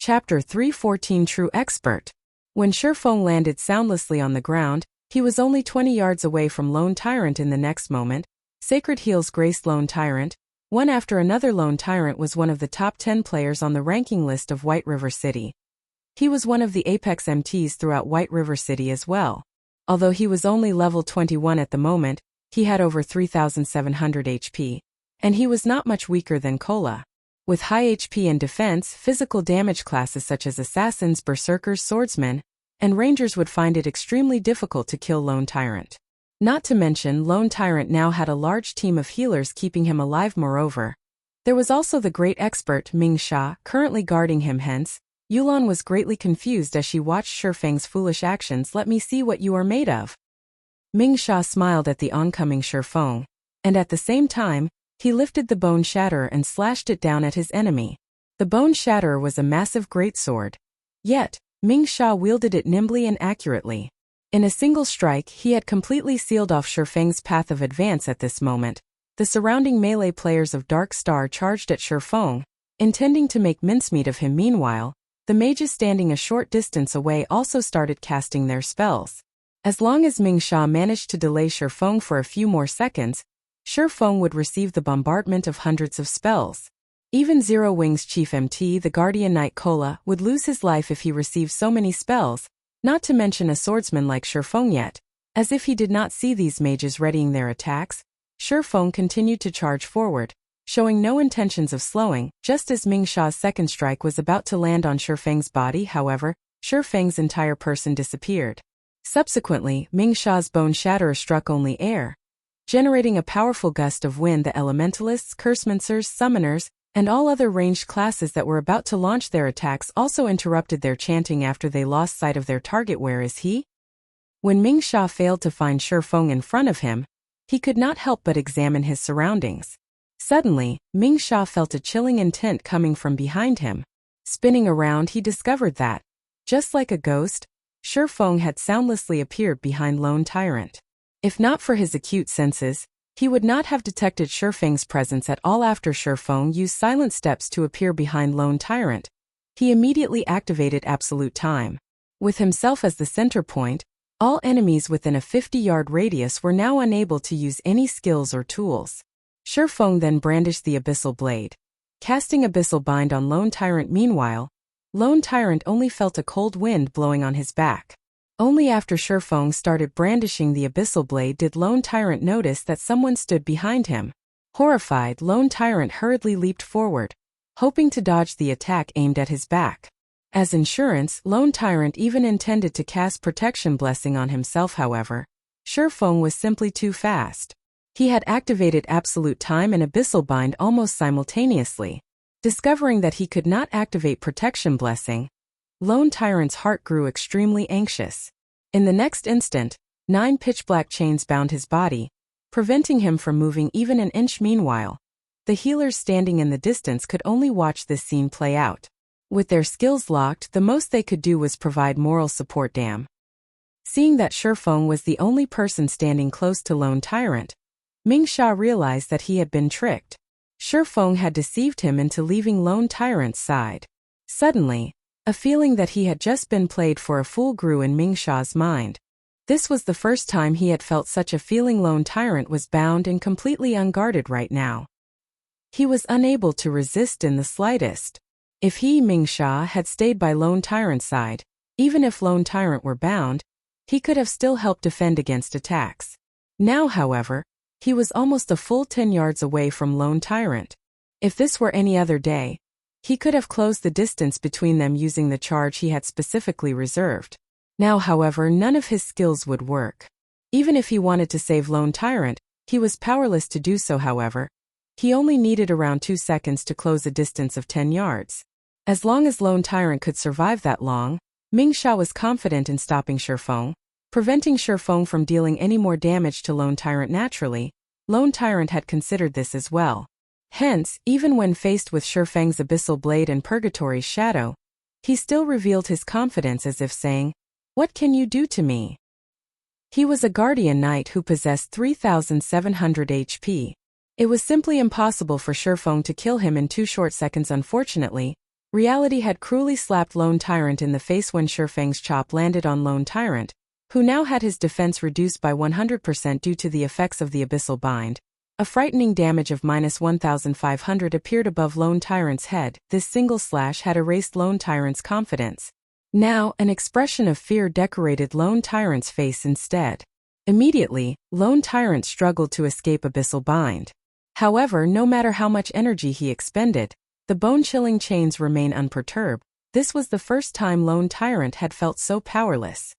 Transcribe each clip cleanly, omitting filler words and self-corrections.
Chapter 314 True Expert. When Shifeng landed soundlessly on the ground, he was only 20 yards away from Lone Tyrant in the next moment. Sacred Heals graced Lone Tyrant. One after another, Lone Tyrant was one of the top 10 players on the ranking list of White River City. He was one of the apex MTs throughout White River City as well. Although he was only level 21 at the moment, he had over 3,700 HP. And he was not much weaker than Kola. With high HP and defense, physical damage classes such as assassins, berserkers, swordsmen, and rangers would find it extremely difficult to kill Lone Tyrant. Not to mention, Lone Tyrant now had a large team of healers keeping him alive. Moreover, there was also the great expert Ming Sha currently guarding him. Hence, Yulan was greatly confused as she watched Shifeng's foolish actions. Let me see what you are made of. Ming Sha smiled at the oncoming Shifeng, and at the same time, he lifted the Bone Shatterer and slashed it down at his enemy. The Bone Shatterer was a massive greatsword. Yet, Ming Sha wielded it nimbly and accurately. In a single strike, he had completely sealed off Shifeng's path of advance. At this moment, the surrounding melee players of Dark Star charged at Shifeng, intending to make mincemeat of him. Meanwhile, the mages standing a short distance away also started casting their spells. As long as Ming Sha managed to delay Shifeng for a few more seconds, Shifeng would receive the bombardment of hundreds of spells. Even Zero Wings Chief MT, the Guardian Knight Kola, would lose his life if he received so many spells, not to mention a swordsman like Shifeng. Yet, as if he did not see these mages readying their attacks, Shifeng continued to charge forward, showing no intentions of slowing. Just as Ming Sha's second strike was about to land on Shifeng's body, however, Shifeng's entire person disappeared. Subsequently, Ming Sha's Bone Shatterer struck only air, generating a powerful gust of wind. The elementalists, cursemancers, summoners, and all other ranged classes that were about to launch their attacks also interrupted their chanting after they lost sight of their target. Where is he? When Ming Sha failed to find Shifeng in front of him, he could not help but examine his surroundings. Suddenly, Ming Sha felt a chilling intent coming from behind him. Spinning around, he discovered that, just like a ghost, Shifeng had soundlessly appeared behind Lone Tyrant. If not for his acute senses, he would not have detected Shifeng's presence at all. After Shifeng used silent steps to appear behind Lone Tyrant, he immediately activated Absolute Time. With himself as the center point, all enemies within a 50-yard radius were now unable to use any skills or tools. Shifeng then brandished the Abyssal Blade, casting Abyssal Bind on Lone Tyrant. Meanwhile, Lone Tyrant only felt a cold wind blowing on his back. Only after Shifeng started brandishing the Abyssal Blade did Lone Tyrant notice that someone stood behind him. Horrified, Lone Tyrant hurriedly leaped forward, hoping to dodge the attack aimed at his back. As insurance, Lone Tyrant even intended to cast Protection Blessing on himself. However, Shifeng was simply too fast. He had activated Absolute Time and Abyssal Bind almost simultaneously. Discovering that he could not activate Protection Blessing, Lone Tyrant's heart grew extremely anxious. In the next instant, 9 pitch-black chains bound his body, preventing him from moving even an inch. Meanwhile, the healers standing in the distance could only watch this scene play out. With their skills locked, the most they could do was provide moral support. Seeing that Shifeng was the only person standing close to Lone Tyrant, Ming Sha realized that he had been tricked. Shifeng had deceived him into leaving Lone Tyrant's side. Suddenly, a feeling that he had just been played for a fool grew in Ming Sha's mind. This was the first time he had felt such a feeling. Lone Tyrant was bound and completely unguarded right now. He was unable to resist in the slightest. If he, Ming Sha, had stayed by Lone Tyrant's side, even if Lone Tyrant were bound, he could have still helped defend against attacks. Now, however, he was almost a full 10 yards away from Lone Tyrant. If this were any other day, he could have closed the distance between them using the charge he had specifically reserved. Now, however, none of his skills would work. Even if he wanted to save Lone Tyrant, he was powerless to do so. However, he only needed around 2 seconds to close a distance of 10 yards. As long as Lone Tyrant could survive that long, Ming Sha was confident in stopping Shifeng, preventing Shifeng from dealing any more damage to Lone Tyrant. Naturally, Lone Tyrant had considered this as well. Hence, even when faced with Shifeng's Abyssal Blade and Purgatory's Shadow, he still revealed his confidence as if saying, "What can you do to me?" He was a Guardian Knight who possessed 3,700 HP. It was simply impossible for Shifeng to kill him in 2 short seconds. Unfortunately, Reality had cruelly slapped Lone Tyrant in the face when Shifeng's chop landed on Lone Tyrant, who now had his defense reduced by 100% due to the effects of the Abyssal Bind. A frightening damage of -1,500 appeared above Lone Tyrant's head. This single slash had erased Lone Tyrant's confidence. Now, an expression of fear decorated Lone Tyrant's face instead. Immediately, Lone Tyrant struggled to escape Abyssal Bind. However, no matter how much energy he expended, the bone-chilling chains remain unperturbed. This was the first time Lone Tyrant had felt so powerless.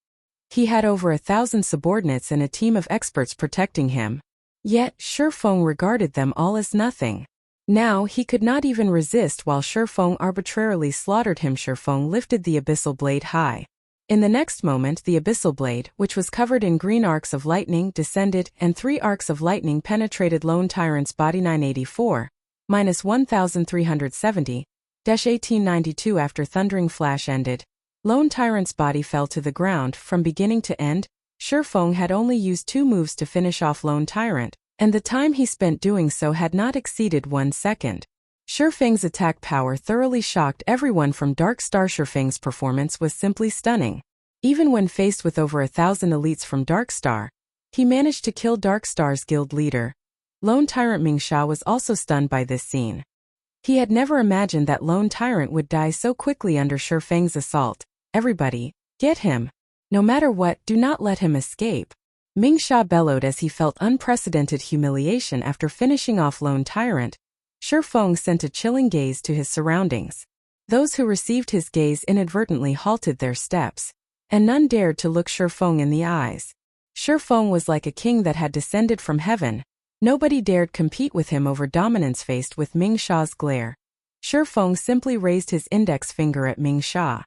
He had over 1,000 subordinates and a team of experts protecting him. Yet, Shifeng regarded them all as nothing. Now, he could not even resist while Shifeng arbitrarily slaughtered him. Shifeng lifted the Abyssal Blade high. In the next moment, the Abyssal Blade, which was covered in green arcs of lightning, descended, and 3 arcs of lightning penetrated Lone Tyrant's body. 984, -1370, -1892. After Thundering Flash ended, Lone Tyrant's body fell to the ground. From beginning to end, Shifeng had only used 2 moves to finish off Lone Tyrant, and the time he spent doing so had not exceeded 1 second. Shifeng's attack power thoroughly shocked everyone from Dark Star. Shifeng's performance was simply stunning. Even when faced with over 1,000 elites from Dark Star, he managed to kill Dark Star's guild leader. Lone Tyrant Mingsha was also stunned by this scene. He had never imagined that Lone Tyrant would die so quickly under Shifeng's assault. Everybody, get him! No matter what, do not let him escape. Mingsha bellowed as he felt unprecedented humiliation after finishing off Lone Tyrant. Shifeng sent a chilling gaze to his surroundings. Those who received his gaze inadvertently halted their steps, and none dared to look Shifeng in the eyes. Shifeng was like a king that had descended from heaven. Nobody dared compete with him over dominance. Faced with Mingsha's glare, Shifeng simply raised his index finger at Mingsha.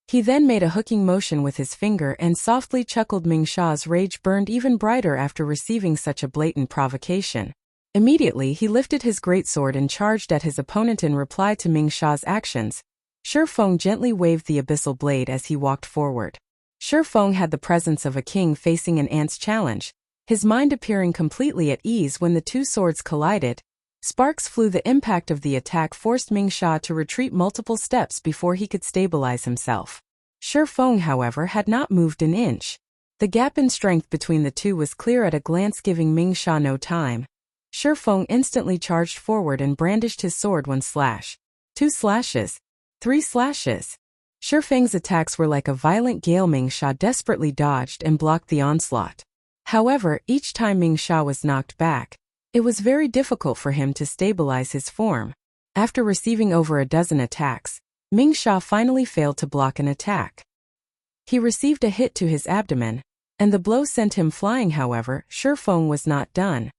He then made a hooking motion with his finger and softly chuckled. Mingsha's rage burned even brighter after receiving such a blatant provocation. Immediately, he lifted his greatsword and charged at his opponent. In reply to Mingsha's actions, Shifeng gently waved the Abyssal Blade as he walked forward. Shifeng had the presence of a king facing an ant's challenge, his mind appearing completely at ease when the 2 swords collided. Sparks flew. The impact of the attack forced Mingsha to retreat multiple steps before he could stabilize himself. Shifeng, however, had not moved an inch. The gap in strength between the two was clear at a glance, giving Mingsha no time. Shifeng instantly charged forward and brandished his sword. 1 slash, 2 slashes, 3 slashes. Shifeng's attacks were like a violent gale. Mingsha desperately dodged and blocked the onslaught. However, each time Mingsha was knocked back, it was very difficult for him to stabilize his form. After receiving over a dozen attacks, Mingsha finally failed to block an attack. He received a hit to his abdomen, and the blow sent him flying. However, Shifeng was not done.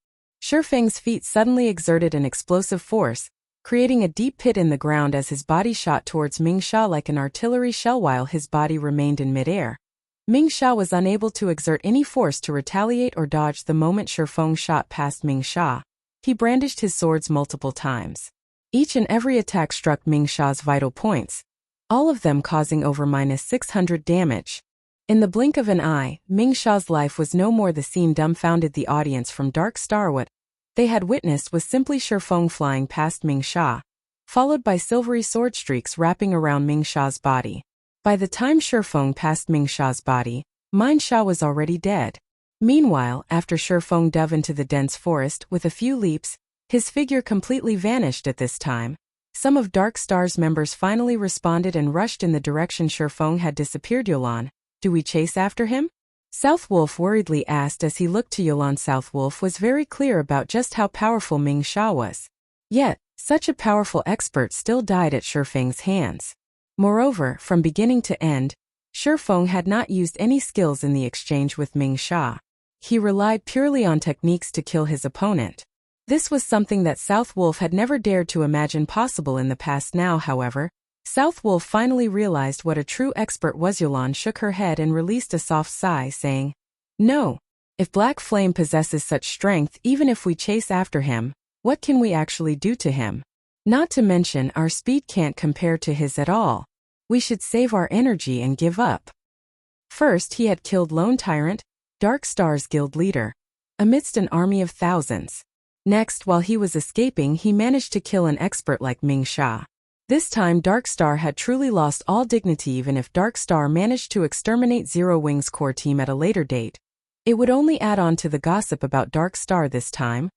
Shifeng's feet suddenly exerted an explosive force, creating a deep pit in the ground as his body shot towards Mingsha like an artillery shell. While his body remained in midair, Mingsha was unable to exert any force to retaliate or dodge. The moment Shifeng shot past Mingsha, he brandished his swords multiple times. Each and every attack struck Mingsha's vital points, all of them causing over -600 damage. In the blink of an eye, Mingsha's life was no more. The scene dumbfounded the audience from Dark Star. What they had witnessed was simply Shifeng flying past Mingsha, followed by silvery sword streaks wrapping around Mingsha's body. By the time Shifeng passed Mingsha's body, Mingsha was already dead. Meanwhile, after Shifeng dove into the dense forest with a few leaps, his figure completely vanished. At this time, some of Dark Star's members finally responded and rushed in the direction Shifeng had disappeared. Yolan, do we chase after him? Southwolf worriedly asked as he looked to Yolan. Southwolf was very clear about just how powerful Mingsha was. Yet, such a powerful expert still died at Shifeng's hands. Moreover, from beginning to end, Shifeng had not used any skills in the exchange with Mingsha. He relied purely on techniques to kill his opponent. This was something that Southwolf had never dared to imagine possible in the past. Now, however, Southwolf finally realized what a true expert was. Yolan shook her head and released a soft sigh, saying, "No. If Black Flame possesses such strength, even if we chase after him, what can we actually do to him? Not to mention, our speed can't compare to his at all. We should save our energy and give up." First, he had killed Lone Tyrant, Dark Star's guild leader, amidst an army of thousands. Next, while he was escaping, he managed to kill an expert like Mingsha. This time Darkstar had truly lost all dignity. Even if Darkstar managed to exterminate Zero Wing's core team at a later date, it would only add on to the gossip about Darkstar. This time,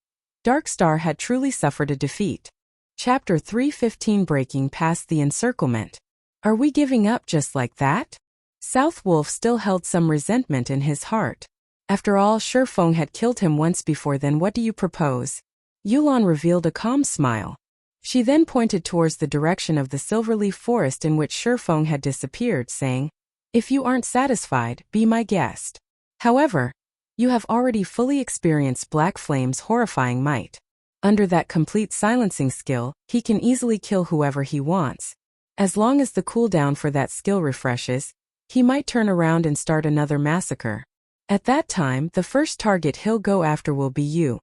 Darkstar had truly suffered a defeat. Chapter 315, Breaking Past the Encirclement. Are we giving up just like that? South Wolf still held some resentment in his heart. After all, Shifeng had killed him once before. Then what do you propose? Yulan revealed a calm smile. She then pointed towards the direction of the Silverleaf Forest in which Shifeng had disappeared, saying, "If you aren't satisfied, be my guest. However, you have already fully experienced Black Flame's horrifying might. Under that complete silencing skill, he can easily kill whoever he wants. As long as the cooldown for that skill refreshes, he might turn around and start another massacre. At that time, the first target he'll go after will be you."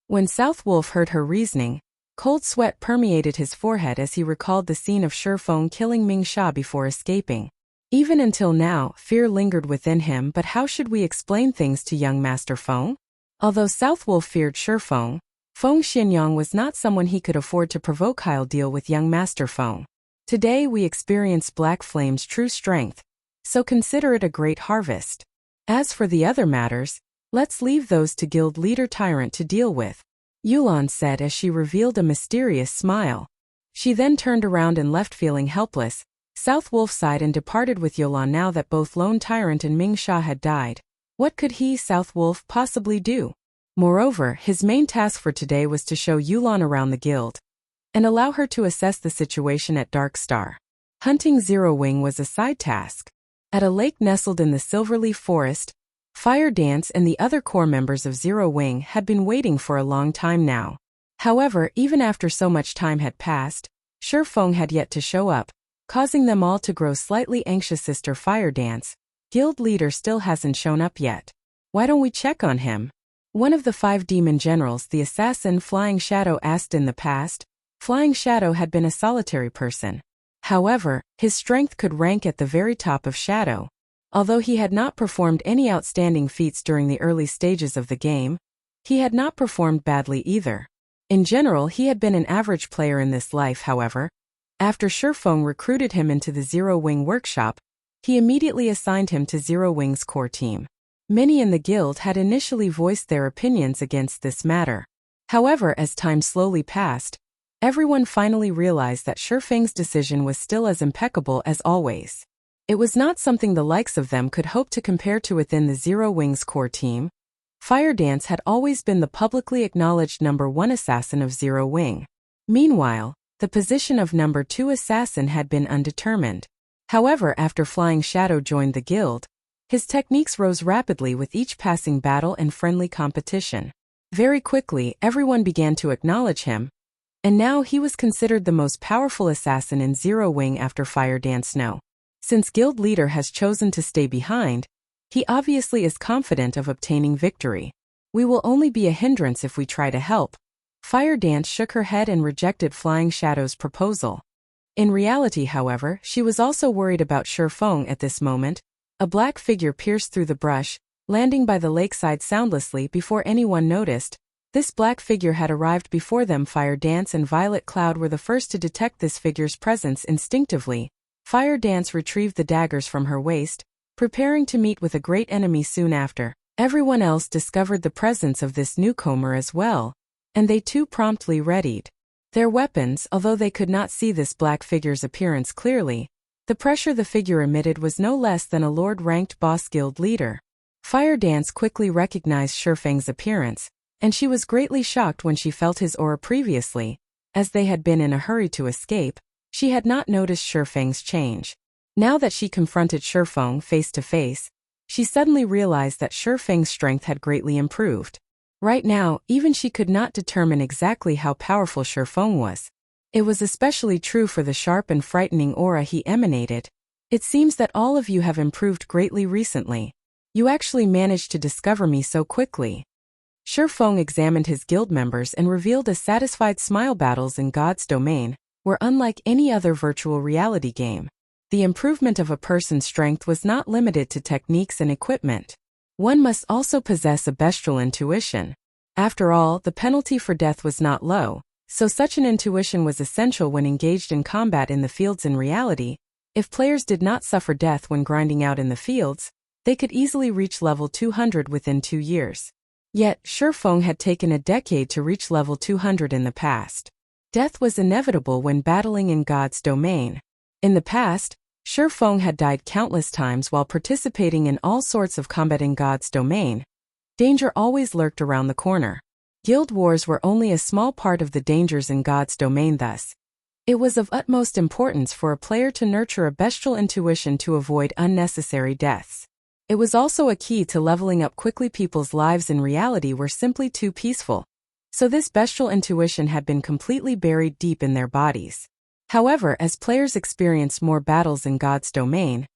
When South Wolf heard her reasoning, cold sweat permeated his forehead as he recalled the scene of Shifeng killing Ming Sha before escaping. Even until now, fear lingered within him. But how should we explain things to young Master Feng? Although South Wolf feared Shifeng, Feng Xinyang was not someone he could afford to provoke. I'll deal with young Master Feng. Today we experience Black Flame's true strength, so consider it a great harvest. As for the other matters, let's leave those to Guild Leader Tyrant to deal with, Yulan said as she revealed a mysterious smile. She then turned around and left feeling helpless. South Wolf sighed and departed with Yulan. Now that both Lone Tyrant and Ming Sha had died, what could he, South Wolf, possibly do? Moreover, his main task for today was to show Yulan around the guild and allow her to assess the situation at Darkstar. Hunting Zero Wing was a side task. At a lake nestled in the Silverleaf Forest, Fire Dance and the other core members of Zero Wing had been waiting for a long time now. However, even after so much time had passed, Shifeng had yet to show up, causing them all to grow slightly anxious. Sister Fire Dance, guild leader still hasn't shown up yet. Why don't we check on him? One of the 5 demon generals, the assassin Flying Shadow, asked. In the past, Flying Shadow had been a solitary person. However, his strength could rank at the very top of Shadow. Although he had not performed any outstanding feats during the early stages of the game, he had not performed badly either. In general, he had been an average player in this life. However, after Shifeng recruited him into the Zero Wing workshop, he immediately assigned him to Zero Wing's core team. Many in the guild had initially voiced their opinions against this matter. However, as time slowly passed, everyone finally realized that Shifeng's decision was still as impeccable as always. It was not something the likes of them could hope to compare to within the Zero Wing's core team. Fire Dance had always been the publicly acknowledged #1 assassin of Zero Wing. Meanwhile, the position of #2 assassin had been undetermined. However, after Flying Shadow joined the guild, his techniques rose rapidly with each passing battle and friendly competition. Very quickly, everyone began to acknowledge him, and now he was considered the most powerful assassin in Zero Wing after Fire Dance. No. Since guild leader has chosen to stay behind, he obviously is confident of obtaining victory. We will only be a hindrance if we try to help. Fire Dance shook her head and rejected Flying Shadow's proposal. In reality, however, she was also worried about Shifeng at this moment. A black figure pierced through the brush, landing by the lakeside soundlessly before anyone noticed. This black figure had arrived before them. Fire Dance and Violet Cloud were the first to detect this figure's presence. Instinctively, Fire Dance retrieved the daggers from her waist, preparing to meet with a great enemy soon after. Everyone else discovered the presence of this newcomer as well, and they too promptly readied their weapons. Although they could not see this black figure's appearance clearly, the pressure the figure emitted was no less than a Lord-ranked boss guild leader. Fire Dance quickly recognized Shifeng's appearance, and she was greatly shocked when she felt his aura previously. As they had been in a hurry to escape, she had not noticed Shifeng's change. Now that she confronted Shifeng face to face, she suddenly realized that Shifeng's strength had greatly improved. Right now, even she could not determine exactly how powerful Shifeng was. It was especially true for the sharp and frightening aura he emanated. It seems that all of you have improved greatly recently. You actually managed to discover me so quickly. Shifeng examined his guild members and revealed a satisfied smile. Battles in God's domain were unlike any other virtual reality game. The improvement of a person's strength was not limited to techniques and equipment. One must also possess a bestial intuition. After all, the penalty for death was not low. So such an intuition was essential when engaged in combat in the fields. In reality, if players did not suffer death when grinding out in the fields, they could easily reach level 200 within 2 years. Yet, Shifeng had taken a decade to reach level 200 in the past. Death was inevitable when battling in God's domain. In the past, Shifeng had died countless times while participating in all sorts of combat in God's domain. Danger always lurked around the corner. Guild wars were only a small part of the dangers in God's domain. Thus, it was of utmost importance for a player to nurture a bestial intuition to avoid unnecessary deaths. It was also a key to leveling up quickly. People's lives in reality were simply too peaceful, so this bestial intuition had been completely buried deep in their bodies. However, as players experienced more battles in God's domain,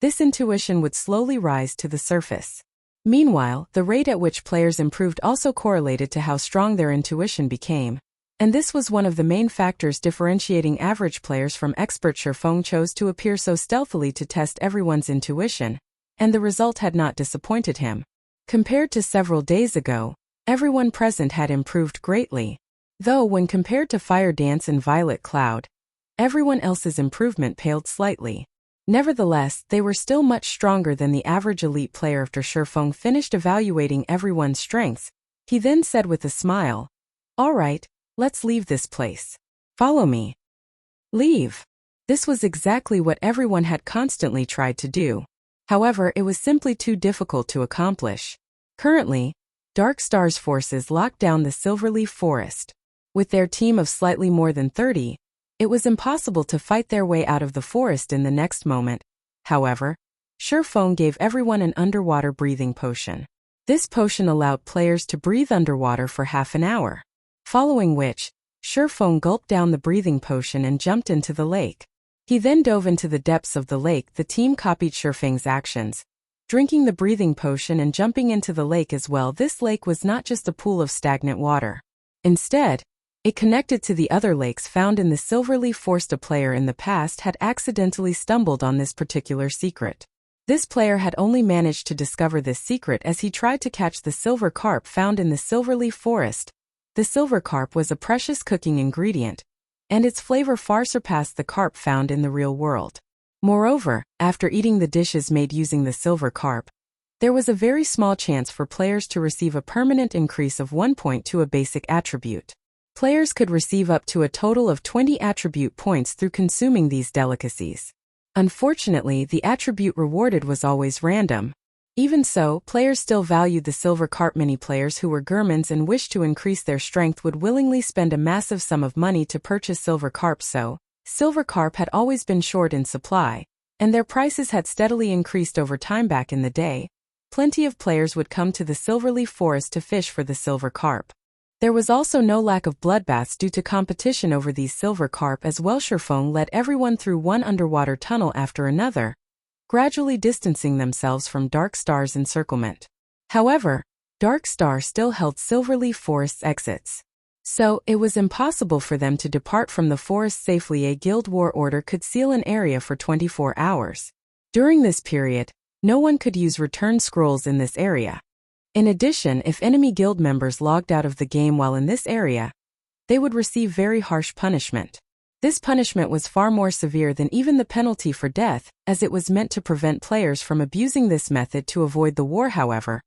this intuition would slowly rise to the surface. Meanwhile, the rate at which players improved also correlated to how strong their intuition became, and this was one of the main factors differentiating average players from expert. Shifeng chose to appear so stealthily to test everyone's intuition, and the result had not disappointed him. Compared to several days ago, everyone present had improved greatly. Though when compared to Fire Dance and Violet Cloud, everyone else's improvement paled slightly. Nevertheless, they were still much stronger than the average elite player. After Shifeng finished evaluating everyone's strengths, he then said with a smile, "All right, let's leave this place. Follow me." Leave. This was exactly what everyone had constantly tried to do. However, it was simply too difficult to accomplish. Currently, Dark Star's forces locked down the Silverleaf Forest. With their team of slightly more than 30, it was impossible to fight their way out of the forest in the next moment. However, Shifeng gave everyone an underwater breathing potion. This potion allowed players to breathe underwater for half an hour. Following which, Shifeng gulped down the breathing potion and jumped into the lake. He then dove into the depths of the lake. The team copied Shifeng's actions, drinking the breathing potion and jumping into the lake as well. This lake was not just a pool of stagnant water. Instead, it connected to the other lakes found in the Silverleaf Forest. A player in the past had accidentally stumbled on this particular secret. This player had only managed to discover this secret as he tried to catch the silver carp found in the Silverleaf Forest. The silver carp was a precious cooking ingredient, and its flavor far surpassed the carp found in the real world. Moreover, after eating the dishes made using the silver carp, there was a very small chance for players to receive a permanent increase of 1 point to a basic attribute. Players could receive up to a total of 20 attribute points through consuming these delicacies. Unfortunately, the attribute rewarded was always random. Even so, players still valued the silver carp. Many players who were gourmands and wished to increase their strength would willingly spend a massive sum of money to purchase silver carp. So, silver carp had always been short in supply, and their prices had steadily increased over time. Back in the day, plenty of players would come to the Silverleaf Forest to fish for the silver carp. There was also no lack of bloodbaths due to competition over these silver carp as well. Shifeng led everyone through one underwater tunnel after another, gradually distancing themselves from Dark Star's encirclement. However, Dark Star still held Silverleaf Forest's exits, so it was impossible for them to depart from the forest safely. A guild war order could seal an area for 24 hours. During this period, no one could use return scrolls in this area. In addition, if enemy guild members logged out of the game while in this area, they would receive very harsh punishment. This punishment was far more severe than even the penalty for death, as it was meant to prevent players from abusing this method to avoid the war. However,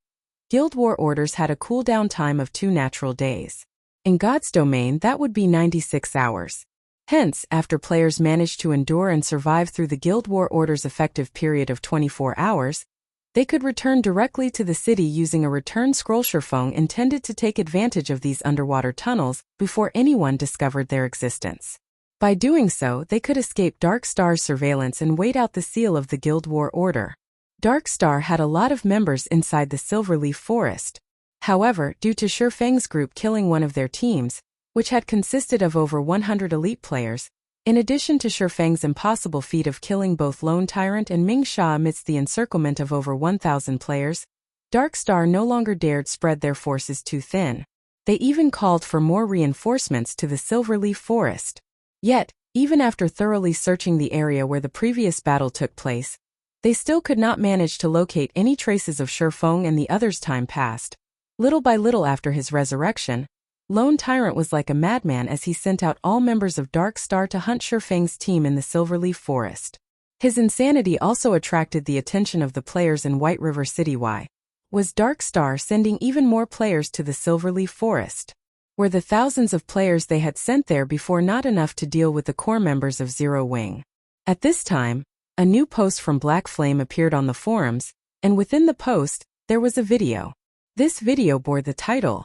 guild war orders had a cooldown time of 2 natural days. In God's domain, that would be 96 hours. Hence, after players managed to endure and survive through the guild war order's effective period of 24 hours, they could return directly to the city using a return scroll. Shifeng intended to take advantage of these underwater tunnels before anyone discovered their existence. By doing so, they could escape Dark Star's surveillance and wait out the seal of the Guild War Order. Dark Star had a lot of members inside the Silverleaf Forest. However, due to Shifeng's group killing one of their teams, which had consisted of over 100 elite players, in addition to Shifeng's impossible feat of killing both Lone Tyrant and Ming Sha amidst the encirclement of over 1,000 players, Dark Star no longer dared spread their forces too thin. They even called for more reinforcements to the Silverleaf Forest. Yet, even after thoroughly searching the area where the previous battle took place, they still could not manage to locate any traces of Shifeng and the others. Time passed. Little by little after his resurrection, Lone Tyrant was like a madman as he sent out all members of Dark Star to hunt Shurfeng's team in the Silverleaf Forest. His insanity also attracted the attention of the players in White River City. Why was Dark Star sending even more players to the Silverleaf Forest? Were the thousands of players they had sent there before not enough to deal with the core members of Zero Wing? At this time, a new post from Black Flame appeared on the forums, and within the post, there was a video. This video bore the title,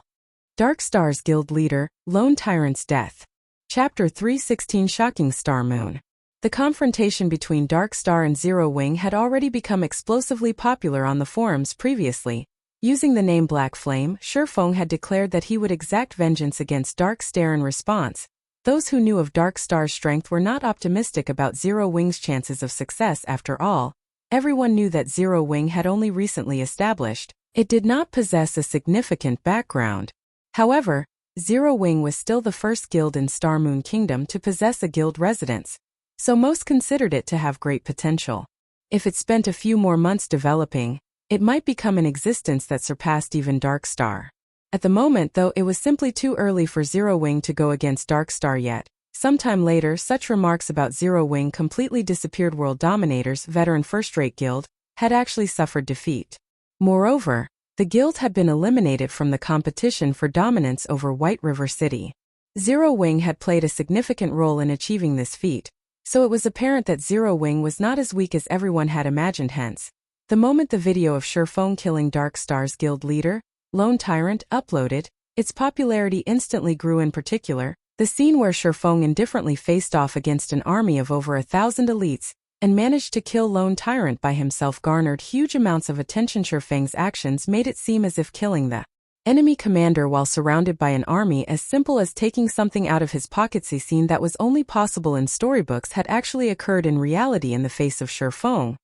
Dark Star's Guild Leader, Lone Tyrant's Death. Chapter 316 Shocking Star Moon. The confrontation between Dark Star and Zero Wing had already become explosively popular on the forums previously. Using the name Black Flame, Shurfeng had declared that he would exact vengeance against Dark Star in response. Those who knew of Dark Star's strength were not optimistic about Zero Wing's chances of success after all. Everyone knew that Zero Wing had only recently established. It did not possess a significant background. However, Zero Wing was still the first guild in Star Moon Kingdom to possess a guild residence, so most considered it to have great potential. If it spent a few more months developing, it might become an existence that surpassed even Dark Star. At the moment, though, it was simply too early for Zero Wing to go against Dark Star yet. Sometime later, such remarks about Zero Wing completely disappeared. World Dominator's veteran first-rate guild had actually suffered defeat. Moreover, the guild had been eliminated from the competition for dominance over White River City. Zero Wing had played a significant role in achieving this feat, so it was apparent that Zero Wing was not as weak as everyone had imagined. Hence, the moment the video of Shurfeng killing Dark Star's guild leader, Lone Tyrant, uploaded, its popularity instantly grew. In particular, the scene where Shurfeng indifferently faced off against an army of over 1,000 elites and managed to kill Lone Tyrant by himself garnered huge amounts of attention. Shurfeng's actions made it seem as if killing the enemy commander while surrounded by an army as simple as taking something out of his pockets. A scene that was only possible in storybooks had actually occurred in reality in the face of Shurfeng.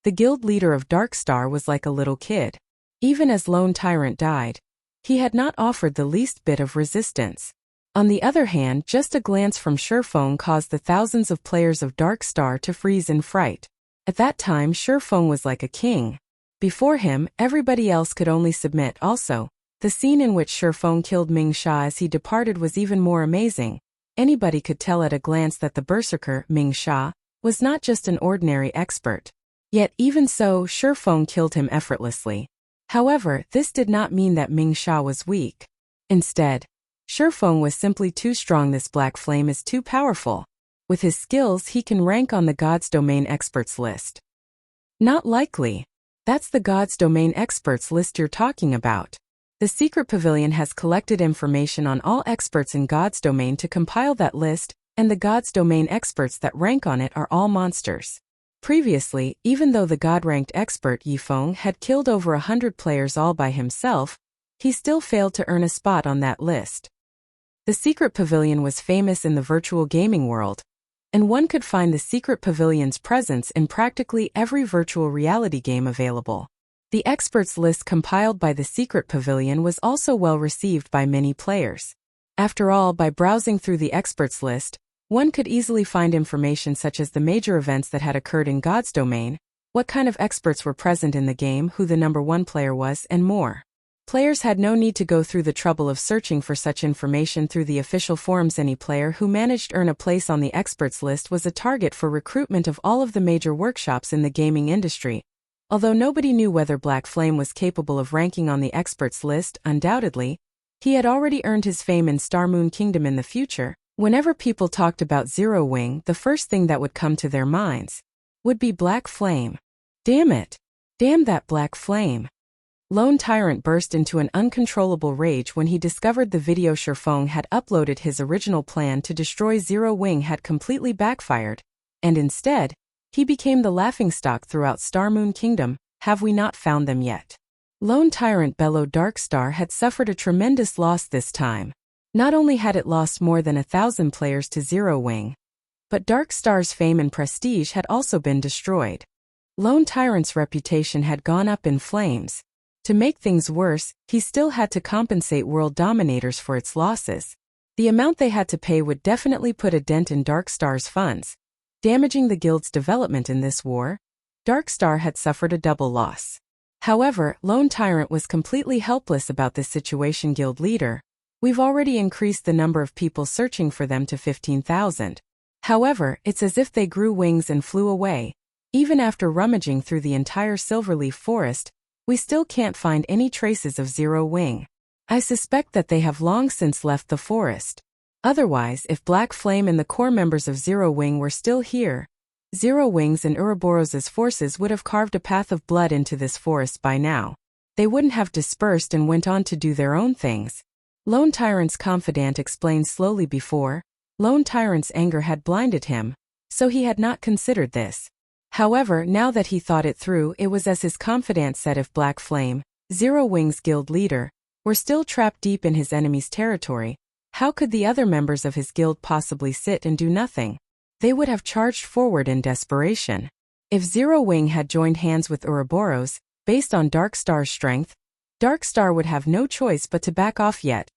The guild leader of Dark Star was like a little kid. Even as Lone Tyrant died, he had not offered the least bit of resistance. On the other hand, just a glance from Shurfeng caused the thousands of players of Dark Star to freeze in fright. At that time, Shurfeng was like a king. Before him, everybody else could only submit. Also, the scene in which Shurfeng killed Ming Sha as he departed was even more amazing. Anybody could tell at a glance that the berserker, Ming Sha, was not just an ordinary expert. Yet even so, Shurfeng killed him effortlessly. However, this did not mean that Ming Sha was weak. Instead, Shurfeng was simply too strong. This Black Flame is too powerful. With his skills, he can rank on the God's Domain Experts list. Not likely. That's the God's Domain Experts list you're talking about. The Secret Pavilion has collected information on all experts in God's Domain to compile that list, and the God's Domain experts that rank on it are all monsters. Previously, even though the God-ranked expert Yifeng had killed over 100 players all by himself, he still failed to earn a spot on that list. The Secret Pavilion was famous in the virtual gaming world, and one could find the Secret Pavilion's presence in practically every virtual reality game available. The experts list compiled by the Secret Pavilion was also well received by many players. After all, by browsing through the experts list, one could easily find information such as the major events that had occurred in God's Domain, what kind of experts were present in the game, who the #1 player was, and more. Players had no need to go through the trouble of searching for such information through the official forums. Any player who managed to earn a place on the experts list was a target for recruitment of all of the major workshops in the gaming industry. Although nobody knew whether Black Flame was capable of ranking on the experts list, undoubtedly, he had already earned his fame in Star Moon Kingdom. In the future, whenever people talked about Zero Wing, the first thing that would come to their minds would be Black Flame. Damn it! Damn that Black Flame! Lone Tyrant burst into an uncontrollable rage when he discovered the video Shurfeng had uploaded. His original plan to destroy Zero Wing had completely backfired, and instead, he became the laughingstock throughout Star Moon Kingdom. Have we not found them yet? Lone Tyrant bellowed. Dark Star had suffered a tremendous loss this time. Not only had it lost more than 1,000 players to Zero Wing, but Dark Star's fame and prestige had also been destroyed. Lone Tyrant's reputation had gone up in flames. To make things worse, he still had to compensate World Dominators for its losses. The amount they had to pay would definitely put a dent in Dark Star's funds, damaging the guild's development. In this war, Dark Star had suffered a double loss. However, Lone Tyrant was completely helpless about this situation. Guild leader We've already increased the number of people searching for them to 15,000. However, it's as if they grew wings and flew away. Even after rummaging through the entire Silverleaf Forest, we still can't find any traces of Zero Wing. I suspect that they have long since left the forest. Otherwise, if Black Flame and the core members of Zero Wing were still here, Zero Wing's and Ouroboros' forces would have carved a path of blood into this forest by now. They wouldn't have dispersed and went on to do their own things. Lone Tyrant's confidant explained slowly before. Lone Tyrant's anger had blinded him, so he had not considered this. However, now that he thought it through, it was as his confidant said: if Black Flame, Zero Wing's guild leader, were still trapped deep in his enemy's territory, how could the other members of his guild possibly sit and do nothing? They would have charged forward in desperation. If Zero Wing had joined hands with Ouroboros, based on Dark Star's strength, Dark Star would have no choice but to back off, yet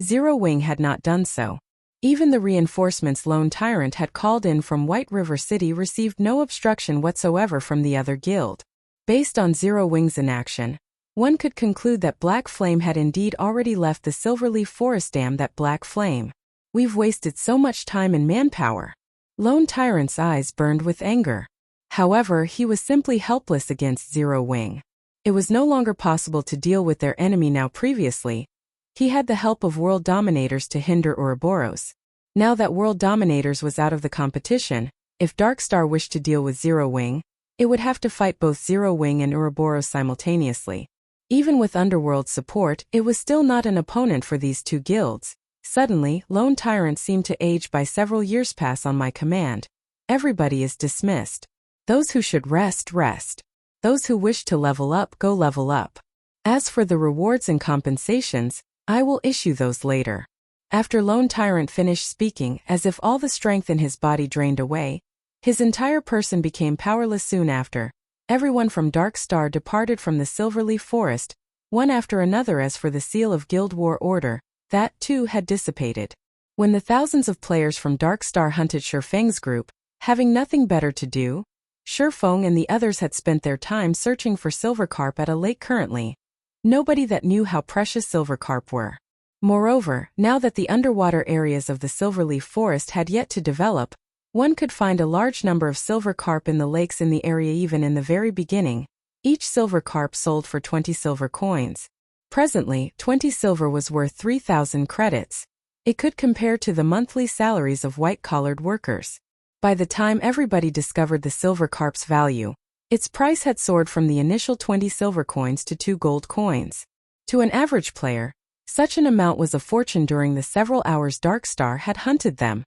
Zero Wing had not done so. Even the reinforcements Lone Tyrant had called in from White River City received no obstruction whatsoever from the other guild. Based on Zero Wing's inaction, one could conclude that Black Flame had indeed already left the Silverleaf Forest. Damn that Black Flame. We've wasted so much time and manpower. Lone Tyrant's eyes burned with anger. However, he was simply helpless against Zero Wing. It was no longer possible to deal with their enemy now. Previously, he had the help of World Dominators to hinder Ouroboros. Now that World Dominators was out of the competition, if Dark Star wished to deal with Zero Wing, it would have to fight both Zero Wing and Ouroboros simultaneously. Even with Underworld support, it was still not an opponent for these two guilds. Suddenly, Lone Tyrant seemed to age by several years. Pass on my command. Everybody is dismissed. Those who should rest, rest. Those who wish to level up, go level up. As for the rewards and compensations, I will issue those later. After Lone Tyrant finished speaking, as if all the strength in his body drained away, his entire person became powerless. Soon after, everyone from Dark Star departed from the Silverleaf Forest, one after another. As for the seal of Guild War Order, that too had dissipated. When the thousands of players from Dark Star hunted Shurfeng's group, having nothing better to do, Shurfeng and the others had spent their time searching for silver carp at a lake. Currently, nobody that knew how precious silver carp were. Moreover, now that the underwater areas of the Silverleaf Forest had yet to develop, one could find a large number of silver carp in the lakes in the area. Even in the very beginning, each silver carp sold for 20 silver coins. Presently, 20 silver was worth 3,000 credits. It could compare to the monthly salaries of white-collared workers. By the time everybody discovered the silver carp's value, its price had soared from the initial 20 silver coins to 2 gold coins. To an average player, such an amount was a fortune. During the several hours Dark Star had hunted them,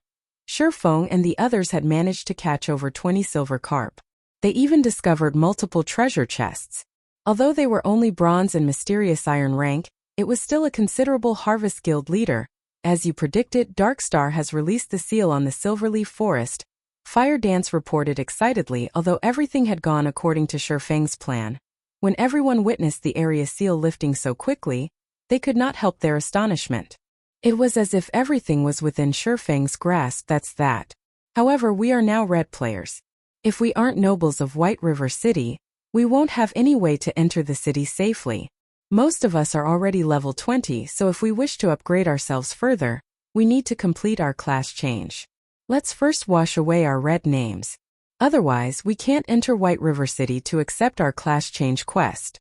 Shurfeng and the others had managed to catch over 20 silver carp. They even discovered multiple treasure chests. Although they were only bronze and mysterious iron rank, it was still a considerable harvest. Guild leader, as you predicted, Dark Star has released the seal on the Silverleaf Forest. Fire Dance reported excitedly. Although everything had gone according to Shurfeng's plan, when everyone witnessed the area seal lifting so quickly, they could not help their astonishment. It was as if everything was within Shurfeng's grasp. That's that. However, we are now red players. If we aren't nobles of White River City, we won't have any way to enter the city safely. Most of us are already level 20, so if we wish to upgrade ourselves further, we need to complete our class change. Let's first wash away our red names. Otherwise, we can't enter White River City to accept our class change quest.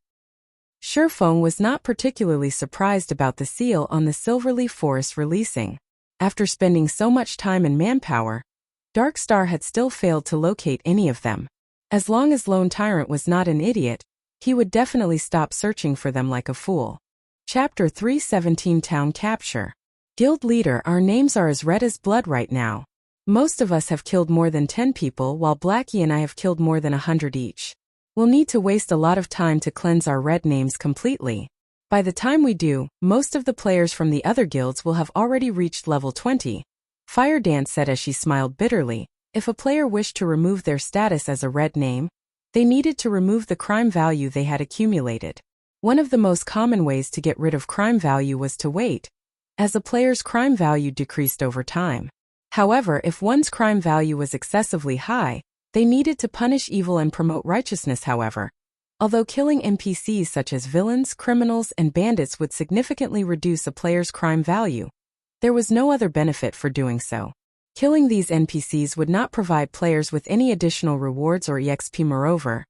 Shurfeng was not particularly surprised about the seal on the Silverleaf Forest releasing. After spending so much time and manpower, Dark Star had still failed to locate any of them. As long as Lone Tyrant was not an idiot, he would definitely stop searching for them like a fool. Chapter 317 Town Capture. Guild leader, our names are as red as blood right now. Most of us have killed more than 10 people, while Blackie and I have killed more than 100 each. We'll need to waste a lot of time to cleanse our red names completely. By the time we do, most of the players from the other guilds will have already reached level 20. Fire Dance said as she smiled bitterly. If a player wished to remove their status as a red name, they needed to remove the crime value they had accumulated. One of the most common ways to get rid of crime value was to wait, as a player's crime value decreased over time. However, if one's crime value was excessively high, they needed to punish evil and promote righteousness. However, Although killing NPCs such as villains, criminals, and bandits would significantly reduce a player's crime value, there was no other benefit for doing so. Killing these NPCs would not provide players with any additional rewards or EXP. Moreover,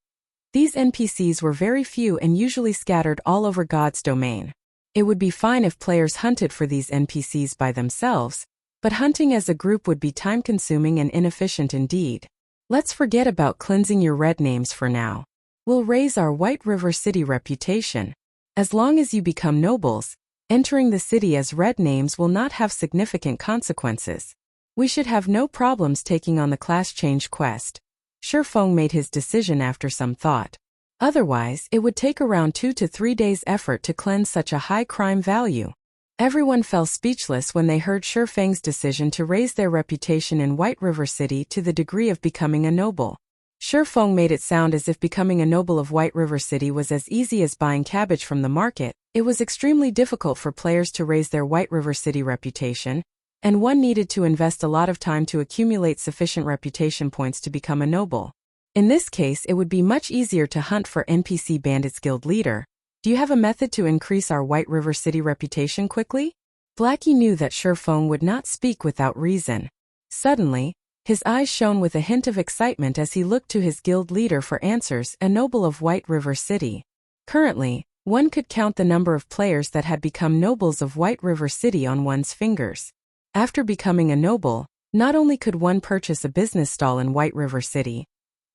these NPCs were very few and usually scattered all over God's domain. It would be fine if players hunted for these NPCs by themselves, but hunting as a group would be time-consuming and inefficient indeed. Let's forget about cleansing your red names for now. We'll raise our White River City reputation. As long as you become nobles, entering the city as red names will not have significant consequences. We should have no problems taking on the class change quest. Shifeng made his decision after some thought. Otherwise, it would take around 2 to 3 days' effort to cleanse such a high crime value. Everyone fell speechless when they heard Shifeng's decision to raise their reputation in White River City to the degree of becoming a noble. Shifeng made it sound as if becoming a noble of White River City was as easy as buying cabbage from the market. It was extremely difficult for players to raise their White River City reputation, and one needed to invest a lot of time to accumulate sufficient reputation points to become a noble. In this case, it would be much easier to hunt for NPC Bandits Guild leader. Do you have a method to increase our White River City reputation quickly? Blackie knew that Shifeng would not speak without reason. Suddenly, his eyes shone with a hint of excitement as he looked to his guild leader for answers, a noble of White River City. Currently, one could count the number of players that had become nobles of White River City on one's fingers. After becoming a noble, not only could one purchase a business stall in White River City,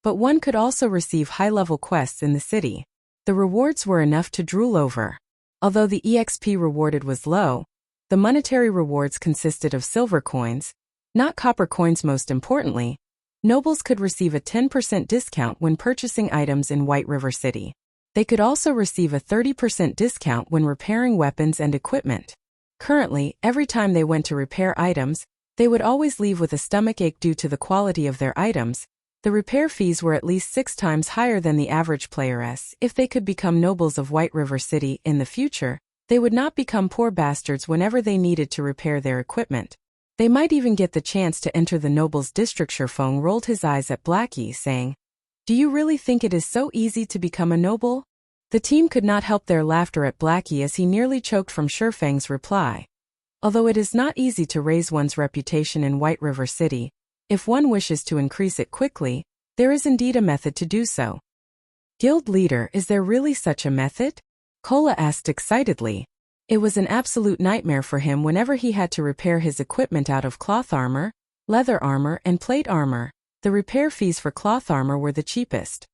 but one could also receive high-level quests in the city. The rewards were enough to drool over. Although the EXP rewarded was low, the monetary rewards consisted of silver coins, not copper coins. Most importantly, nobles could receive a 10% discount when purchasing items in White River City. They could also receive a 30% discount when repairing weapons and equipment. Currently, every time they went to repair items, they would always leave with a stomachache due to the quality of their items. The repair fees were at least 6 times higher than the average player's. If they could become nobles of White River City in the future, they would not become poor bastards whenever they needed to repair their equipment. They might even get the chance to enter the nobles' district. Shifeng rolled his eyes at Blackie, saying, "Do you really think it is so easy to become a noble?" The team could not help their laughter at Blackie as he nearly choked from Shifeng's reply. Although it is not easy to raise one's reputation in White River City, if one wishes to increase it quickly, there is indeed a method to do so. Guild leader, is there really such a method? Kola asked excitedly. It was an absolute nightmare for him whenever he had to repair his equipment out of cloth armor, leather armor, and plate armor. The repair fees for cloth armor were the cheapest.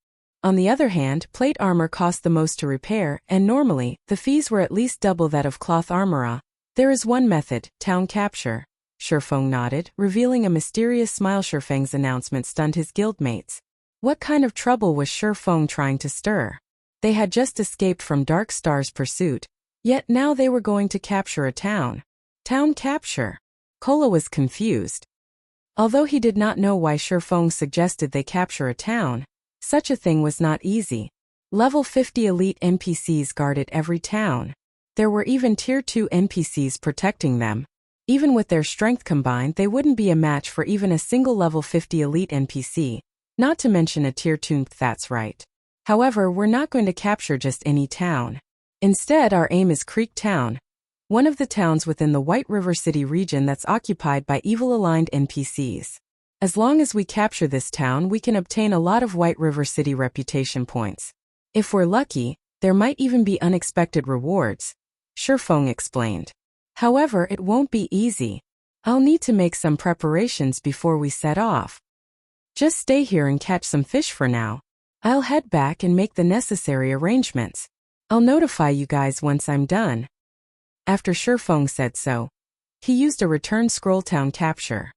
On the other hand, plate armor cost the most to repair, and normally, the fees were at least double that of cloth armor. There is one method, town capture. Shifeng nodded, revealing a mysterious smile. Shifeng's announcement stunned his guildmates. What kind of trouble was Shifeng trying to stir? They had just escaped from Dark Star's pursuit, yet now they were going to capture a town. Town capture? Kola was confused. Although he did not know why Shifeng suggested they capture a town, such a thing was not easy. Level 50 elite NPCs guarded every town. There were even Tier 2 NPCs protecting them. Even with their strength combined, they wouldn't be a match for even a single level 50 elite NPC, not to mention a Tier 2. That's right. However, we're not going to capture just any town. Instead, our aim is Creek Town, one of the towns within the White River City region that's occupied by evil-aligned NPCs. As long as we capture this town, we can obtain a lot of White River City reputation points. If we're lucky, there might even be unexpected rewards, Shifeng explained. However, it won't be easy. I'll need to make some preparations before we set off. Just stay here and catch some fish for now. I'll head back and make the necessary arrangements. I'll notify you guys once I'm done. After Shifeng said so, he used a return scroll town capture.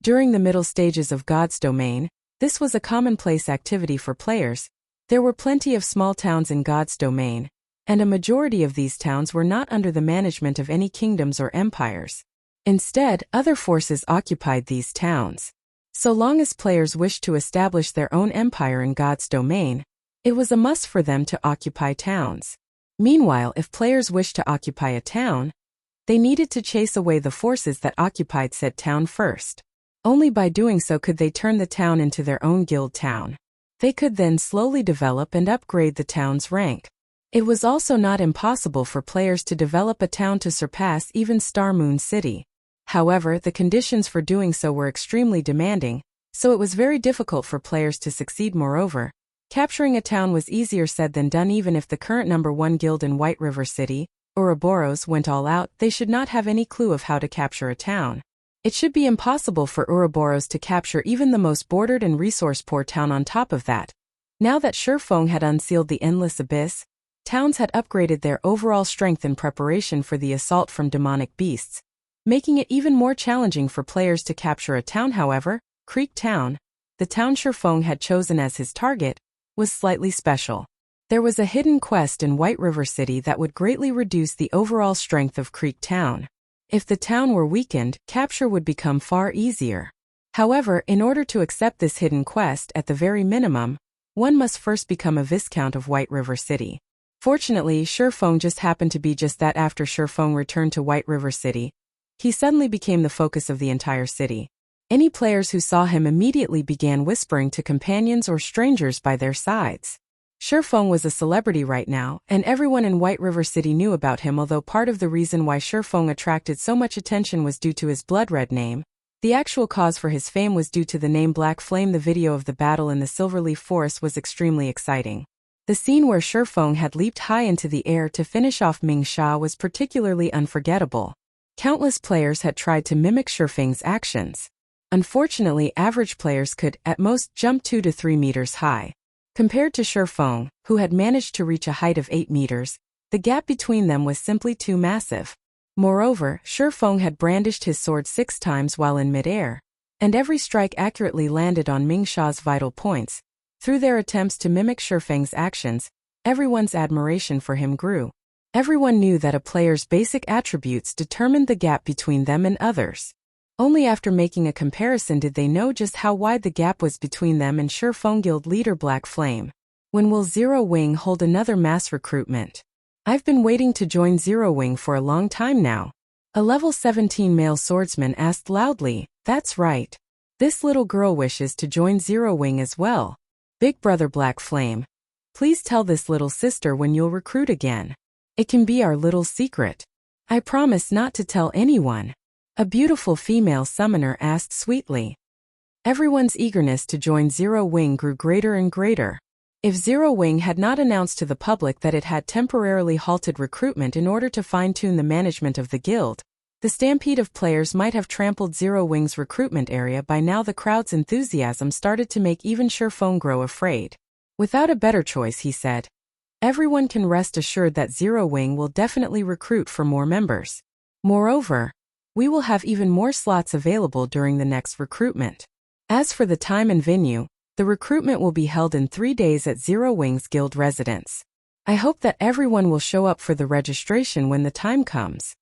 During the middle stages of God's domain, this was a commonplace activity for players. There were plenty of small towns in God's domain, and a majority of these towns were not under the management of any kingdoms or empires. Instead, other forces occupied these towns. So long as players wished to establish their own empire in God's domain, it was a must for them to occupy towns. Meanwhile, if players wished to occupy a town, they needed to chase away the forces that occupied said town first. Only by doing so could they turn the town into their own guild town. They could then slowly develop and upgrade the town's rank. It was also not impossible for players to develop a town to surpass even Star Moon City. However, the conditions for doing so were extremely demanding, so it was very difficult for players to succeed. Moreover, capturing a town was easier said than done. Even if the current #1 guild in White River City, Ouroboros, went all out, they should not have any clue of how to capture a town. It should be impossible for Ouroboros to capture even the most bordered and resource-poor town. On top of that, now that Shurfeng had unsealed the Endless Abyss, towns had upgraded their overall strength in preparation for the assault from demonic beasts, making it even more challenging for players to capture a town. However, Creek Town, the town Shurfeng had chosen as his target, was slightly special. There was a hidden quest in White River City that would greatly reduce the overall strength of Creek Town. If the town were weakened, capture would become far easier. However, in order to accept this hidden quest, at the very minimum, one must first become a Viscount of White River City. Fortunately, Shurfeng just happened to be just that. After Shurfeng returned to White River City, he suddenly became the focus of the entire city. Any players who saw him immediately began whispering to companions or strangers by their sides. Shurfeng was a celebrity right now, and everyone in White River City knew about him. Although part of the reason why Shurfeng attracted so much attention was due to his blood-red name, the actual cause for his fame was due to the name Black Flame. The video of the battle in the Silverleaf Forest was extremely exciting. The scene where Shurfeng had leaped high into the air to finish off Ming Sha was particularly unforgettable. Countless players had tried to mimic Shurfeng's actions. Unfortunately, average players could, at most, jump 2 to 3 meters high. Compared to Shurfeng, who had managed to reach a height of 8 meters, the gap between them was simply too massive. Moreover, Shurfeng had brandished his sword 6 times while in mid-air, and every strike accurately landed on Ming Sha's vital points. Through their attempts to mimic Shurfeng's actions, everyone's admiration for him grew. Everyone knew that a player's basic attributes determined the gap between them and others. Only after making a comparison did they know just how wide the gap was between them and Shurfeng guild leader Black Flame. When will Zero Wing hold another mass recruitment? I've been waiting to join Zero Wing for a long time now. A level 17 male swordsman asked loudly. That's right. This little girl wishes to join Zero Wing as well. Big brother Black Flame, please tell this little sister when you'll recruit again. It can be our little secret. I promise not to tell anyone. A beautiful female summoner asked sweetly. Everyone's eagerness to join Zero Wing grew greater and greater. If Zero Wing had not announced to the public that it had temporarily halted recruitment in order to fine-tune the management of the guild, the stampede of players might have trampled Zero Wing's recruitment area. By now the crowd's enthusiasm started to make even Shurfeng grow afraid. Without a better choice, he said, everyone can rest assured that Zero Wing will definitely recruit for more members. Moreover, we will have even more slots available during the next recruitment. As for the time and venue, the recruitment will be held in 3 days at Zero Wing's guild residence. I hope that everyone will show up for the registration when the time comes.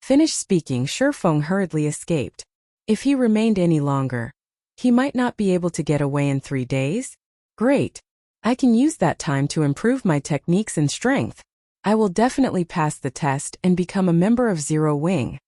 Finished speaking, Shurfeng hurriedly escaped. If he remained any longer, he might not be able to get away in 3 days? Great. I can use that time to improve my techniques and strength. I will definitely pass the test and become a member of Zero Wing.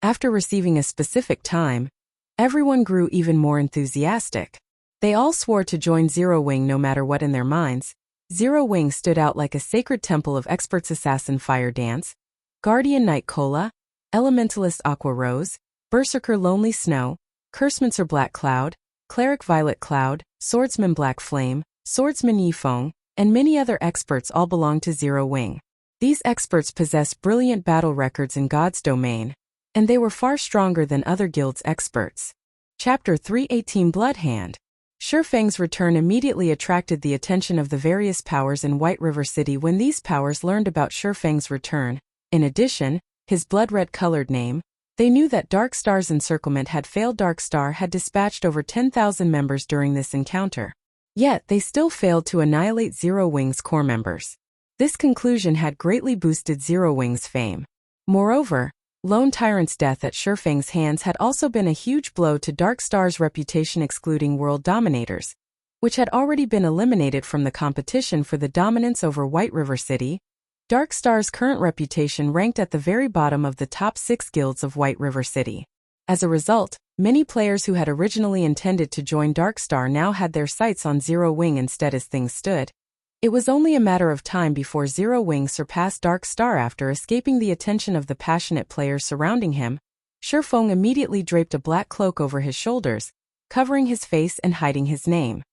After receiving a specific time, everyone grew even more enthusiastic. They all swore to join Zero Wing no matter what. In their minds, Zero Wing stood out like a sacred temple of experts: Assassin Fire Dance, Guardian Night Cola, Elementalist Aqua Rose, Berserker Lonely Snow, Cursemancer Black Cloud, Cleric Violet Cloud, Swordsman Black Flame, Swordsman Yifeng, and many other experts all belong to Zero Wing. These experts possess brilliant battle records in God's domain, and they were far stronger than other guilds' experts. Chapter 318 Bloodhand. Shurfeng's return immediately attracted the attention of the various powers in White River City. When these powers learned about Shurfeng's return, in addition, his blood-red colored name, they knew that Dark Star's Encirclement had failed. Dark Star had dispatched over 10,000 members during this encounter. Yet, they still failed to annihilate Zero Wing's core members. This conclusion had greatly boosted Zero Wing's fame. Moreover, Lone Tyrant's death at Shurfeng's hands had also been a huge blow to Dark Star's reputation, excluding World Dominators, which had already been eliminated from the competition for the dominance over White River City. Dark Star's current reputation ranked at the very bottom of the top 6 guilds of White River City. As a result, many players who had originally intended to join Darkstar now had their sights on Zero Wing instead as things stood. It was only a matter of time before Zero Wing surpassed Darkstar after escaping the attention of the passionate players surrounding him. Shifeng immediately draped a black cloak over his shoulders, covering his face and hiding his name.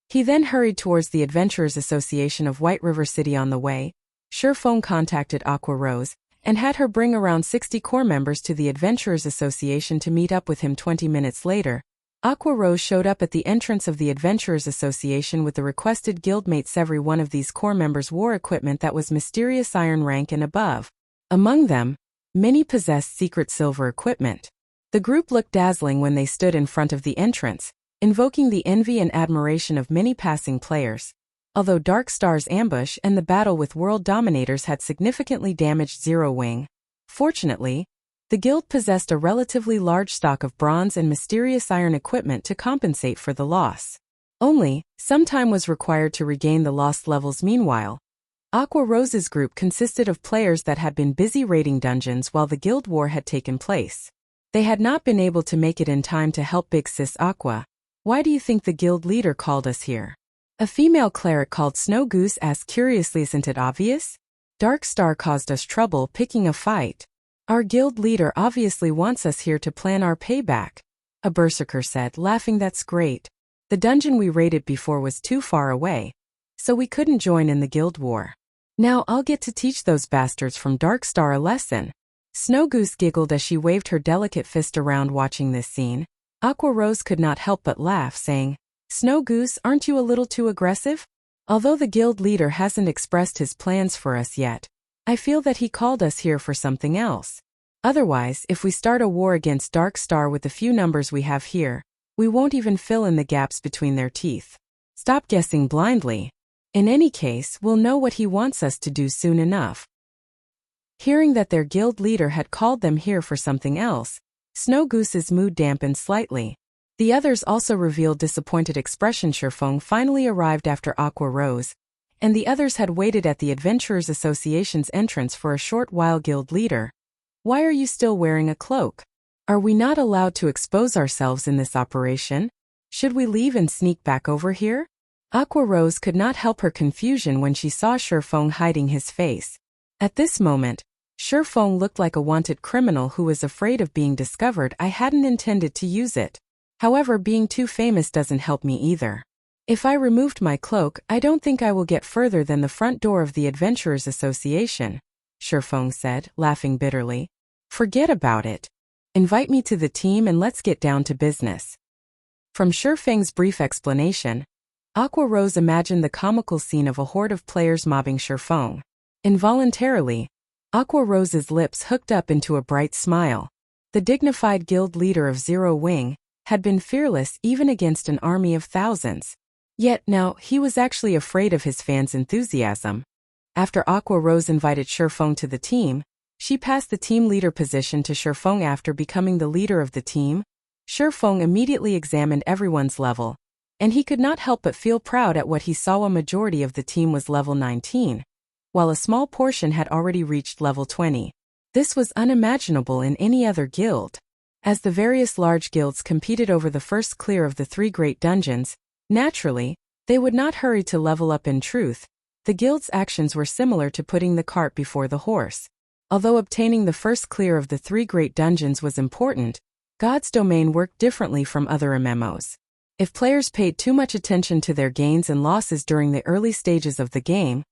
He then hurried towards the Adventurers Association of White River City. On the way, Shifeng contacted Aqua Rose and had her bring around 60 core members to the Adventurers Association to meet up with him. 20 minutes later, Aqua Rose showed up at the entrance of the Adventurers Association with the requested guildmates. Every one of these core members wore equipment that was mysterious iron rank and above. Among them, many possessed secret silver equipment. The group looked dazzling when they stood in front of the entrance, invoking the envy and admiration of many passing players. Although Darkstar's ambush and the battle with world dominators had significantly damaged Zero Wing, fortunately, the guild possessed a relatively large stock of bronze and mysterious iron equipment to compensate for the loss. Only, some time was required to regain the lost levels. Meanwhile, Aqua Rose's group consisted of players that had been busy raiding dungeons while the guild war had taken place. They had not been able to make it in time to help Big Sis Aqua. "Why do you think the guild leader called us here?" A female cleric called Snow Goose asked curiously. "Isn't it obvious? Darkstar caused us trouble picking a fight. Our guild leader obviously wants us here to plan our payback," a berserker said, laughing. "That's great. The dungeon we raided before was too far away, so we couldn't join in the guild war. Now I'll get to teach those bastards from Darkstar a lesson." Snow Goose giggled as she waved her delicate fist around. Watching this scene, Aqua Rose could not help but laugh, saying, "Snow Goose, aren't you a little too aggressive? Although the guild leader hasn't expressed his plans for us yet, I feel that he called us here for something else. Otherwise, if we start a war against Darkstar with the few numbers we have here, we won't even fill in the gaps between their teeth. Stop guessing blindly. In any case, we'll know what he wants us to do soon enough." Hearing that their guild leader had called them here for something else, Snow Goose's mood dampened slightly. The others also revealed disappointed expression. Shifeng finally arrived after Aqua Rose, and the others had waited at the Adventurers Association's entrance for a short while. "Guild leader, why are you still wearing a cloak? Are we not allowed to expose ourselves in this operation? Should we leave and sneak back over here?" Aqua Rose could not help her confusion when she saw Shifeng hiding his face. At this moment, Shifeng looked like a wanted criminal who was afraid of being discovered. "I hadn't intended to use it. However, being too famous doesn't help me either. If I removed my cloak, I don't think I will get further than the front door of the Adventurers Association," Shifeng said, laughing bitterly. "Forget about it. Invite me to the team and let's get down to business." From Shifeng's brief explanation, Aqua Rose imagined the comical scene of a horde of players mobbing Shifeng. Involuntarily, Aqua Rose's lips hooked up into a bright smile. The dignified guild leader of Zero Wing had been fearless even against an army of thousands. Yet now, he was actually afraid of his fans' enthusiasm. After Aqua Rose invited Shifeng to the team, she passed the team leader position to Shifeng. After becoming the leader of the team, Shifeng immediately examined everyone's level, and he could not help but feel proud at what he saw. A majority of the team was level 19, while a small portion had already reached level 20. This was unimaginable in any other guild. As the various large guilds competed over the first clear of the 3 great dungeons, naturally, they would not hurry to level up. In truth, the guild's actions were similar to putting the cart before the horse. Although obtaining the first clear of the 3 great dungeons was important, God's Domain worked differently from other MMOs. If players paid too much attention to their gains and losses during the early stages of the game,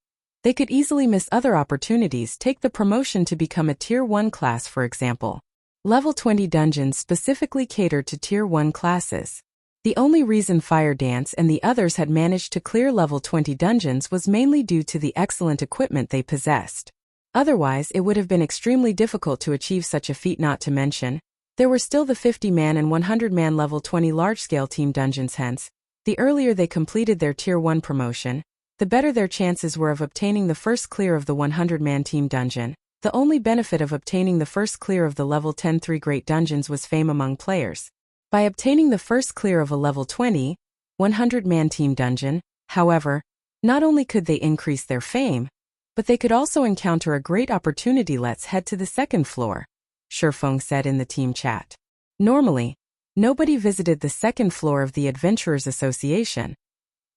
they could easily miss other opportunities. Take the promotion to become a Tier 1 class, for example. Level 20 dungeons specifically catered to Tier 1 classes. The only reason Fire Dance and the others had managed to clear level 20 dungeons was mainly due to the excellent equipment they possessed. Otherwise, it would have been extremely difficult to achieve such a feat. Not to mention, there were still the 50-man and 100-man level 20 large-scale team dungeons. Hence, the earlier they completed their Tier 1 promotion, the better their chances were of obtaining the first clear of the 100-man team dungeon. The only benefit of obtaining the first clear of the level 10 3 great dungeons was fame among players. By obtaining the first clear of a level 20, 100-man team dungeon, however, not only could they increase their fame, but they could also encounter a great opportunity. "Let's head to the second floor," Shifeng said in the team chat. Normally, nobody visited the second floor of the Adventurers Association.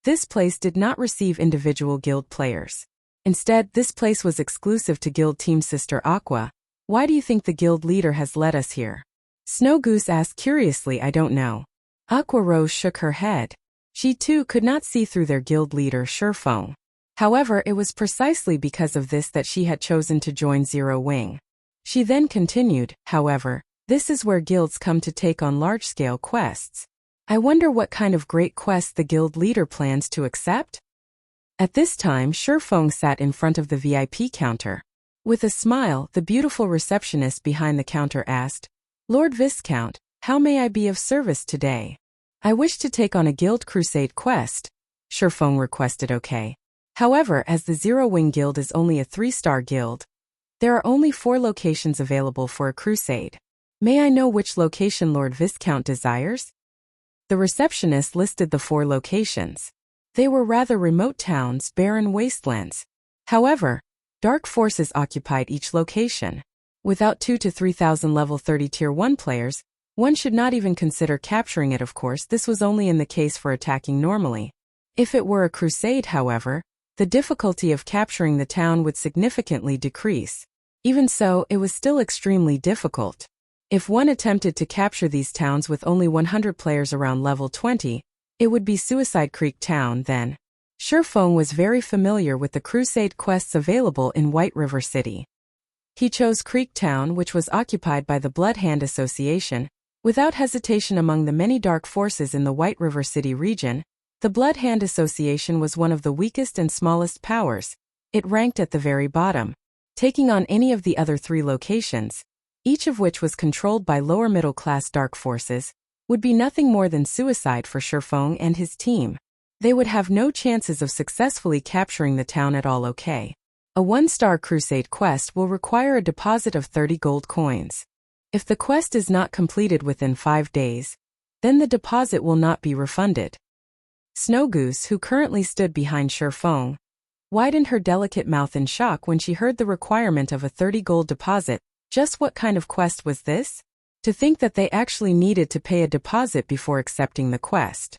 This place did not receive individual guild players. Instead, this place was exclusive to guild team sister Aqua. Why do you think the guild leader has led us here? Snow Goose asked curiously. I don't know. Aqua Rose shook her head. She too could not see through their guild leader Shurfeng. However, it was precisely because of this that she had chosen to join Zero Wing. She then continued, however, this is where guilds come to take on large-scale quests. I wonder what kind of great quest the guild leader plans to accept? At this time, Shurfeng sat in front of the VIP counter. With a smile, the beautiful receptionist behind the counter asked, Lord Viscount, how may I be of service today? I wish to take on a guild crusade quest. Shurfeng requested. Okay. However, as the Zero Wing Guild is only a 3-star guild, there are only 4 locations available for a crusade. May I know which location Lord Viscount desires? The receptionist listed the 4 locations. They were rather remote towns, barren wastelands. However, dark forces occupied each location. Without 2,000 to 3,000 level 30 tier 1 players, one should not even consider capturing it. Of course, this was only in the case for attacking normally. If it were a crusade, however, the difficulty of capturing the town would significantly decrease. Even so, it was still extremely difficult. If one attempted to capture these towns with only 100 players around level 20, it would be Suicide Creek Town then. Shurfeng was very familiar with the crusade quests available in White River City. He chose Creek Town, which was occupied by the Bloodhand Association. Without hesitation, among the many dark forces in the White River City region, the Bloodhand Association was one of the weakest and smallest powers. It ranked at the very bottom. Taking on any of the other 3 locations, each of which was controlled by lower middle-class dark forces, would be nothing more than suicide for Shurfeng and his team. They would have no chances of successfully capturing the town at all. Okay. A 1-star crusade quest will require a deposit of 30 gold coins. If the quest is not completed within 5 days, then the deposit will not be refunded. Snow Goose, who currently stood behind Shurfeng, widened her delicate mouth in shock when she heard the requirement of a 30 gold deposit. Just what kind of quest was this? To think that they actually needed to pay a deposit before accepting the quest.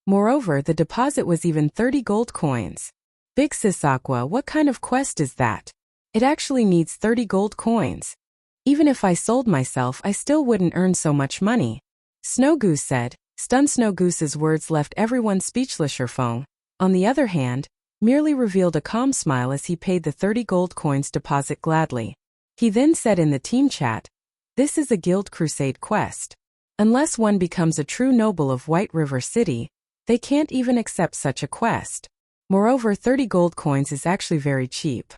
Moreover, the deposit was even 30 gold coins. Big Sis Aqua, what kind of quest is that? It actually needs 30 gold coins. Even if I sold myself, I still wouldn't earn so much money. Snow Goose said. Stunned Snow Goose's words left everyone speechless. Shurfeng, on the other hand, merely revealed a calm smile as he paid the 30 gold coins deposit gladly. He then said in the team chat, this is a guild crusade quest. Unless one becomes a true noble of White River City, they can't even accept such a quest. Moreover, 30 gold coins is actually very cheap.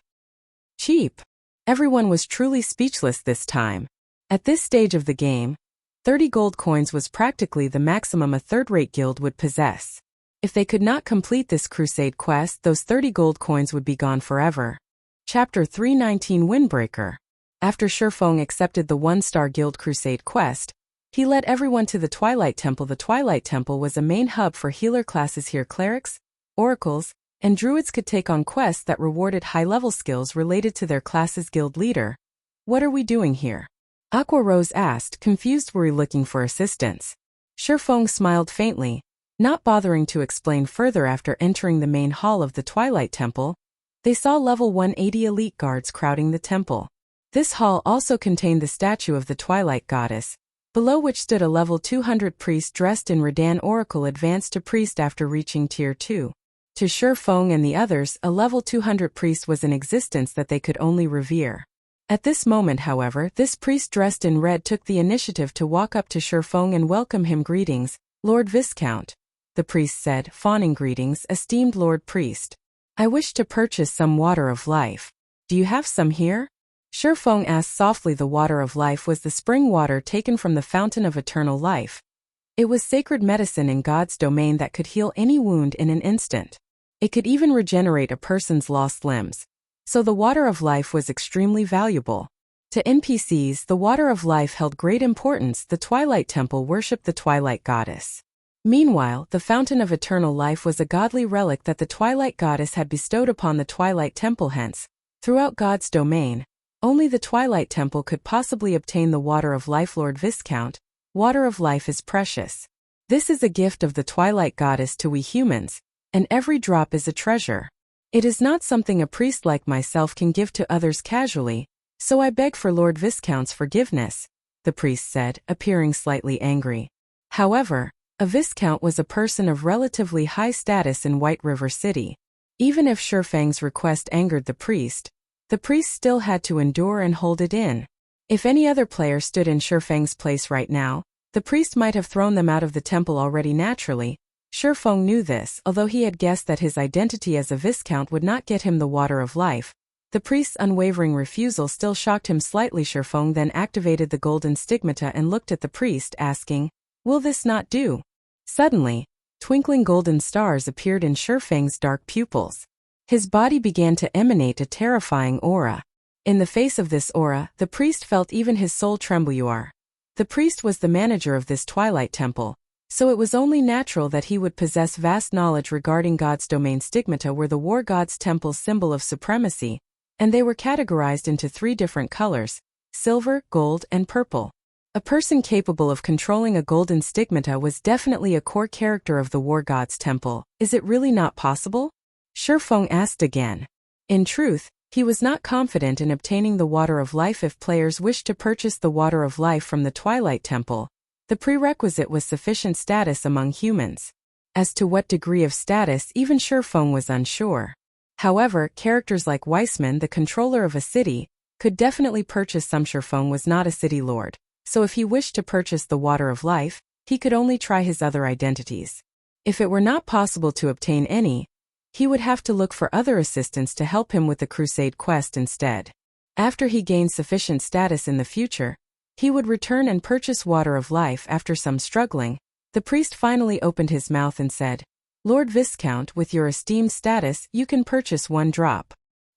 Cheap? Everyone was truly speechless this time. At this stage of the game, 30 gold coins was practically the maximum a third-rate guild would possess. If they could not complete this crusade quest, those 30 gold coins would be gone forever. Chapter 319 Windbreaker. After Shurfeng accepted the 1-star guild crusade quest, he led everyone to the Twilight Temple. The Twilight Temple was a main hub for healer classes here. Clerics, oracles, and druids could take on quests that rewarded high-level skills related to their class's guild leader. What are we doing here? Aqua Rose asked, confused. Were we looking for assistance? Shurfeng smiled faintly, not bothering to explain further. After entering the main hall of the Twilight Temple, they saw level 180 elite guards crowding the temple. This hall also contained the statue of the Twilight Goddess, below which stood a level 200 priest dressed in Redan Oracle advanced to priest after reaching tier 2. To Shurfeng and the others, a level 200 priest was in existence that they could only revere. At this moment, however, this priest dressed in red took the initiative to walk up to Shurfeng and welcome him. Greetings, Lord Viscount, the priest said, fawning. Greetings, esteemed Lord Priest. I wish to purchase some water of life. Do you have some here? Shurfeng asked softly. The water of life was the spring water taken from the fountain of eternal life. It was sacred medicine in God's domain that could heal any wound in an instant. It could even regenerate a person's lost limbs. So the water of life was extremely valuable. To NPCs, the water of life held great importance. The Twilight Temple worshipped the Twilight Goddess. Meanwhile, the Fountain of Eternal Life was a godly relic that the Twilight Goddess had bestowed upon the Twilight Temple. Hence, throughout God's domain, only the Twilight Temple could possibly obtain the water of life. Lord Viscount, Water of life is precious. This is a gift of the Twilight Goddess to we humans, and every drop is a treasure. It is not something a priest like myself can give to others casually, so I beg for Lord Viscount's forgiveness, the priest said, appearing slightly angry. However, a Viscount was a person of relatively high status in White River City. Even if Shurfang's request angered the priest still had to endure and hold it in. If any other player stood in Shurfang's place right now, the priest might have thrown them out of the temple already naturally. Shurfang knew this, although he had guessed that his identity as a Viscount would not get him the Water of Life. The priest's unwavering refusal still shocked him slightly. Shurfang then activated the golden stigmata and looked at the priest, asking, "Will this not do?" Suddenly, twinkling golden stars appeared in Shurfang's dark pupils. His body began to emanate a terrifying aura. In the face of this aura, the priest felt even his soul tremble. The priest was the manager of this Twilight Temple, so it was only natural that he would possess vast knowledge regarding God's domain. Stigmata were the war god's temple's symbol of supremacy, and they were categorized into 3 different colors: silver, gold, and purple. A person capable of controlling a golden stigmata was definitely a core character of the war god's temple. Is it really not possible? Shurfang asked again. In truth, he was not confident in obtaining the Water of Life. If players wished to purchase the Water of Life from the Twilight Temple, the prerequisite was sufficient status among humans. As to what degree of status, even Shurfang was unsure. However, characters like Weissman, the controller of a city, could definitely purchase some. Shurfang was not a city lord, so if he wished to purchase the Water of Life, he could only try his other identities. If it were not possible to obtain any, he would have to look for other assistants to help him with the Crusade quest instead. After he gained sufficient status in the future, he would return and purchase Water of Life. After some struggling, the priest finally opened his mouth and said, "Lord Viscount, with your esteemed status, you can purchase 1 drop.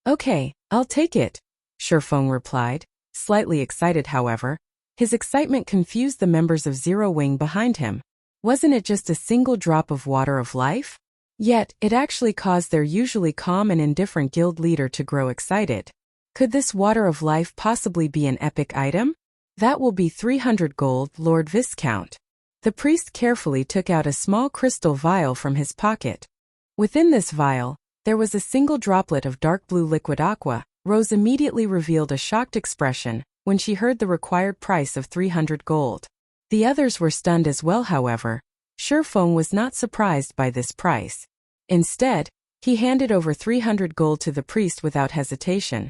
"Okay, I'll take it," Shurfang replied, slightly excited. However, his excitement confused the members of Zero Wing behind him. Wasn't it just a single drop of Water of Life? Yet, it actually caused their usually calm and indifferent guild leader to grow excited. Could this Water of Life possibly be an epic item? That will be 300 gold, Lord Viscount. The priest carefully took out a small crystal vial from his pocket. Within this vial, there was a single droplet of dark blue liquid aqua. Rose immediately revealed a shocked expression when she heard the required price of 300 gold. The others were stunned as well. However, Shurfang was not surprised by this price. Instead, he handed over 300 gold to the priest without hesitation.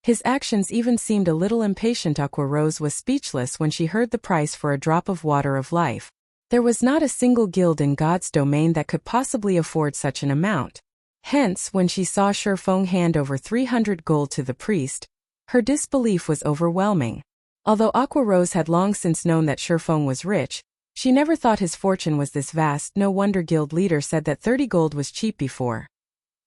His actions even seemed a little impatient. Aqua Rose was speechless when she heard the price for a drop of Water of Life. There was not a single guild in God's domain that could possibly afford such an amount. Hence, when she saw Shurfang hand over 300 gold to the priest, her disbelief was overwhelming. Although Aqua Rose had long since known that Shurfang was rich, she never thought his fortune was this vast. No wonder guild leader said that 30 gold was cheap before.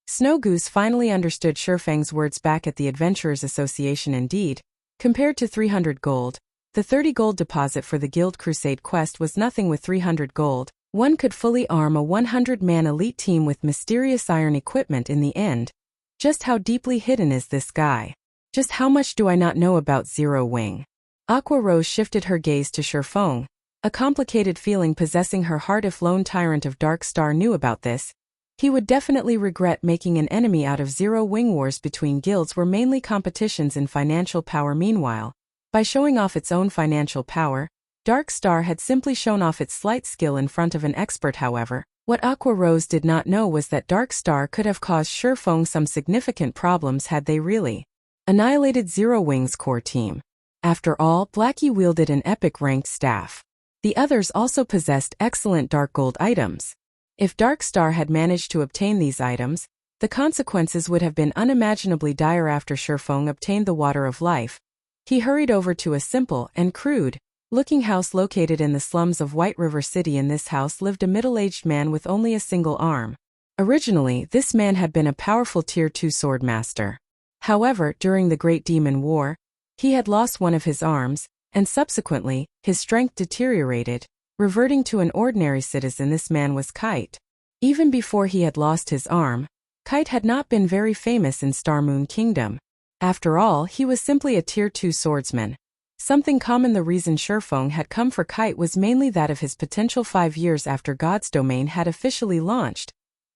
Snow Goose finally understood Shurfang's words back at the Adventurers Association. Indeed, compared to 300 gold, the 30 gold deposit for the Guild Crusade quest was nothing. With 300 gold, one could fully arm a 100-man elite team with mysterious iron equipment. In the end, just how deeply hidden is this guy? Just how much do I not know about Zero Wing? Aqua Rose shifted her gaze to Shurfang, a complicated feeling possessing her heart. If Lone Tyrant of Dark Star knew about this, he would definitely regret making an enemy out of Zero Wing. Wars between guilds were mainly competitions in financial power. Meanwhile, by showing off its own financial power, Dark Star had simply shown off its slight skill in front of an expert. However, what Aqua Rose did not know was that Dark Star could have caused Shurfang some significant problems had they really annihilated Zero Wing's core team. After all, Blackie wielded an epic ranked staff. The others also possessed excellent dark gold items. If Dark Star had managed to obtain these items, the consequences would have been unimaginably dire. After Shurfang obtained the Water of Life, he hurried over to a simple and crude-looking house located in the slums of White River City. In this house lived a middle-aged man with only a single arm. Originally, this man had been a powerful Tier 2 swordmaster. However, during the Great Demon War, he had lost one of his arms, and subsequently, his strength deteriorated, reverting to an ordinary citizen. This man was Kite. Even before he had lost his arm, Kite had not been very famous in Star Moon Kingdom. After all, he was simply a Tier 2 swordsman. Something common. The reason Shurfeng had come for Kite was mainly that of his potential. 5 years after God's domain had officially launched,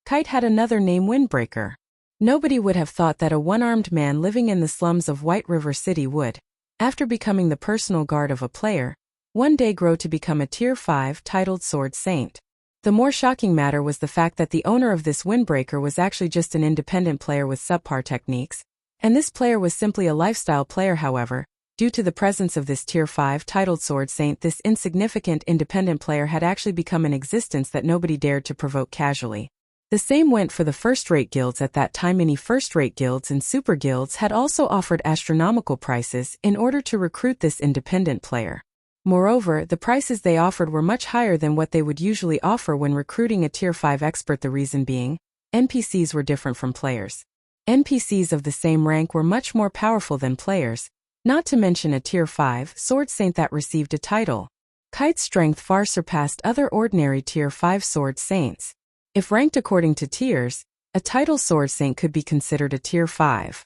Kite had another name, Windbreaker. Nobody would have thought that a one-armed man living in the slums of White River City would, after becoming the personal guard of a player, one day grow to become a Tier 5 titled Sword Saint. The more shocking matter was the fact that the owner of this Windbreaker was actually just an independent player with subpar techniques, and this player was simply a lifestyle player. However, due to the presence of this Tier 5 titled Sword Saint, this insignificant independent player had actually become an existence that nobody dared to provoke casually. The same went for the first-rate guilds at that time. Many first-rate guilds and super guilds had also offered astronomical prices in order to recruit this independent player. Moreover, the prices they offered were much higher than what they would usually offer when recruiting a Tier 5 expert. The reason being, NPCs were different from players. NPCs of the same rank were much more powerful than players, not to mention a Tier 5 Sword Saint that received a title. Kite's strength far surpassed other ordinary Tier 5 Sword Saints. If ranked according to tiers, a title Sword Saint could be considered a Tier 5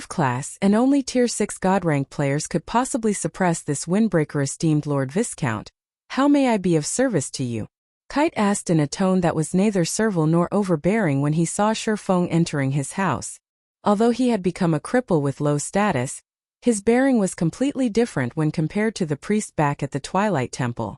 class, and only Tier 6 God rank players could possibly suppress this Windbreaker. Esteemed Lord Viscount, how may I be of service to you? Kite asked in a tone that was neither servile nor overbearing when he saw Shurfeng entering his house. Although he had become a cripple with low status, his bearing was completely different when compared to the priest back at the Twilight Temple.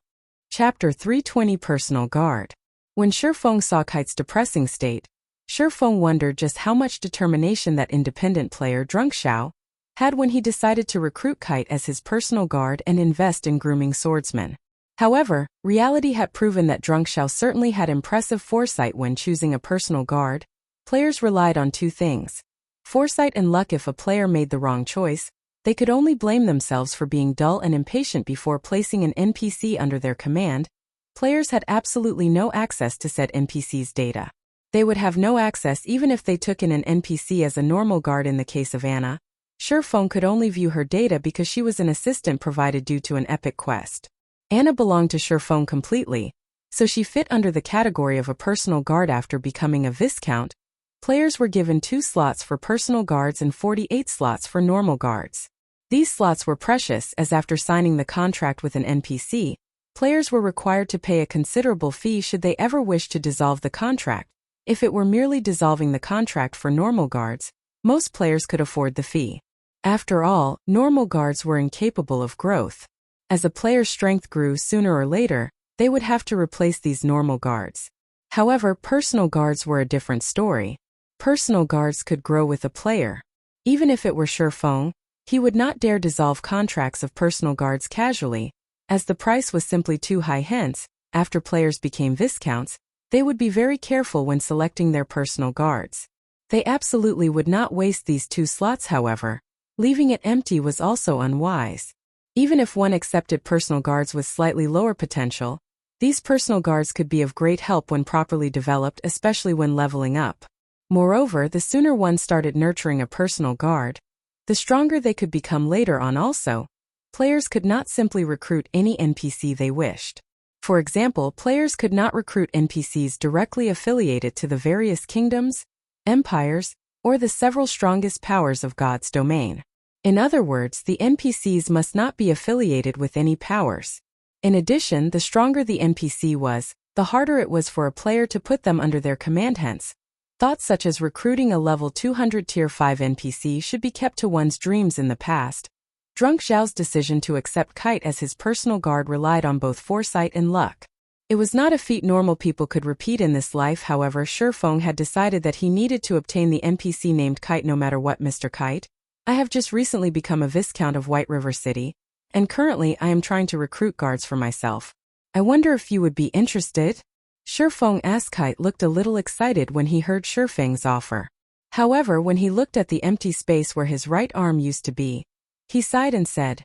Chapter 320 Personal Guard. When Shurfeng saw Kite's depressing state, Shurfeng wondered just how much determination that independent player Drunk Xiao had when he decided to recruit Kite as his personal guard and invest in grooming swordsmen. However, reality had proven that Drunk Xiao certainly had impressive foresight when choosing a personal guard. Players relied on two things: foresight and luck. If a player made the wrong choice, they could only blame themselves for being dull and impatient. Before placing an NPC under their command, players had absolutely no access to said NPC's data. They would have no access even if they took in an NPC as a normal guard. In the case of Anna, Shurfeng could only view her data because she was an assistant provided due to an epic quest. Anna belonged to Shurfeng completely, so she fit under the category of a personal guard. After becoming a Viscount, players were given 2 slots for personal guards and 48 slots for normal guards. These slots were precious, as after signing the contract with an NPC, players were required to pay a considerable fee should they ever wish to dissolve the contract. If it were merely dissolving the contract for normal guards, most players could afford the fee. After all, normal guards were incapable of growth. As a player's strength grew, sooner or later, they would have to replace these normal guards. However, personal guards were a different story. Personal guards could grow with a player. Even if it were Shurfeng, he would not dare dissolve contracts of personal guards casually, as the price was simply too high. Hence, after players became Viscounts, they would be very careful when selecting their personal guards. They absolutely would not waste these 2 slots. However, leaving it empty was also unwise. Even if one accepted personal guards with slightly lower potential, these personal guards could be of great help when properly developed, especially when leveling up. Moreover, the sooner one started nurturing a personal guard, the stronger they could become later on. Also, players could not simply recruit any NPC they wished. For example, players could not recruit NPCs directly affiliated to the various kingdoms, empires, or the several strongest powers of God's domain. In other words, the NPCs must not be affiliated with any powers. In addition, the stronger the NPC was, the harder it was for a player to put them under their command. Hence, thoughts such as recruiting a level 200 Tier 5 NPC should be kept to one's dreams. In the past, Drunk Xiao's decision to accept Kite as his personal guard relied on both foresight and luck. It was not a feat normal people could repeat in this life. However, Shurfeng had decided that he needed to obtain the NPC named Kite no matter what. Mr. Kite, I have just recently become a Viscount of White River City, and currently I am trying to recruit guards for myself. I wonder if you would be interested? Shurfeng asked. Kite looked a little excited when he heard Shurfeng's offer. However, when he looked at the empty space where his right arm used to be, he sighed and said,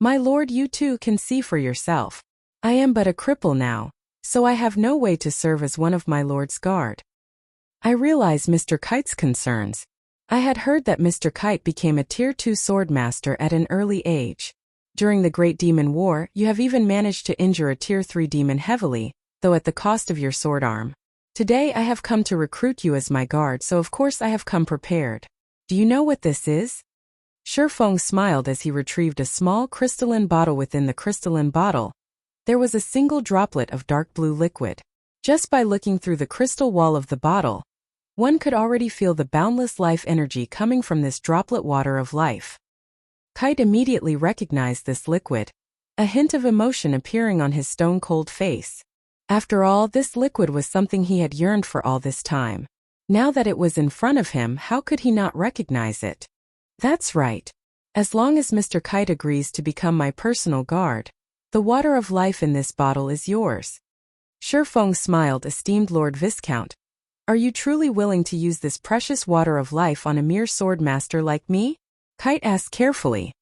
"My lord, you too can see for yourself. I am but a cripple now, so I have no way to serve as one of my lord's guard." I realize Mr. Kite's concerns. I had heard that Mr. Kite became a Tier 2 swordmaster at an early age. During the Great Demon War, you have even managed to injure a Tier 3 demon heavily, though at the cost of your sword arm. Today I have come to recruit you as my guard, so of course I have come prepared. Do you know what this is? Shifeng smiled as he retrieved a small crystalline bottle. Within the crystalline bottle, there was a single droplet of dark blue liquid. Just by looking through the crystal wall of the bottle, one could already feel the boundless life energy coming from this droplet water of life. Kite immediately recognized this liquid, a hint of emotion appearing on his stone-cold face. After all, this liquid was something he had yearned for all this time. Now that it was in front of him, how could he not recognize it? That's right. As long as Mr. Kite agrees to become my personal guard, the water of life in this bottle is yours. Shifeng smiled. Esteemed Lord Viscount, are you truly willing to use this precious water of life on a mere sword master like me? Kite asked carefully.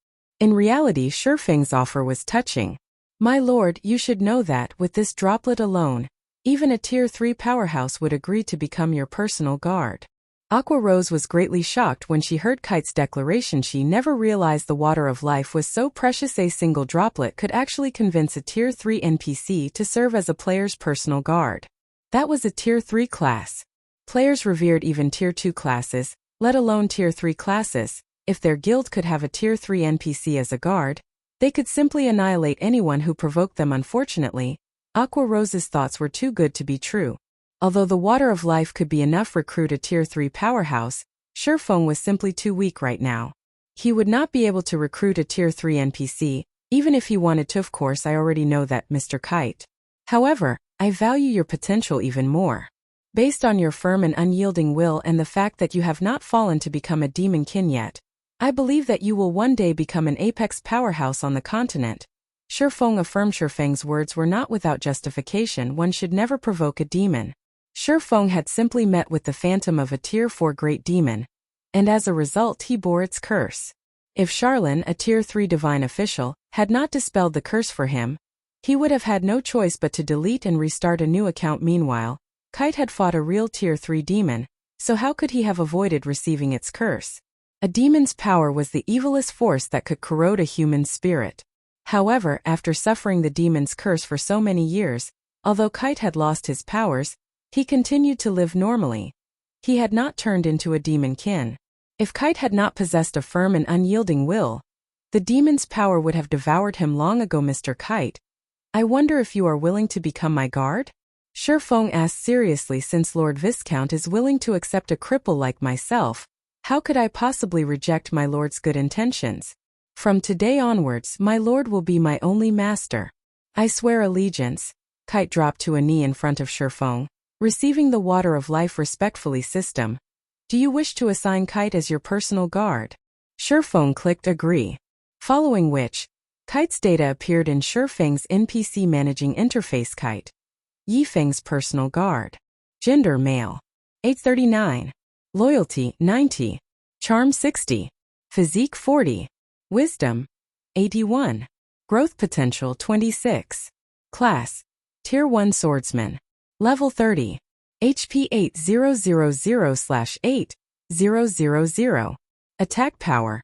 In reality, Shifeng's offer was touching. My lord, you should know that, with this droplet alone, even a Tier 3 powerhouse would agree to become your personal guard. Aqua Rose was greatly shocked when she heard Kite's declaration. She never realized the water of life was so precious. A single droplet could actually convince a Tier 3 NPC to serve as a player's personal guard. That was a Tier 3 class. Players revered even Tier 2 classes, let alone Tier 3 classes. If their guild could have a Tier 3 NPC as a guard, they could simply annihilate anyone who provoked them. Unfortunately, Aqua Rose's thoughts were too good to be true. Although the water of life could be enough to recruit a Tier 3 powerhouse, Shifeng was simply too weak right now. He would not be able to recruit a Tier 3 NPC, even if he wanted to. Of course, I already know that, Mr. Kite. However, I value your potential even more. Based on your firm and unyielding will and the fact that you have not fallen to become a demon kin yet, I believe that you will one day become an apex powerhouse on the continent. Shifeng affirmed. Shifeng's words were not without justification. One should never provoke a demon. Shifeng had simply met with the phantom of a Tier 4 great demon, and as a result he bore its curse. If Charlene, a Tier 3 divine official, had not dispelled the curse for him, he would have had no choice but to delete and restart a new account. Meanwhile, Kite had fought a real Tier 3 demon, so how could he have avoided receiving its curse? A demon's power was the evilest force that could corrode a human spirit. However, after suffering the demon's curse for so many years, although Kite had lost his powers, he continued to live normally. He had not turned into a demon kin. If Kite had not possessed a firm and unyielding will, the demon's power would have devoured him long ago. Mr. Kite, I wonder if you are willing to become my guard? Shifeng asked seriously. Since Lord Viscount is willing to accept a cripple like myself, how could I possibly reject my lord's good intentions? From today onwards, my lord will be my only master. I swear allegiance. Kite dropped to a knee in front of Shifeng, receiving the water of life respectfully. System, do you wish to assign Kite as your personal guard? Shifeng clicked agree. Following which, Kite's data appeared in Shifeng's NPC managing interface. Kite, Yifeng's personal guard. Gender male. Age 39. Loyalty 90. Charm 60. Physique 40. Wisdom 81. Growth potential 26. Class Tier 1 swordsman. Level 30. HP 8000/8000. Attack power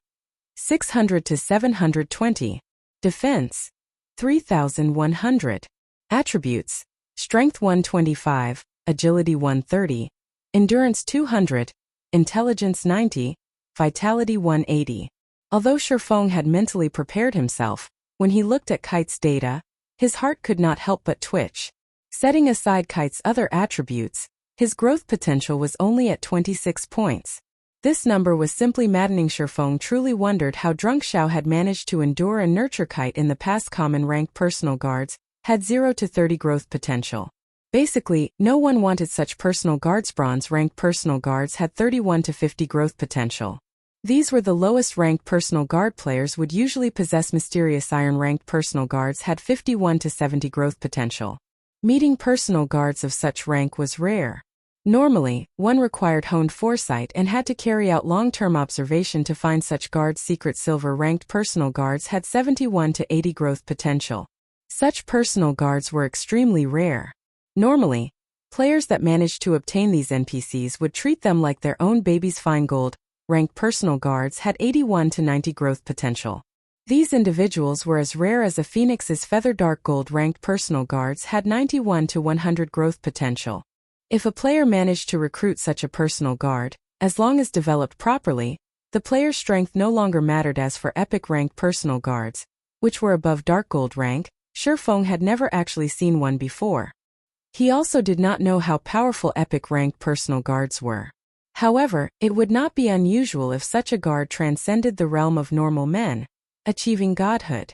600 to 720. Defense 3100. Attributes: Strength 125, Agility 130, Endurance 200, Intelligence 90, Vitality 180. Although Shifeng had mentally prepared himself, when he looked at Kite's data, his heart could not help but twitch. Setting aside Kite's other attributes, his growth potential was only at 26 points. This number was simply maddening. Shifeng truly wondered how Drunk Xiao had managed to endure and nurture Kite in the past. Common rank personal guards had 0 to 30 growth potential. Basically, no one wanted such personal guards. Bronze ranked personal guards had 31 to 50 growth potential. These were the lowest ranked personal guard players would usually possess. Mysterious iron ranked personal guards had 51 to 70 growth potential. Meeting personal guards of such rank was rare. Normally, one required honed foresight and had to carry out long-term observation to find such guards. Secret silver ranked personal guards had 71 to 80 growth potential. Such personal guards were extremely rare. Normally, players that managed to obtain these NPCs would treat them like their own babies. Fine gold ranked personal guards had 81 to 90 growth potential. These individuals were as rare as a phoenix's feather. Dark gold ranked personal guards had 91 to 100 growth potential. If a player managed to recruit such a personal guard, as long as developed properly, The player's strength no longer mattered as for epic rank personal guards, which were above dark gold rank. Shifeng had never actually seen one before. He also did not know how powerful epic rank personal guards were. However, it would not be unusual if such a guard transcended the realm of normal men, achieving godhood.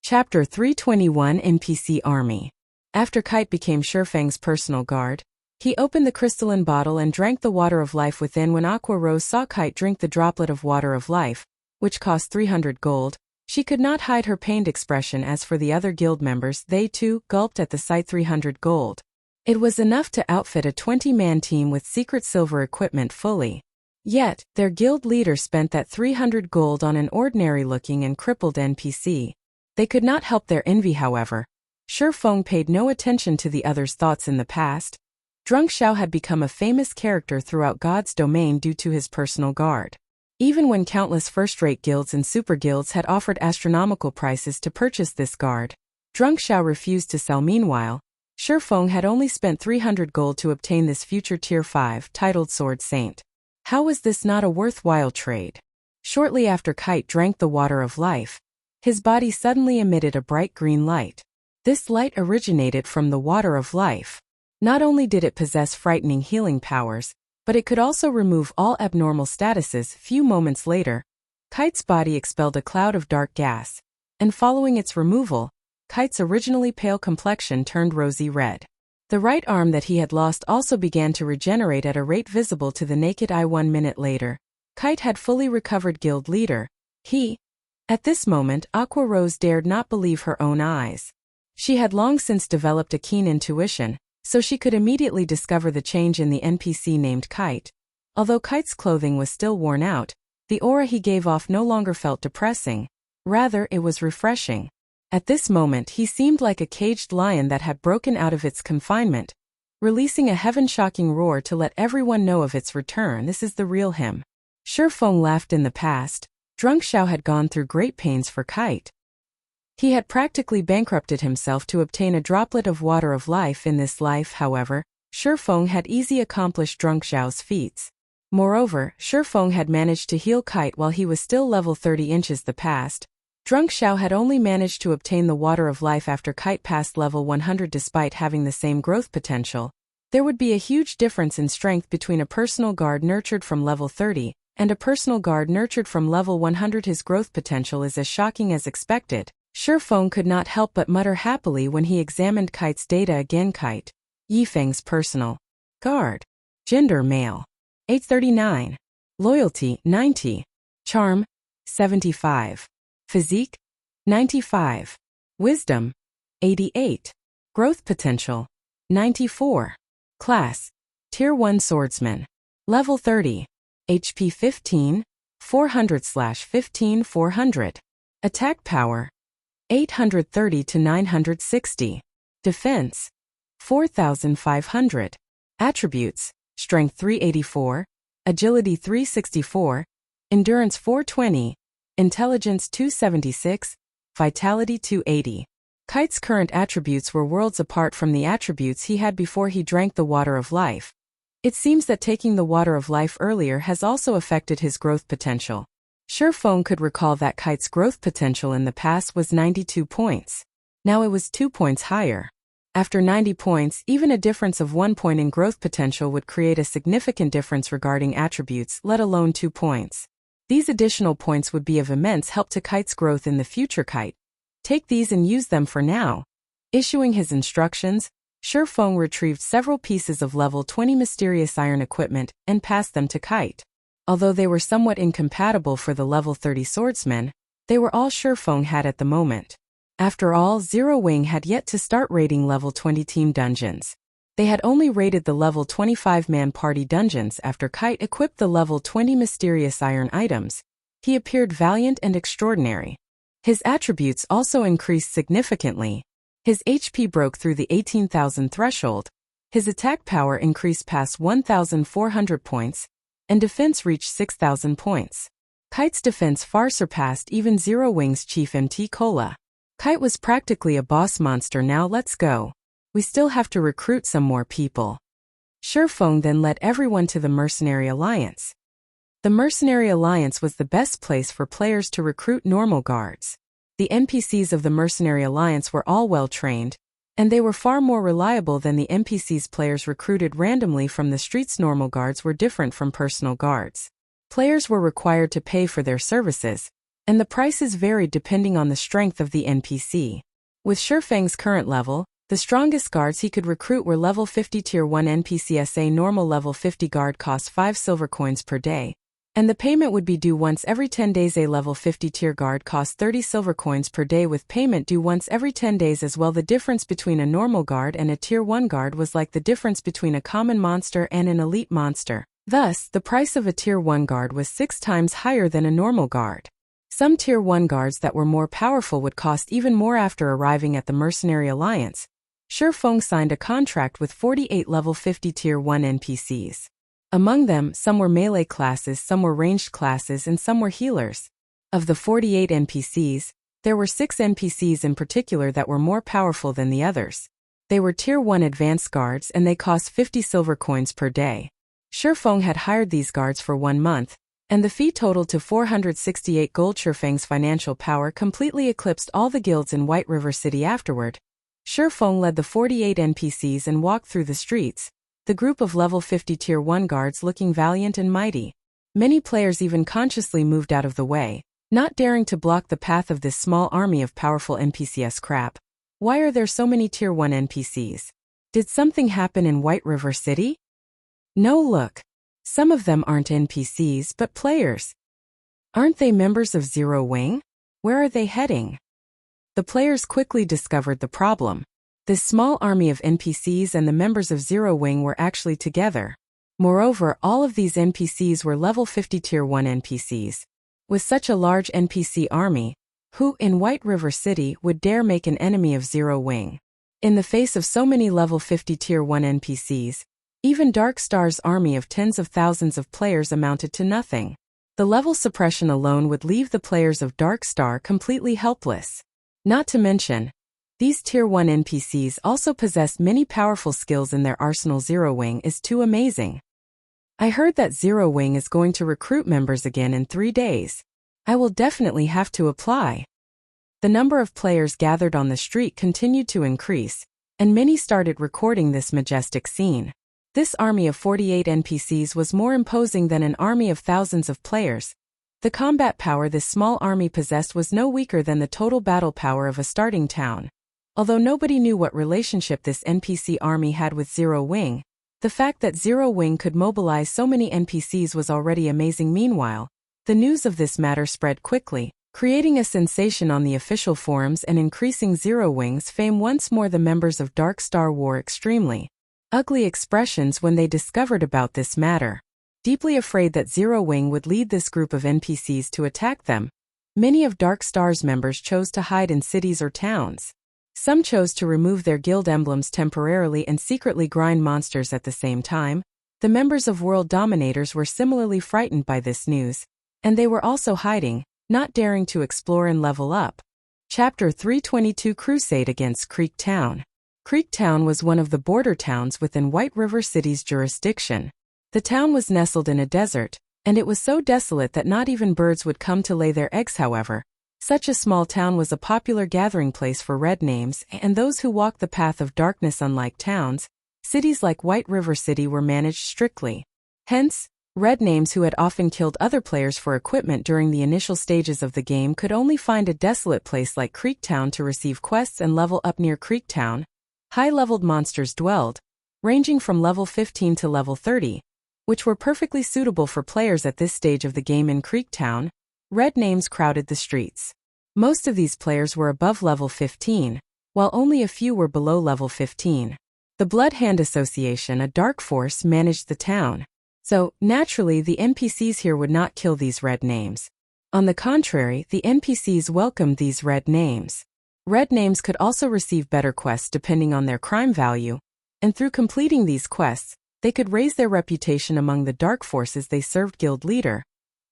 Chapter 321 NPC Army. After Kite became Shifeng's personal guard, he opened the crystalline bottle and drank the water of life within. When Aqua Rose saw Kite drink the droplet of water of life, which cost 300 gold, she could not hide her pained expression. As for the other guild members, they too gulped at the sight. 300 gold. It was enough to outfit a 20-man team with secret silver equipment fully. Yet, their guild leader spent that 300 gold on an ordinary-looking and crippled NPC. They could not help their envy, however. Shifeng paid no attention to the others' thoughts in the past. Drunk Xiao had become a famous character throughout God's domain due to his personal guard. Even when countless first-rate guilds and super guilds had offered astronomical prices to purchase this guard, Drunk Xiao refused to sell. Meanwhile, Shifeng had only spent 300 gold to obtain this future Tier 5 titled Sword Saint. How was this not a worthwhile trade? Shortly after Kite drank the water of life, his body suddenly emitted a bright green light. This light originated from the water of life. Not only did it possess frightening healing powers, but it could also remove all abnormal statuses. Few moments later, Kite's body expelled a cloud of dark gas, and following its removal, Kite's originally pale complexion turned rosy red. The right arm that he had lost also began to regenerate at a rate visible to the naked eye. 1 minute later, Kite had fully recovered. Guild leader. At this moment, Aqua Rose dared not believe her own eyes. She had long since developed a keen intuition, so she could immediately discover the change in the NPC named Kite. Although Kite's clothing was still worn out, the aura he gave off no longer felt depressing. Rather, it was refreshing. At this moment he seemed like a caged lion that had broken out of its confinement, releasing a heaven-shocking roar to let everyone know of its return. This is the real him. Shifeng laughed. In the past, Drunk Xiao had gone through great pains for Kite. He had practically bankrupted himself to obtain a droplet of water of life in this life. However, Shifeng had easily accomplished Drunk Xiao's feats. Moreover, Shifeng had managed to heal Kite while he was still level 30 inches. The past, Drunk Xiao had only managed to obtain the water of life after Kite passed level 100. Despite having the same growth potential, there would be a huge difference in strength between a personal guard nurtured from level 30 and a personal guard nurtured from level 100. His growth potential is as shocking as expected. Shifeng could not help but mutter happily when he examined Kite's data again. Kite. Yifeng's personal guard. Gender male. Age 39. Loyalty 90. Charm 75. Physique 95. Wisdom 88. Growth potential 94. Class Tier 1 swordsman. Level 30. HP 15, 400/15 400. Attack power 830 to 960. Defense 4,500. Attributes: Strength 384, Agility 364, Endurance 420, Intelligence 276, Vitality 280. Kite's current attributes were worlds apart from the attributes he had before he drank the water of life. It seems that taking the water of life earlier has also affected his growth potential. Shifeng could recall that Kite's growth potential in the past was 92 points. Now it was 2 points higher. After 90 points, even a difference of 1 point in growth potential would create a significant difference regarding attributes, let alone 2 points. These additional points would be of immense help to Kite's growth in the future. Kite, take these and use them for now. Issuing his instructions, Shifeng retrieved several pieces of level 20 mysterious iron equipment and passed them to Kite. Although they were somewhat incompatible for the level 30 swordsman, they were all Shifeng had at the moment. After all, Zero Wing had yet to start raiding level 20 team dungeons. They had only raided the level 25-man party dungeons after Kite equipped the level 20 mysterious iron items. He appeared valiant and extraordinary. His attributes also increased significantly. His HP broke through the 18,000 threshold, his attack power increased past 1,400 points, and defense reached 6,000 points. Kite's defense far surpassed even Zero Wing's chief MT Cola. Kite was practically a boss monster. Now let's go. We still have to recruit some more people. Shifeng then led everyone to the Mercenary Alliance. The Mercenary Alliance was the best place for players to recruit normal guards. The NPCs of the Mercenary Alliance were all well-trained, and they were far more reliable than the NPCs players recruited randomly from the streets. Normal guards were different from personal guards. Players were required to pay for their services, and the prices varied depending on the strength of the NPC. With Shurfeng's current level, the strongest guards he could recruit were level 50 Tier 1 NPCs. A normal level 50 guard cost 5 silver coins per day, and the payment would be due once every 10 days. A level 50 tier guard cost 30 silver coins per day with payment due once every 10 days as well. The difference between a normal guard and a Tier 1 guard was like the difference between a common monster and an elite monster. Thus, the price of a Tier 1 guard was 6 times higher than a normal guard. Some Tier 1 guards that were more powerful would cost even more. After arriving at the Mercenary Alliance, Shurfeng signed a contract with 48 level 50 Tier 1 NPCs. Among them, some were melee classes, some were ranged classes, and some were healers. Of the 48 NPCs, there were 6 NPCs in particular that were more powerful than the others. They were Tier 1 advanced guards and they cost 50 silver coins per day. Shurfeng had hired these guards for 1 month, and the fee totaled to 468 gold. Shurfeng's financial power completely eclipsed all the guilds in White River City. Afterward, Shurfeng led the 48 NPCs and walked through the streets, the group of level 50 Tier 1 guards looking valiant and mighty. Many players even consciously moved out of the way, not daring to block the path of this small army of powerful NPCs. Crap. Why are there so many Tier 1 NPCs? Did something happen in White River City? No, look. Some of them aren't NPCs but players. Aren't they members of Zero Wing? Where are they heading? The players quickly discovered the problem. This small army of NPCs and the members of Zero Wing were actually together. Moreover, all of these NPCs were level 50 Tier 1 NPCs. With such a large NPC army, who, in White River City, would dare make an enemy of Zero Wing? In the face of so many level 50 Tier 1 NPCs, even Dark Star's army of tens of thousands of players amounted to nothing. The level suppression alone would leave the players of Dark Star completely helpless. Not to mention, these Tier 1 NPCs also possessed many powerful skills in their arsenal. Zero Wing is too amazing. I heard that Zero Wing is going to recruit members again in 3 days. I will definitely have to apply. The number of players gathered on the street continued to increase, and many started recording this majestic scene. This army of 48 NPCs was more imposing than an army of thousands of players. The combat power this small army possessed was no weaker than the total battle power of a starting town. Although nobody knew what relationship this NPC army had with Zero Wing, the fact that Zero Wing could mobilize so many NPCs was already amazing. Meanwhile, the news of this matter spread quickly, creating a sensation on the official forums and increasing Zero Wing's fame. Once more, the members of Dark Star wore extremely ugly expressions when they discovered about this matter. Deeply afraid that Zero Wing would lead this group of NPCs to attack them, many of Dark Star's members chose to hide in cities or towns. Some chose to remove their guild emblems temporarily and secretly grind monsters at the same time. The members of World Dominators were similarly frightened by this news, and they were also hiding, not daring to explore and level up. Chapter 322 Crusade against Creek Town. Creek Town was one of the border towns within White River City's jurisdiction. The town was nestled in a desert, and it was so desolate that not even birds would come to lay their eggs. However, such a small town was a popular gathering place for red names and those who walked the path of darkness. Unlike towns, cities like White River City were managed strictly. Hence, red names who had often killed other players for equipment during the initial stages of the game could only find a desolate place like Creek Town to receive quests and level up. Near Creek Town, high-leveled monsters dwelled, ranging from level 15 to level 30, which were perfectly suitable for players at this stage of the game. In Creek Town, red names crowded the streets. Most of these players were above level 15, while only a few were below level 15. The Blood Hand Association, a dark force, managed the town. So, naturally, the NPCs here would not kill these red names. On the contrary, the NPCs welcomed these red names. Red names could also receive better quests depending on their crime value, and through completing these quests, they could raise their reputation among the dark forces they served. Guild leader.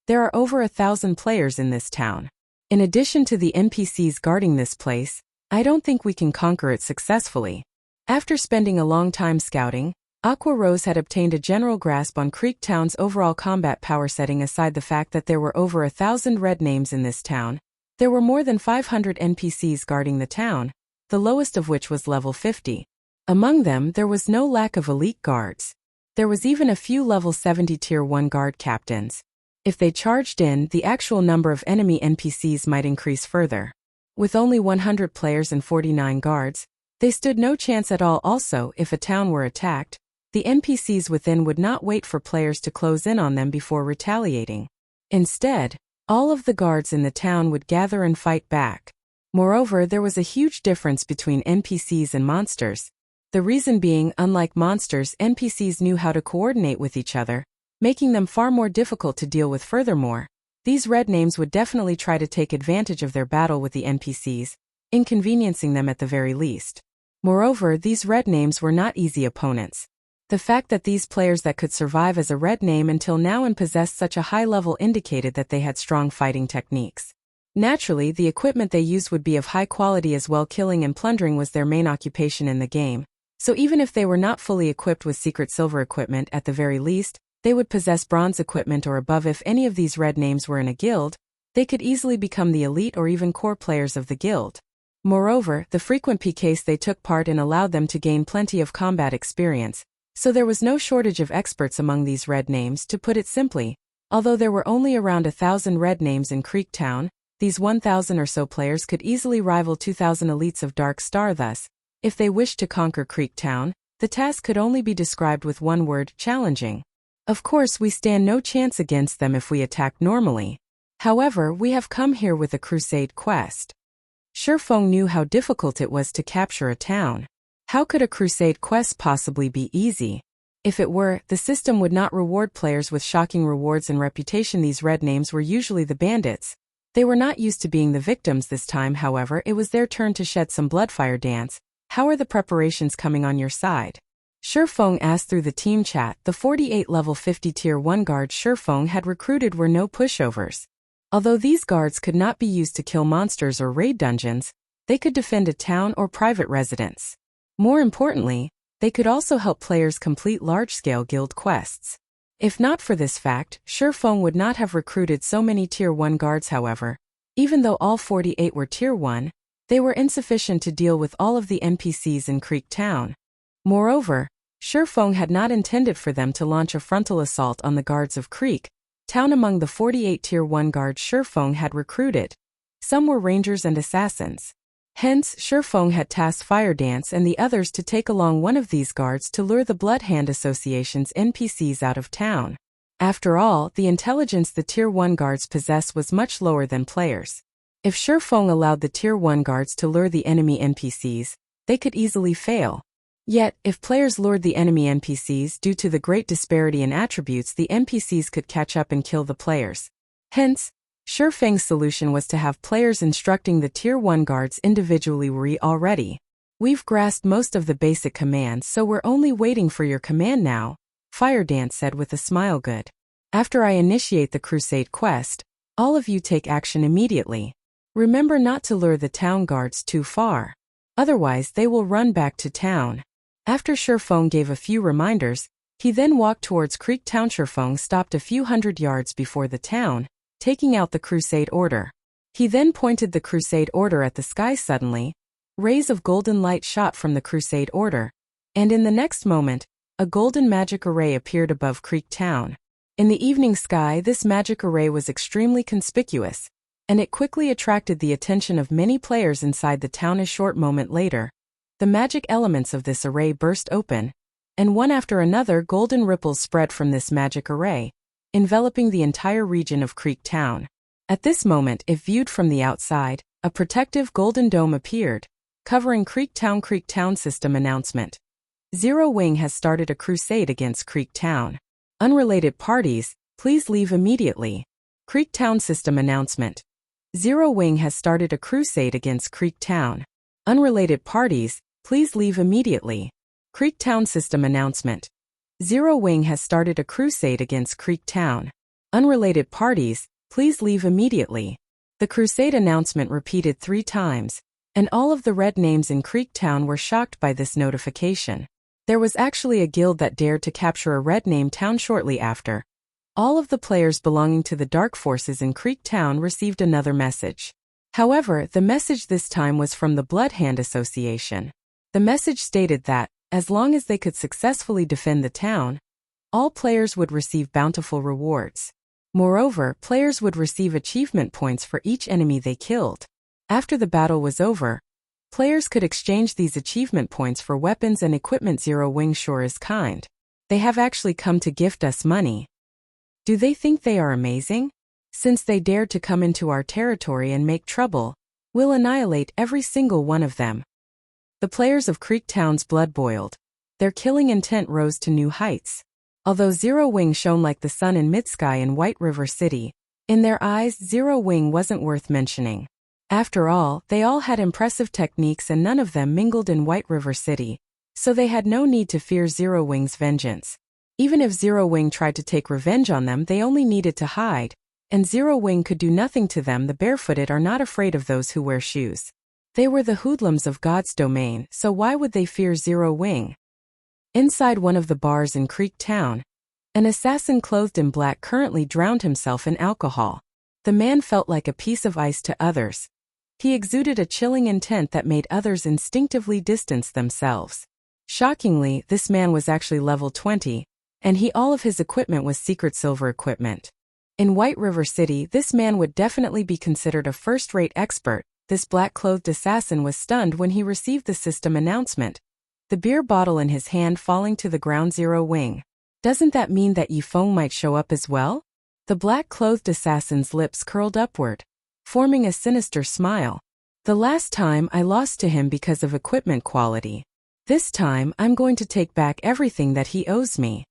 There are over 1,000 players in this town. In addition to the NPCs guarding this place, I don't think we can conquer it successfully. After spending a long time scouting, Aqua Rose had obtained a general grasp on Creek Town's overall combat power. Setting aside the fact that there were over 1,000 red names in this town, there were more than 500 NPCs guarding the town, the lowest of which was level 50. Among them, there was no lack of elite guards. There was even a few level 70 Tier 1 guard captains. If they charged in, the actual number of enemy NPCs might increase further. With only 100 players and 49 guards, they stood no chance at all. Also, if a town were attacked, the NPCs within would not wait for players to close in on them before retaliating. Instead, all of the guards in the town would gather and fight back. Moreover, there was a huge difference between NPCs and monsters. The reason being, unlike monsters, NPCs knew how to coordinate with each other, making them far more difficult to deal with. Furthermore, these red names would definitely try to take advantage of their battle with the NPCs, inconveniencing them at the very least. Moreover, these red names were not easy opponents. The fact that these players that could survive as a red name until now and possessed such a high level indicated that they had strong fighting techniques. Naturally, the equipment they used would be of high quality as well. Killing and plundering was their main occupation in the game, so even if they were not fully equipped with secret silver equipment, at the very least, they would possess bronze equipment or above. If any of these red names were in a guild, they could easily become the elite or even core players of the guild. Moreover, the frequent PKs they took part in allowed them to gain plenty of combat experience, so there was no shortage of experts among these red names. To put it simply, although there were only around 1,000 red names in Creek Town, these 1,000 or so players could easily rival 2,000 elites of Dark Star. Thus, if they wished to conquer Creek Town, the task could only be described with one word: challenging. Of course, we stand no chance against them if we attack normally. However, we have come here with a Crusade quest. Shifeng knew how difficult it was to capture a town. How could a Crusade quest possibly be easy? If it were, the system would not reward players with shocking rewards and reputation. These red names were usually the bandits. They were not used to being the victims this time. However, it was their turn to shed some blood. Fire dance. How are the preparations coming on your side? Shifeng asked through the team chat. The 48 level 50 Tier 1 guards Shifeng had recruited were no pushovers. Although these guards could not be used to kill monsters or raid dungeons, they could defend a town or private residence. More importantly, they could also help players complete large-scale guild quests. If not for this fact, Shifeng would not have recruited so many Tier 1 guards. However, even though all 48 were Tier 1, they were insufficient to deal with all of the NPCs in Creek Town. Moreover, Shifeng had not intended for them to launch a frontal assault on the guards of Creek Town. Among the 48 Tier 1 guards Shifeng had recruited, some were rangers and assassins. Hence, Shifeng had tasked Fire Dance and the others to take along one of these guards to lure the Bloodhand Association's NPCs out of town. After all, the intelligence the Tier 1 guards possess was much lower than players. If Shifeng allowed the Tier 1 guards to lure the enemy NPCs, they could easily fail. Yet, if players lured the enemy NPCs, due to the great disparity in attributes, the NPCs could catch up and kill the players. Hence, Shifeng's solution was to have players instructing the Tier 1 guards individually. We've grasped most of the basic commands, so we're only waiting for your command now, Fire Dance said with a smile. Good. After I initiate the Crusade quest, all of you take action immediately. Remember not to lure the town guards too far. Otherwise they will run back to town. After Shifeng gave a few reminders, he then walked towards Creek Town. Shifeng stopped a few hundred yards before the town, taking out the Crusade Order. He then pointed the Crusade Order at the sky. Suddenly, rays of golden light shot from the Crusade Order, and in the next moment, a golden magic array appeared above Creek Town. In the evening sky, this magic array was extremely conspicuous, and it quickly attracted the attention of many players inside the town. A short moment later, the magic elements of this array burst open, and one after another golden ripples spread from this magic array, enveloping the entire region of Creek Town. At this moment, if viewed from the outside, a protective golden dome appeared, covering Creek Town. Creek Town System Announcement. Zero Wing has started a crusade against Creek Town. Unrelated parties, please leave immediately. Creek Town System Announcement. Zero Wing has started a crusade against Creek Town. Unrelated parties, please leave immediately. Creek Town System Announcement. Zero Wing has started a crusade against Creek Town. Unrelated parties, please leave immediately. The crusade announcement repeated 3 times, and all of the red names in Creek Town were shocked by this notification. There was actually a guild that dared to capture a red name town shortly after. All of the players belonging to the dark forces in Creek Town received another message. However, the message this time was from the Blood Hand Association. The message stated that, as long as they could successfully defend the town, all players would receive bountiful rewards. Moreover, players would receive achievement points for each enemy they killed. After the battle was over, players could exchange these achievement points for weapons and equipment. Zero Wing sure is kind. They have actually come to gift us money. Do they think they are amazing? Since they dared to come into our territory and make trouble, we'll annihilate every single one of them. The players of Creek Town's blood boiled. Their killing intent rose to new heights. Although Zero Wing shone like the sun in mid-sky in White River City, in their eyes Zero Wing wasn't worth mentioning. After all, they all had impressive techniques and none of them mingled in White River City, so they had no need to fear Zero Wing's vengeance. Even if Zero Wing tried to take revenge on them, they only needed to hide, and Zero Wing could do nothing to them. The barefooted are not afraid of those who wear shoes. They were the hoodlums of God's domain, so why would they fear Zero Wing? Inside one of the bars in Creek Town, an assassin clothed in black currently drowned himself in alcohol. The man felt like a piece of ice to others. He exuded a chilling intent that made others instinctively distance themselves. Shockingly, this man was actually level 20, and all of his equipment was secret silver equipment. In White River City, this man would definitely be considered a first-rate expert. This black-clothed assassin was stunned when he received the system announcement, the beer bottle in his hand falling to the ground. Zero Wing. Doesn't that mean that Yifeng might show up as well? The black-clothed assassin's lips curled upward, forming a sinister smile. The last time I lost to him because of equipment quality. This time I'm going to take back everything that he owes me.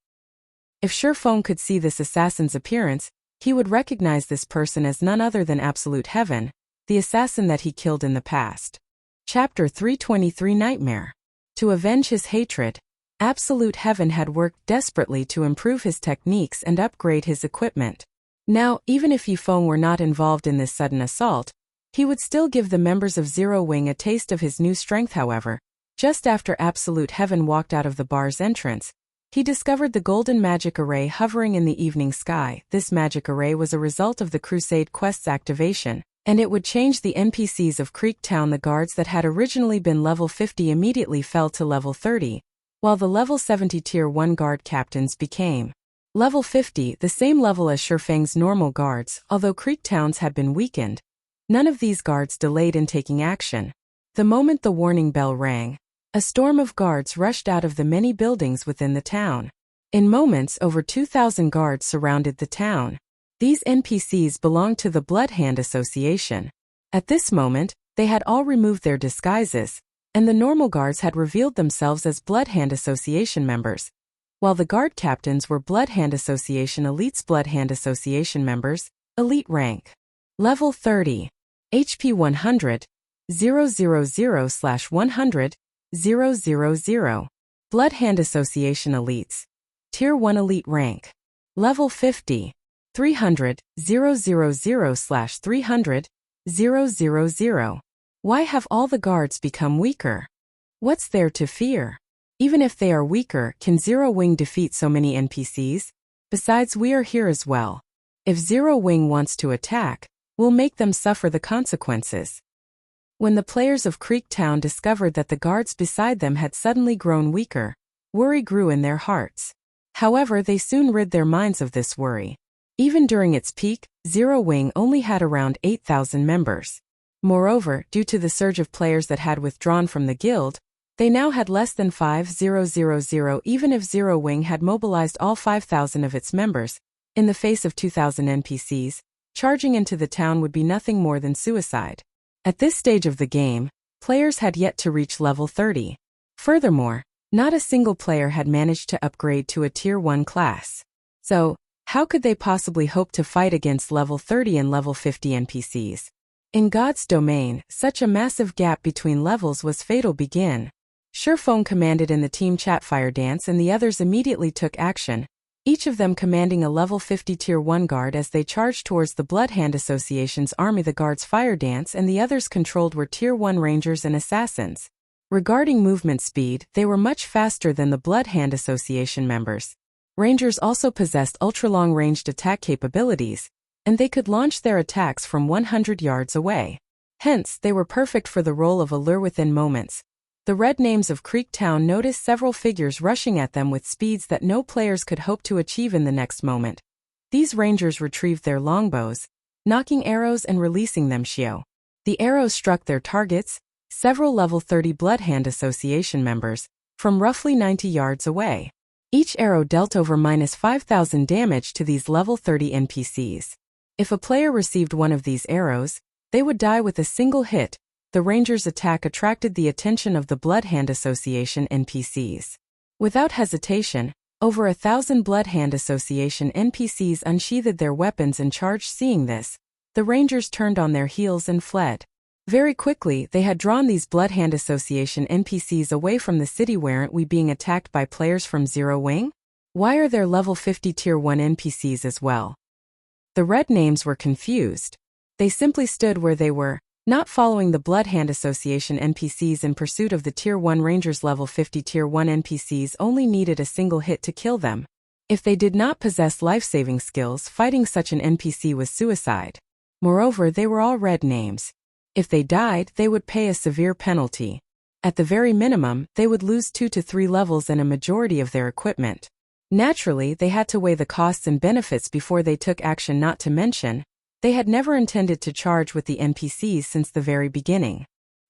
If Shifeng could see this assassin's appearance, he would recognize this person as none other than Absolute Heaven, the assassin that he killed in the past. Chapter 323 Nightmare. To avenge his hatred, Absolute Heaven had worked desperately to improve his techniques and upgrade his equipment. Now, even if Yifeng were not involved in this sudden assault, he would still give the members of Zero Wing a taste of his new strength. However, just after Absolute Heaven walked out of the bar's entrance, he discovered the golden magic array hovering in the evening sky. This magic array was a result of the Crusade quest's activation, and it would change the NPCs of Creek Town. The guards that had originally been level 50 immediately fell to level 30, while the level 70 tier 1 guard captains became level 50, the same level as Shifeng's normal guards. Although Creek Towns had been weakened, none of these guards delayed in taking action. The moment the warning bell rang, a storm of guards rushed out of the many buildings within the town. In moments, over 2,000 guards surrounded the town. These NPCs belonged to the Blood Hand Association. At this moment, they had all removed their disguises, and the normal guards had revealed themselves as Blood Hand Association members, while the guard captains were Blood Hand Association elites. Blood Hand Association members, elite rank, level 30, HP 100, 000/100, 000. Blood Hand Association elites, tier 1 elite rank, level 50, 300, 000/300, 000. Why have all the guards become weaker? What's there to fear? Even if they are weaker, can Zero Wing defeat so many NPCs? Besides, we are here as well. If Zero Wing wants to attack, we'll make them suffer the consequences. When the players of Creek Town discovered that the guards beside them had suddenly grown weaker, worry grew in their hearts. However, they soon rid their minds of this worry. Even during its peak, Zero Wing only had around 8,000 members. Moreover, due to the surge of players that had withdrawn from the guild, they now had less than 5,000. Even if Zero Wing had mobilized all 5,000 of its members, in the face of 2,000 NPCs, charging into the town would be nothing more than suicide. At this stage of the game, players had yet to reach level 30. Furthermore, not a single player had managed to upgrade to a tier 1 class. So, how could they possibly hope to fight against level 30 and level 50 NPCs? In God's domain, such a massive gap between levels was fatal. Begin. Shifeng commanded in the team chat fire dance, and the others immediately took action, each of them commanding a level 50 tier 1 guard as they charged towards the Blood Hand Association's army. The guards' fire dance and the others controlled were tier 1 rangers and assassins. Regarding movement speed, they were much faster than the Blood Hand Association members. Rangers also possessed ultra-long ranged attack capabilities, and they could launch their attacks from 100 yards away. Hence, they were perfect for the role of a lure within moments. The Red Names of Creek Town noticed several figures rushing at them with speeds that no players could hope to achieve in the next moment. These rangers retrieved their longbows, knocking arrows and releasing them shio. The arrows struck their targets, several level 30 Blood Hand Association members, from roughly 90 yards away. Each arrow dealt over -5,000 damage to these level 30 NPCs. If a player received one of these arrows, they would die with a single hit. The Rangers' attack attracted the attention of the Blood Hand Association NPCs. Without hesitation, over 1,000 Blood Hand Association NPCs unsheathed their weapons and charged. Seeing this, the Rangers turned on their heels and fled. Very quickly, they had drawn these Blood Hand Association NPCs away from the city. Weren't we being attacked by players from Zero Wing? Why are there level 50 Tier 1 NPCs as well? The Red Names were confused. They simply stood where they were, not following the Blood Hand Association NPCs in pursuit of the Tier 1 Rangers. Level 50 Tier 1 NPCs only needed a single hit to kill them. If they did not possess life-saving skills, fighting such an NPC was suicide. Moreover, they were all Red Names. If they died, they would pay a severe penalty. At the very minimum, they would lose 2 to 3 levels and a majority of their equipment. Naturally, they had to weigh the costs and benefits before they took action. Not to mention, they had never intended to charge with the NPCs since the very beginning.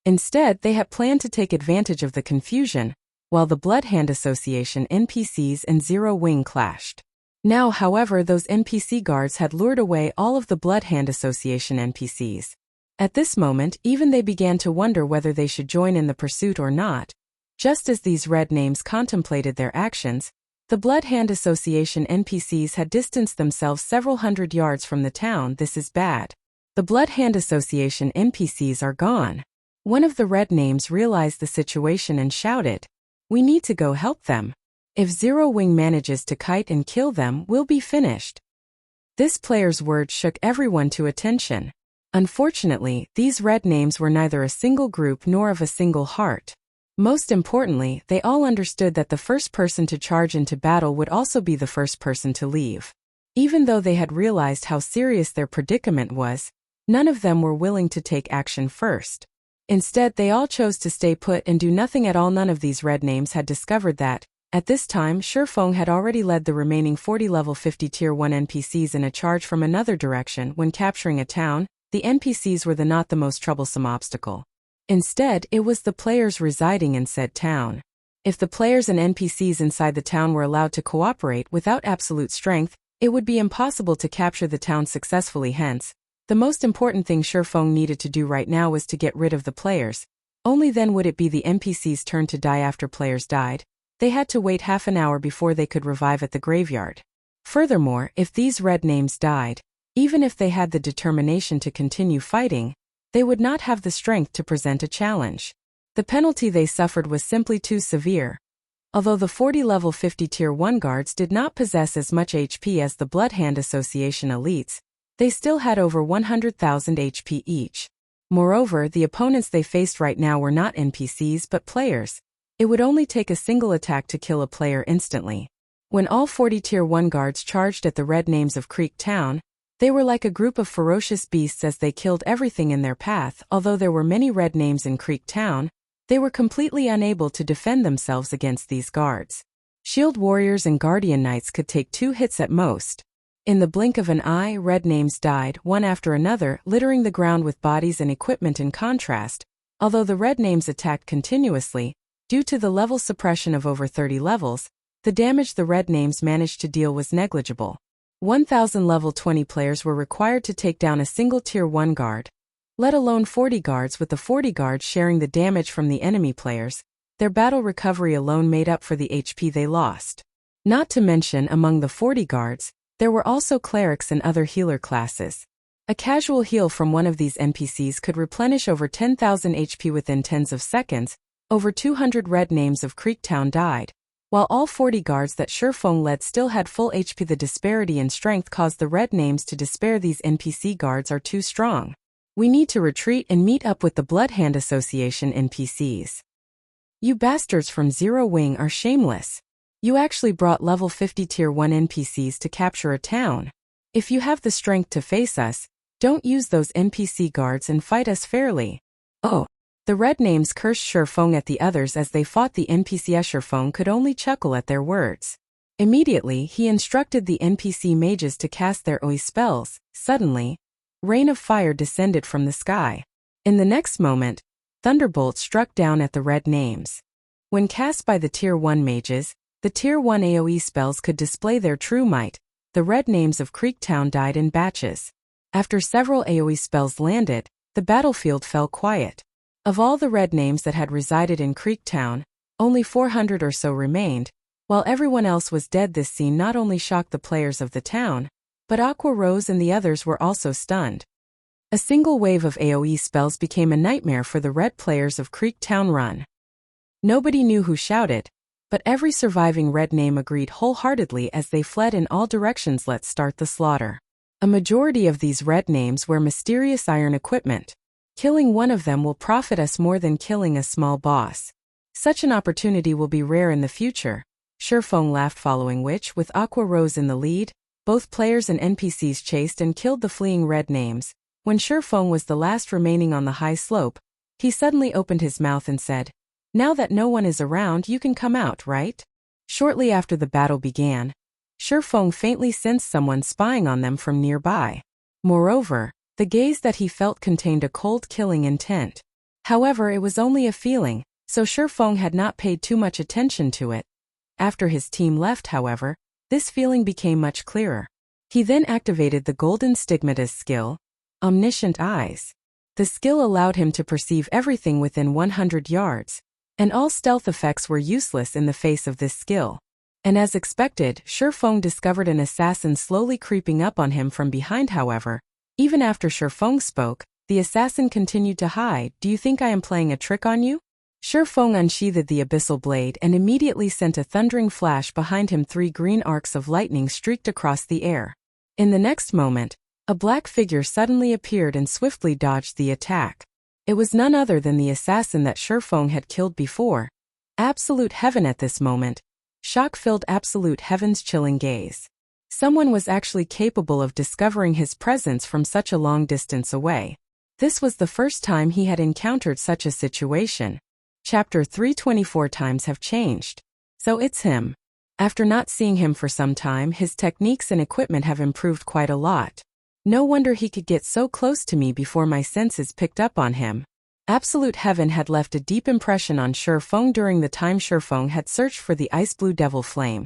Instead, they had planned to take advantage of the confusion, while the Blood Hand Association NPCs and Zero Wing clashed. Now, however, those NPC guards had lured away all of the Blood Hand Association NPCs. At this moment, even they began to wonder whether they should join in the pursuit or not. Just as these Red Names contemplated their actions, the Blood Hand Association NPCs had distanced themselves several hundred yards from the town. This is bad. The Blood Hand Association NPCs are gone. One of the Red Names realized the situation and shouted, "We need to go help them. If Zero Wing manages to kite and kill them, we'll be finished." This player's words shook everyone to attention. Unfortunately, these Red Names were neither a single group nor of a single heart. Most importantly, they all understood that the first person to charge into battle would also be the first person to leave. Even though they had realized how serious their predicament was, none of them were willing to take action first. Instead, they all chose to stay put and do nothing at all. None of these Red Names had discovered that, at this time, Shifeng had already led the remaining 40 level 50 Tier 1 NPCs in a charge from another direction. When capturing a town, the NPCs were not the most troublesome obstacle. Instead, it was the players residing in said town. If the players and NPCs inside the town were allowed to cooperate without absolute strength, it would be impossible to capture the town successfully. Hence, the most important thing Shifeng needed to do right now was to get rid of the players. Only then would it be the NPCs' turn to die. After players died, they had to wait half an hour before they could revive at the graveyard. Furthermore, if these Red Names died, even if they had the determination to continue fighting, they would not have the strength to present a challenge. The penalty they suffered was simply too severe. Although the 40 level 50 Tier 1 guards did not possess as much HP as the Blood Hand Association elites, they still had over 100,000 HP each. Moreover, the opponents they faced right now were not NPCs but players. It would only take a single attack to kill a player instantly. When all 40 Tier 1 guards charged at the Red Names of Creek Town, they were like a group of ferocious beasts as they killed everything in their path. Although there were many Red Names in Creek Town, they were completely unable to defend themselves against these guards. Shield warriors and guardian knights could take 2 hits at most. In the blink of an eye, Red Names died, one after another, littering the ground with bodies and equipment. In contrast, although the Red Names attacked continuously, due to the level suppression of over 30 levels, the damage the Red Names managed to deal was negligible. 1,000 level 20 players were required to take down a single Tier 1 guard, let alone 40 guards, with the 40 guards sharing the damage from the enemy players. Their battle recovery alone made up for the HP they lost. Not to mention, among the 40 guards, there were also clerics and other healer classes. A casual heal from one of these NPCs could replenish over 10,000 HP within tens of seconds. Over 200 Red Names of Creektown died, while all 40 guards that Shifeng led still had full HP. The disparity in strength caused the Red Names to despair. These NPC guards are too strong. We need to retreat and meet up with the Blood Hand Association NPCs. You bastards from Zero Wing are shameless. You actually brought level 50 tier 1 NPCs to capture a town. If you have the strength to face us, don't use those NPC guards and fight us fairly. Oh. The red names cursed Shurfeng at the others as they fought the NPC. Shurfeng could only chuckle at their words. Immediately, he instructed the NPC mages to cast their OE spells. Suddenly, rain of fire descended from the sky. In the next moment, thunderbolts struck down at the red names. When cast by the tier 1 mages, the tier 1 AoE spells could display their true might. The red names of Creektown died in batches. After several AoE spells landed, the battlefield fell quiet. Of all the red names that had resided in Creektown, only 400 or so remained. While everyone else was dead, this scene not only shocked the players of the town, but Aqua Rose and the others were also stunned. A single wave of AoE spells became a nightmare for the red players of Creektown Run. Nobody knew who shouted, but every surviving red name agreed wholeheartedly as they fled in all directions. Let's start the slaughter. A majority of these red names wear mysterious iron equipment. Killing one of them will profit us more than killing a small boss. Such an opportunity will be rare in the future. Shurfeng laughed, following which, with Aqua Rose in the lead, both players and NPCs chased and killed the fleeing red names. When Shurfeng was the last remaining on the high slope, he suddenly opened his mouth and said, "Now that no one is around, you can come out, right?" Shortly after the battle began, Shurfeng faintly sensed someone spying on them from nearby. Moreover, the gaze that he felt contained a cold, killing intent. However, it was only a feeling, so Shurfeng had not paid too much attention to it. After his team left, however, this feeling became much clearer. He then activated the Golden Stigmata's skill, Omniscient Eyes. The skill allowed him to perceive everything within 100 yards, and all stealth effects were useless in the face of this skill. And as expected, Shurfeng discovered an assassin slowly creeping up on him from behind. However, even after Shurfeng spoke, the assassin continued to hide. "Do you think I am playing a trick on you?" Shurfeng unsheathed the abyssal blade and immediately sent a thundering flash behind him. 3 green arcs of lightning streaked across the air. In the next moment, a black figure suddenly appeared and swiftly dodged the attack. It was none other than the assassin that Shurfeng had killed before. Absolute Heaven. At this moment, shock filled Absolute Heaven's chilling gaze. Someone was actually capable of discovering his presence from such a long distance away. This was the first time he had encountered such a situation. Chapter 324 Times have changed. So it's him. After not seeing him for some time, his techniques and equipment have improved quite a lot. No wonder he could get so close to me before my senses picked up on him. Absolute Heaven had left a deep impression on Shurfeng during the time Shurfeng had searched for the Ice Blue Devil Flame.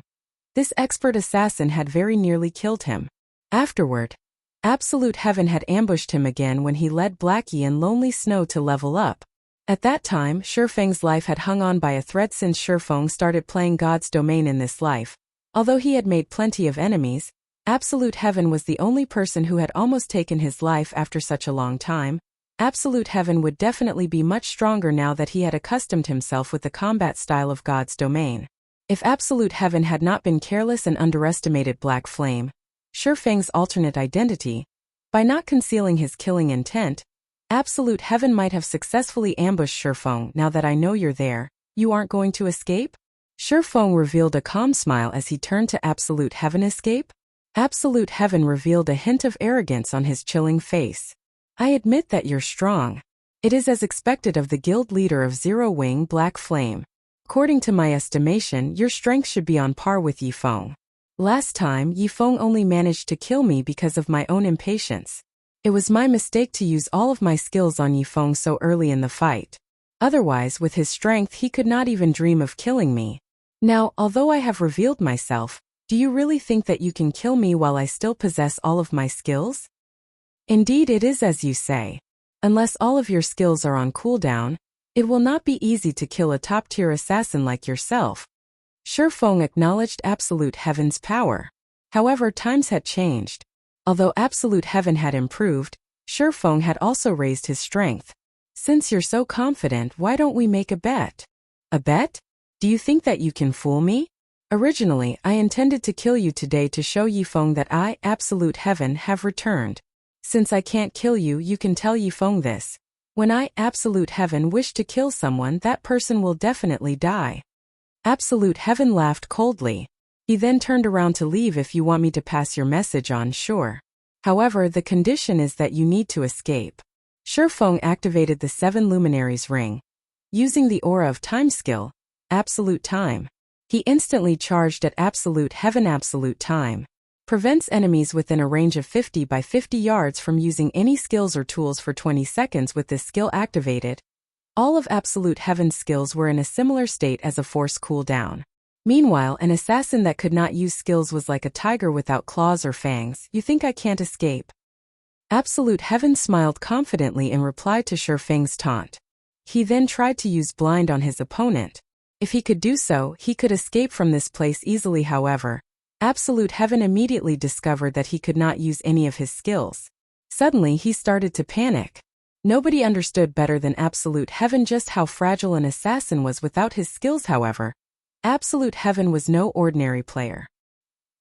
This expert assassin had very nearly killed him. Afterward, Absolute Heaven had ambushed him again when he led Blackie and Lonely Snow to level up. At that time, Shurfeng's life had hung on by a thread since Shurfeng started playing God's Domain in this life. Although he had made plenty of enemies, Absolute Heaven was the only person who had almost taken his life after such a long time. Absolute Heaven would definitely be much stronger now that he had accustomed himself with the combat style of God's Domain. If Absolute Heaven had not been careless and underestimated Black Flame, Shurfeng's alternate identity, by not concealing his killing intent, Absolute Heaven might have successfully ambushed Shurfeng. "Now that I know you're there, you aren't going to escape?" Shurfeng revealed a calm smile as he turned to Absolute Heaven. "Escape?" Absolute Heaven revealed a hint of arrogance on his chilling face. "I admit that you're strong. It is as expected of the guild leader of Zero Wing, Black Flame. According to my estimation, your strength should be on par with Yifeng. Last time, Yifeng only managed to kill me because of my own impatience. It was my mistake to use all of my skills on Yifeng so early in the fight. Otherwise, with his strength, he could not even dream of killing me. Now, although I have revealed myself, do you really think that you can kill me while I still possess all of my skills? Indeed, it is as you say. Unless all of your skills are on cooldown, it will not be easy to kill a top-tier assassin like yourself." Shurfeng acknowledged Absolute Heaven's power. However, times had changed. Although Absolute Heaven had improved, Shurfeng had also raised his strength. "Since you're so confident, why don't we make a bet?" "A bet? Do you think that you can fool me? Originally, I intended to kill you today to show Yifeng that I, Absolute Heaven, have returned. Since I can't kill you, you can tell Yifeng this. When I, Absolute Heaven, wish to kill someone, that person will definitely die. Absolute Heaven laughed coldly. He then turned around to leave. If you want me to pass your message on, sure. However, the condition is that you need to escape. Shifeng activated the 7 Luminaries ring. Using the Aura of Time skill, Absolute Time, he instantly charged at Absolute Heaven. Absolute Time prevents enemies within a range of 50 by 50 yards from using any skills or tools for 20 seconds with this skill activated. All of Absolute Heaven's skills were in a similar state as a force cooldown. Meanwhile, an assassin that could not use skills was like a tiger without claws or fangs. You think I can't escape? Absolute Heaven smiled confidently in reply to Shifeng's taunt. He then tried to use blind on his opponent. If he could do so, he could escape from this place easily. However, Absolute Heaven immediately discovered that he could not use any of his skills. Suddenly he started to panic. Nobody understood better than Absolute Heaven just how fragile an assassin was without his skills. However, Absolute Heaven was no ordinary player.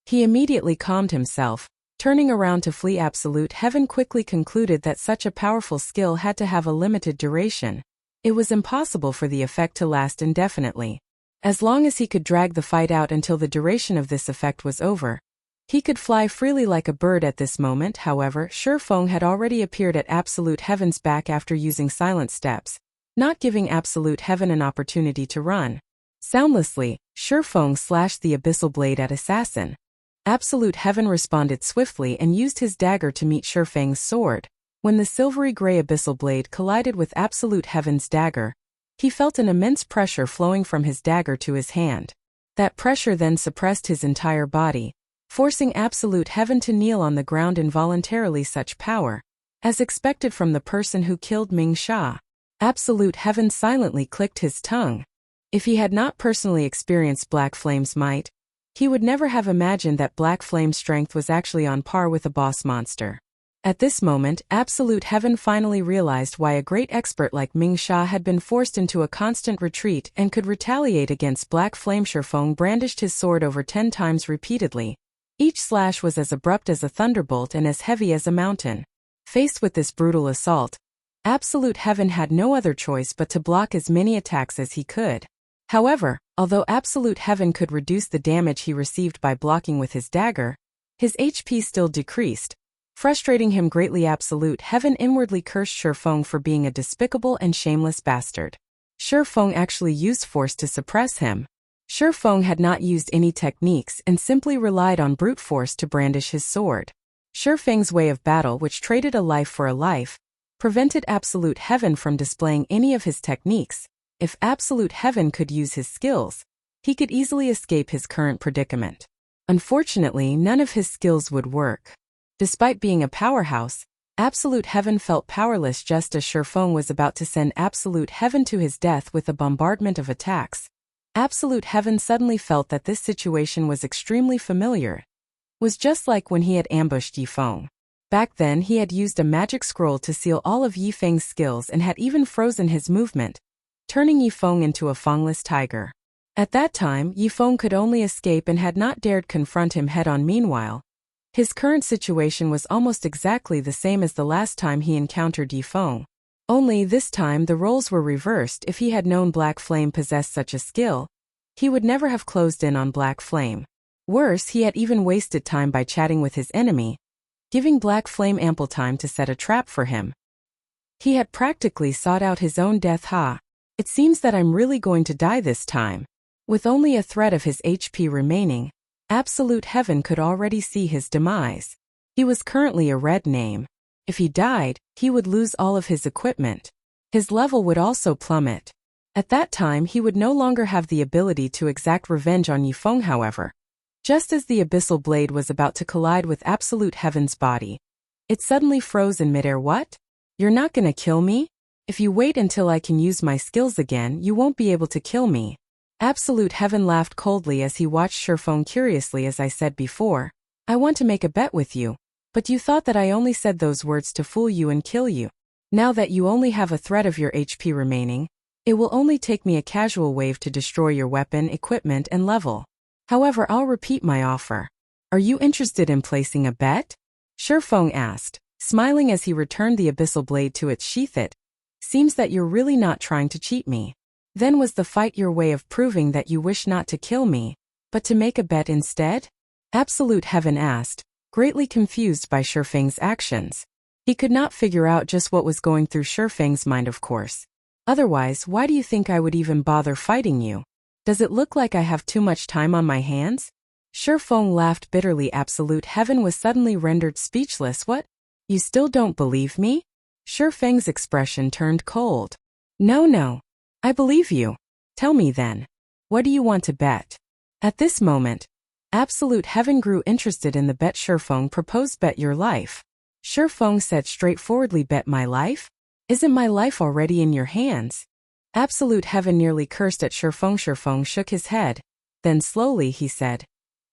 He immediately calmed himself, turning around to flee. Absolute Heaven quickly concluded that such a powerful skill had to have a limited duration. It was impossible for the effect to last indefinitely. As long as he could drag the fight out until the duration of this effect was over, he could fly freely like a bird. At this moment, however, Shifeng had already appeared at Absolute Heaven's back after using silent steps, not giving Absolute Heaven an opportunity to run. Soundlessly, Shifeng slashed the abyssal blade at Assassin. Absolute Heaven responded swiftly and used his dagger to meet Shifeng's sword. When the silvery gray abyssal blade collided with Absolute Heaven's dagger, he felt an immense pressure flowing from his dagger to his hand. That pressure then suppressed his entire body, forcing Absolute Heaven to kneel on the ground involuntarily. Such power, as expected from the person who killed Ming Sha. Absolute Heaven silently clicked his tongue. If he had not personally experienced Black Flame's might, he would never have imagined that Black Flame's strength was actually on par with a boss monster. At this moment, Absolute Heaven finally realized why a great expert like Ming Sha had been forced into a constant retreat and could retaliate against Black Flame. Shifeng brandished his sword over 10 times repeatedly. Each slash was as abrupt as a thunderbolt and as heavy as a mountain. Faced with this brutal assault, Absolute Heaven had no other choice but to block as many attacks as he could. However, although Absolute Heaven could reduce the damage he received by blocking with his dagger, his HP still decreased. Frustrating him greatly, Absolute Heaven inwardly cursed Shifeng for being a despicable and shameless bastard. Shifeng actually used force to suppress him. Shifeng had not used any techniques and simply relied on brute force to brandish his sword. Shifeng's way of battle, which traded a life for a life, prevented Absolute Heaven from displaying any of his techniques. If Absolute Heaven could use his skills, he could easily escape his current predicament. Unfortunately, none of his skills would work. Despite being a powerhouse, Absolute Heaven felt powerless just as Shifeng was about to send Absolute Heaven to his death with a bombardment of attacks. Absolute Heaven suddenly felt that this situation was extremely familiar. Was just like when he had ambushed Yifeng. Back then he had used a magic scroll to seal all of Yifeng's skills and had even frozen his movement, turning Yifeng into a fangless tiger. At that time, Yifeng could only escape and had not dared confront him head-on. Meanwhile, his current situation was almost exactly the same as the last time he encountered Yifeng. Only this time the roles were reversed. If he had known Black Flame possessed such a skill, he would never have closed in on Black Flame. Worse, he had even wasted time by chatting with his enemy, giving Black Flame ample time to set a trap for him. He had practically sought out his own death. It seems that I'm really going to die this time. With only a thread of his HP remaining, Absolute Heaven could already see his demise. He was currently a red name. If he died, he would lose all of his equipment. His level would also plummet. At that time he would no longer have the ability to exact revenge on Yifeng. However, just as the abyssal blade was about to collide with Absolute Heaven's body, it suddenly froze in midair. What? You're not gonna kill me? If you wait until I can use my skills again, you won't be able to kill me. Absolute Heaven laughed coldly as he watched Shifeng curiously. As I said before, I want to make a bet with you, but you thought that I only said those words to fool you and kill you. Now that you only have a thread of your HP remaining, it will only take me a casual wave to destroy your weapon, equipment, and level. However, I'll repeat my offer. Are you interested in placing a bet? Shifeng asked, smiling as he returned the abyssal blade to its sheath. It Seems that you're really not trying to cheat me. Then was the fight your way of proving that you wish not to kill me, but to make a bet instead? Absolute Heaven asked, greatly confused by Shifeng's actions. He could not figure out just what was going through Shifeng's mind, of course. Otherwise, why do you think I would even bother fighting you? Does it look like I have too much time on my hands? Shifeng laughed bitterly. Absolute Heaven was suddenly rendered speechless. What? You still don't believe me? Shifeng's expression turned cold. No. I believe you. Tell me then. What do you want to bet? At this moment, Absolute Heaven grew interested in the bet Shifeng proposed. Bet your life. Shifeng said straightforwardly. Bet my life? Isn't my life already in your hands? Absolute Heaven nearly cursed at Shifeng. Shifeng shook his head. Then slowly he said,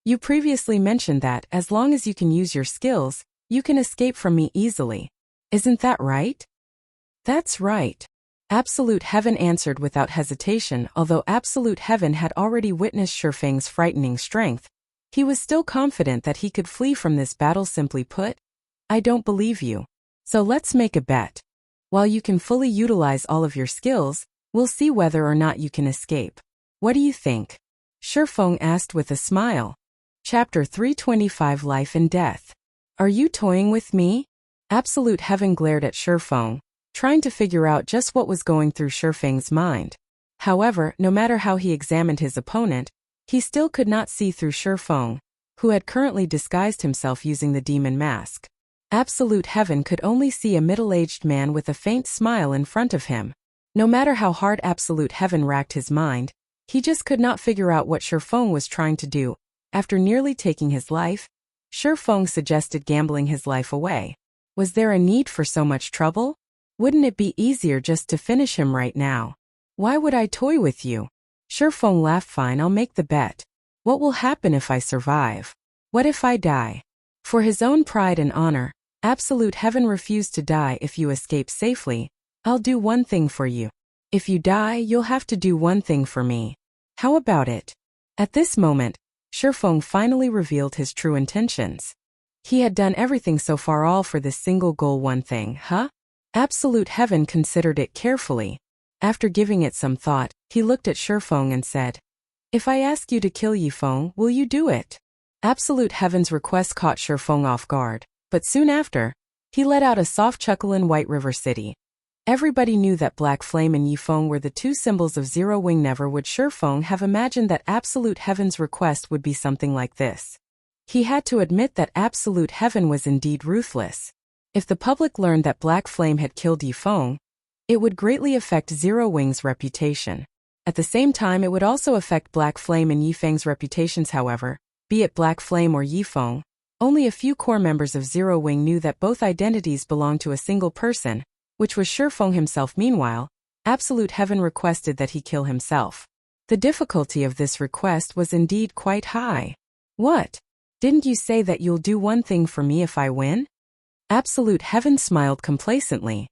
you previously mentioned that as long as you can use your skills, you can escape from me easily. Isn't that right? That's right. Absolute Heaven answered without hesitation. Although Absolute Heaven had already witnessed Shifeng's frightening strength, he was still confident that he could flee from this battle. Simply put, I don't believe you. So let's make a bet. While you can fully utilize all of your skills, we'll see whether or not you can escape. What do you think? Shifeng asked with a smile. Chapter 325 Life and Death. Are you toying with me? Absolute Heaven glared at Shifeng, trying to figure out just what was going through Shifeng's mind. However, no matter how he examined his opponent, he still could not see through Shifeng, who had currently disguised himself using the demon mask. Absolute Heaven could only see a middle-aged man with a faint smile in front of him. No matter how hard Absolute Heaven racked his mind, he just could not figure out what Shifeng was trying to do. After nearly taking his life, Shifeng suggested gambling his life away. Was there a need for so much trouble? Wouldn't it be easier just to finish him right now? Why would I toy with you? Shifeng laughed. Fine, I'll make the bet. What will happen if I survive? What if I die? For his own pride and honor, Absolute Heaven refused to die. If you escape safely, I'll do one thing for you. If you die, you'll have to do one thing for me. How about it? At this moment, Shifeng finally revealed his true intentions. He had done everything so far, all for this single goal. One thing, huh? Absolute Heaven considered it carefully. After giving it some thought, he looked at Shifeng and said, if I ask you to kill Yifeng, will you do it? Absolute Heaven's request caught Shifeng off guard, but soon after, he let out a soft chuckle. In White River City, everybody knew that Black Flame and Yifeng were the two symbols of Zero Wing. Never would Shifeng have imagined that Absolute Heaven's request would be something like this. He had to admit that Absolute Heaven was indeed ruthless. If the public learned that Black Flame had killed Yifeng, it would greatly affect Zero Wing's reputation. At the same time, it would also affect Black Flame and Yifeng's reputations. However, be it Black Flame or Yifeng, only a few core members of Zero Wing knew that both identities belonged to a single person, which was Shifeng himself. Meanwhile, Absolute Heaven requested that he kill himself. The difficulty of this request was indeed quite high. What? Didn't you say that you'll do one thing for me if I win? Absolute Heaven smiled complacently.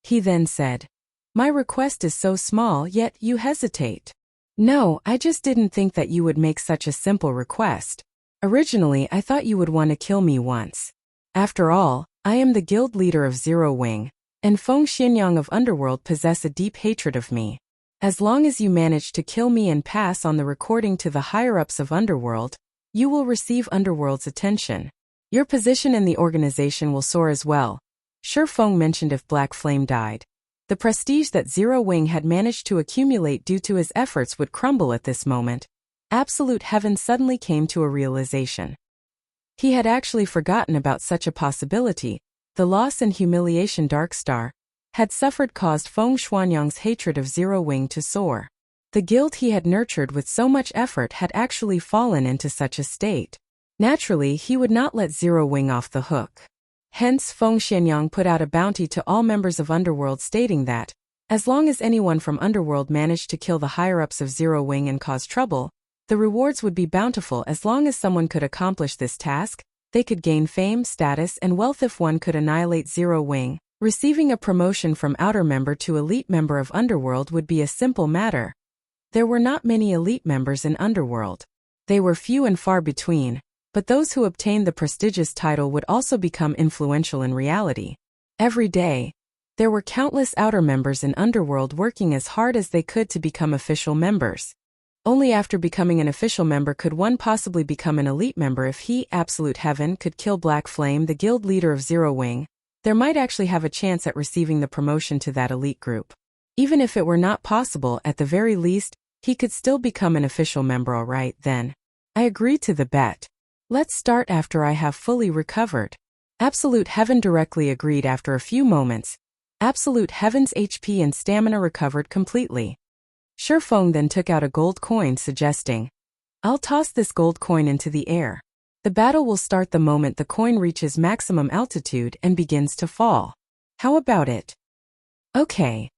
He then said, my request is so small, yet you hesitate. No, I just didn't think that you would make such a simple request. Originally, I thought you would want to kill me once. After all, I am the guild leader of Zero Wing, and Feng Xianyang of Underworld possess a deep hatred of me. As long as you manage to kill me and pass on the recording to the higher-ups of Underworld, you will receive Underworld's attention. Your position in the organization will soar as well. Shifeng mentioned if Black Flame died, the prestige that Zero Wing had managed to accumulate due to his efforts would crumble. At this moment, Absolute Heaven suddenly came to a realization. He had actually forgotten about such a possibility. The loss and humiliation Darkstar had suffered caused Feng Xianyang's hatred of Zero Wing to soar. The guild he had nurtured with so much effort had actually fallen into such a state. Naturally, he would not let Zero Wing off the hook. Hence, Feng Xianyang put out a bounty to all members of Underworld stating that, as long as anyone from Underworld managed to kill the higher-ups of Zero Wing and cause trouble, the rewards would be bountiful. As long as someone could accomplish this task, they could gain fame, status, and wealth. If one could annihilate Zero Wing, receiving a promotion from outer member to elite member of Underworld would be a simple matter. There were not many elite members in Underworld. They were few and far between. But those who obtained the prestigious title would also become influential in reality. Every day, There were countless outer members in Underworld working as hard as they could to become official members. Only after becoming an official member could one possibly become an elite member. If he, Absolute Heaven, could kill Black Flame, the guild leader of Zero Wing, there might actually have a chance at receiving the promotion to that elite group. Even if it were not possible, at the very least, he could still become an official member. Alright then. I agreed to the bet. Let's start after I have fully recovered. Absolute Heaven directly agreed. After a few moments, Absolute Heaven's HP and stamina recovered completely. Shifeng then took out a gold coin, suggesting, "I'll toss this gold coin into the air. The battle will start the moment the coin reaches maximum altitude and begins to fall. How about it?" Okay.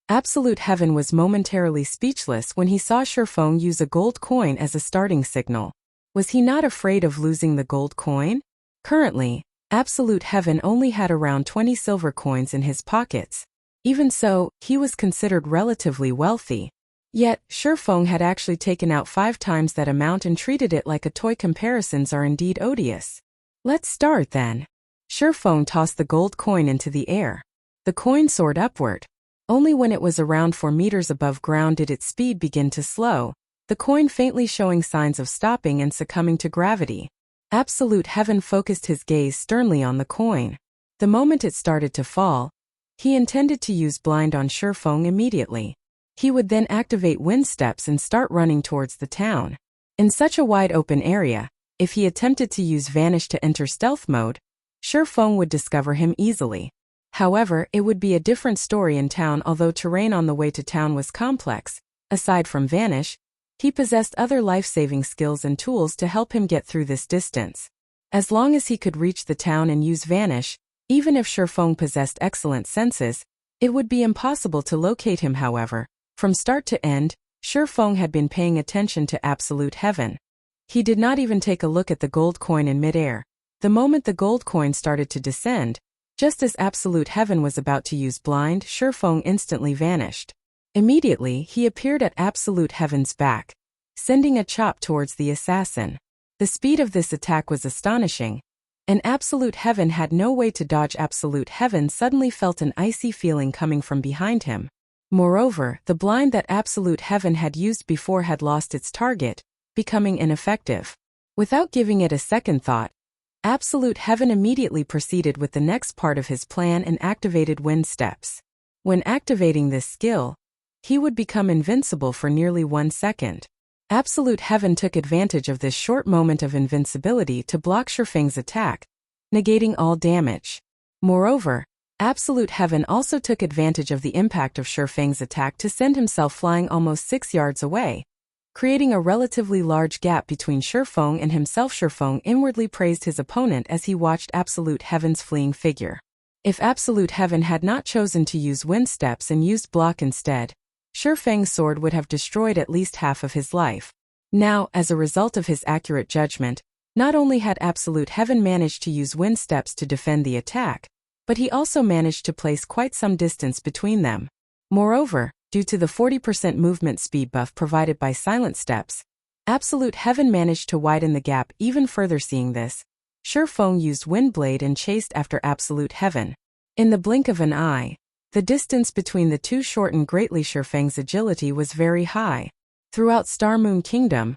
Absolute Heaven was momentarily speechless when he saw Shifeng use a gold coin as a starting signal. Was he not afraid of losing the gold coin? Currently, Absolute Heaven only had around 20 silver coins in his pockets. Even so, he was considered relatively wealthy. Yet, Shifeng had actually taken out 5 times that amount and treated it like a toy. Comparisons are indeed odious. Let's start then. Shifeng tossed the gold coin into the air. The coin soared upward. Only when it was around 4 meters above ground did its speed begin to slow, the coin faintly showing signs of stopping and succumbing to gravity. Absolute Heaven focused his gaze sternly on the coin. The moment it started to fall, he intended to use Blind on Shifeng immediately. He would then activate Wind Steps and start running towards the town. In such a wide open area, if he attempted to use Vanish to enter stealth mode, Shifeng would discover him easily. However, it would be a different story in town. Although terrain on the way to town was complex, aside from Vanish, he possessed other life-saving skills and tools to help him get through this distance. As long as he could reach the town and use Vanish, even if Shifeng possessed excellent senses, it would be impossible to locate him. However, from start to end, Shifeng had been paying attention to Absolute Heaven. He did not even take a look at the gold coin in midair. The moment the gold coin started to descend, just as Absolute Heaven was about to use Blind, Shifeng instantly vanished. Immediately, he appeared at Absolute Heaven's back, sending a chop towards the assassin. The speed of this attack was astonishing, and Absolute Heaven had no way to dodge. Absolute Heaven suddenly felt an icy feeling coming from behind him. Moreover, the blind that Absolute Heaven had used before had lost its target, becoming ineffective. Without giving it a second thought, Absolute Heaven immediately proceeded with the next part of his plan and activated Wind Steps. When activating this skill, he would become invincible for nearly 1 second. Absolute Heaven took advantage of this short moment of invincibility to block Shifeng's attack, negating all damage. Moreover, Absolute Heaven also took advantage of the impact of Shifeng's attack to send himself flying almost 6 yards away, creating a relatively large gap between Shifeng and himself. Shifeng inwardly praised his opponent as he watched Absolute Heaven's fleeing figure. If Absolute Heaven had not chosen to use Wind Steps and used Block instead, Shifeng's sword would have destroyed at least half of his life. Now, as a result of his accurate judgment, not only had Absolute Heaven managed to use Wind Steps to defend the attack, but he also managed to place quite some distance between them. Moreover, due to the 40% movement speed buff provided by Silent Steps, Absolute Heaven managed to widen the gap even further. Seeing this, Shifeng used Windblade and chased after Absolute Heaven. In the blink of an eye, the distance between the two shortened greatly. Shifeng's agility was very high. Throughout Star Moon Kingdom,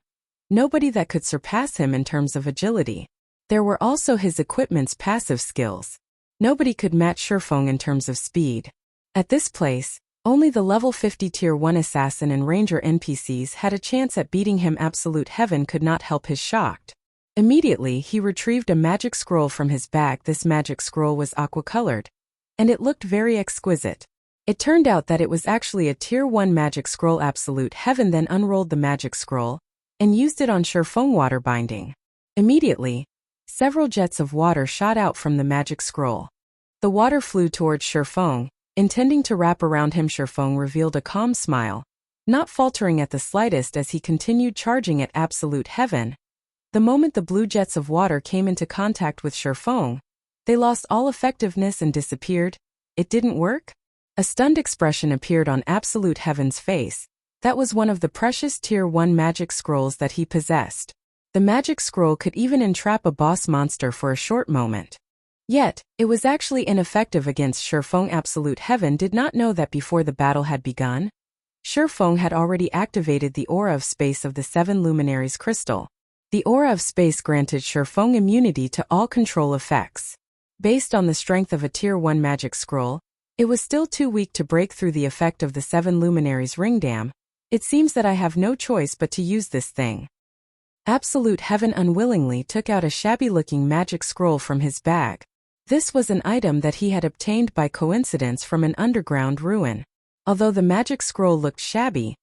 nobody that could surpass him in terms of agility. There were also his equipment's passive skills. Nobody could match Shifeng in terms of speed. At this place, only the level 50 Tier 1 assassin and ranger NPCs had a chance at beating him. Absolute Heaven could not help his shocked. Immediately, he retrieved a magic scroll from his bag. This magic scroll was aqua-colored, and it looked very exquisite. It turned out that it was actually a Tier 1 magic scroll. Absolute Heaven then unrolled the magic scroll and used it on Shifeng water binding. Immediately, several jets of water shot out from the magic scroll. The water flew towards Shifeng, intending to wrap around him. Shifeng revealed a calm smile, not faltering at the slightest as he continued charging at Absolute Heaven. The moment the blue jets of water came into contact with Shifeng, they lost all effectiveness and disappeared. It didn't work? A stunned expression appeared on Absolute Heaven's face. That was one of the precious Tier 1 magic scrolls that he possessed. The magic scroll could even entrap a boss monster for a short moment. Yet, it was actually ineffective against Shifeng. Absolute Heaven did not know that before the battle had begun. Shifeng had already activated the Aura of Space of the Seven Luminaries crystal. The Aura of Space granted Shifeng immunity to all control effects. Based on the strength of a Tier 1 magic scroll, it was still too weak to break through the effect of the Seven Luminaries ring dam. It seems that I have no choice but to use this thing. Absolute Heaven unwillingly took out a shabby-looking magic scroll from his bag. This was an item that he had obtained by coincidence from an underground ruin. Although the magic scroll looked shabby,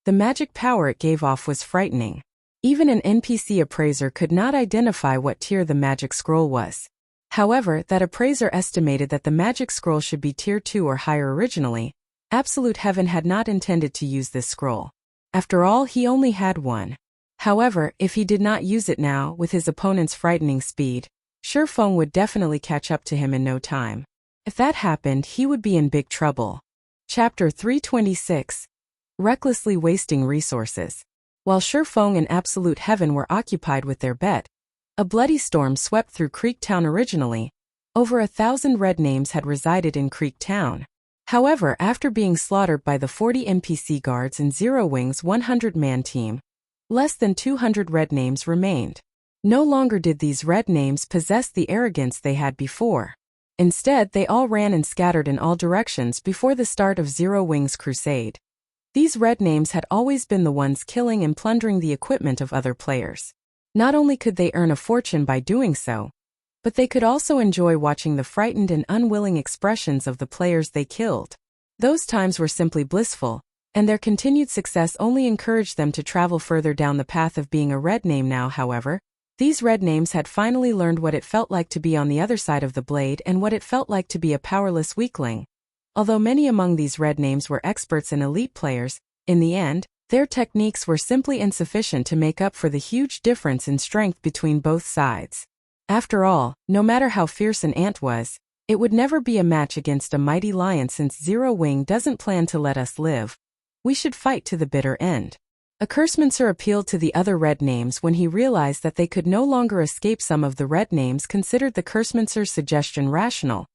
the magic power it gave off was frightening. Even an NPC appraiser could not identify what tier the magic scroll was. However, that appraiser estimated that the magic scroll should be tier 2 or higher originally. Absolute Heaven had not intended to use this scroll. After all, he only had one. However, if he did not use it now, with his opponent's frightening speed, Shifeng would definitely catch up to him in no time. If that happened, he would be in big trouble. Chapter 326. Recklessly Wasting Resources. While Shifeng and Absolute Heaven were occupied with their bet, a bloody storm swept through Creek Town. Originally, over 1,000 red names had resided in Creek Town. However, after being slaughtered by the 40 NPC guards and Zero Wing's 100-man team, less than 200 red names remained. No longer did these red names possess the arrogance they had before. Instead, they all ran and scattered in all directions before the start of Zero Wing's crusade. These red names had always been the ones killing and plundering the equipment of other players. Not only could they earn a fortune by doing so, but they could also enjoy watching the frightened and unwilling expressions of the players they killed. Those times were simply blissful, and their continued success only encouraged them to travel further down the path of being a red name. Now, however, these red names had finally learned what it felt like to be on the other side of the blade and what it felt like to be a powerless weakling. Although many among these red names were experts and elite players, in the end, their techniques were simply insufficient to make up for the huge difference in strength between both sides. After all, no matter how fierce an ant was, it would never be a match against a mighty lion. Since Zero Wing doesn't plan to let us live, we should fight to the bitter end. Encirclement appealed to the other red names when he realized that they could no longer escape. Some of the red names considered the Encirclement's suggestion rational,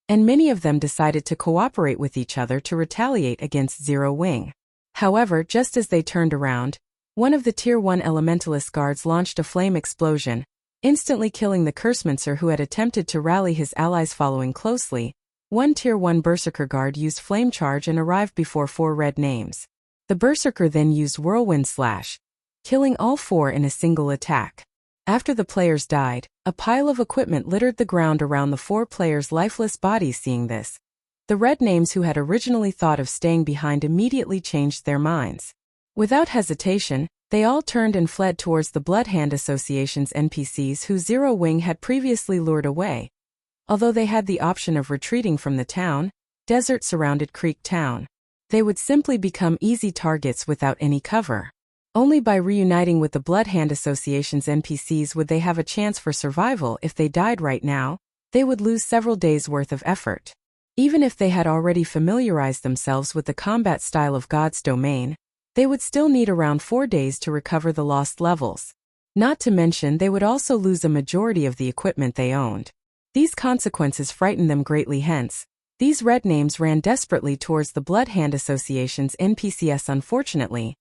and many of them decided to cooperate with each other to retaliate against Zero Wing. However, just as they turned around, one of the Tier 1 Elementalist guards launched a flame explosion, instantly killing the Encirclement who had attempted to rally his allies. Following closely, one Tier 1 Berserker guard used Flame Charge and arrived before 4 red names. The Berserker then used Whirlwind Slash, killing all 4 in a single attack. After the players died, a pile of equipment littered the ground around the 4 players' lifeless bodies. Seeing this, the red names who had originally thought of staying behind immediately changed their minds. Without hesitation, they all turned and fled towards the Bloodhand Association's NPCs who Zero Wing had previously lured away. Although they had the option of retreating from the town, desert surrounded Creek Town. They would simply become easy targets without any cover. Only by reuniting with the Bloodhand Association's NPCs would they have a chance for survival. If they died right now, they would lose several days' worth of effort. Even if they had already familiarized themselves with the combat style of God's domain, they would still need around 4 days to recover the lost levels. Not to mention, they would also lose a majority of the equipment they owned. These consequences frightened them greatly. Hence, these red names ran desperately towards the Bloodhand Association's NPCs. Unfortunately,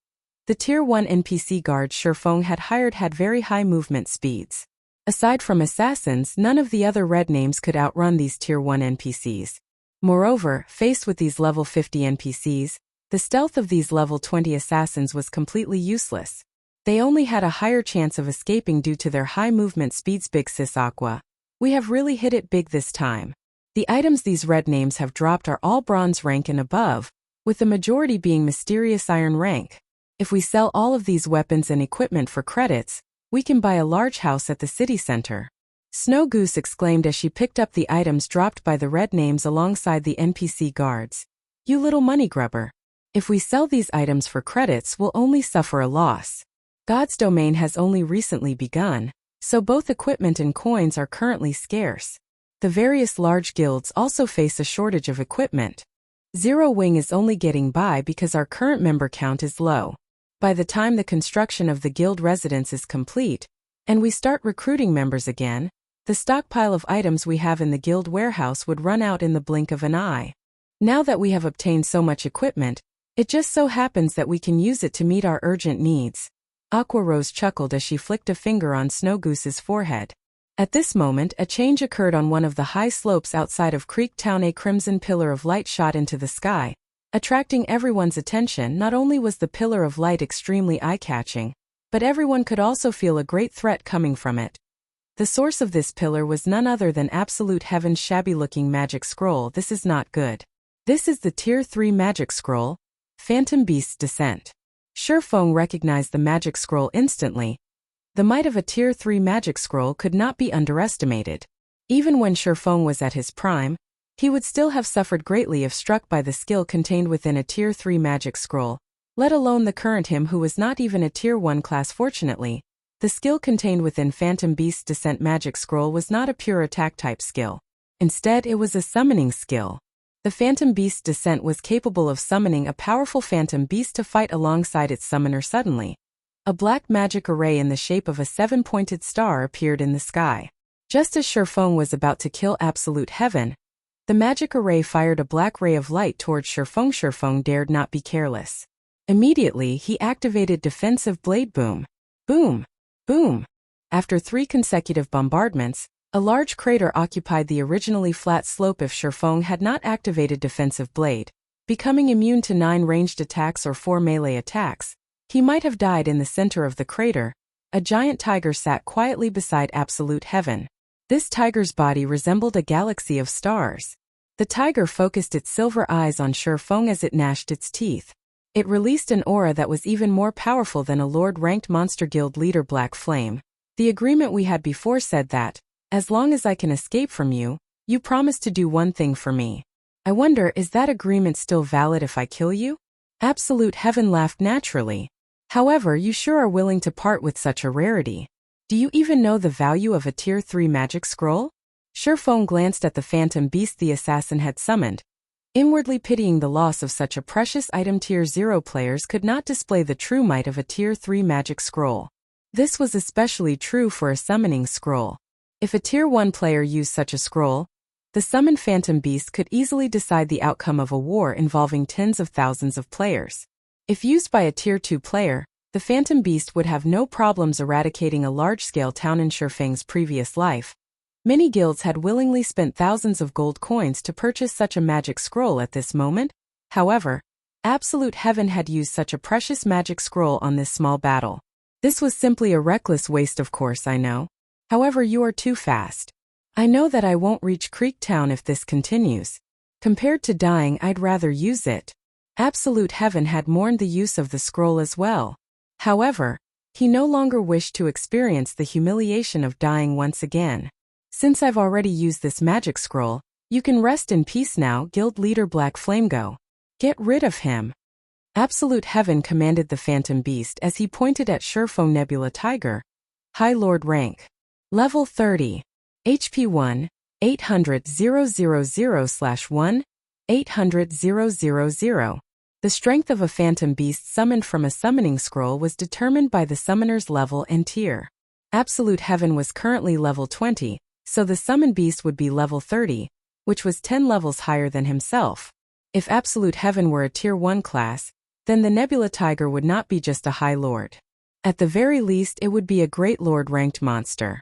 the Tier 1 NPC guard Shifeng had hired had very high movement speeds. Aside from assassins, none of the other red names could outrun these Tier 1 NPCs. Moreover, faced with these level 50 NPCs, the stealth of these level 20 assassins was completely useless. They only had a higher chance of escaping due to their high movement speeds. Big Sis Aqua, we have really hit it big this time. The items these red names have dropped are all bronze rank and above, with the majority being mysterious iron rank. If we sell all of these weapons and equipment for credits, we can buy a large house at the city center. Snow Goose exclaimed as she picked up the items dropped by the red names alongside the NPC guards. You little money grubber. If we sell these items for credits, we'll only suffer a loss. God's domain has only recently begun, so both equipment and coins are currently scarce. The various large guilds also face a shortage of equipment. Zero Wing is only getting by because our current member count is low. By the time the construction of the guild residence is complete, and we start recruiting members again, The stockpile of items we have in the guild warehouse would run out in the blink of an eye. Now that we have obtained so much equipment, it just so happens that we can use it to meet our urgent needs. Aqua Rose chuckled as she flicked a finger on Snow Goose's forehead. At this moment, a change occurred on one of the high slopes outside of Creek Town. A crimson pillar of light shot into the sky, attracting everyone's attention. Not only was the pillar of light extremely eye-catching, but everyone could also feel a great threat coming from it. The source of this pillar was none other than Absolute Heaven's shabby-looking magic scroll. This is not good. This is the Tier 3 magic scroll, Phantom Beast's Descent. Shurfeng recognized the magic scroll instantly. The might of a Tier 3 magic scroll could not be underestimated. Even when Shurfeng was at his prime, he would still have suffered greatly if struck by the skill contained within a Tier 3 magic scroll, let alone the current him who was not even a Tier 1 class. Fortunately, the skill contained within Phantom Beast's Descent magic scroll was not a pure attack type skill. Instead, it was a summoning skill. The Phantom Beast's Descent was capable of summoning a powerful Phantom Beast to fight alongside its summoner. Suddenly, a black magic array in the shape of a 7-pointed star appeared in the sky. Just as Shurfeng was about to kill Absolute Heaven, the magic array fired a black ray of light towards Shurfeng. Shurfeng dared not be careless. Immediately, he activated Defensive Blade. Boom, boom, boom. After 3 consecutive bombardments, a large crater occupied the originally flat slope. If Shurfeng had not activated Defensive Blade, becoming immune to 9 ranged attacks or 4 melee attacks, he might have died in the center of the crater. A giant tiger sat quietly beside Absolute Heaven. This tiger's body resembled a galaxy of stars. The tiger focused its silver eyes on Shurfeng as it gnashed its teeth. It released an aura that was even more powerful than a Lord-ranked monster guild leader. Black Flame. The agreement we had before said that, as long as I can escape from you, you promise to do one thing for me. I wonder, is that agreement still valid if I kill you? Absolute Heaven laughed naturally. However, you sure are willing to part with such a rarity. Do you even know the value of a Tier 3 magic scroll? Shurfeng glanced at the Phantom Beast the assassin had summoned, inwardly pitying the loss of such a precious item. Tier 0 players could not display the true might of a Tier 3 magic scroll. This was especially true for a summoning scroll. If a Tier 1 player used such a scroll, the summoned Phantom Beast could easily decide the outcome of a war involving tens of thousands of players. If used by a Tier 2 player, the Phantom Beast would have no problems eradicating a large-scale town. In Shurfeng's previous life, many guilds had willingly spent thousands of gold coins to purchase such a magic scroll. At this moment, however, Absolute Heaven had used such a precious magic scroll on this small battle. This was simply a reckless waste. Of course I know. However, you are too fast. I know that I won't reach Creek Town if this continues. Compared to dying, I'd rather use it. Absolute Heaven had mourned the use of the scroll as well. However, he no longer wished to experience the humiliation of dying once again. Since I've already used this magic scroll, you can rest in peace now. Guild leader Black Flame, go. Get rid of him. Absolute Heaven commanded the Phantom Beast as he pointed at Shurfeng. Nebula Tiger. High Lord rank. Level 30. HP 1, 800,000/1, 800,000. The strength of a Phantom Beast summoned from a summoning scroll was determined by the summoner's level and tier. Absolute Heaven was currently level 20, so the summoned beast would be level 30, which was 10 levels higher than himself. If Absolute Heaven were a Tier 1 class, then the Nebula Tiger would not be just a High Lord. At the very least, it would be a Great Lord-ranked monster.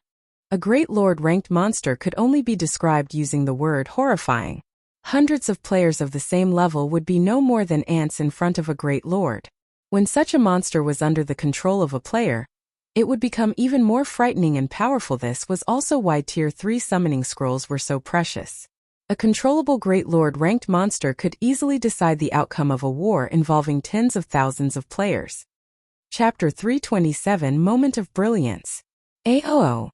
A Great Lord-ranked monster could only be described using the word horrifying. Hundreds of players of the same level would be no more than ants in front of a Great Lord. When such a monster was under the control of a player, it would become even more frightening and powerful. This was also why Tier 3 summoning scrolls were so precious. A controllable Great Lord-ranked monster could easily decide the outcome of a war involving tens of thousands of players. Chapter 327 Moment of Brilliance. AOO.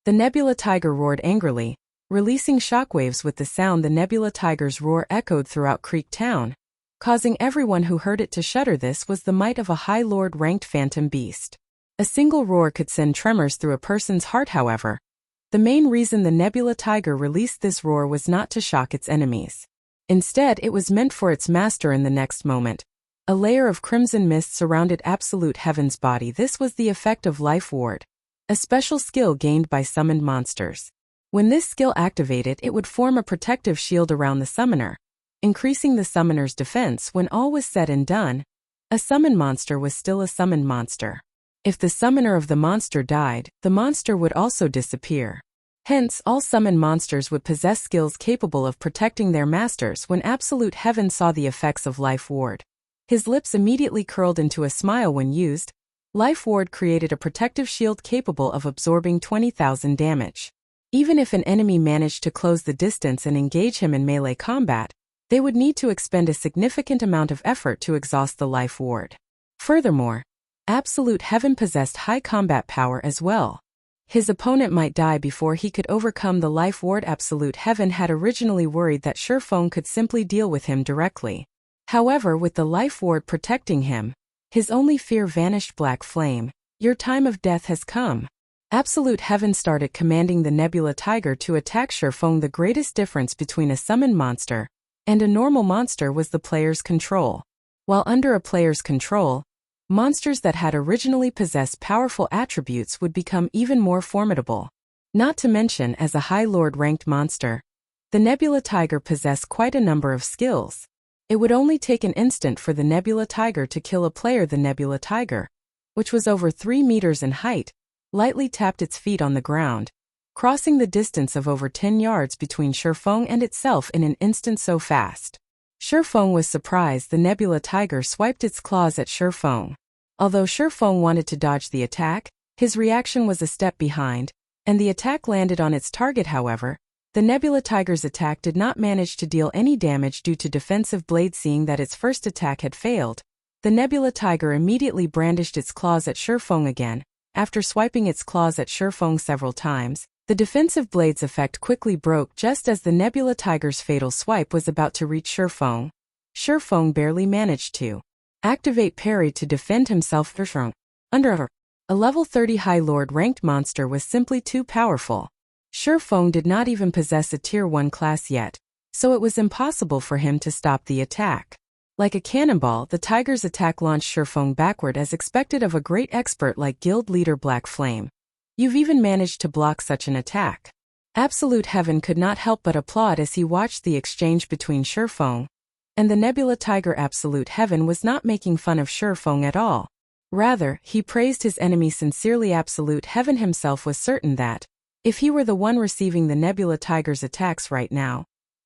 The Nebula Tiger roared angrily, releasing shockwaves. With the sound, the Nebula Tiger's roar echoed throughout Creek Town, causing everyone who heard it to shudder. This was the might of a High Lord-ranked Phantom Beast. A single roar could send tremors through a person's heart. However, the main reason the Nebula Tiger released this roar was not to shock its enemies. Instead, it was meant for its master. In the next moment, a layer of crimson mist surrounded Absolute Heaven's body. This was the effect of Life Ward. a special skill gained by summoned monsters. When this skill activated, it would form a protective shield around the summoner, increasing the summoner's defense. When all was said and done, a summoned monster was still a summoned monster. If the summoner of the monster died, the monster would also disappear. Hence, all summoned monsters would possess skills capable of protecting their masters. When Absolute Heaven saw the effects of Life Ward, his lips immediately curled into a smile. When used, Life Ward created a protective shield capable of absorbing 20,000 damage. Even if an enemy managed to close the distance and engage him in melee combat, they would need to expend a significant amount of effort to exhaust the Life Ward. Furthermore, Absolute Heaven possessed high combat power as well. His opponent might die before he could overcome the Life Ward. Absolute Heaven had originally worried that Shurfeng could simply deal with him directly. However, with the Life Ward protecting him, his only fear vanished. Black Flame, your time of death has come. Absolute Heaven started commanding the Nebula Tiger to attack Shurfeng. The greatest difference between a summoned monster and a normal monster was the player's control. While under a player's control, monsters that had originally possessed powerful attributes would become even more formidable. Not to mention, as a High Lord ranked monster, the Nebula Tiger possessed quite a number of skills. It would only take an instant for the Nebula Tiger to kill a player. The Nebula Tiger, which was over 3 meters in height, lightly tapped its feet on the ground, crossing the distance of over 10 yards between Shurfeng and itself in an instant. So fast, Shurfeng was surprised. The Nebula Tiger swiped its claws at Shurfeng. Although Shurfeng wanted to dodge the attack, his reaction was a step behind, and the attack landed on its target. However, the Nebula Tiger's attack did not manage to deal any damage due to defensive blade. Seeing that its first attack had failed, the Nebula Tiger immediately brandished its claws at Shurfeng again. After swiping its claws at Shurfeng several times, the defensive blade's effect quickly broke. Just as the Nebula Tiger's fatal swipe was about to reach Shurfeng, Shurfeng barely managed to activate parry to defend himself. Under a level 30 High Lord ranked monster was simply too powerful. Shurfeng did not even possess a Tier 1 class yet, so it was impossible for him to stop the attack. Like a cannonball, the tiger's attack launched Shurfeng backward as expected of a great expert like Guild Leader Black Flame. You've even managed to block such an attack. Absolute Heaven could not help but applaud as he watched the exchange between Shurfeng and the Nebula Tiger. Absolute Heaven was not making fun of Shurfeng at all. Rather, he praised his enemy sincerely. Absolute Heaven himself was certain that, if he were the one receiving the Nebula Tiger's attacks right now,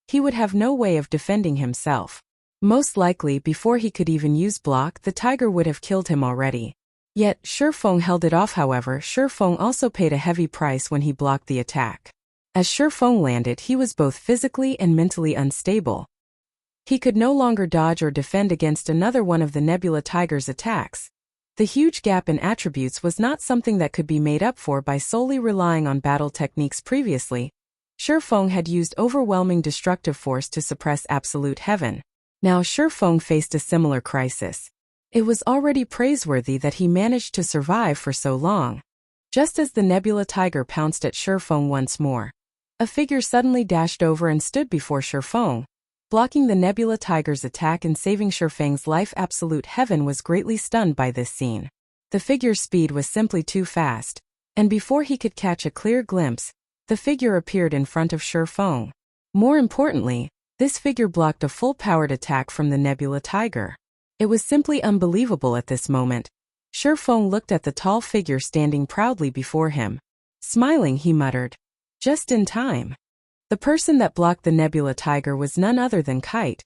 he would have no way of defending himself. Most likely, before he could even use block, the tiger would have killed him already. Yet, Shurfeng held it off. However, Shurfeng also paid a heavy price when he blocked the attack. As Shurfeng landed, he was both physically and mentally unstable. He could no longer dodge or defend against another one of the Nebula Tiger's attacks. The huge gap in attributes was not something that could be made up for by solely relying on battle techniques. Previously, Shurfeng had used overwhelming destructive force to suppress Absolute Heaven. Now Shurfeng faced a similar crisis. It was already praiseworthy that he managed to survive for so long. Just as the Nebula Tiger pounced at Shurfeng once more, a figure suddenly dashed over and stood before Shurfeng, blocking the Nebula Tiger's attack and saving Shurfeng's life. Absolute Heaven was greatly stunned by this scene. The figure's speed was simply too fast, and before he could catch a clear glimpse, the figure appeared in front of Shurfeng. More importantly, this figure blocked a full-powered attack from the Nebula Tiger. It was simply unbelievable at this moment. Shurfeng looked at the tall figure standing proudly before him. Smiling, he muttered, "Just in time." The person that blocked the Nebula Tiger was none other than Kite.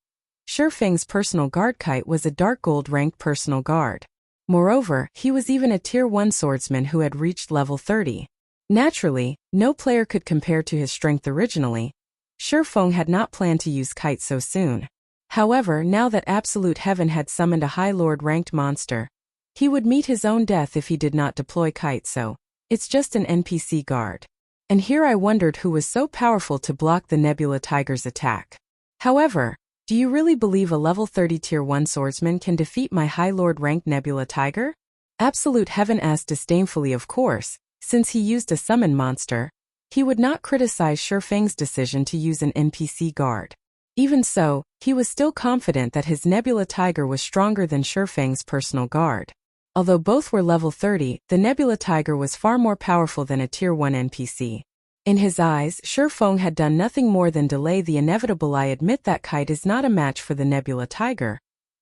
Shurfeng's personal guard. Kite was a dark gold ranked personal guard. Moreover, he was even a Tier 1 swordsman who had reached level 30. Naturally, no player could compare to his strength originally. Shurfeng had not planned to use Kite so soon. However, now that Absolute Heaven had summoned a High Lord ranked monster, he would meet his own death if he did not deploy Kite. So, it's just an NPC guard. And here I wondered who was so powerful to block the Nebula Tiger's attack. However, do you really believe a level 30 Tier 1 swordsman can defeat my High Lord ranked Nebula Tiger? Absolute Heaven asked disdainfully. Of course, since he used a summon monster, he would not criticize Shurfeng's decision to use an NPC guard. Even so, he was still confident that his Nebula Tiger was stronger than Shurfeng's personal guard. Although both were level 30, the Nebula Tiger was far more powerful than a Tier 1 NPC. In his eyes, Shifeng had done nothing more than delay the inevitable. I admit that Kite is not a match for the Nebula Tiger,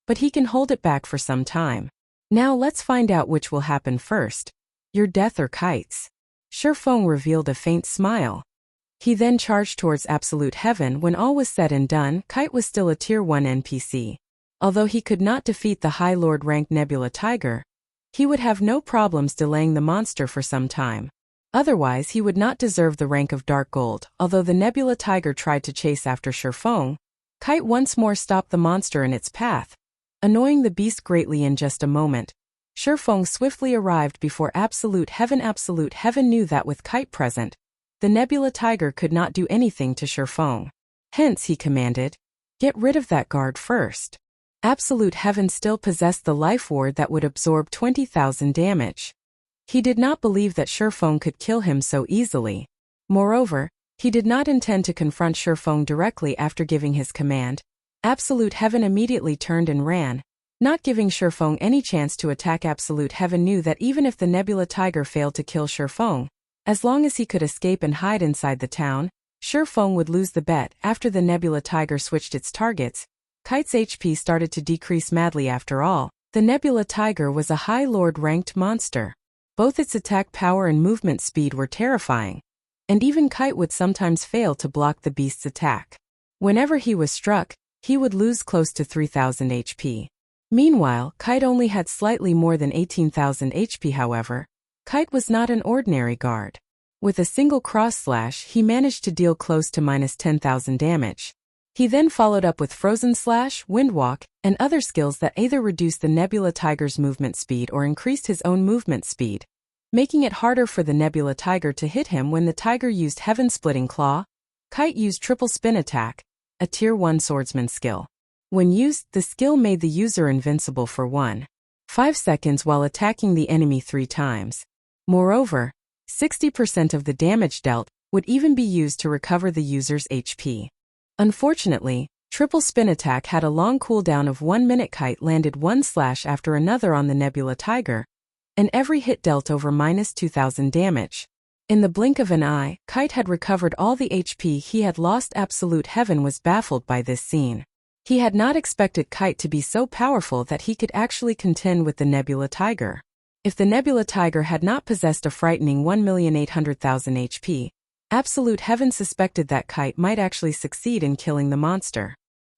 but he can hold it back for some time. Now let's find out which will happen first. Your death or Kite's. Shifeng revealed a faint smile. He then charged towards Absolute Heaven. When all was said and done, Kite was still a Tier 1 NPC. Although he could not defeat the High Lord-ranked Nebula Tiger, he would have no problems delaying the monster for some time. Otherwise he would not deserve the rank of Dark Gold. Although the Nebula Tiger tried to chase after Shifeng, Kite once more stopped the monster in its path, annoying the beast greatly. In just a moment, Shifeng swiftly arrived before Absolute Heaven. Absolute Heaven knew that with Kite present, the Nebula Tiger could not do anything to Shifeng. Hence he commanded, "Get rid of that guard first." Absolute Heaven still possessed the life ward that would absorb 20,000 damage. He did not believe that Shifeng could kill him so easily. Moreover, he did not intend to confront Shifeng directly after giving his command. Absolute Heaven immediately turned and ran, not giving Shifeng any chance to attack. Absolute Heaven knew that even if the Nebula Tiger failed to kill Shifeng, as long as he could escape and hide inside the town, Shifeng would lose the bet. After the Nebula Tiger switched its targets, Kite's HP started to decrease madly. After all, the Nebula Tiger was a High Lord-ranked monster. Both its attack power and movement speed were terrifying, and even Kite would sometimes fail to block the beast's attack. Whenever he was struck, he would lose close to 3,000 HP. Meanwhile, Kite only had slightly more than 18,000 HP. However, Kite was not an ordinary guard. With a single cross slash, he managed to deal close to minus 10,000 damage. He then followed up with Frozen Slash, Windwalk, and other skills that either reduced the Nebula Tiger's movement speed or increased his own movement speed, making it harder for the Nebula Tiger to hit him. When the Tiger used Heaven Splitting Claw, Kite used Triple Spin Attack, a Tier 1 swordsman skill. When used, the skill made the user invincible for 1.5 seconds while attacking the enemy 3 times. Moreover, 60% of the damage dealt would even be used to recover the user's HP. Unfortunately, Triple Spin Attack had a long cooldown of 1 minute. Kite landed one slash after another on the Nebula Tiger, and every hit dealt over minus 2,000 damage. In the blink of an eye, Kite had recovered all the HP he had lost. Absolute Heaven was baffled by this scene. He had not expected Kite to be so powerful that he could actually contend with the Nebula Tiger. If the Nebula Tiger had not possessed a frightening 1,800,000 HP, Absolute Heaven suspected that Kite might actually succeed in killing the monster.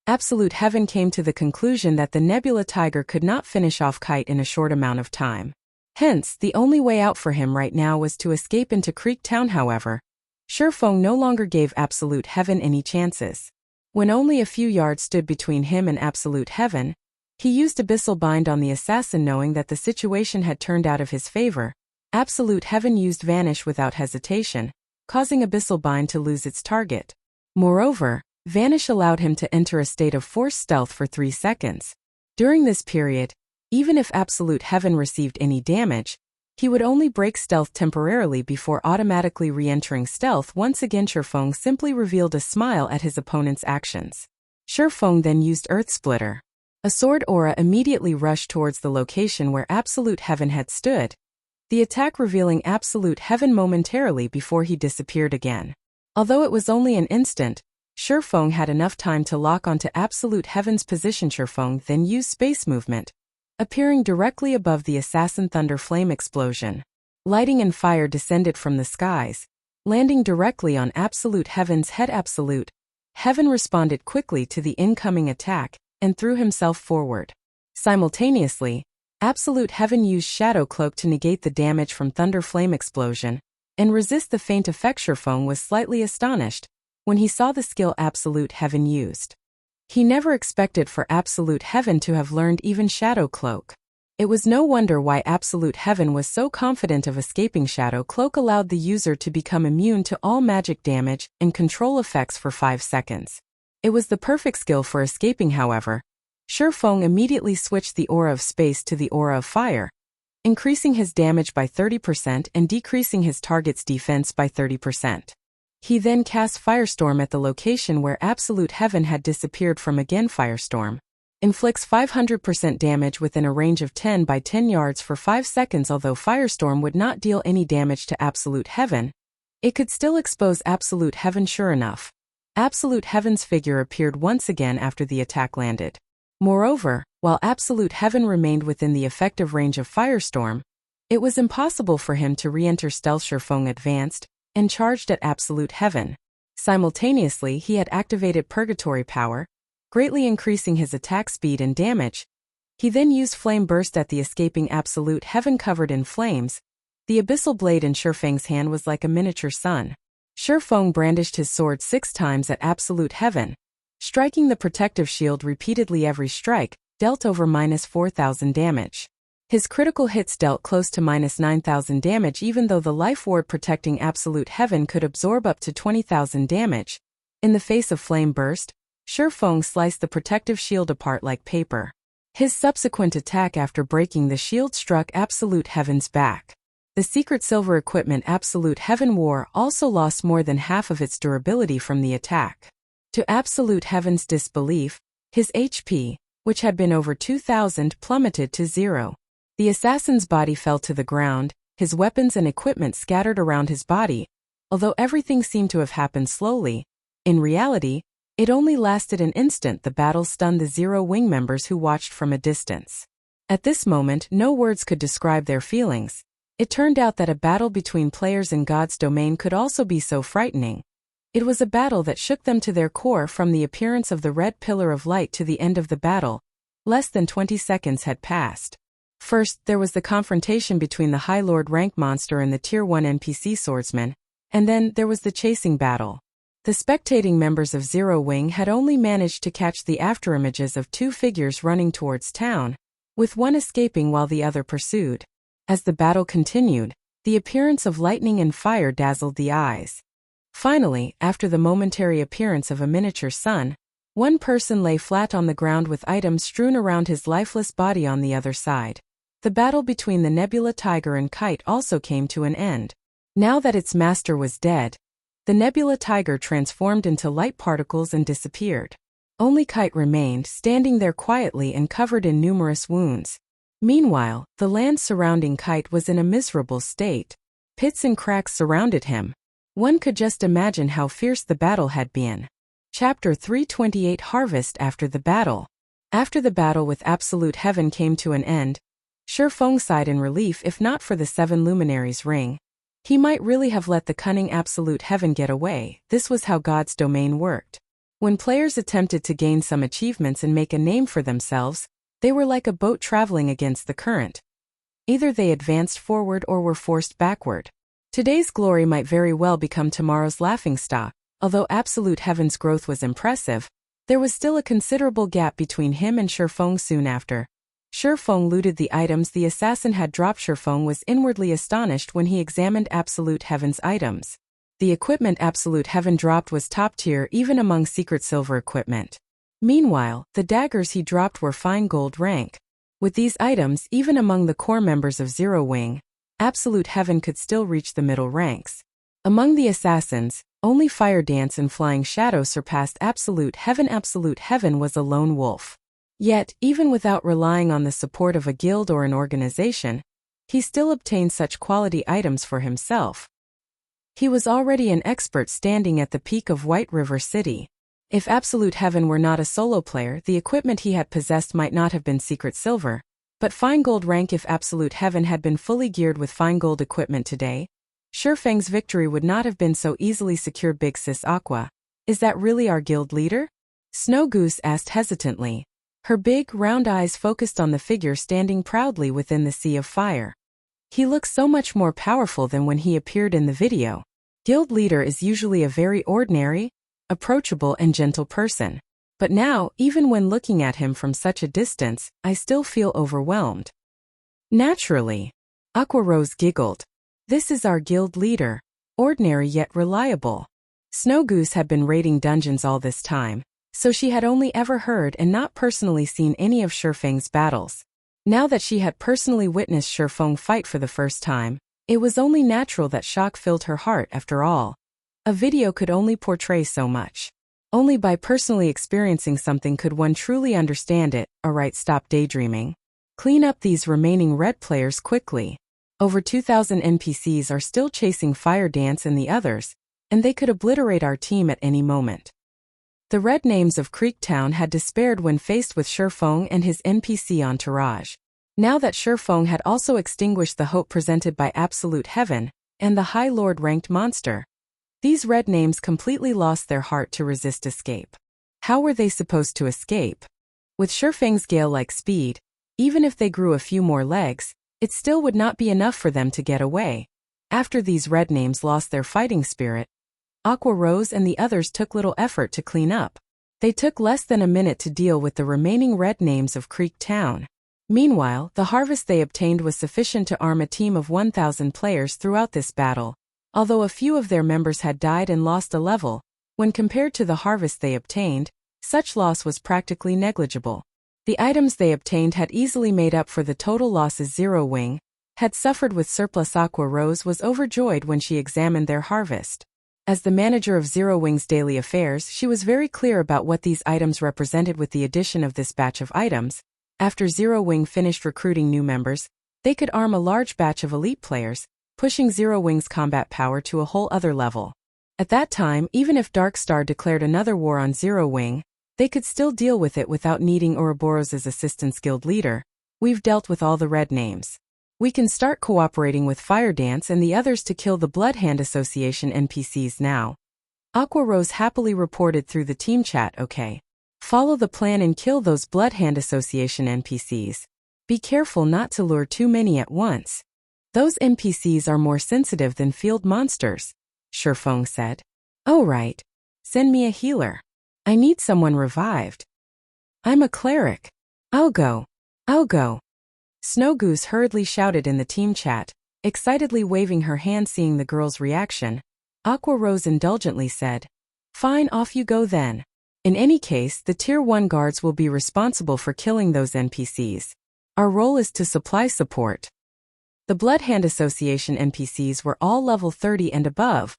Absolute Heaven came to the conclusion that the Nebula Tiger could not finish off Kite in a short amount of time. Hence, the only way out for him right now was to escape into Creek Town. However, Shifeng no longer gave Absolute Heaven any chances. When only a few yards stood between him and Absolute Heaven, he used Abyssal Bind on the assassin. Knowing that the situation had turned out of his favor, Absolute Heaven used Vanish without hesitation, causing Abyssal Bind to lose its target. Moreover, Vanish allowed him to enter a state of forced stealth for 3 seconds. During this period, even if Absolute Heaven received any damage, he would only break stealth temporarily before automatically re-entering stealth. Once again, Shifeng simply revealed a smile at his opponent's actions. Shifeng then used Earth Splitter. A sword aura immediately rushed towards the location where Absolute Heaven had stood, the attack revealing Absolute Heaven momentarily before he disappeared again. Although it was only an instant, Shifeng had enough time to lock onto Absolute Heaven's position. Shifeng then used Space Movement, appearing directly above the assassin. Thunder Flame Explosion, lighting and fire descended from the skies, landing directly on Absolute Heaven's head. Absolute Heaven responded quickly to the incoming attack and threw himself forward. Simultaneously, Absolute Heaven used Shadow Cloak to negate the damage from Thunder Flame Explosion and resist the faint effect. Shifeng was slightly astonished when he saw the skill Absolute Heaven used. He never expected for Absolute Heaven to have learned even Shadow Cloak. It was no wonder why Absolute Heaven was so confident of escaping. Shadow Cloak allowed the user to become immune to all magic damage and control effects for 5 seconds. It was the perfect skill for escaping. However, Shifeng immediately switched the aura of space to the aura of fire, increasing his damage by 30% and decreasing his target's defense by 30%. He then cast Firestorm at the location where Absolute Heaven had disappeared from. Again, Firestorm Inflicts 500% damage within a range of 10 by 10 yards for 5 seconds. Although Firestorm would not deal any damage to Absolute Heaven, it could still expose Absolute Heaven. Sure enough, Absolute Heaven's figure appeared once again after the attack landed. Moreover, while Absolute Heaven remained within the effective range of Firestorm, it was impossible for him to re-enter stealth. Shifeng advanced and charged at Absolute Heaven. Simultaneously, he had activated Purgatory Power, greatly increasing his attack speed and damage. He then used Flame Burst at the escaping Absolute Heaven covered in flames. The abyssal blade in Shifeng's hand was like a miniature sun. Shifeng brandished his sword 6 times at Absolute Heaven, striking the protective shield repeatedly. Every strike dealt over -4,000 damage. His critical hits dealt close to -9,000 damage, even though the life ward protecting Absolute Heaven could absorb up to 20,000 damage. In the face of Flame Burst, Shifeng sliced the protective shield apart like paper. His subsequent attack after breaking the shield struck Absolute Heaven's back. The secret silver equipment Absolute Heaven wore also lost more than half of its durability from the attack. To Absolute Heaven's disbelief, his HP, which had been over 2,000, plummeted to 0. The assassin's body fell to the ground, his weapons and equipment scattered around his body. Although everything seemed to have happened slowly, in reality, it only lasted an instant. The battle stunned the Zero Wing members who watched from a distance. At this moment, no words could describe their feelings. It turned out that a battle between players in God's domain could also be so frightening. It was a battle that shook them to their core. From the appearance of the red pillar of light to the end of the battle, less than 20 seconds had passed. First, there was the confrontation between the High Lord rank monster and the Tier 1 NPC swordsman, and then there was the chasing battle. The spectating members of Zero Wing had only managed to catch the afterimages of 2 figures running towards town, with one escaping while the other pursued. As the battle continued, the appearance of lightning and fire dazzled the eyes. Finally, after the momentary appearance of a miniature sun, one person lay flat on the ground with items strewn around his lifeless body on the other side. The battle between the Nebula Tiger and Kite also came to an end. Now that its master was dead, the Nebula Tiger transformed into light particles and disappeared. Only Kite remained, standing there quietly and covered in numerous wounds. Meanwhile, the land surrounding Kite was in a miserable state. Pits and cracks surrounded him. One could just imagine how fierce the battle had been. Chapter 328 Harvest. After the battle. After the battle with Absolute Heaven came to an end, Shifeng sighed in relief. If not for the 7 Luminaries ring, he might really have let the cunning Absolute Heaven get away. This was how God's domain worked. When players attempted to gain some achievements and make a name for themselves, they were like a boat traveling against the current. Either they advanced forward or were forced backward. Today's glory might very well become tomorrow's laughingstock. Although Absolute Heaven's growth was impressive, there was still a considerable gap between him and Shifeng. Soon after Shifeng looted the items the assassin had dropped, Shifeng was inwardly astonished when he examined Absolute Heaven's items. The equipment Absolute Heaven dropped was top tier even among secret silver equipment. Meanwhile, the daggers he dropped were fine gold rank. With these items, even among the core members of Zero Wing, Absolute Heaven could still reach the middle ranks. Among the assassins, only Fire Dance and Flying Shadow surpassed Absolute Heaven. Absolute Heaven was a lone wolf. Yet, even without relying on the support of a guild or an organization, he still obtained such quality items for himself. He was already an expert standing at the peak of White River City. If Absolute Heaven were not a solo player, the equipment he had possessed might not have been secret silver, but fine gold rank. If Absolute Heaven had been fully geared with fine gold equipment today, Shifeng's victory would not have been so easily secured. Big Sis Aqua, is that really our guild leader? Snow Goose asked hesitantly. Her big, round eyes focused on the figure standing proudly within the sea of fire. He looks so much more powerful than when he appeared in the video. Guild leader is usually a very ordinary, approachable and gentle person. But now, even when looking at him from such a distance, I still feel overwhelmed. Naturally. Aqua Rose giggled. This is our guild leader. Ordinary yet reliable. Snow Goose had been raiding dungeons all this time, so she had only ever heard and not personally seen any of Shifeng's battles. Now that she had personally witnessed Shifeng fight for the first time, it was only natural that shock filled her heart. After all, a video could only portray so much. Only by personally experiencing something could one truly understand it. Alright, stop daydreaming. Clean up these remaining red players quickly. Over 2,000 NPCs are still chasing Fire Dance and the others, and they could obliterate our team at any moment. The red names of Creektown had despaired when faced with Shifeng and his NPC entourage. Now that Shifeng had also extinguished the hope presented by Absolute Heaven and the High Lord ranked monster, these red names completely lost their heart to resist escape. How were they supposed to escape? With Shifeng's gale-like speed, even if they grew a few more legs, it still would not be enough for them to get away. After these red names lost their fighting spirit, Aqua Rose and the others took little effort to clean up. They took less than a minute to deal with the remaining red names of Creektown. Meanwhile, the harvest they obtained was sufficient to arm a team of 1,000 players throughout this battle. Although a few of their members had died and lost a level, when compared to the harvest they obtained, such loss was practically negligible. The items they obtained had easily made up for the total losses. Zero Wing had suffered with surplus. Aqua Rose was overjoyed when she examined their harvest. As the manager of Zero Wing's daily affairs, she was very clear about what these items represented. With the addition of this batch of items, after Zero Wing finished recruiting new members, they could arm a large batch of elite players, pushing Zero Wing's combat power to a whole other level. At that time, even if Darkstar declared another war on Zero Wing, they could still deal with it without needing Ouroboros's assistance. Guild leader, we've dealt with all the red names. We can start cooperating with Fire Dance and the others to kill the Bloodhand Association NPCs now. Aqua Rose happily reported through the team chat. Okay. Follow the plan and kill those Bloodhand Association NPCs. Be careful not to lure too many at once. Those NPCs are more sensitive than field monsters, Shifeng said. Oh right. Send me a healer. I need someone revived. I'm a cleric. I'll go. Snow Goose hurriedly shouted in the team chat, excitedly waving her hand. Seeing the girl's reaction, Aqua Rose indulgently said, Fine, off you go then. In any case, the Tier 1 guards will be responsible for killing those NPCs. Our role is to supply support. The Bloodhand Association NPCs were all level 30 and above,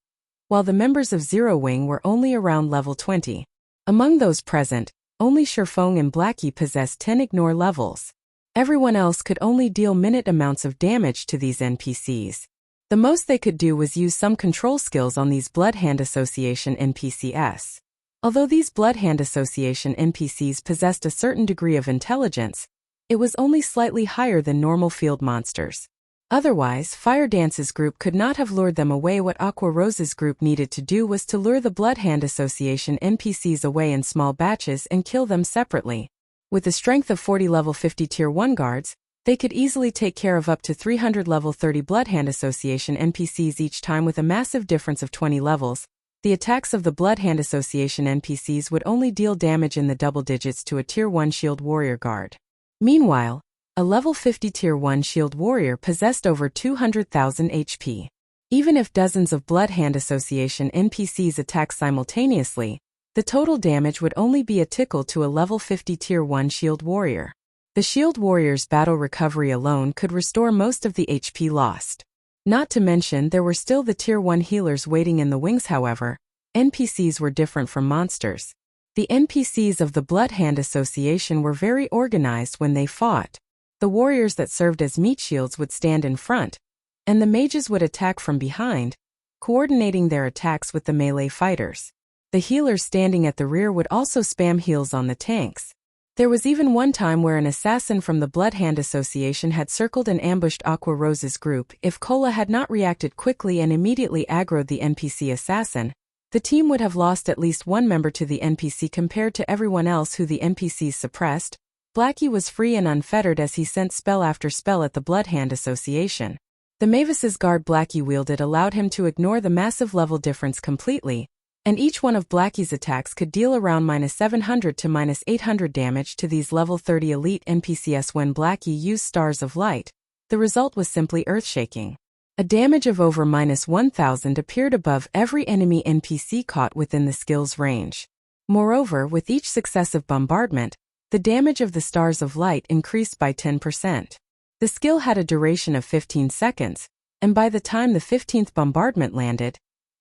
while the members of Zero Wing were only around level 20. Among those present, only Shifeng and Blackie possessed 10 ignore levels. Everyone else could only deal minute amounts of damage to these NPCs. The most they could do was use some control skills on these Bloodhand Association NPCs. Although these Bloodhand Association NPCs possessed a certain degree of intelligence, it was only slightly higher than normal field monsters. Otherwise, Fire Dance's group could not have lured them away. What Aqua Rose's group needed to do was to lure the Bloodhand Association NPCs away in small batches and kill them separately. With a strength of 40 level 50 Tier 1 guards, they could easily take care of up to 300 level 30 Bloodhand Association NPCs each time. With a massive difference of 20 levels, the attacks of the Bloodhand Association NPCs would only deal damage in the double digits to a Tier 1 Shield Warrior guard. Meanwhile, a level 50 Tier 1 Shield Warrior possessed over 200,000 HP. Even if dozens of Bloodhand Association NPCs attack simultaneously, the total damage would only be a tickle to a level 50 Tier 1 Shield Warrior. The Shield Warrior's battle recovery alone could restore most of the HP lost. Not to mention there were still the Tier 1 healers waiting in the wings. However, NPCs were different from monsters. The NPCs of the Bloodhand Association were very organized when they fought. The warriors that served as meat shields would stand in front, and the mages would attack from behind, coordinating their attacks with the melee fighters. The healers standing at the rear would also spam heals on the tanks. There was even one time where an assassin from the Bloodhand Association had circled and ambushed Aqua Rose's group. If Cola had not reacted quickly and immediately aggroed the NPC assassin, the team would have lost at least one member to the NPC compared to everyone else who the NPCs suppressed. Blackie was free and unfettered as he sent spell after spell at the Bloodhand Association. The Mavis's guard Blackie wielded allowed him to ignore the massive level difference completely, and each one of Blackie's attacks could deal around -700 to -800 damage to these level 30 elite NPCs. When Blackie used Stars of Light, the result was simply earthshaking. A damage of over -1000 appeared above every enemy NPC caught within the skill's range. Moreover, with each successive bombardment, the damage of the Stars of Light increased by 10%. The skill had a duration of 15 seconds, and by the time the 15th bombardment landed,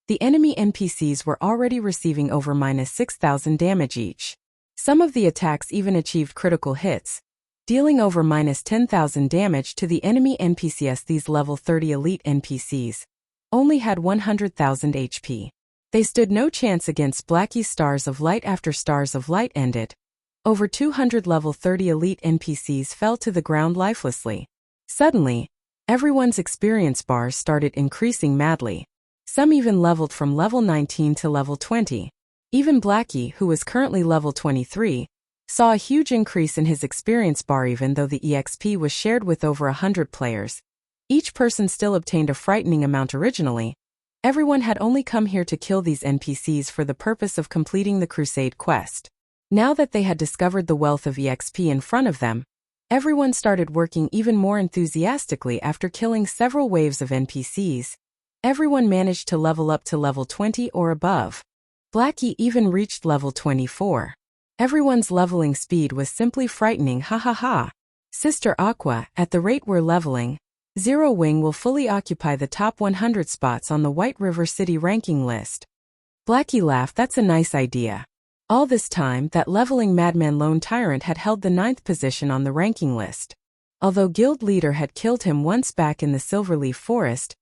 The enemy NPCs were already receiving over -6,000 damage each. Some of the attacks even achieved critical hits, dealing over -10,000 damage to the enemy NPCs. These level 30 elite NPCs only had 100,000 HP. They stood no chance against Blackie's Stars of Light. After Stars of Light ended, over 200 level 30 elite NPCs fell to the ground lifelessly. Suddenly, everyone's experience bars started increasing madly. Some even leveled from level 19 to level 20. Even Blackie, who was currently level 23, saw a huge increase in his experience bar even though the EXP was shared with over 100 players. Each person still obtained a frightening amount originally. Everyone had only come here to kill these NPCs for the purpose of completing the Crusade quest. Now that they had discovered the wealth of EXP in front of them, everyone started working even more enthusiastically. After killing several waves of NPCs, everyone managed to level up to level 20 or above. Blackie even reached level 24. Everyone's leveling speed was simply frightening. Ha ha ha. Sister Aqua, at the rate we're leveling, Zero Wing will fully occupy the top 100 spots on the White River City ranking list. Blackie laughed. That's a nice idea. All this time, that leveling madman Lone Tyrant had held the 9th position on the ranking list. Although guild leader had killed him once back in the Silverleaf Forest,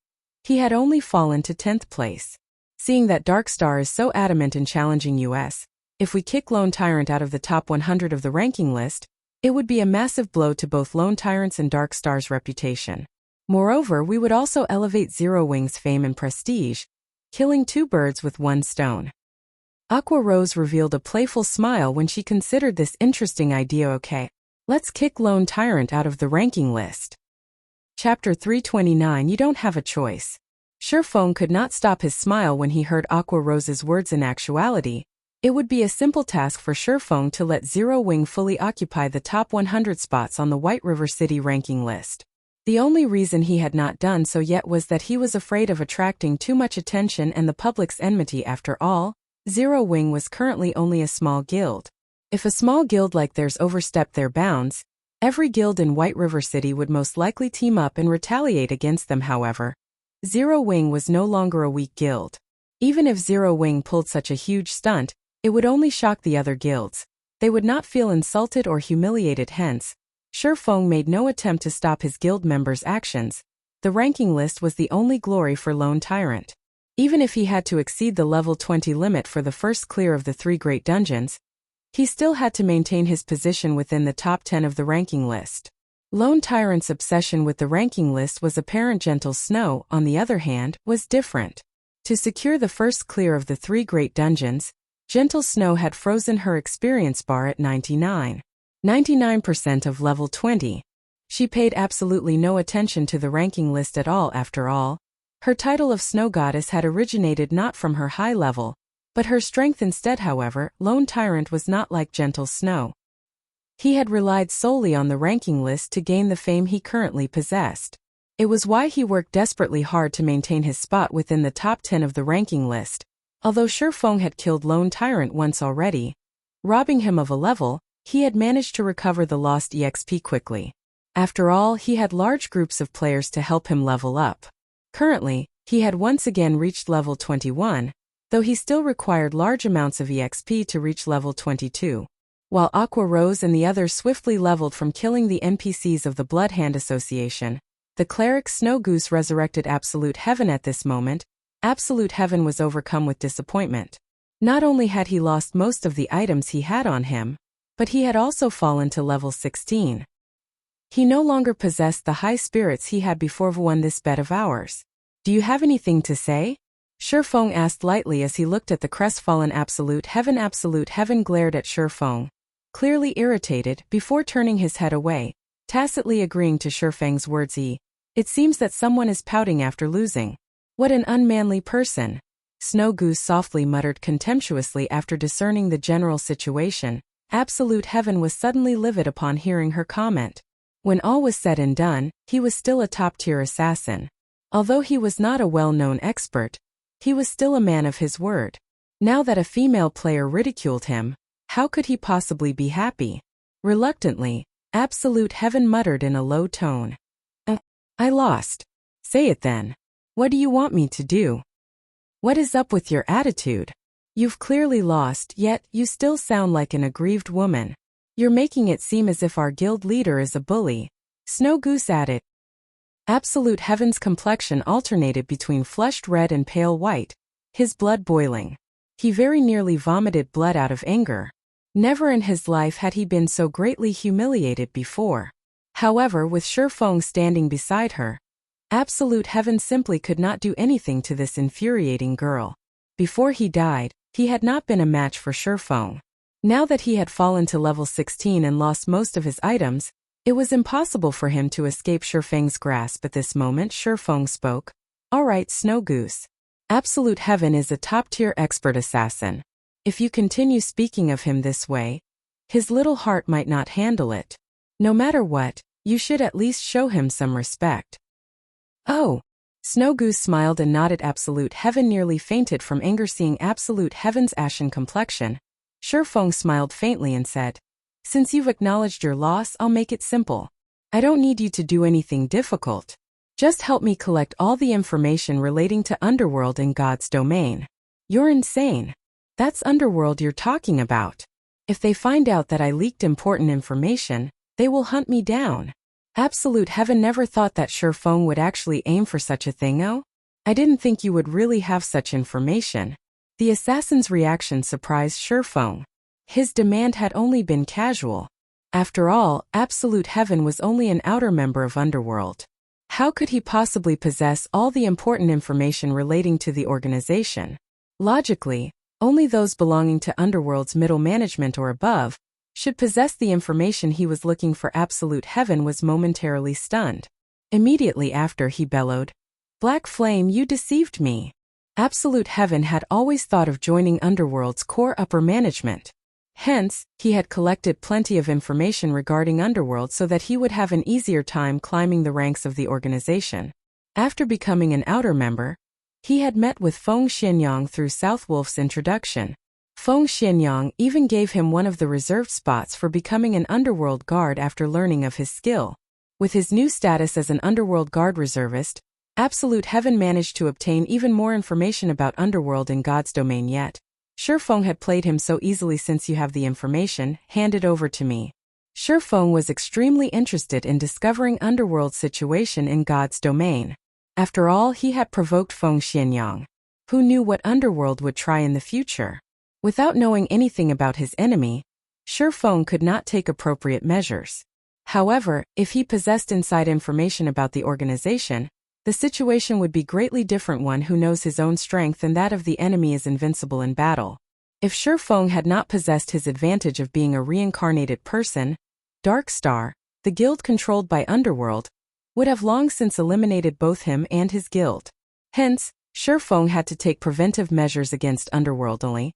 he had only fallen to 10th place. Seeing that Darkstar is so adamant in challenging us, if we kick Lone Tyrant out of the top 100 of the ranking list, it would be a massive blow to both Lone Tyrant's and Darkstar's reputation. Moreover, we would also elevate Zero Wing's fame and prestige, killing two birds with one stone. Aqua Rose revealed a playful smile when she considered this interesting idea. Okay, let's kick Lone Tyrant out of the ranking list. Chapter 329. You don't have a choice. Sherfong could not stop his smile when he heard Aqua Rose's words. In actuality, it would be a simple task for Sherfong to let Zero Wing fully occupy the top 100 spots on the White River City ranking list. The only reason he had not done so yet was that he was afraid of attracting too much attention and the public's enmity. After all, Zero Wing was currently only a small guild. If a small guild like theirs overstepped their bounds, every guild in White River City would most likely team up and retaliate against them. However, Zero Wing was no longer a weak guild. Even if Zero Wing pulled such a huge stunt, it would only shock the other guilds. They would not feel insulted or humiliated. Hence, Sherfong made no attempt to stop his guild members' actions. The ranking list was the only glory for Lone Tyrant. Even if he had to exceed the level 20 limit for the first clear of the 3 great dungeons, he still had to maintain his position within the top 10 of the ranking list. Lone Tyrant's obsession with the ranking list was apparent. Gentle Snow, on the other hand, was different. To secure the first clear of the 3 great dungeons, Gentle Snow had frozen her experience bar at 99% of level 20. She paid absolutely no attention to the ranking list at all. After all, her title of Snow Goddess had originated not from her high level, but her strength instead. However, Lone Tyrant was not like Gentle Snow. He had relied solely on the ranking list to gain the fame he currently possessed. It was why he worked desperately hard to maintain his spot within the top 10 of the ranking list. Although Sherfong had killed Lone Tyrant once already, robbing him of a level, he had managed to recover the lost EXP quickly. After all, he had large groups of players to help him level up. Currently, he had once again reached level 21, though he still required large amounts of EXP to reach level 22. While Aqua Rose and the others swiftly leveled from killing the NPCs of the Bloodhand Association, the cleric Snow Goose resurrected Absolute Heaven. At this moment, Absolute Heaven was overcome with disappointment. Not only had he lost most of the items he had on him, but he had also fallen to level 16. He no longer possessed the high spirits he had before. Won this bet of ours. Do you have anything to say? Sherfong asked lightly as he looked at the crestfallen Absolute Heaven. Absolute Heaven glared at Sherfong, clearly irritated, before turning his head away, tacitly agreeing to Sherfang's words. It seems that someone is pouting after losing. What an unmanly person. Snow Goose softly muttered contemptuously after discerning the general situation. Absolute Heaven was suddenly livid upon hearing her comment. When all was said and done, he was still a top-tier assassin. Although he was not a well-known expert, he was still a man of his word. Now that a female player ridiculed him, how could he possibly be happy? Reluctantly, Absolute Heaven muttered in a low tone. I lost. Say it then. What do you want me to do? What is up with your attitude? You've clearly lost, yet you still sound like an aggrieved woman. You're making it seem as if our guild leader is a bully. Snow Goose added. Absolute Heaven's complexion alternated between flushed red and pale white, his blood boiling. He very nearly vomited blood out of anger. Never in his life had he been so greatly humiliated before. However, with Shifeng standing beside her, Absolute Heaven simply could not do anything to this infuriating girl. Before he died, he had not been a match for Shifeng. Now that he had fallen to level 16 and lost most of his items, it was impossible for him to escape Shifeng's grasp. At this moment, Shifeng spoke. All right, Snow Goose. Absolute Heaven is a top-tier expert assassin. If you continue speaking of him this way, his little heart might not handle it. No matter what, you should at least show him some respect. Oh! Snow Goose smiled and nodded. Absolute Heaven nearly fainted from anger seeing Absolute Heaven's ashen complexion. Shifeng smiled faintly and said, Since you've acknowledged your loss, I'll make it simple. I don't need you to do anything difficult. Just help me collect all the information relating to Underworld in God's domain. You're insane. That's Underworld you're talking about. If they find out that I leaked important information, they will hunt me down. Absolute Heaven never thought that Shifeng would actually aim for such a thing. Oh? I didn't think you would really have such information. The assassin's reaction surprised Shifeng. His demand had only been casual. After all, Absolute Heaven was only an outer member of Underworld. How could he possibly possess all the important information relating to the organization? Logically, only those belonging to Underworld's middle management or above should possess the information he was looking for. Absolute Heaven was momentarily stunned. Immediately after, he bellowed, Black Flame, you deceived me. Absolute Heaven had always thought of joining Underworld's core upper management. Hence, he had collected plenty of information regarding Underworld so that he would have an easier time climbing the ranks of the organization. After becoming an outer member, he had met with Feng Xianyang through Southwolf's introduction. Feng Xianyang even gave him one of the reserved spots for becoming an Underworld guard after learning of his skill. With his new status as an Underworld guard reservist, Absolute Heaven managed to obtain even more information about Underworld in God's domain. Yet Shifeng had played him so easily. Since you have the information, hand it over to me. Shifeng was extremely interested in discovering Underworld's situation in God's domain. After all, he had provoked Feng Xianyang. Who knew what Underworld would try in the future? Without knowing anything about his enemy, Shifeng could not take appropriate measures. However, if he possessed inside information about the organization, the situation would be greatly different. One who knows his own strength and that of the enemy is invincible in battle. If Shifeng had not possessed his advantage of being a reincarnated person, Dark Star, the guild controlled by Underworld, would have long since eliminated both him and his guild. Hence, Shifeng had to take preventive measures against Underworld. Only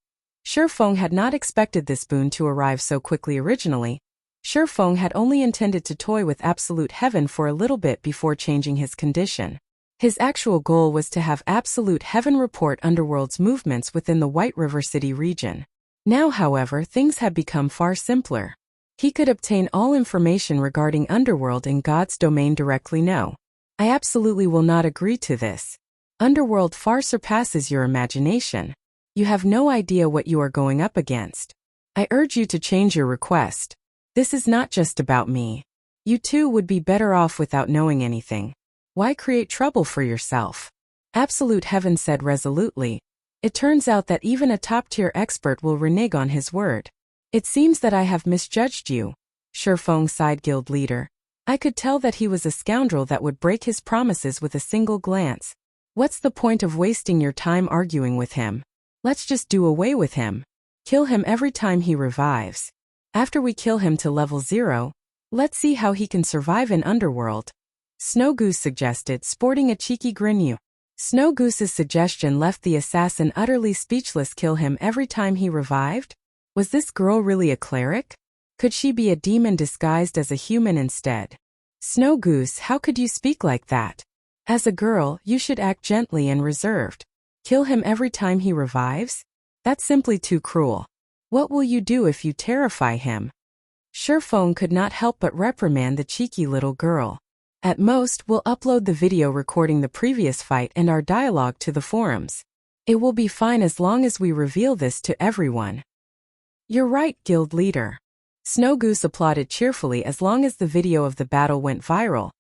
Shifeng had not expected this boon to arrive so quickly. Originally, Shifeng had only intended to toy with Absolute Heaven for a little bit before changing his condition. His actual goal was to have Absolute Heaven report Underworld's movements within the White River City region. Now, however, things had become far simpler. He could obtain all information regarding Underworld in God's domain directly. No, I absolutely will not agree to this. Underworld far surpasses your imagination. You have no idea what you are going up against. I urge you to change your request. This is not just about me. You too would be better off without knowing anything. Why create trouble for yourself? Absolute Heaven said resolutely. It turns out that even a top-tier expert will renege on his word. It seems that I have misjudged you. Shifeng sighed. Guild leader. I could tell that he was a scoundrel that would break his promises with a single glance. What's the point of wasting your time arguing with him? Let's just do away with him. Kill him every time he revives. After we kill him to level 0, let's see how he can survive in Underworld. Snow Goose suggested, sporting a cheeky grin. Snow Goose's suggestion left the assassin utterly speechless. Kill him every time he revived? Was this girl really a cleric? Could she be a demon disguised as a human instead? Snow Goose, how could you speak like that? As a girl, you should act gently and reserved. Kill him every time he revives? That's simply too cruel. What will you do if you terrify him? Shifeng could not help but reprimand the cheeky little girl. At most, we'll upload the video recording the previous fight and our dialogue to the forums. It will be fine as long as we reveal this to everyone. You're right, guild leader. Snow Goose applauded cheerfully as long as the video of the battle went viral.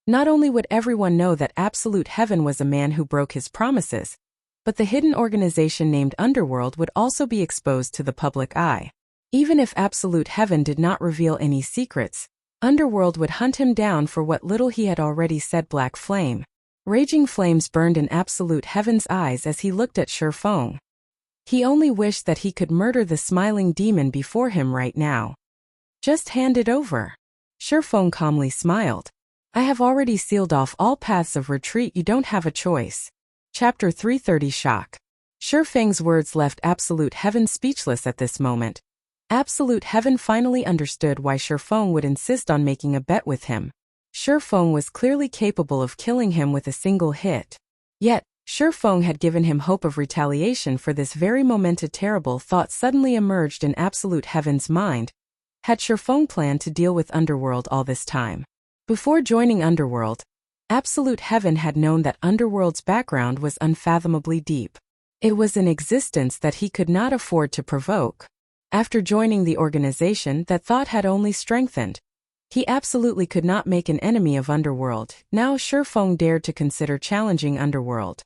Not only would everyone know that Absolute Heaven was a man who broke his promises, but the hidden organization named Underworld would also be exposed to the public eye. Even if Absolute Heaven did not reveal any secrets, Underworld would hunt him down for what little he had already said. Black flame. Raging flames burned in Absolute Heaven's eyes as he looked at Shifeng. He only wished that he could murder the smiling demon before him right now. Just hand it over. Shifeng calmly smiled. I have already sealed off all paths of retreat. You don't have a choice. Chapter 330 Shock. Shifeng's words left Absolute Heaven speechless at this moment. Absolute Heaven finally understood why Shifeng would insist on making a bet with him. Shifeng was clearly capable of killing him with a single hit. Yet, Shifeng had given him hope of retaliation for this very moment. A terrible thought suddenly emerged in Absolute Heaven's mind. Had Shifeng planned to deal with Underworld all this time? Before joining Underworld, Absolute Heaven had known that Underworld's background was unfathomably deep. It was an existence that he could not afford to provoke. After joining the organization, that thought had only strengthened. He absolutely could not make an enemy of Underworld. Now Shifeng dared to consider challenging Underworld.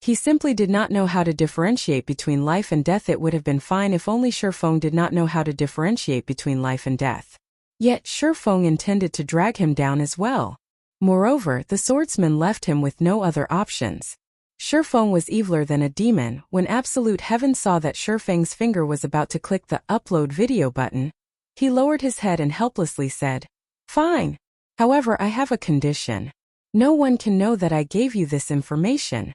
He simply did not know how to differentiate between life and death. It would have been fine if only Shifeng did not know how to differentiate between life and death. Yet Shifeng intended to drag him down as well. Moreover, the swordsman left him with no other options. Shifeng was eviler than a demon. When Absolute Heaven saw that Shifeng's finger was about to click the upload video button, he lowered his head and helplessly said, Fine. However, I have a condition. No one can know that I gave you this information.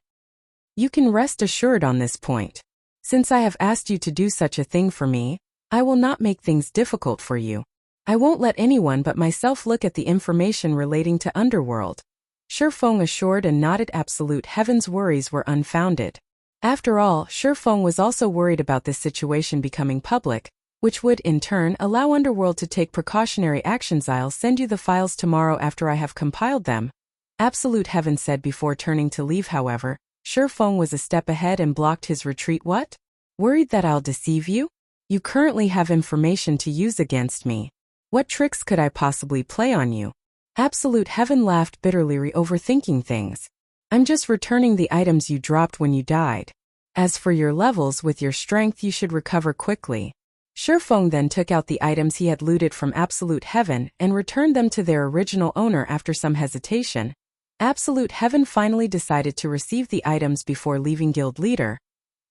You can rest assured on this point. Since I have asked you to do such a thing for me, I will not make things difficult for you. I won't let anyone but myself look at the information relating to Underworld. Shifeng assured and nodded. Absolute Heaven's worries were unfounded. After all, Shifeng was also worried about this situation becoming public, which would, in turn, allow Underworld to take precautionary actions. I'll send you the files tomorrow after I have compiled them, Absolute Heaven said before turning to leave. However, Shifeng was a step ahead and blocked his retreat. What? Worried that I'll deceive you? You currently have information to use against me. What tricks could I possibly play on you? Absolute Heaven laughed bitterly, overthinking things. I'm just returning the items you dropped when you died. As for your levels, with your strength you should recover quickly. Shifeng then took out the items he had looted from Absolute Heaven and returned them to their original owner. After some hesitation, Absolute Heaven finally decided to receive the items before leaving. Guild leader,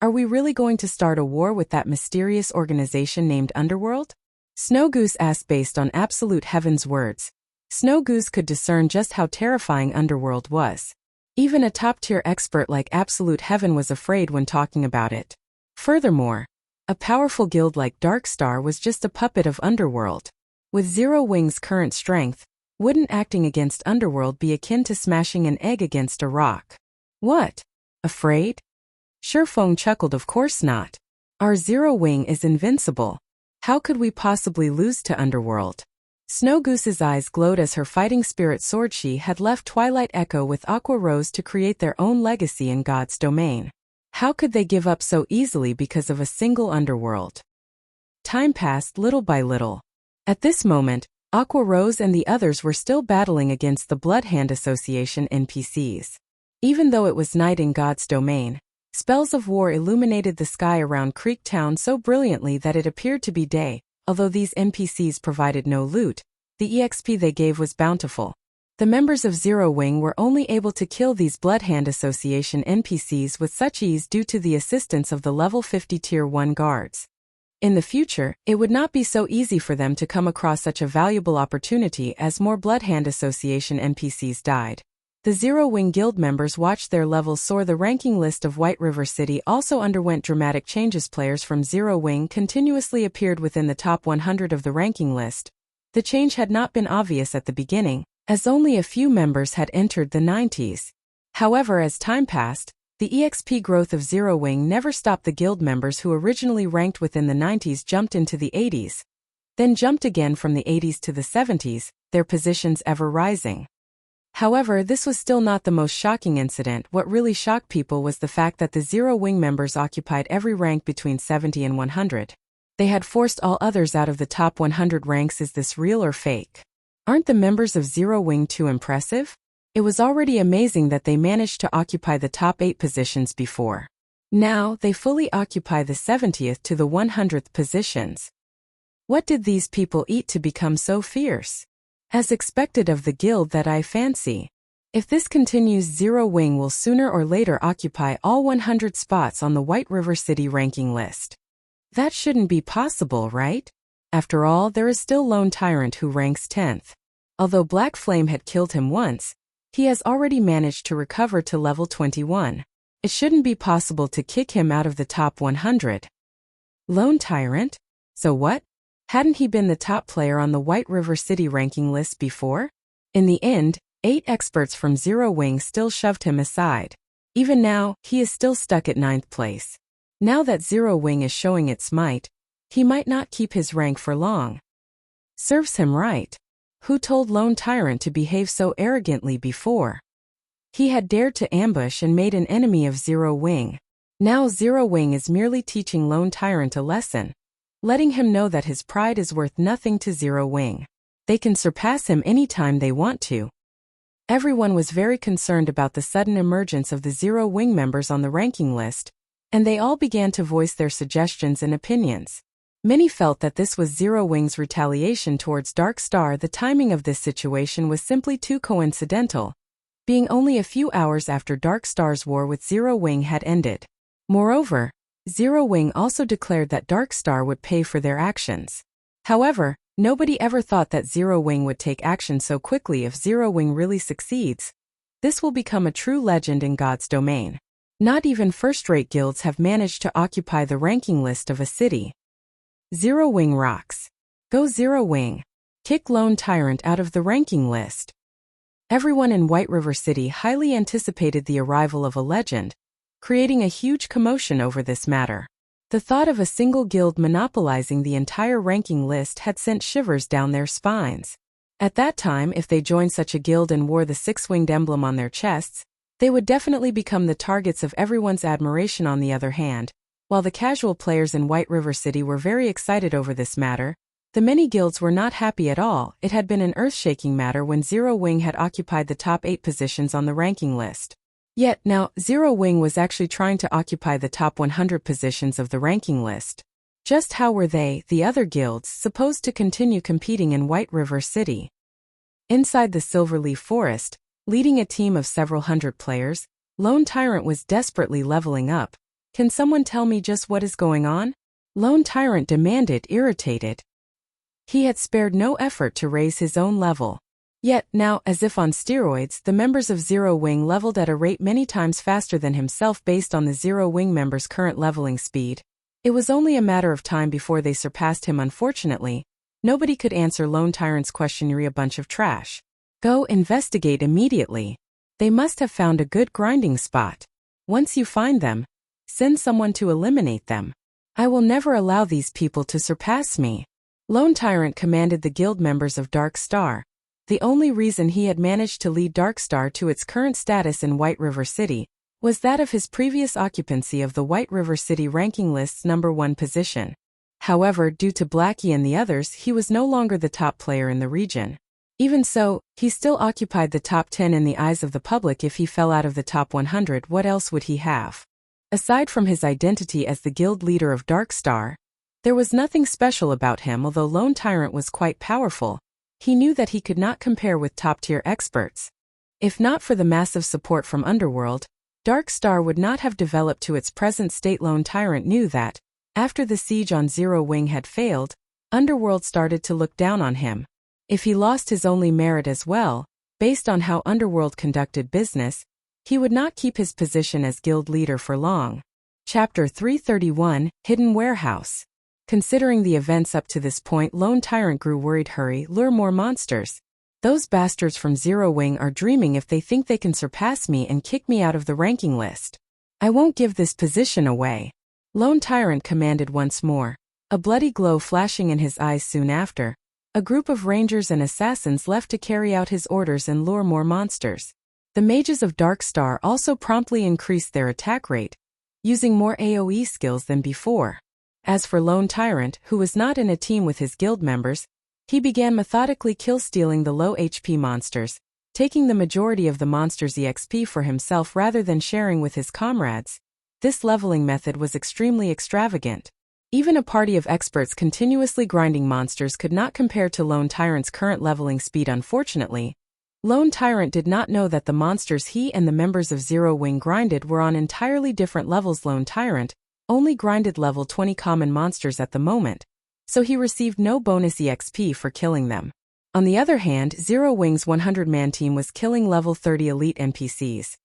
are we really going to start a war with that mysterious organization named Underworld? Snow Goose asked. Based on Absolute Heaven's words, Snow Goose could discern just how terrifying Underworld was. Even a top-tier expert like Absolute Heaven was afraid when talking about it. Furthermore, a powerful guild like Darkstar was just a puppet of Underworld. With Zero Wing's current strength, wouldn't acting against Underworld be akin to smashing an egg against a rock? What? Afraid? Shifeng chuckled. Of course not. Our Zero Wing is invincible. How could we possibly lose to Underworld? Snow Goose's eyes glowed as her fighting spirit sword. She had left Twilight Echo with Aqua Rose to create their own legacy in God's domain. How could they give up so easily because of a single Underworld? Time passed little by little. At this moment, Aqua Rose and the others were still battling against the Bloodhand Association NPCs. Even though it was night in God's domain, spells of war illuminated the sky around Creek Town so brilliantly that it appeared to be day. Although these NPCs provided no loot, the EXP they gave was bountiful. The members of Zero Wing were only able to kill these Bloodhand Association NPCs with such ease due to the assistance of the level 50 Tier 1 guards. In the future, it would not be so easy for them to come across such a valuable opportunity as more Bloodhand Association NPCs died. The Zero Wing Guild members watched their levels soar. The ranking list of White River City also underwent dramatic changes. Players from Zero Wing continuously appeared within the top 100 of the ranking list. The change had not been obvious at the beginning, as only a few members had entered the 90s. However, as time passed, the EXP growth of Zero Wing never stopped. The guild members who originally ranked within the 90s jumped into the 80s, then jumped again from the 80s to the 70s, their positions ever rising. However, this was still not the most shocking incident. What really shocked people was the fact that the Zero Wing members occupied every rank between 70 and 100. They had forced all others out of the top 100 ranks. Is this real or fake? Aren't the members of Zero Wing too impressive? It was already amazing that they managed to occupy the top 8 positions before. Now, they fully occupy the 70th to the 100th positions. What did these people eat to become so fierce? As expected of the guild that I fancy. If this continues, Zero Wing will sooner or later occupy all 100 spots on the White River City ranking list. That shouldn't be possible, right? After all, there is still Lone Tyrant who ranks 10th. Although Black Flame had killed him once, he has already managed to recover to level 21. It shouldn't be possible to kick him out of the top 100. Lone Tyrant? So what? Hadn't he been the top player on the White River City ranking list before? In the end, 8 experts from Zero Wing still shoved him aside. Even now, he is still stuck at 9th place. Now that Zero Wing is showing its might, he might not keep his rank for long. Serves him right. Who told Lone Tyrant to behave so arrogantly before? He had dared to ambush and made an enemy of Zero Wing. Now Zero Wing is merely teaching Lone Tyrant a lesson, letting him know that his pride is worth nothing to Zero Wing. They can surpass him anytime they want to. Everyone was very concerned about the sudden emergence of the Zero Wing members on the ranking list, and they all began to voice their suggestions and opinions. Many felt that this was Zero Wing's retaliation towards Dark Star. The timing of this situation was simply too coincidental, being only a few hours after Dark Star's war with Zero Wing had ended. Moreover, Zero Wing also declared that Dark Star would pay for their actions. However, nobody ever thought that Zero Wing would take action so quickly. If Zero Wing really succeeds, this will become a true legend in God's domain. Not even first-rate guilds have managed to occupy the ranking list of a city. Zero Wing rocks. Go Zero Wing. Kick Lone Tyrant out of the ranking list. Everyone in White River City highly anticipated the arrival of a legend, creating a huge commotion over this matter. The thought of a single guild monopolizing the entire ranking list had sent shivers down their spines. At that time, if they joined such a guild and wore the 6-winged emblem on their chests, they would definitely become the targets of everyone's admiration. On the other hand, while the casual players in White River City were very excited over this matter, the many guilds were not happy at all. It had been an earth-shaking matter when Zero Wing had occupied the top 8 positions on the ranking list. Yet now, Zero Wing was actually trying to occupy the top 100 positions of the ranking list. Just how were they, the other guilds, supposed to continue competing in White River City? Inside the Silverleaf Forest, leading a team of several hundred players, Lone Tyrant was desperately leveling up. Can someone tell me just what is going on? Lone Tyrant demanded, irritated. He had spared no effort to raise his own level. Yet, now, as if on steroids, the members of Zero Wing leveled at a rate many times faster than himself based on the Zero Wing members' current leveling speed. It was only a matter of time before they surpassed him. Unfortunately, nobody could answer Lone Tyrant's question. You're a bunch of trash. Go investigate immediately. They must have found a good grinding spot. Once you find them, send someone to eliminate them. I will never allow these people to surpass me. Lone Tyrant commanded the guild members of Dark Star. The only reason he had managed to lead Dark Star to its current status in White River City was that of his previous occupancy of the White River City ranking list's #1 position. However, due to Blackie and the others, he was no longer the top player in the region. Even so, he still occupied the top 10 in the eyes of the public. If he fell out of the top 100, what else would he have? Aside from his identity as the guild leader of Dark Star, there was nothing special about him. Although Lone Tyrant was quite powerful, he knew that he could not compare with top-tier experts. If not for the massive support from Underworld, Dark Star would not have developed to its present state. Lone Tyrant knew that, after the siege on Zero Wing had failed, Underworld started to look down on him. If he lost his only merit as well, based on how Underworld conducted business, he would not keep his position as guild leader for long. Chapter 331, Hidden Warehouse. Considering the events up to this point, Lone Tyrant grew worried. Hurry, lure more monsters. Those bastards from Zero Wing are dreaming if they think they can surpass me and kick me out of the ranking list. I won't give this position away. Lone Tyrant commanded once more, a bloody glow flashing in his eyes soon after. A group of rangers and assassins left to carry out his orders and lure more monsters. The mages of Dark Star also promptly increased their attack rate, using more AoE skills than before. As for Lone Tyrant, who was not in a team with his guild members, he began methodically kill-stealing the low HP monsters, taking the majority of the monsters' EXP for himself rather than sharing with his comrades. This leveling method was extremely extravagant. Even a party of experts continuously grinding monsters could not compare to Lone Tyrant's current leveling speed. Unfortunately, Lone Tyrant did not know that the monsters he and the members of Zero Wing grinded were on entirely different levels. Lone Tyrant only grinded level 20 common monsters at the moment, so he received no bonus EXP for killing them. On the other hand, Zero Wing's 100-man team was killing level 30 elite NPCs.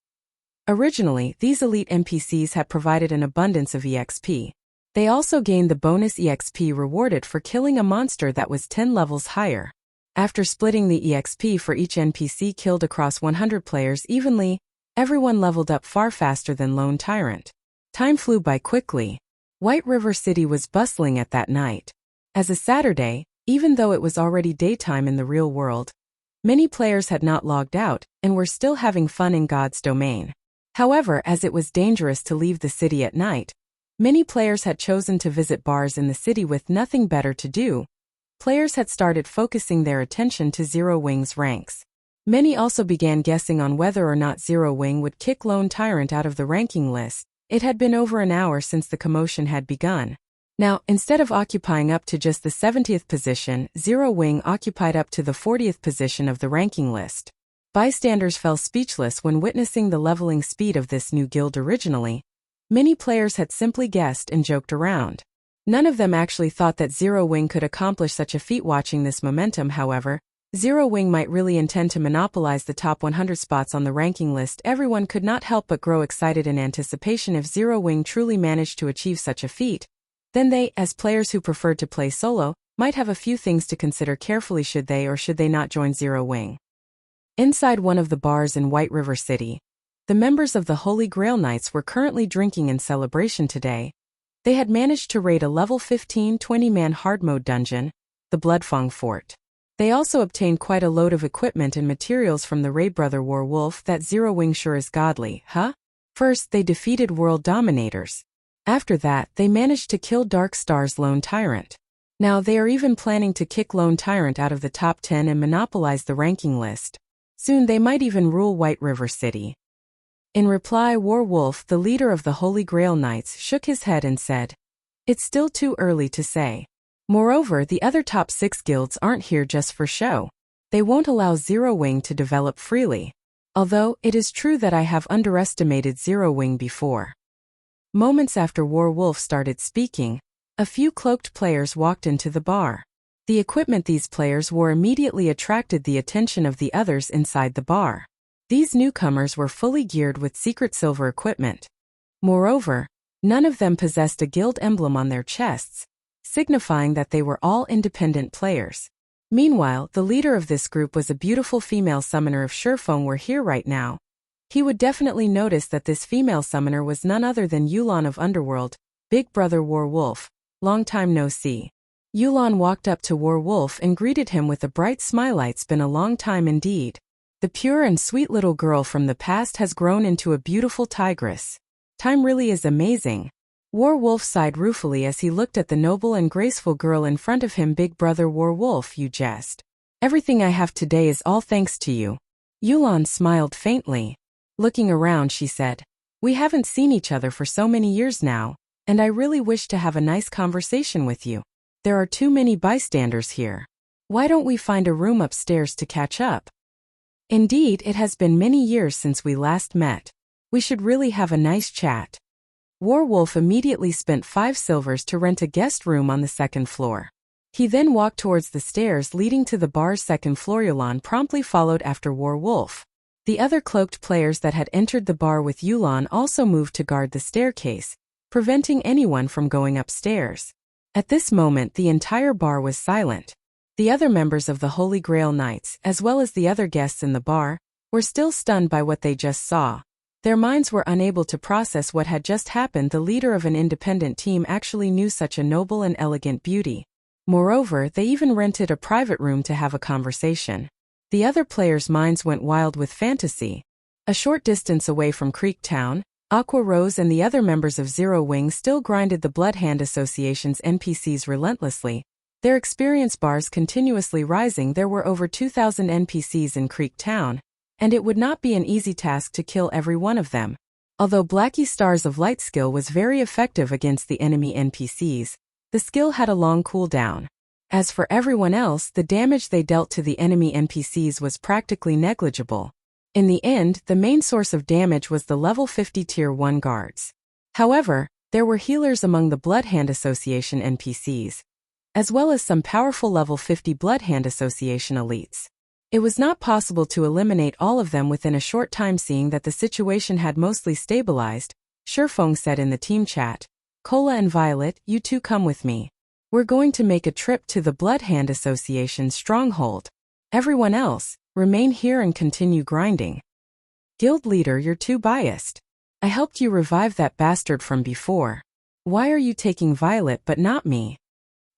Originally, these elite NPCs had provided an abundance of EXP. They also gained the bonus EXP rewarded for killing a monster that was 10 levels higher. After splitting the EXP for each NPC killed across 100 players evenly, everyone leveled up far faster than Lone Tyrant. Time flew by quickly. White River City was bustling at that night. As a Saturday, even though it was already daytime in the real world, many players had not logged out and were still having fun in God's domain. However, as it was dangerous to leave the city at night, many players had chosen to visit bars in the city with nothing better to do. Players had started focusing their attention to Zero Wing's ranks. Many also began guessing on whether or not Zero Wing would kick Lone Tyrant out of the ranking list. It had been over an hour since the commotion had begun. Now, instead of occupying up to just the 70th position, Zero Wing occupied up to the 40th position of the ranking list. Bystanders fell speechless when witnessing the leveling speed of this new guild. Originally, many players had simply guessed and joked around. None of them actually thought that Zero Wing could accomplish such a feat. Watching this momentum, however, Zero Wing might really intend to monopolize the top 100 spots on the ranking list. Everyone could not help but grow excited in anticipation. If Zero Wing truly managed to achieve such a feat, then they, as players who preferred to play solo, might have a few things to consider carefully. Should they or should they not join Zero Wing? Inside one of the bars in White River City, the members of the Holy Grail Knights were currently drinking in celebration today. They had managed to raid a level 15 20-man hard mode dungeon, the Bloodfang Fort. They also obtained quite a load of equipment and materials from the Raid Brother Werewolf. That Zero Wing sure is godly, huh? First, they defeated world dominators. After that, they managed to kill Dark Star's Lone Tyrant. Now they are even planning to kick Lone Tyrant out of the top 10 and monopolize the ranking list. Soon they might even rule White River City. In reply, Werewolf, the leader of the Holy Grail Knights, shook his head and said, "It's still too early to say. Moreover, the other top 6 guilds aren't here just for show. They won't allow Zero Wing to develop freely. Although, it is true that I have underestimated Zero Wing before." Moments after Werewolf started speaking, a few cloaked players walked into the bar. The equipment these players wore immediately attracted the attention of the others inside the bar. These newcomers were fully geared with secret silver equipment. Moreover, none of them possessed a guild emblem on their chests, signifying that they were all independent players. Meanwhile, the leader of this group was a beautiful female summoner. If Shurfeng were here right now, he would definitely notice that this female summoner was none other than Yulan of Underworld, Big Brother Werewolf. Long time no see. Yulan walked up to Werewolf and greeted him with a bright smile. It's been a long time indeed. The pure and sweet little girl from the past has grown into a beautiful tigress. Time really is amazing. Werewolf sighed ruefully as he looked at the noble and graceful girl in front of him. Big Brother Werewolf, you jest. Everything I have today is all thanks to you. Yulan smiled faintly. Looking around, she said, "We haven't seen each other for so many years now, and I really wish to have a nice conversation with you. There are too many bystanders here. Why don't we find a room upstairs to catch up? Indeed, it has been many years since we last met. We should really have a nice chat." Werewolf immediately spent 5 silvers to rent a guest room on the 2nd floor. He then walked towards the stairs leading to the bar's 2nd floor. Yulan promptly followed after Werewolf. The other cloaked players that had entered the bar with Yulan also moved to guard the staircase, preventing anyone from going upstairs. At this moment, the entire bar was silent. The other members of the Holy Grail Knights, as well as the other guests in the bar, were still stunned by what they just saw. Their minds were unable to process what had just happened. The leader of an independent team actually knew such a noble and elegant beauty. Moreover, they even rented a private room to have a conversation. The other players' minds went wild with fantasy. A short distance away from Creek Town, Aqua Rose and the other members of Zero Wing still grinded the Bloodhand Association's NPCs relentlessly, their experience bars continuously rising. There were over 2,000 NPCs in Creek Town, and it would not be an easy task to kill every one of them. Although Blackie Stars of Light skill was very effective against the enemy NPCs, the skill had a long cooldown. As for everyone else, the damage they dealt to the enemy NPCs was practically negligible. In the end, the main source of damage was the level 50 Tier 1 guards. However, there were healers among the Bloodhand Association NPCs, as well as some powerful level 50 Bloodhand Association elites. It was not possible to eliminate all of them within a short time. Seeing that the situation had mostly stabilized, Shifeng said in the team chat, "Cola and Violet, you two come with me. We're going to make a trip to the Bloodhand Association's stronghold. Everyone else, remain here and continue grinding." "Guild leader, you're too biased. I helped you revive that bastard from before. Why are you taking Violet but not me?"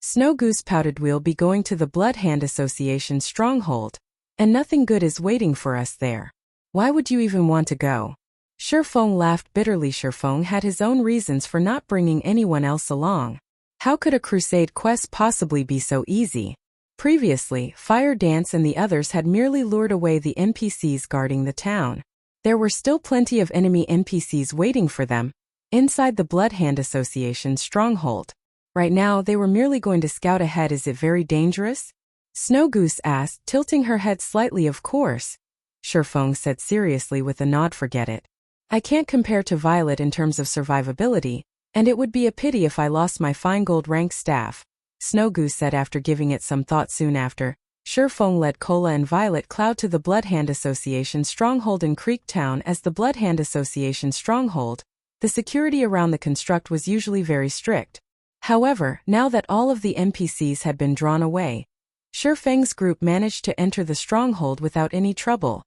Snow Goose pouted. "We'll be going to the Bloodhand Association's stronghold, and nothing good is waiting for us there. Why would you even want to go?" Shifeng laughed bitterly. Shifeng had his own reasons for not bringing anyone else along. How could a Crusade quest possibly be so easy? Previously, Fire Dance and the others had merely lured away the NPCs guarding the town. There were still plenty of enemy NPCs waiting for them inside the Bloodhand Association's stronghold. Right now, they were merely going to scout ahead. "Is it very dangerous?" Snow Goose asked, tilting her head slightly. "Of course," Shifeng said seriously with a nod. "Forget it. I can't compare to Violet in terms of survivability, and it would be a pity if I lost my fine gold rank staff," Snow Goose said after giving it some thought. Soon after, Shifeng led Cola and Violet Cloud to the Bloodhand Association stronghold in Creek Town. As the Bloodhand Association stronghold, the security around the construct was usually very strict. However, now that all of the NPCs had been drawn away, Shifeng's group managed to enter the stronghold without any trouble.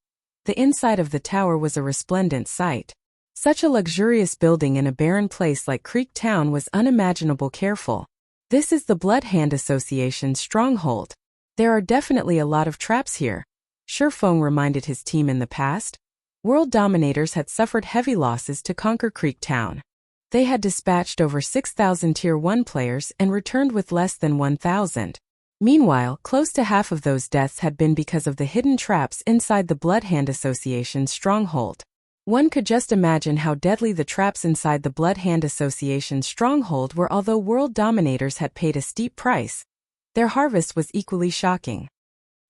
The inside of the tower was a resplendent sight. Such a luxurious building in a barren place like Creek Town was unimaginable. "Careful. This is the Bloodhand Association's stronghold. There are definitely a lot of traps here," Shifeng reminded his team. In the past, world dominators had suffered heavy losses to conquer Creek Town. They had dispatched over 6,000 Tier 1 players and returned with less than 1,000. Meanwhile, close to half of those deaths had been because of the hidden traps inside the Bloodhand Association's stronghold. One could just imagine how deadly the traps inside the Bloodhand Association's stronghold were. Although world dominators had paid a steep price, their harvest was equally shocking.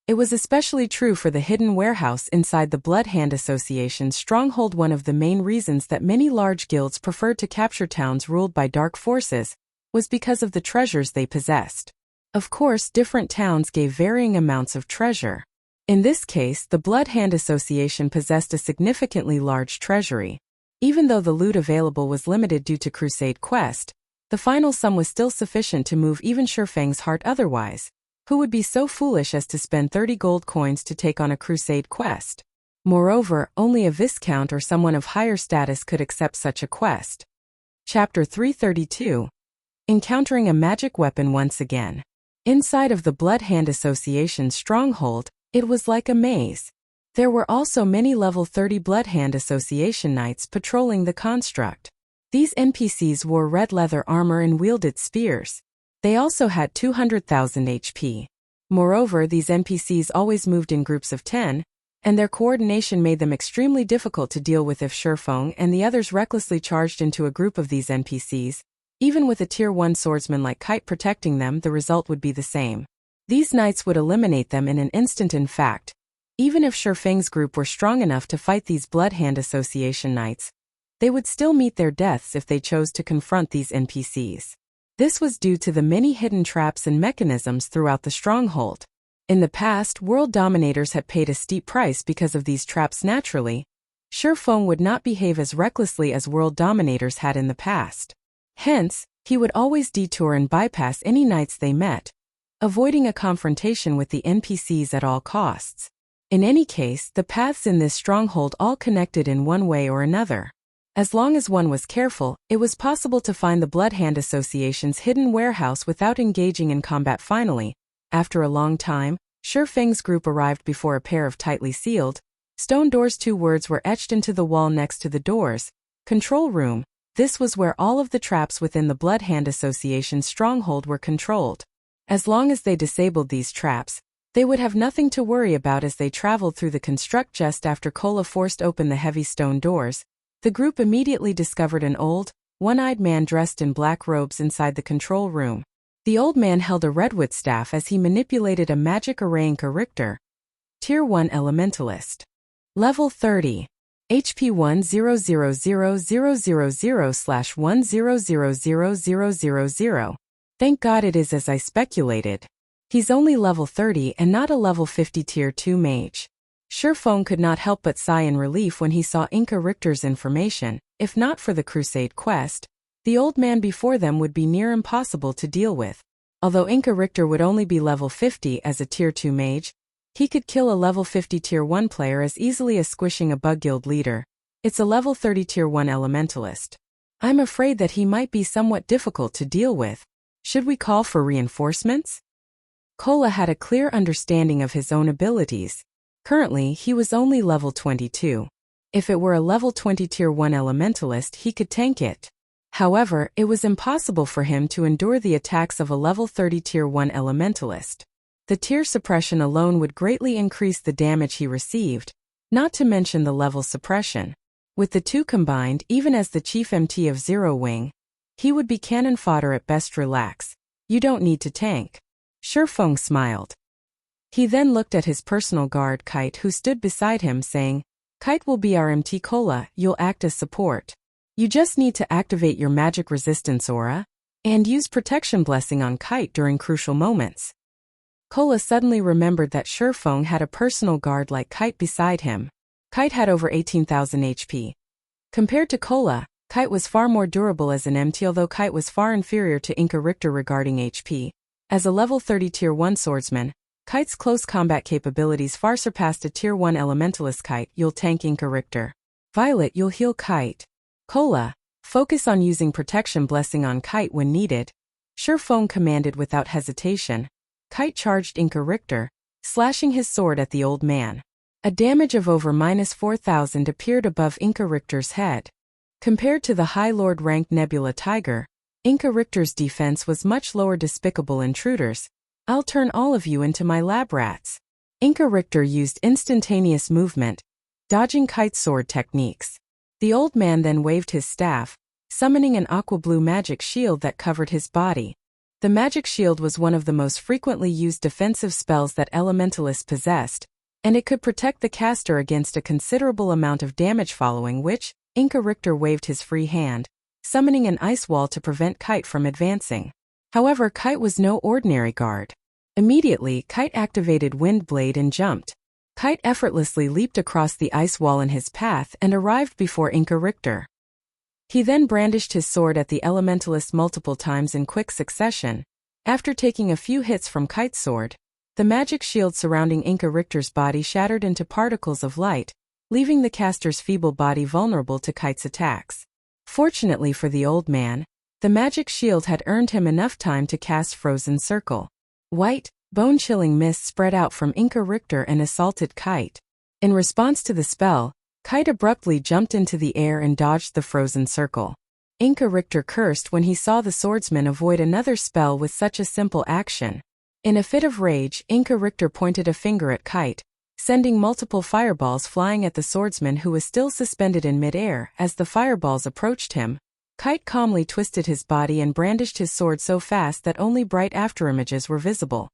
It was especially true for the hidden warehouse inside the Bloodhand Association's stronghold. One of the main reasons that many large guilds preferred to capture towns ruled by dark forces was because of the treasures they possessed. Of course, different towns gave varying amounts of treasure. In this case, the Bloodhand Association possessed a significantly large treasury. Even though the loot available was limited due to Crusade quest, the final sum was still sufficient to move even Shifeng's heart. Otherwise, who would be so foolish as to spend 30 gold coins to take on a Crusade quest? Moreover, only a Viscount or someone of higher status could accept such a quest. Chapter 332. Encountering a magic weapon once again. Inside of the Bloodhand Association's stronghold, it was like a maze. There were also many level 30 Bloodhand Association knights patrolling the construct. These NPCs wore red leather armor and wielded spears. They also had 200,000 HP. Moreover, these NPCs always moved in groups of 10, and their coordination made them extremely difficult to deal with. If Shifeng and the others recklessly charged into a group of these NPCs, even with a Tier 1 swordsman like Kite protecting them, the result would be the same. These knights would eliminate them in an instant. In fact, even if Shifeng's group were strong enough to fight these Bloodhand Association knights, they would still meet their deaths if they chose to confront these NPCs. This was due to the many hidden traps and mechanisms throughout the stronghold. In the past, world dominators had paid a steep price because of these traps. Naturally, Shifeng would not behave as recklessly as world dominators had in the past. Hence, he would always detour and bypass any knights they met, avoiding a confrontation with the NPCs at all costs. In any case, the paths in this stronghold all connected in one way or another. As long as one was careful, it was possible to find the Blood Hand Association's hidden warehouse without engaging in combat. Finally, after a long time, Shi Feng's group arrived before a pair of tightly sealed stone doors. 2 words were etched into the wall next to the doors. Control room. This was where all of the traps within the Blood Hand Association's stronghold were controlled. As long as they disabled these traps, they would have nothing to worry about as they traveled through the construct. Just after Kola forced open the heavy stone doors, the group immediately discovered an old, one-eyed man dressed in black robes inside the control room. The old man held a redwood staff as he manipulated a magic array. Encirclement. Tier 1 Elementalist. Level 30. HP 1000000/1000000. Thank God it is as I speculated. He's only level 30 and not a level 50 tier 2 mage. Shi Feng could not help but sigh in relief when he saw Encirclement's information. If not for the Crusade quest, the old man before them would be near impossible to deal with. Although Encirclement would only be level 50 as a tier 2 mage, he could kill a level 50 tier 1 player as easily as squishing a bug guild leader. It's a level 30 tier 1 elementalist. I'm afraid that he might be somewhat difficult to deal with. Should we call for reinforcements? Kola had a clear understanding of his own abilities. Currently, he was only level 22. If it were a level 20 tier 1 elementalist, he could tank it. However, it was impossible for him to endure the attacks of a level 30 tier 1 elementalist. The tier suppression alone would greatly increase the damage he received, not to mention the level suppression. With the two combined, even as the chief MT of Zero Wing, he would be cannon fodder at best. Relax. You don't need to tank. Shi Feng smiled. He then looked at his personal guard Kite, who stood beside him, saying, Kite will be our MT. Kola, you'll act as support. You just need to activate your magic resistance aura and use protection blessing on Kite during crucial moments. Kola suddenly remembered that Shi Feng had a personal guard like Kite beside him. Kite had over 18,000 HP. Compared to Kola, Kite was far more durable as an MT, although Kite was far inferior to Encirclement regarding HP. As a level 30 tier 1 swordsman, Kite's close combat capabilities far surpassed a tier 1 elementalist. Kite, you'll tank Encirclement. Violet, you'll heal Kite. Kola, focus on using protection blessing on Kite when needed. Shi Feng commanded without hesitation. Kite charged Encirclement, slashing his sword at the old man. A damage of over -4,000 appeared above Encirclement's head. Compared to the High Lord ranked Nebula Tiger, Encirclement's defense was much lower. Despicable intruders. I'll turn all of you into my lab rats. Encirclement used instantaneous movement, dodging Kite's sword techniques. The old man then waved his staff, summoning an aqua blue magic shield that covered his body. The magic shield was one of the most frequently used defensive spells that elementalists possessed, and it could protect the caster against a considerable amount of damage, following which, Encirclement waved his free hand, summoning an ice wall to prevent Kite from advancing. However, Kite was no ordinary guard. Immediately, Kite activated Wind Blade and jumped. Kite effortlessly leaped across the ice wall in his path and arrived before Encirclement. He then brandished his sword at the elementalist multiple times in quick succession. After taking a few hits from Kite's sword, the magic shield surrounding Encirclement's body shattered into particles of light, leaving the caster's feeble body vulnerable to Kite's attacks. Fortunately for the old man, the magic shield had earned him enough time to cast Frozen Circle. White, bone-chilling mist spread out from Encirclement and assaulted Kite. In response to the spell, Kite abruptly jumped into the air and dodged the Frozen Circle. Encirclement cursed when he saw the swordsman avoid another spell with such a simple action. In a fit of rage, Encirclement pointed a finger at Kite, sending multiple fireballs flying at the swordsman, who was still suspended in mid-air. As the fireballs approached him, Kite calmly twisted his body and brandished his sword so fast that only bright afterimages were visible.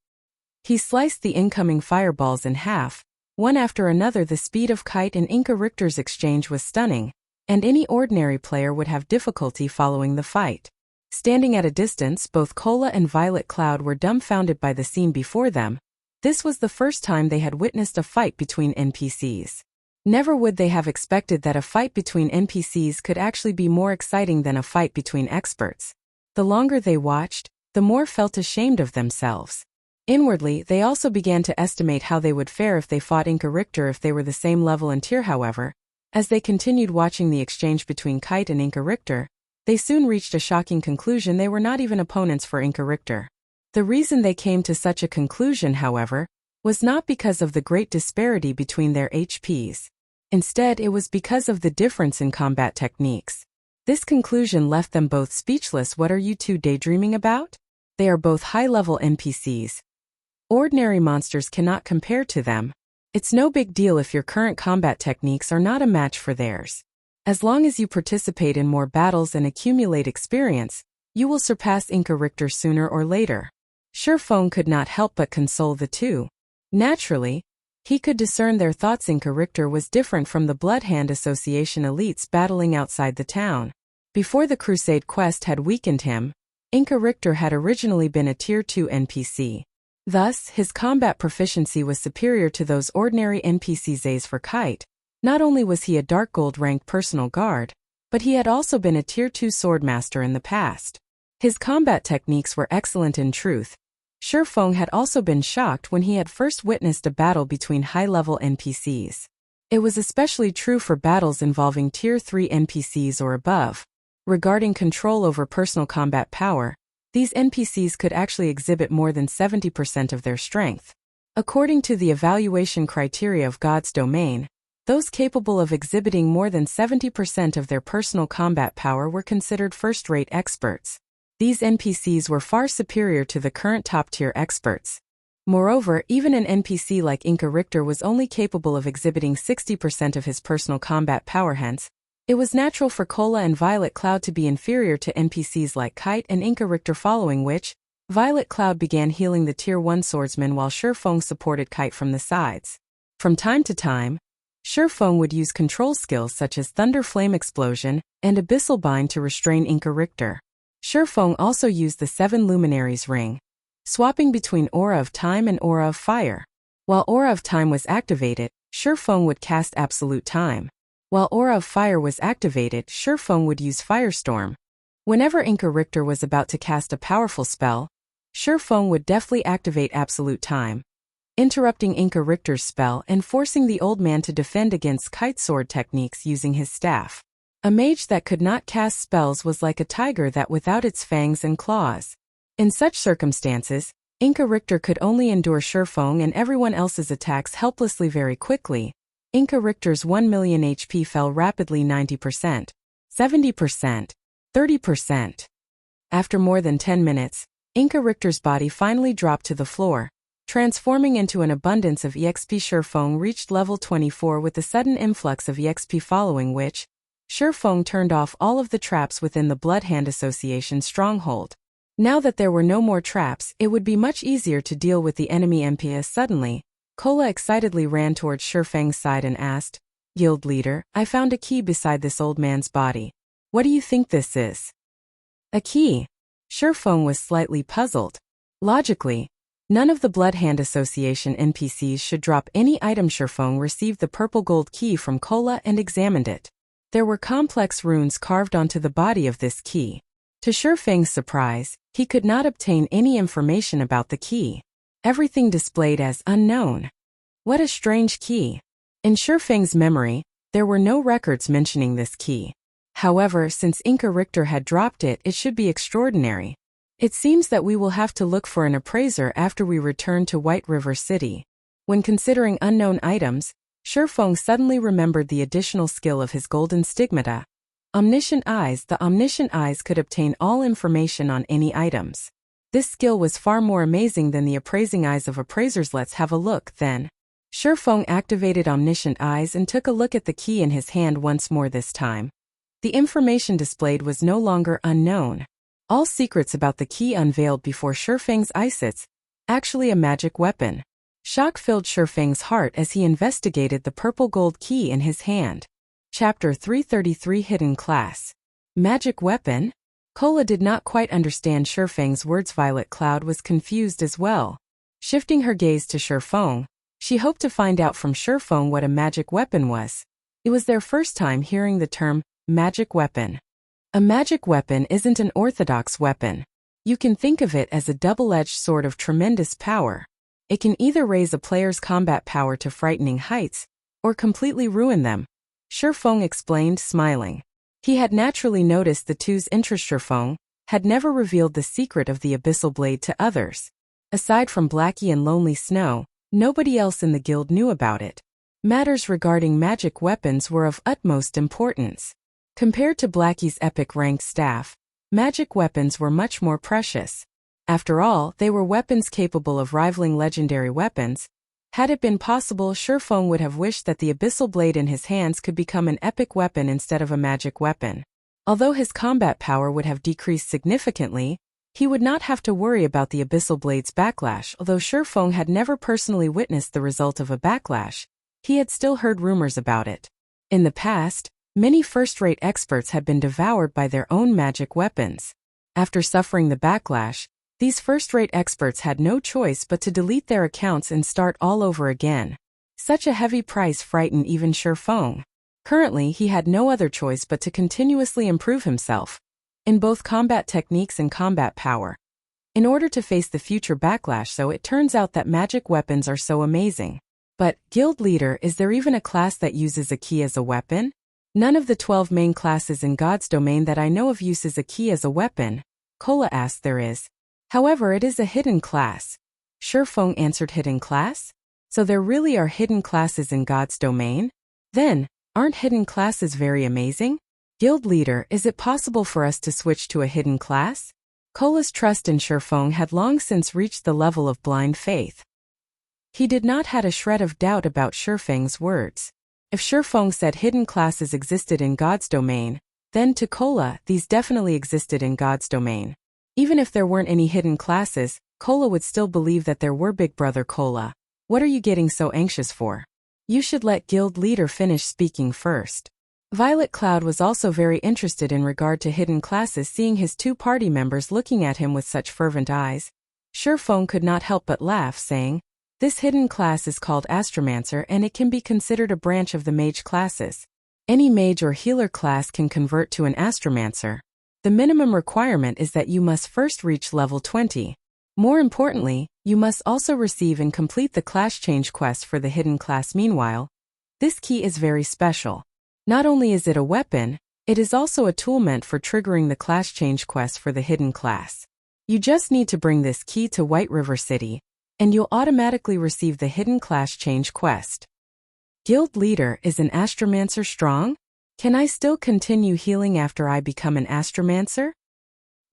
He sliced the incoming fireballs in half, one after another. The speed of Kite and Encirclement's exchange was stunning, and any ordinary player would have difficulty following the fight. Standing at a distance, both Kola and Violet Cloud were dumbfounded by the scene before them. This was the first time they had witnessed a fight between NPCs. Never would they have expected that a fight between NPCs could actually be more exciting than a fight between experts. The longer they watched, the more felt ashamed of themselves. Inwardly, they also began to estimate how they would fare if they fought Encirclement if they were the same level and tier. However, As they continued watching the exchange between Kite and Inca Richter, they soon reached a shocking conclusion: they were not even opponents for Inca Richter. The reason they came to such a conclusion, however, was not because of the great disparity between their HPs. Instead, it was because of the difference in combat techniques. This conclusion left them both speechless. What are you two daydreaming about? They are both high-level NPCs. Ordinary monsters cannot compare to them. It's no big deal if your current combat techniques are not a match for theirs. As long as you participate in more battles and accumulate experience, you will surpass Inca Richter sooner or later. Shurfeng could not help but console the two. Naturally, he could discern their thoughts. Inca Richter was different from the Bloodhand Association elites battling outside the town. Before the Crusade quest had weakened him, Inca Richter had originally been a Tier 2 NPC. Thus, his combat proficiency was superior to those ordinary NPCs. As for Kite, not only was he a Dark Gold ranked personal guard, but he had also been a Tier 2 swordmaster in the past. His combat techniques were excellent. In truth, Shurfeng had also been shocked when he had first witnessed a battle between high-level NPCs. It was especially true for battles involving Tier 3 NPCs or above. Regarding control over personal combat power, these NPCs could actually exhibit more than 70% of their strength. According to the evaluation criteria of God's domain, those capable of exhibiting more than 70% of their personal combat power were considered first-rate experts. These NPCs were far superior to the current top-tier experts. Moreover, even an NPC like Inca Richter was only capable of exhibiting 60% of his personal combat power. Hence, it was natural for Cola and Violet Cloud to be inferior to NPCs like Kite and Inca Richter, following which, Violet Cloud began healing the Tier 1 swordsman while Shurfeng supported Kite from the sides. From time to time, Shurfeng would use control skills such as Thunder Flame Explosion and Abyssal Bind to restrain Inca Richter. Shurfeng also used the 7 Luminaries ring, swapping between Aura of Time and Aura of Fire. While Aura of Time was activated, Shurfeng would cast Absolute Time. While Aura of Fire was activated, Shurfeng would use Firestorm. Whenever Inca Richter was about to cast a powerful spell, Shurfeng would deftly activate Absolute Time, interrupting Inca Richter's spell and forcing the old man to defend against Kite sword techniques using his staff. A mage that could not cast spells was like a tiger that without its fangs and claws. In such circumstances, Inca Richter could only endure Shurfeng and everyone else's attacks helplessly. Very quickly, Inca Richter's 1 million HP fell rapidly: 90%, 70%, 30%. After more than 10 minutes, Inca Richter's body finally dropped to the floor, transforming into an abundance of EXP. Shurfeng reached level 24 with a sudden influx of EXP, following which, Shurfeng turned off all of the traps within the Bloodhand Association stronghold. Now that there were no more traps, it would be much easier to deal with the enemy MPs. Suddenly, Cola excitedly ran towards Shurfeng's side and asked, "Guild leader, I found a key beside this old man's body. What do you think this is?" A key? Shurfeng was slightly puzzled. Logically, none of the Bloodhand Association NPCs should drop any item. Shurfeng received the purple gold key from Cola and examined it. There were complex runes carved onto the body of this key. To Shurfeng's surprise, he could not obtain any information about the key. Everything displayed as unknown. What a strange key. In Shurfeng's memory, there were no records mentioning this key. However, since Inca Richter had dropped it, it should be extraordinary. It seems that we will have to look for an appraiser after we return to White River City. When considering unknown items, Shurfeng suddenly remembered the additional skill of his golden stigmata. Omniscient Eyes. The Omniscient Eyes could obtain all information on any items. This skill was far more amazing than the appraising eyes of appraisers. Let's have a look, then. Shurfeng activated Omniscient Eyes and took a look at the key in his hand once more. This time, the information displayed was no longer unknown. All secrets about the key unveiled before Shurfeng's eyes. It's actually a magic weapon. Shock filled Shurfeng's heart as he investigated the purple gold key in his hand. Chapter 333 Hidden Class. Magic weapon? Cola did not quite understand Shurfeng's words. Violet Cloud was confused as well. Shifting her gaze to Shurfeng, she hoped to find out from Shurfeng what a magic weapon was. It was their first time hearing the term magic weapon. A magic weapon isn't an orthodox weapon. You can think of it as a double-edged sword of tremendous power. It can either raise a player's combat power to frightening heights, or completely ruin them. Shifeng explained, smiling. He had naturally noticed the two's interest. Shifeng had never revealed the secret of the abyssal blade to others. Aside from Blackie and Lonely Snow, nobody else in the guild knew about it. Matters regarding magic weapons were of utmost importance. Compared to Blackie's epic-ranked staff, magic weapons were much more precious. After all, they were weapons capable of rivaling legendary weapons. Had it been possible, Shifeng would have wished that the abyssal blade in his hands could become an epic weapon instead of a magic weapon. Although his combat power would have decreased significantly, he would not have to worry about the abyssal blade's backlash. Although Shifeng had never personally witnessed the result of a backlash, he had still heard rumors about it. In the past, many first-rate experts had been devoured by their own magic weapons. After suffering the backlash, these first-rate experts had no choice but to delete their accounts and start all over again. Such a heavy price frightened even Shifeng. Currently, he had no other choice but to continuously improve himself in both combat techniques and combat power, in order to face the future backlash. So it turns out that magic weapons are so amazing. But, Guild Leader, is there even a class that uses a key as a weapon? None of the 12 main classes in God's domain that I know of uses a key as a weapon. Kola asked. There is. However, it is a hidden class. Shifeng answered. Hidden class? So there really are hidden classes in God's domain? Then, aren't hidden classes very amazing? Guild Leader, is it possible for us to switch to a hidden class? Kola's trust in Shifeng had long since reached the level of blind faith. He did not have a shred of doubt about Shifeng's words. If Shifeng said hidden classes existed in God's domain, then to Kola, these definitely existed in God's domain. Even if there weren't any hidden classes, Kola would still believe that there were. Big brother Kola, what are you getting so anxious for? You should let Guild Leader finish speaking first. Violet Cloud was also very interested in regard to hidden classes, seeing his two party members looking at him with such fervent eyes. Shifeng could not help but laugh, saying, "This hidden class is called Astromancer, and it can be considered a branch of the mage classes. Any mage or healer class can convert to an Astromancer. The minimum requirement is that you must first reach level 20. More importantly, you must also receive and complete the class change quest for the hidden class. Meanwhile, this key is very special. Not only is it a weapon, it is also a tool meant for triggering the class change quest for the hidden class. You just need to bring this key to White River City, and you'll automatically receive the hidden class change quest." Guild Leader, is an Astromancer strong? Can I still continue healing after I become an Astromancer?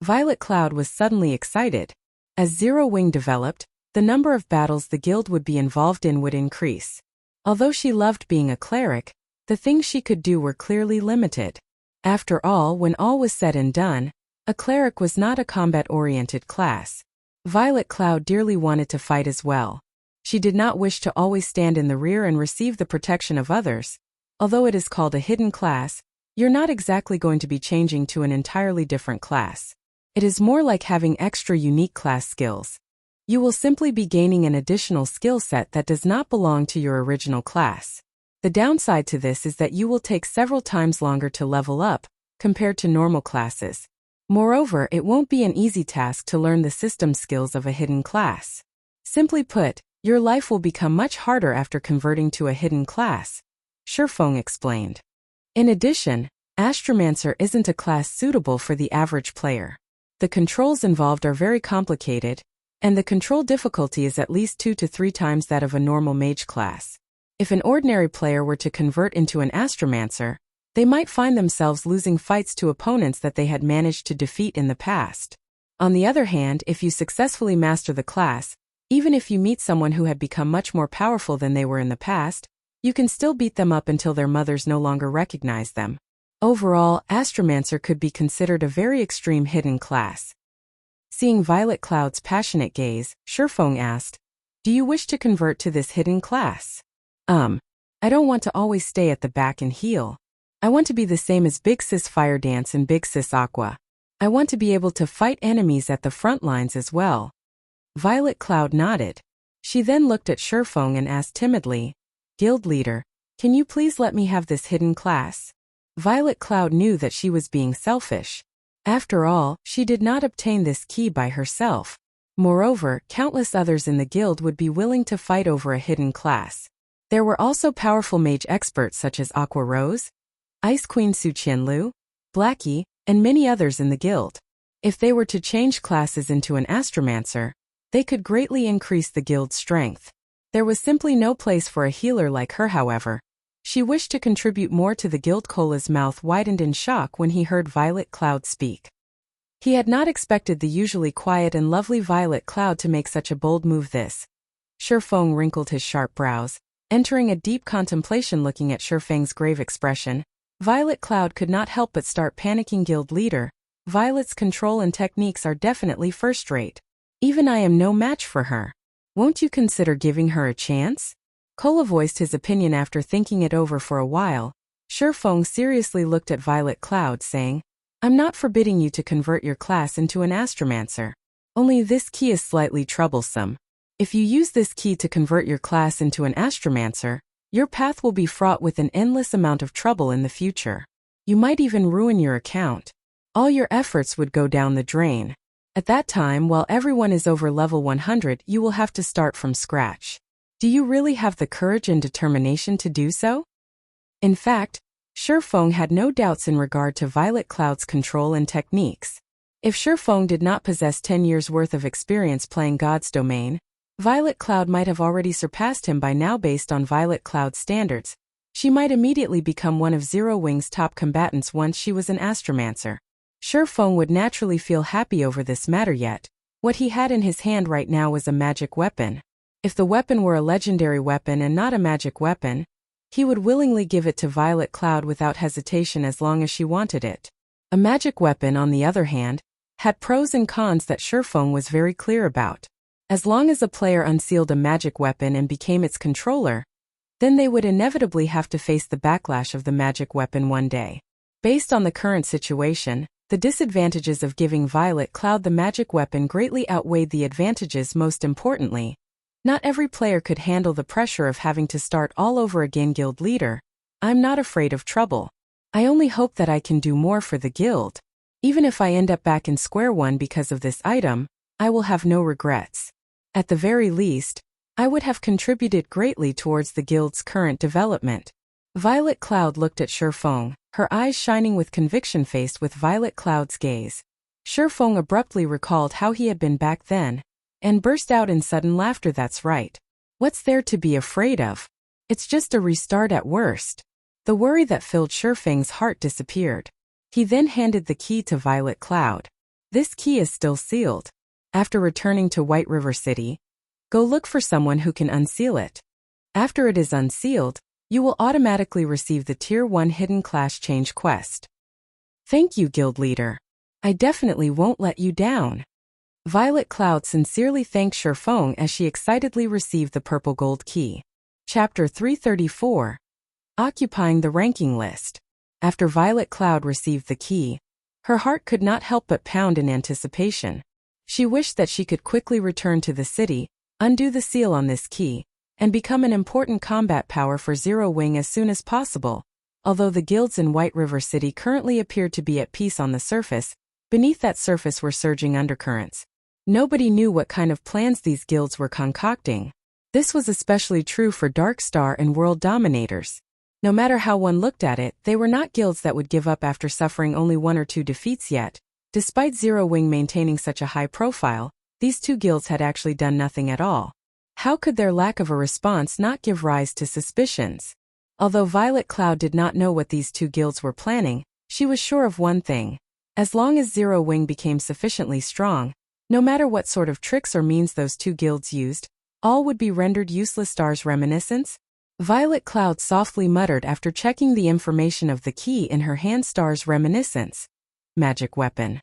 Violet Cloud was suddenly excited. As Zero Wing developed, the number of battles the guild would be involved in would increase. Although she loved being a cleric, the things she could do were clearly limited. After all, when all was said and done, a cleric was not a combat-oriented class. Violet Cloud dearly wanted to fight as well. She did not wish to always stand in the rear and receive the protection of others. Although it is called a hidden class, you're not exactly going to be changing to an entirely different class. It is more like having extra unique class skills. You will simply be gaining an additional skill set that does not belong to your original class. The downside to this is that you will take several times longer to level up, compared to normal classes. Moreover, it won't be an easy task to learn the system skills of a hidden class. Simply put, your life will become much harder after converting to a hidden class, Shifeng explained. In addition, Astromancer isn't a class suitable for the average player. The controls involved are very complicated, and the control difficulty is at least 2 to 3 times that of a normal mage class. If an ordinary player were to convert into an Astromancer, they might find themselves losing fights to opponents that they had managed to defeat in the past. On the other hand, if you successfully master the class, even if you meet someone who had become much more powerful than they were in the past, you can still beat them up until their mothers no longer recognize them. Overall, Astromancer could be considered a very extreme hidden class. Seeing Violet Cloud's passionate gaze, Shifeng asked, "Do you wish to convert to this hidden class?" I don't want to always stay at the back and heal. I want to be the same as Big Sis Fire Dance and Big Sis Aqua. I want to be able to fight enemies at the front lines as well." Violet Cloud nodded. She then looked at Shifeng and asked timidly, "Guild Leader, can you please let me have this hidden class?" Violet Cloud knew that she was being selfish. After all, she did not obtain this key by herself. Moreover, countless others in the guild would be willing to fight over a hidden class. There were also powerful mage experts such as Aqua Rose, Ice Queen Su Qianlu, Blackie, and many others in the guild. If they were to change classes into an astromancer, they could greatly increase the guild's strength. There was simply no place for a healer like her, however. She wished to contribute more to the guild. Cola's mouth widened in shock when he heard Violet Cloud speak. He had not expected the usually quiet and lovely Violet Cloud to make such a bold move. Shifeng wrinkled his sharp brows, entering a deep contemplation. Looking at Shifeng's grave expression, Violet Cloud could not help but start panicking. Guild leader, Violet's control and techniques are definitely first-rate. Even I am no match for her. Won't you consider giving her a chance? Cola voiced his opinion after thinking it over for a while. Shifeng seriously looked at Violet Cloud, saying, I'm not forbidding you to convert your class into an astromancer. Only this key is slightly troublesome. If you use this key to convert your class into an astromancer, your path will be fraught with an endless amount of trouble in the future. You might even ruin your account. All your efforts would go down the drain. At that time, while everyone is over level 100, you will have to start from scratch. Do you really have the courage and determination to do so? In fact, Shifeng had no doubts in regard to Violet Cloud's control and techniques. If Shifeng did not possess 10 years' worth of experience playing God's Domain, Violet Cloud might have already surpassed him by now. Based on Violet Cloud's standards, she might immediately become one of Zero Wing's top combatants once she was an astromancer. Shifeng would naturally feel happy over this matter, yet what he had in his hand right now was a magic weapon. If the weapon were a legendary weapon and not a magic weapon, he would willingly give it to Violet Cloud without hesitation as long as she wanted it. A magic weapon, on the other hand, had pros and cons that Shifeng was very clear about. As long as a player unsealed a magic weapon and became its controller, then they would inevitably have to face the backlash of the magic weapon one day. Based on the current situation, the disadvantages of giving Violet Cloud the magic weapon greatly outweighed the advantages. Most importantly, not every player could handle the pressure of having to start all over again. Guild leader, I'm not afraid of trouble. I only hope that I can do more for the guild. Even if I end up back in square one because of this item, I will have no regrets. At the very least, I would have contributed greatly towards the guild's current development. Violet Cloud looked at Shifeng, her eyes shining with conviction. Faced with Violet Cloud's gaze, Shifeng abruptly recalled how he had been back then, and burst out in sudden laughter. That's right. What's there to be afraid of? It's just a restart at worst. The worry that filled Shifeng's heart disappeared. He then handed the key to Violet Cloud. This key is still sealed. After returning to White River City, go look for someone who can unseal it. After it is unsealed, you will automatically receive the Tier 1 Hidden Class Change quest. Thank you, Guild Leader. I definitely won't let you down. Violet Cloud sincerely thanked Shifeng as she excitedly received the purple gold key. Chapter 334. Occupying the ranking list. After Violet Cloud received the key, her heart could not help but pound in anticipation. She wished that she could quickly return to the city, undo the seal on this key, and become an important combat power for Zero Wing as soon as possible. Although the guilds in White River City currently appeared to be at peace on the surface, beneath that surface were surging undercurrents. Nobody knew what kind of plans these guilds were concocting. This was especially true for Dark Star and World Dominators. No matter how one looked at it, they were not guilds that would give up after suffering only 1 or 2 defeats yet. Despite Zero Wing maintaining such a high profile, these 2 guilds had actually done nothing at all. How could their lack of a response not give rise to suspicions? Although Violet Cloud did not know what these 2 guilds were planning, she was sure of one thing. As long as Zero Wing became sufficiently strong, no matter what sort of tricks or means those 2 guilds used, all would be rendered useless. Star's reminiscence? Violet Cloud softly muttered after checking the information of the key in her hand. Star's reminiscence. Magic weapon.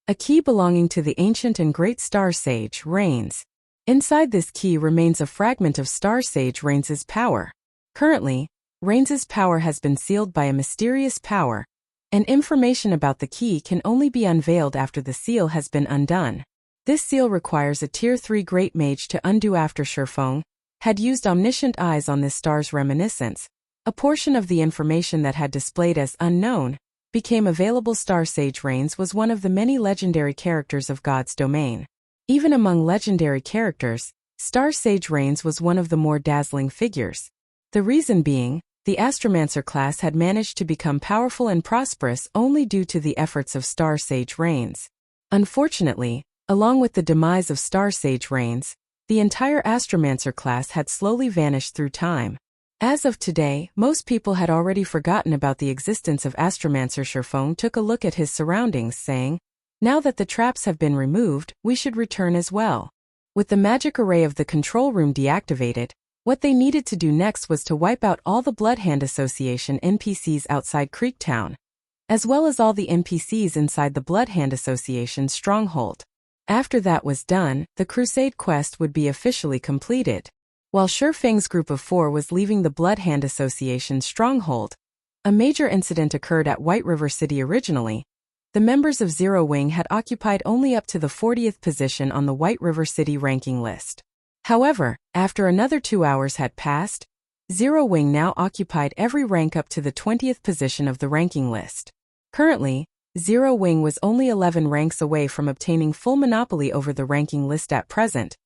A key belonging to the ancient and great Star Sage, Reigns. Inside this key remains a fragment of Star Sage Reigns' power. Currently, Reigns' power has been sealed by a mysterious power, and information about the key can only be unveiled after the seal has been undone. This seal requires a Tier 3 Great Mage to undo. After Shifeng had used omniscient eyes on this star's reminiscence, a portion of the information that had displayed as unknown became available. Star Sage Reigns was one of the many legendary characters of God's Domain. Even among legendary characters, Star Sage Reigns was one of the more dazzling figures. The reason being, the Astromancer class had managed to become powerful and prosperous only due to the efforts of Star Sage Reigns. Unfortunately, along with the demise of Star Sage Reigns, the entire Astromancer class had slowly vanished through time. As of today, most people had already forgotten about the existence of Astromancer. Sherfong took a look at his surroundings, saying, "Now that the traps have been removed, we should return as well." With the magic array of the control room deactivated, what they needed to do next was to wipe out all the Bloodhand Association NPCs outside Creektown, as well as all the NPCs inside the Bloodhand Association's stronghold. After that was done, the Crusade quest would be officially completed. While Sherfeng's group of 4 was leaving the Bloodhand Association's stronghold, a major incident occurred at White River City. Originally, the members of Zero Wing had occupied only up to the 40th position on the White River City ranking list. However, after another 2 hours had passed, Zero Wing now occupied every rank up to the 20th position of the ranking list. Currently, Zero Wing was only 11 ranks away from obtaining full monopoly over the ranking list at present.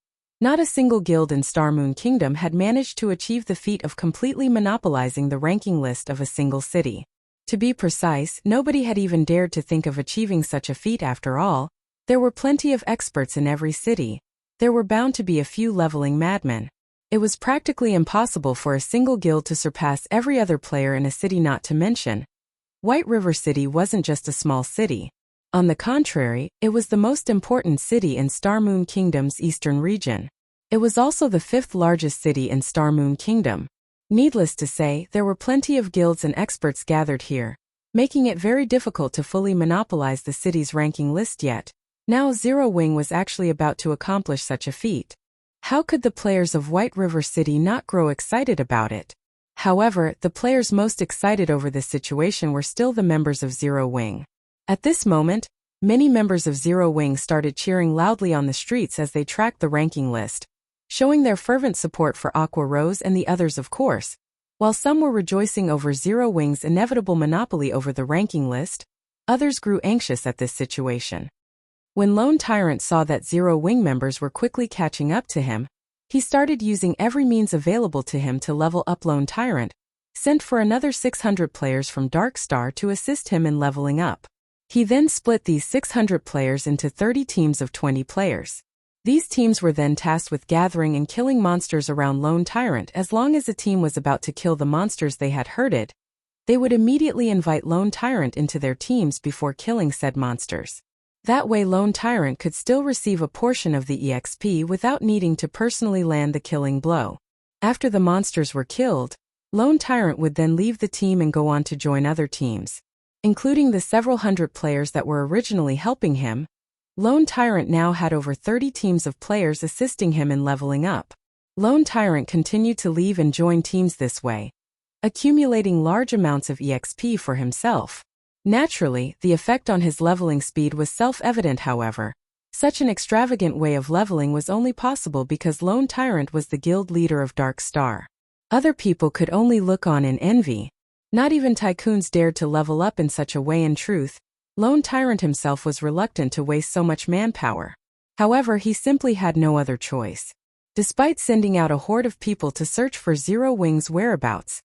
Not a single guild in Star Moon Kingdom had managed to achieve the feat of completely monopolizing the ranking list of a single city. To be precise, nobody had even dared to think of achieving such a feat. After all, there were plenty of experts in every city. There were bound to be a few leveling madmen. It was practically impossible for a single guild to surpass every other player in a city. Not to mention, White River City wasn't just a small city. On the contrary, it was the most important city in Star Moon Kingdom's eastern region. It was also the 5th largest city in Star Moon Kingdom. Needless to say, there were plenty of guilds and experts gathered here, making it very difficult to fully monopolize the city's ranking list. Yet, now Zero Wing was actually about to accomplish such a feat. How could the players of White River City not grow excited about it? However, the players most excited over this situation were still the members of Zero Wing. At this moment, many members of Zero Wing started cheering loudly on the streets as they tracked the ranking list, showing their fervent support for Aqua Rose and the others, of course. While some were rejoicing over Zero Wing's inevitable monopoly over the ranking list, others grew anxious at this situation. When Lone Tyrant saw that Zero Wing members were quickly catching up to him, he started using every means available to him to level up. Lone Tyrant sent for another 600 players from Dark Star to assist him in leveling up. He then split these 600 players into 30 teams of 20 players. These teams were then tasked with gathering and killing monsters around Lone Tyrant. As long as a team was about to kill the monsters they had herded, they would immediately invite Lone Tyrant into their teams before killing said monsters. That way Lone Tyrant could still receive a portion of the EXP without needing to personally land the killing blow. After the monsters were killed, Lone Tyrant would then leave the team and go on to join other teams. Including the several hundred players that were originally helping him, Lone Tyrant now had over 30 teams of players assisting him in leveling up. Lone Tyrant continued to leave and join teams this way, accumulating large amounts of EXP for himself. Naturally, the effect on his leveling speed was self-evident. However, such an extravagant way of leveling was only possible because Lone Tyrant was the guild leader of Dark Star. Other people could only look on in envy. Not even tycoons dared to level up in such a way. In truth, Lone Tyrant himself was reluctant to waste so much manpower. However, he simply had no other choice. Despite sending out a horde of people to search for Zero Wing's whereabouts,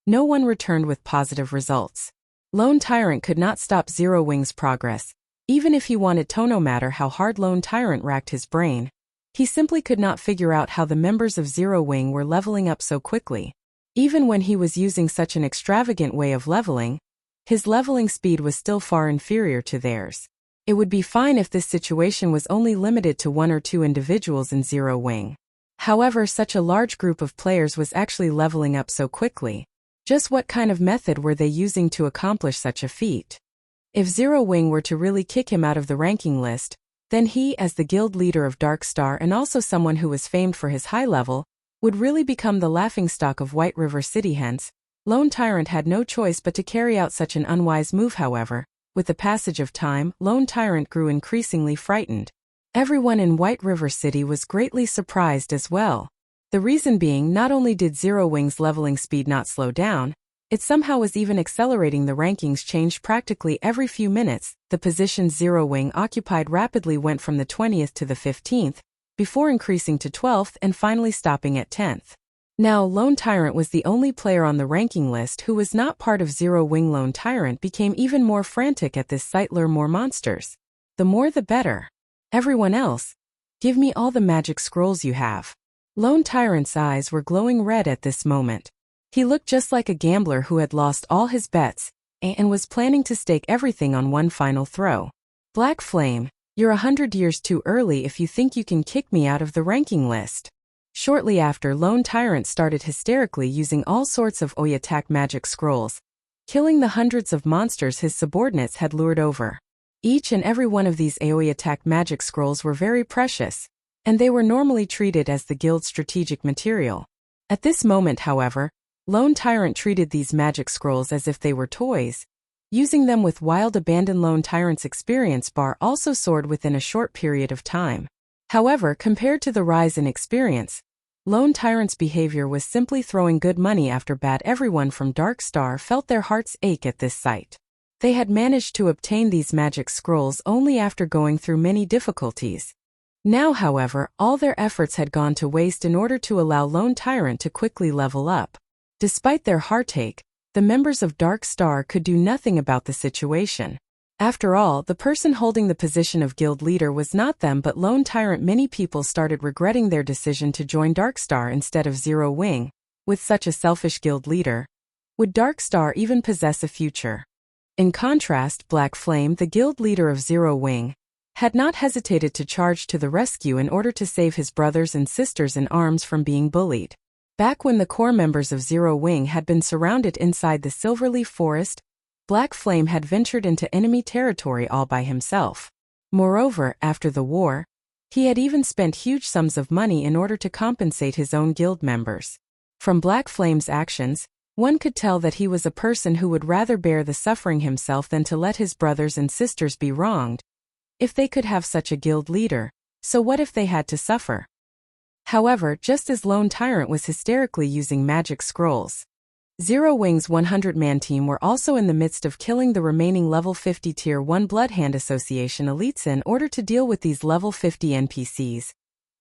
no one returned with positive results. Lone Tyrant could not stop Zero Wing's progress. Even if he wanted to, no matter how hard Lone Tyrant racked his brain, he simply could not figure out how the members of Zero Wing were leveling up so quickly. Even when he was using such an extravagant way of leveling, his leveling speed was still far inferior to theirs. It would be fine if this situation was only limited to 1 or 2 individuals in Zero Wing. However, such a large group of players was actually leveling up so quickly. Just what kind of method were they using to accomplish such a feat? If Zero Wing were to really kick him out of the ranking list, then he, as the guild leader of Dark Star and also someone who was famed for his high level, would really become the laughingstock of White River City. Hence, Lone Tyrant had no choice but to carry out such an unwise move. However, with the passage of time, Lone Tyrant grew increasingly frightened. Everyone in White River City was greatly surprised as well. The reason being, not only did Zero Wing's leveling speed not slow down, it somehow was even accelerating. The rankings changed practically every few minutes. The positions Zero Wing occupied rapidly went from the 20th to the 15th, before increasing to 12th and finally stopping at 10th. Now, Lone Tyrant was the only player on the ranking list who was not part of Zero Wing. Lone Tyrant became even more frantic at this sight. Lure more monsters. The more the better. Everyone else, give me all the magic scrolls you have. Lone Tyrant's eyes were glowing red at this moment. He looked just like a gambler who had lost all his bets and was planning to stake everything on one final throw. Black Flame, you're 100 years too early if you think you can kick me out of the ranking list. Shortly after, Lone Tyrant started hysterically using all sorts of OI attack magic scrolls, killing the hundreds of monsters his subordinates had lured over. Each and every one of these AoE attack magic scrolls were very precious, and they were normally treated as the guild's strategic material. At this moment, however, Lone Tyrant treated these magic scrolls as if they were toys, using them with wild abandon. Lone Tyrant's experience bar also soared within a short period of time. However, compared to the rise in experience, Lone Tyrant's behavior was simply throwing good money after bad. Everyone from Dark Star felt their hearts ache at this sight. They had managed to obtain these magic scrolls only after going through many difficulties. Now, however, all their efforts had gone to waste in order to allow Lone Tyrant to quickly level up. Despite their heartache, the members of Dark Star could do nothing about the situation. After all, the person holding the position of guild leader was not them but Lone Tyrant. Many people started regretting their decision to join Dark Star instead of Zero Wing. With such a selfish guild leader, would Dark Star even possess a future? In contrast, Black Flame, the guild leader of Zero Wing, had not hesitated to charge to the rescue in order to save his brothers and sisters in arms from being bullied. Back when the core members of Zero Wing had been surrounded inside the Silverleaf Forest, Black Flame had ventured into enemy territory all by himself. Moreover, after the war, he had even spent huge sums of money in order to compensate his own guild members. From Black Flame's actions, one could tell that he was a person who would rather bear the suffering himself than to let his brothers and sisters be wronged. If they could have such a guild leader, so what if they had to suffer? However, just as Lone Tyrant was hysterically using magic scrolls, Zero Wing's 100-man team were also in the midst of killing the remaining level 50 Tier 1 Bloodhand Association elites. In order to deal with these level 50 NPCs,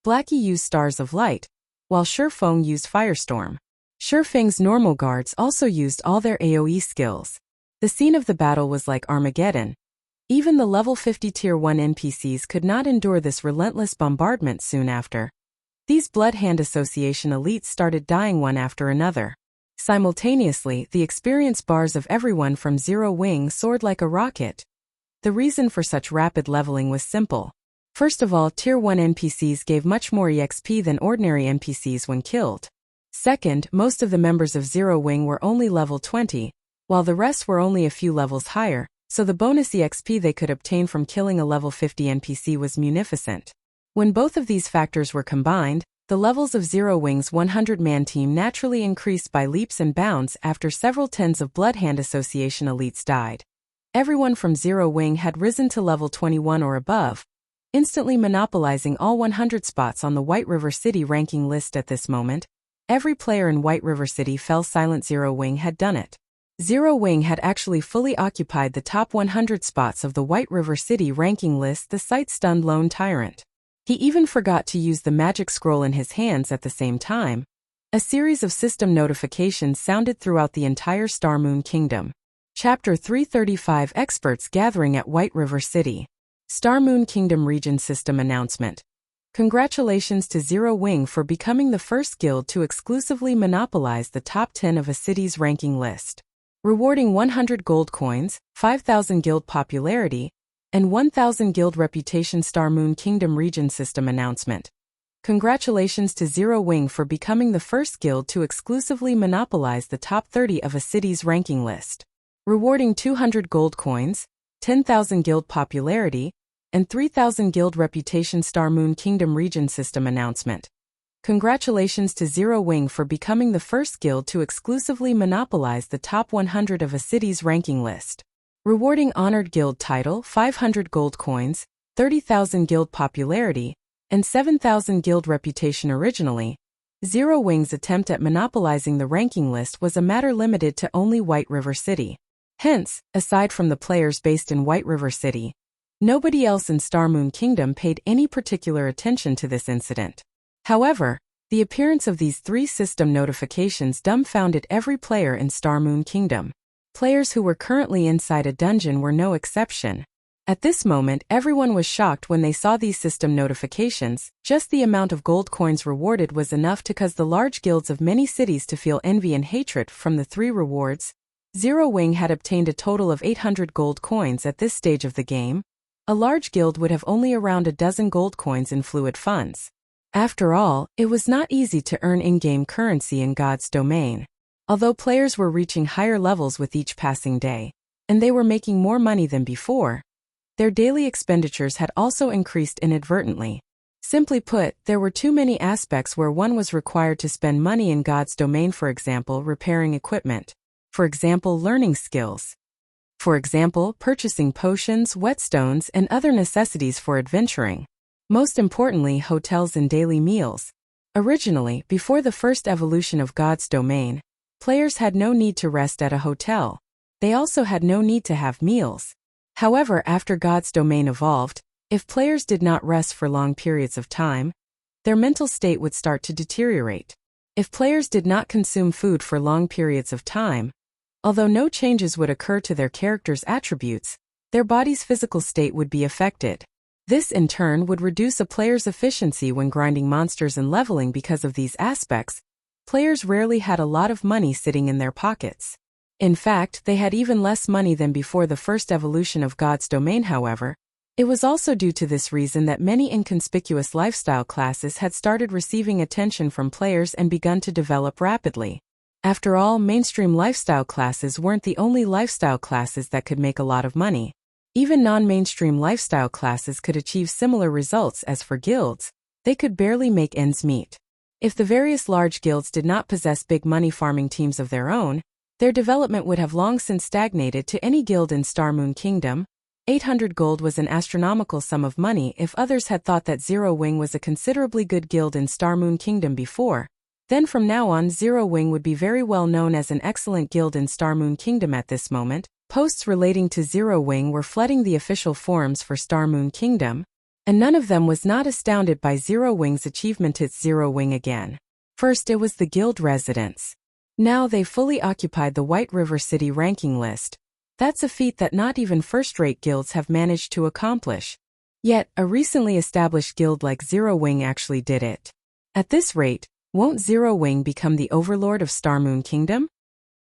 Blackie used Stars of Light, while Shurfeng used Firestorm. Shurfeng's normal guards also used all their AoE skills. The scene of the battle was like Armageddon. Even the level 50 Tier 1 NPCs could not endure this relentless bombardment. Soon after, these Bloodhand Association elites started dying one after another. Simultaneously, the experience bars of everyone from Zero Wing soared like a rocket. The reason for such rapid leveling was simple. First of all, Tier 1 NPCs gave much more EXP than ordinary NPCs when killed. Second, most of the members of Zero Wing were only level 20, while the rest were only a few levels higher, so the bonus EXP they could obtain from killing a level 50 NPC was munificent. When both of these factors were combined, the levels of Zero Wing's 100-man team naturally increased by leaps and bounds after several tens of Bloodhand Association elites died. Everyone from Zero Wing had risen to level 21 or above, instantly monopolizing all 100 spots on the White River City ranking list. At this moment, every player in White River City fell silent. Zero Wing had done it. Zero Wing had actually fully occupied the top 100 spots of the White River City ranking list. The sight stunned Lone Tyrant. He even forgot to use the magic scroll in his hands at the same time. A series of system notifications sounded throughout the entire Star Moon Kingdom. Chapter 335 Experts Gathering at White River City. Star Moon Kingdom Region System Announcement. Congratulations to Zero Wing for becoming the first guild to exclusively monopolize the top 10 of a city's ranking list. Rewarding 100 gold coins, 5,000 guild popularity, and 1,000 guild reputation. Star Moon Kingdom Region System Announcement. Congratulations to Zero Wing for becoming the first guild to exclusively monopolize the top 30 of a city's ranking list. Rewarding 200 gold coins, 10,000 guild popularity, and 3,000 guild reputation. Star Moon Kingdom Region System Announcement. Congratulations to Zero Wing for becoming the first guild to exclusively monopolize the top 100 of a city's ranking list. Rewarding honored guild title, 500 gold coins, 30,000 guild popularity, and 7,000 guild reputation. Originally, Zero Wing's attempt at monopolizing the ranking list was a matter limited to only White River City. Hence, aside from the players based in White River City, nobody else in Star Moon Kingdom paid any particular attention to this incident. However, The appearance of these 3 system notifications dumbfounded every player in Star Moon Kingdom. Players who were currently inside a dungeon were no exception. At this moment, everyone was shocked when they saw these system notifications. Just the amount of gold coins rewarded was enough to cause the large guilds of many cities to feel envy and hatred from the 3 rewards. Zero Wing had obtained a total of 800 gold coins at this stage of the game. A large guild would have only around a dozen gold coins in fluid funds. After all, it was not easy to earn in-game currency in God's domain. Although players were reaching higher levels with each passing day, and they were making more money than before, their daily expenditures had also increased inadvertently. Simply put, there were too many aspects where one was required to spend money in God's domain, for example, repairing equipment. For example, learning skills. For example, purchasing potions, whetstones, and other necessities for adventuring. Most importantly, hotels and daily meals. Originally, before the first evolution of God's domain, players had no need to rest at a hotel. They also had no need to have meals. However, after God's domain evolved, if players did not rest for long periods of time, their mental state would start to deteriorate. If players did not consume food for long periods of time, although no changes would occur to their characters' attributes, their body's physical state would be affected. This in turn would reduce a player's efficiency when grinding monsters and leveling. Because of these aspects, players rarely had a lot of money sitting in their pockets. In fact, they had even less money than before the first evolution of God's domain. However, it was also due to this reason that many inconspicuous lifestyle classes had started receiving attention from players and begun to develop rapidly. After all, mainstream lifestyle classes weren't the only lifestyle classes that could make a lot of money. Even non-mainstream lifestyle classes could achieve similar results. As for guilds, they could barely make ends meet. If the various large guilds did not possess big money farming teams of their own, their development would have long since stagnated. To any guild in Star Moon Kingdom, 800 gold was an astronomical sum of money. If others had thought that Zero Wing was a considerably good guild in Star Moon Kingdom before, then from now on Zero Wing would be very well known as an excellent guild in Star Moon Kingdom. At this moment, posts relating to Zero Wing were flooding the official forums for Star Moon Kingdom, and none of them was not astounded by Zero Wing's achievement. It's Zero Wing again. First, it was the guild residents. Now they fully occupied the White River City ranking list. That's a feat that not even first-rate guilds have managed to accomplish. Yet, a recently established guild like Zero Wing actually did it. At this rate, won't Zero Wing become the overlord of Star Moon Kingdom?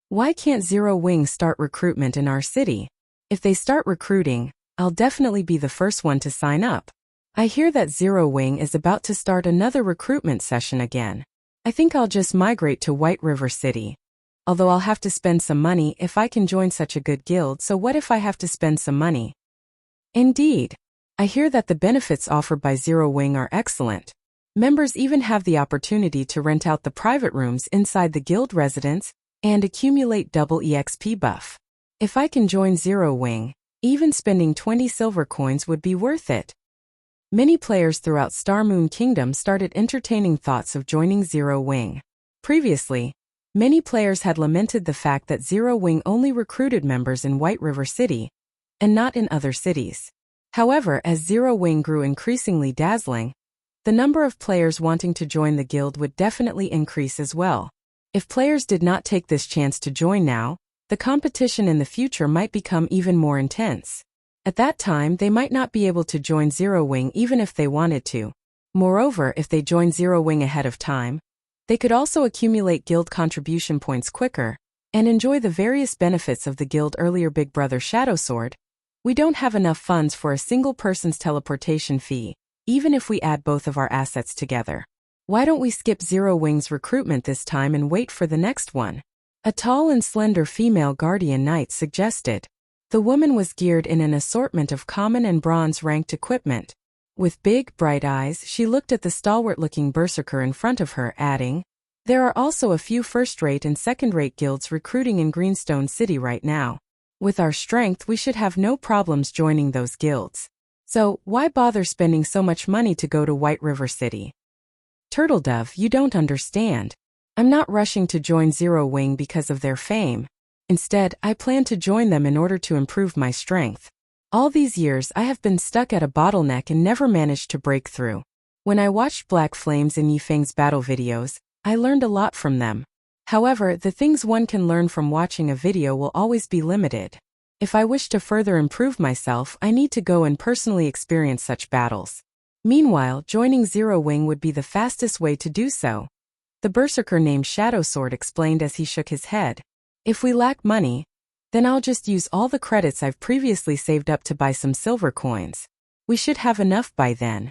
Why can't Zero Wing start recruitment in our city? If they start recruiting, I'll definitely be the first one to sign up. I hear that Zero Wing is about to start another recruitment session again. I think I'll just migrate to White River City. Although I'll have to spend some money if I can join such a good guild. So what if I have to spend some money? Indeed. I hear that the benefits offered by Zero Wing are excellent. Members even have the opportunity to rent out the private rooms inside the guild residence and accumulate double EXP buff. If I can join Zero Wing, even spending 20 silver coins would be worth it. Many players throughout Star Moon Kingdom started entertaining thoughts of joining Zero Wing. Previously, many players had lamented the fact that Zero Wing only recruited members in White River City, and not in other cities. However, as Zero Wing grew increasingly dazzling, the number of players wanting to join the guild would definitely increase as well. If players did not take this chance to join now, the competition in the future might become even more intense. At that time, they might not be able to join Zero Wing even if they wanted to. Moreover, if they join Zero Wing ahead of time, they could also accumulate guild contribution points quicker and enjoy the various benefits of the guild earlier. Big Brother Shadow Sword, we don't have enough funds for a single person's teleportation fee, even if we add both of our assets together. Why don't we skip Zero Wing's recruitment this time and wait for the next one? A tall and slender female guardian knight suggested. The woman was geared in an assortment of common and bronze-ranked equipment. With big, bright eyes, she looked at the stalwart-looking berserker in front of her, adding, "There are also a few first-rate and second-rate guilds recruiting in Greenstone City right now. With our strength, we should have no problems joining those guilds. So, why bother spending so much money to go to White River City?" Turtledove, you don't understand. I'm not rushing to join Zero Wing because of their fame. Instead, I plan to join them in order to improve my strength. All these years I have been stuck at a bottleneck and never managed to break through. When I watched Black Flames and Yifeng's battle videos, I learned a lot from them. However, the things one can learn from watching a video will always be limited. If I wish to further improve myself, I need to go and personally experience such battles. Meanwhile, joining Zero Wing would be the fastest way to do so. The berserker named Shadow Sword explained as he shook his head. If we lack money, then I'll just use all the credits I've previously saved up to buy some silver coins. We should have enough by then.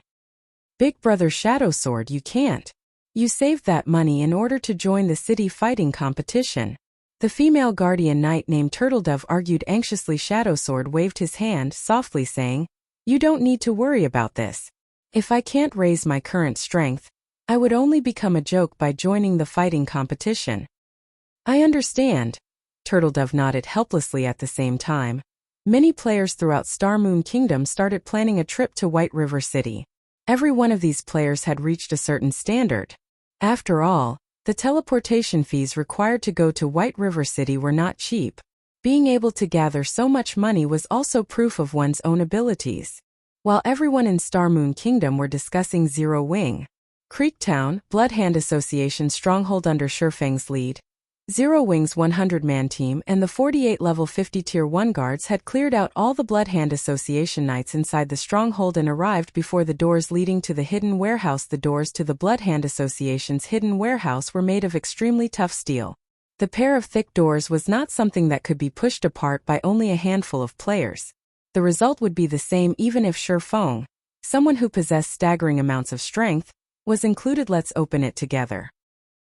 Big brother Shadow Sword, you can't. You saved that money in order to join the city fighting competition. The female guardian knight named Turtledove argued anxiously. Shadow Sword waved his hand softly saying, "You don't need to worry about this. If I can't raise my current strength, I would only become a joke by joining the fighting competition." I understand. Turtledove nodded helplessly at the same time. Many players throughout Star Moon Kingdom started planning a trip to White River City. Every one of these players had reached a certain standard. After all, the teleportation fees required to go to White River City were not cheap. Being able to gather so much money was also proof of one's own abilities. While everyone in Star Moon Kingdom were discussing Zero Wing, Creektown, Bloodhand Association stronghold under Shurfeng's lead, Zero Wing's 100-man team and the 48 level 50 tier 1 guards had cleared out all the Bloodhand Association knights inside the stronghold and arrived before the doors leading to the hidden warehouse. The doors to the Bloodhand Association's hidden warehouse were made of extremely tough steel. The pair of thick doors was not something that could be pushed apart by only a handful of players. The result would be the same even if Shurfeng, someone who possessed staggering amounts of strength, was included. Let's open it together.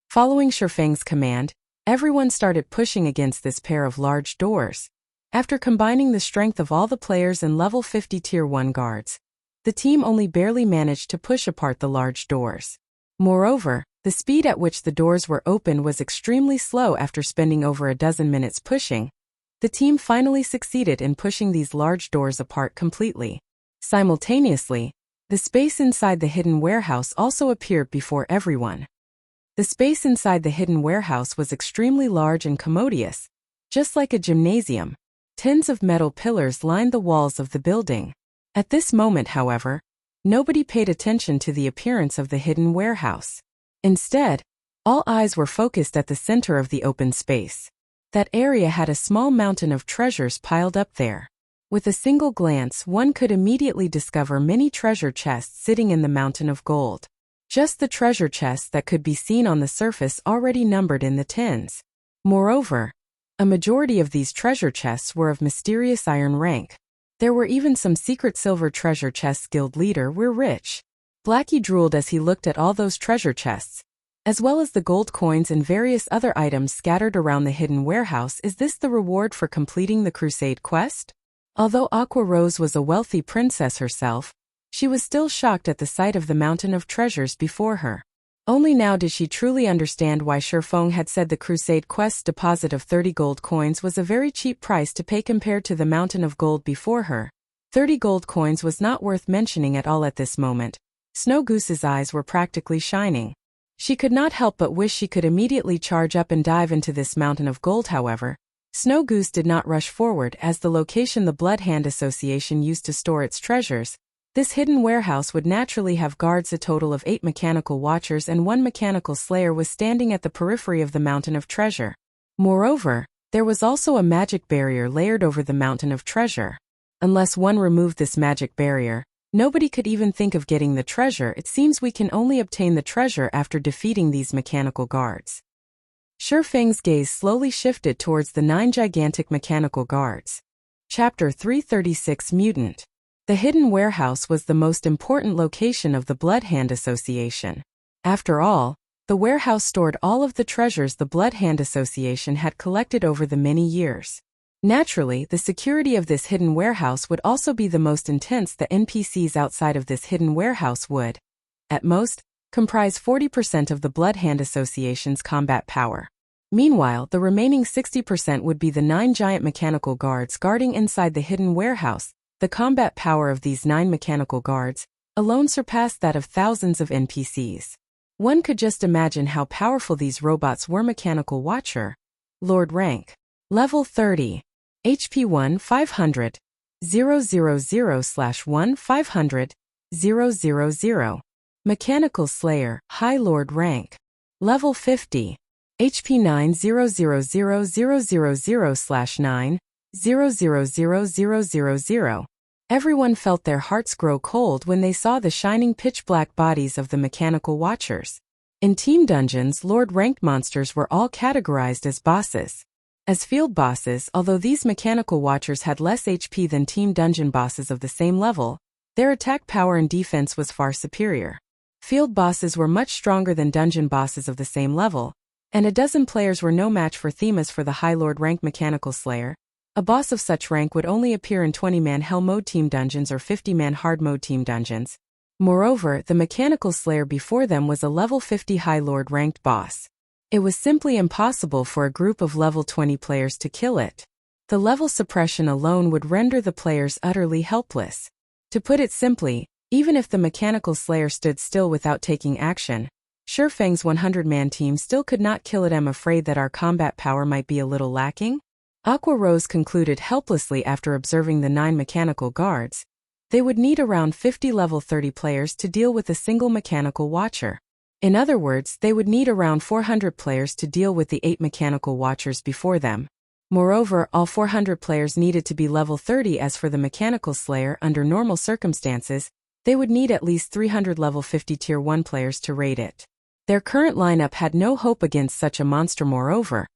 Following Shurfeng's command, everyone started pushing against this pair of large doors. After combining the strength of all the players and level 50 tier 1 guards, the team only barely managed to push apart the large doors. Moreover, the speed at which the doors were opened was extremely slow. After spending over a dozen minutes pushing, the team finally succeeded in pushing these large doors apart completely. Simultaneously, the space inside the hidden warehouse also appeared before everyone. The space inside the hidden warehouse was extremely large and commodious, just like a gymnasium. Tins of metal pillars lined the walls of the building. At this moment, however, nobody paid attention to the appearance of the hidden warehouse. Instead, all eyes were focused at the center of the open space. That area had a small mountain of treasures piled up there. With a single glance, one could immediately discover many treasure chests sitting in the mountain of gold. Just the treasure chests that could be seen on the surface already numbered in the tens. Moreover, a majority of these treasure chests were of mysterious iron rank. There were even some secret silver treasure chests. Guild leader, we're rich. Blackie drooled as he looked at all those treasure chests, as well as the gold coins and various other items scattered around the hidden warehouse. Is this the reward for completing the Crusade quest? Although Aqua Rose was a wealthy princess herself, she was still shocked at the sight of the mountain of treasures before her. Only now did she truly understand why Shurfeng had said the Crusade quest's deposit of 30 gold coins was a very cheap price to pay compared to the mountain of gold before her. 30 gold coins was not worth mentioning at all at this moment. Snow Goose's eyes were practically shining. She could not help but wish she could immediately charge up and dive into this mountain of gold. However, Snow Goose did not rush forward, as the location the Bloodhand Association used to store its treasures. This hidden warehouse would naturally have guards. A total of 8 mechanical watchers and 1 mechanical slayer was standing at the periphery of the mountain of treasure. Moreover, there was also a magic barrier layered over the mountain of treasure. Unless one removed this magic barrier, nobody could even think of getting the treasure. It seems we can only obtain the treasure after defeating these mechanical guards. Shurfeng's gaze slowly shifted towards the 9 gigantic mechanical guards. Chapter 336 Mutant. The hidden warehouse was the most important location of the Bloodhand Association. After all, the warehouse stored all of the treasures the Bloodhand Association had collected over the many years. Naturally, the security of this hidden warehouse would also be the most intense. The NPCs outside of this hidden warehouse would, at most, comprise 40% of the Bloodhand Association's combat power. Meanwhile, the remaining 60% would be the 9 giant mechanical guards guarding inside the hidden warehouse. The combat power of these 9 mechanical guards alone surpassed that of thousands of NPCs. One could just imagine how powerful these robots were. Mechanical Watcher. Lord rank. Level 30. HP 1 500. 000/1 500. 000. Mechanical Slayer, High Lord rank. Level 50. HP 9000000/9000000. Everyone felt their hearts grow cold when they saw the shining pitch-black bodies of the mechanical watchers. In team dungeons, Lord-ranked monsters were all categorized as bosses. As field bosses, although these mechanical watchers had less HP than team dungeon bosses of the same level, their attack power and defense was far superior. Field bosses were much stronger than dungeon bosses of the same level, and a dozen players were no match for Themis for the High Lord rank Mechanical Slayer. A boss of such rank would only appear in 20-man Hell mode team dungeons or 50-man hard mode team dungeons. Moreover, the Mechanical Slayer before them was a level 50 High Lord ranked boss. It was simply impossible for a group of level 20 players to kill it. The level suppression alone would render the players utterly helpless. To put it simply, even if the Mechanical Slayer stood still without taking action, Shurfeng's 100-man team still could not kill it. I'm afraid that our combat power might be a little lacking. Aqua Rose concluded helplessly after observing the 9 mechanical guards. They would need around 50 level 30 players to deal with a single mechanical watcher. In other words, they would need around 400 players to deal with the 8 mechanical watchers before them. Moreover, all 400 players needed to be level 30. As for the Mechanical Slayer, under normal circumstances, they would need at least 300 level 50 tier 1 players to raid it. Their current lineup had no hope against such a monster. Moreover,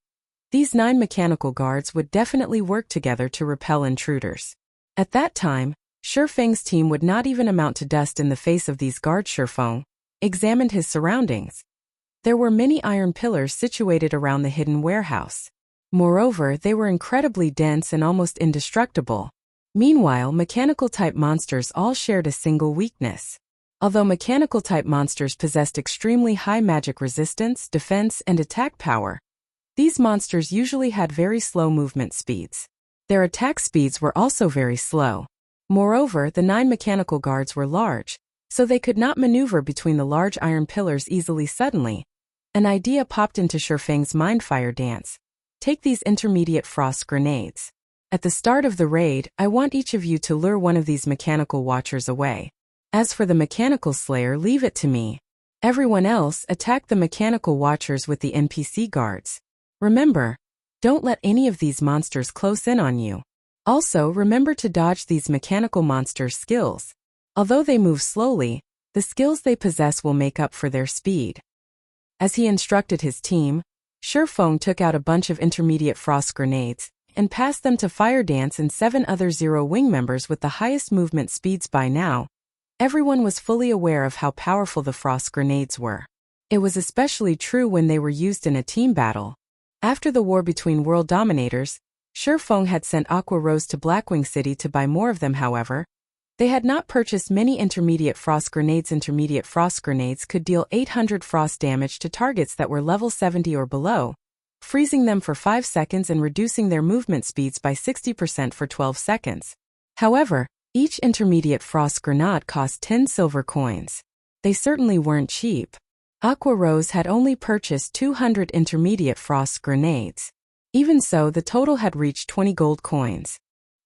these 9 mechanical guards would definitely work together to repel intruders. At that time, Shurfeng's team would not even amount to dust in the face of these guards. Shurfeng examined his surroundings. There were many iron pillars situated around the hidden warehouse. Moreover, they were incredibly dense and almost indestructible. Meanwhile, mechanical-type monsters all shared a single weakness. Although mechanical-type monsters possessed extremely high magic resistance, defense, and attack power, these monsters usually had very slow movement speeds. Their attack speeds were also very slow. Moreover, the 9 mechanical guards were large, so they could not maneuver between the large iron pillars easily. Suddenly, an idea popped into Shurfeng's mind. Fire dance. Take these intermediate frost grenades. At the start of the raid, I want each of you to lure one of these mechanical watchers away. As for the Mechanical Slayer, leave it to me. Everyone else, attack the mechanical watchers with the NPC guards. Remember, don't let any of these monsters close in on you. Also, remember to dodge these mechanical monsters' skills. Although they move slowly, the skills they possess will make up for their speed. As he instructed his team, Shurfeng took out a bunch of intermediate frost grenades and passed them to Fire Dance and 7 other Zero Wing members with the highest movement speeds. By now, everyone was fully aware of how powerful the frost grenades were. It was especially true when they were used in a team battle. After the war between world dominators, Shurfeng had sent Aqua Rose to Blackwing City to buy more of them. However, they had not purchased many intermediate frost grenades. Intermediate frost grenades could deal 800 frost damage to targets that were level 70 or below, freezing them for 5 seconds and reducing their movement speeds by 60% for 12 seconds. However, each intermediate frost grenade cost 10 silver coins. They certainly weren't cheap. Aqua Rose had only purchased 200 intermediate frost grenades. Even so, the total had reached 20 gold coins.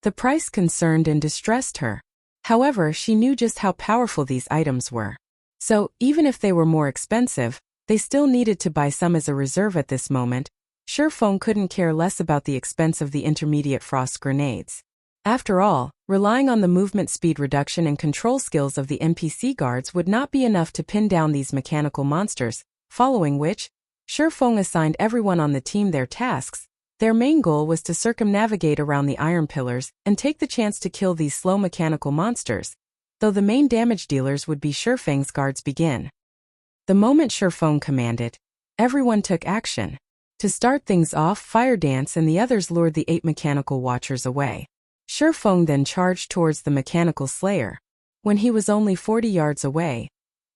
The price concerned and distressed her. However, she knew just how powerful these items were. So, even if they were more expensive, they still needed to buy some as a reserve at this moment. Shurfeng couldn't care less about the expense of the intermediate frost grenades. After all, relying on the movement speed reduction and control skills of the NPC guards would not be enough to pin down these mechanical monsters, following which, Shurfeng assigned everyone on the team their tasks. Their main goal was to circumnavigate around the iron pillars and take the chance to kill these slow mechanical monsters, though the main damage dealers would be Shurfeng's guards. Begin. The moment Shurfeng commanded, everyone took action. To start things off, Fire Dance and the others lured the 8 mechanical watchers away. Shurfeng then charged towards the Mechanical Slayer. When he was only 40 yards away,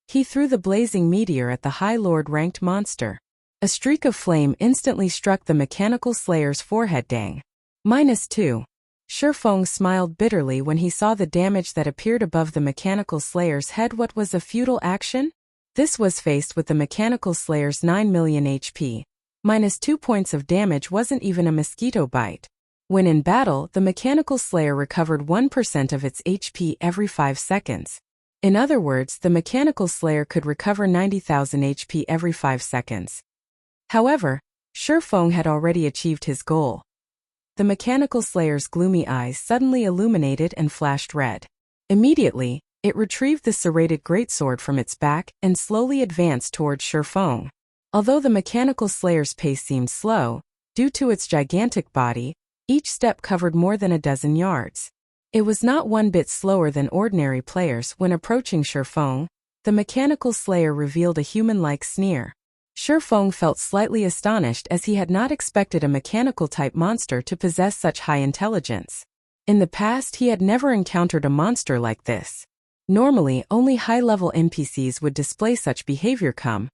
he threw the blazing meteor at the High Lord ranked monster. A streak of flame instantly struck the Mechanical Slayer's forehead. Dang. -2. Shurfeng smiled bitterly when he saw the damage that appeared above the Mechanical Slayer's head. What was a futile action? This was faced with the Mechanical Slayer's 9 million HP. -2 points of damage wasn't even a mosquito bite. When in battle, the Mechanical Slayer recovered 1% of its HP every 5 seconds. In other words, the mechanical slayer could recover 90,000 HP every 5 seconds. However, Shifeng had already achieved his goal. The mechanical slayer's gloomy eyes suddenly illuminated and flashed red. Immediately, it retrieved the serrated greatsword from its back and slowly advanced towards Shifeng. Although the mechanical slayer's pace seemed slow, due to its gigantic body, each step covered more than a dozen yards. It was not one bit slower than ordinary players. When approaching Shifeng, the mechanical slayer revealed a human-like sneer. Shifeng felt slightly astonished as he had not expected a mechanical-type monster to possess such high intelligence. In the past, he had never encountered a monster like this. Normally, only high-level NPCs would display such behavior. Come.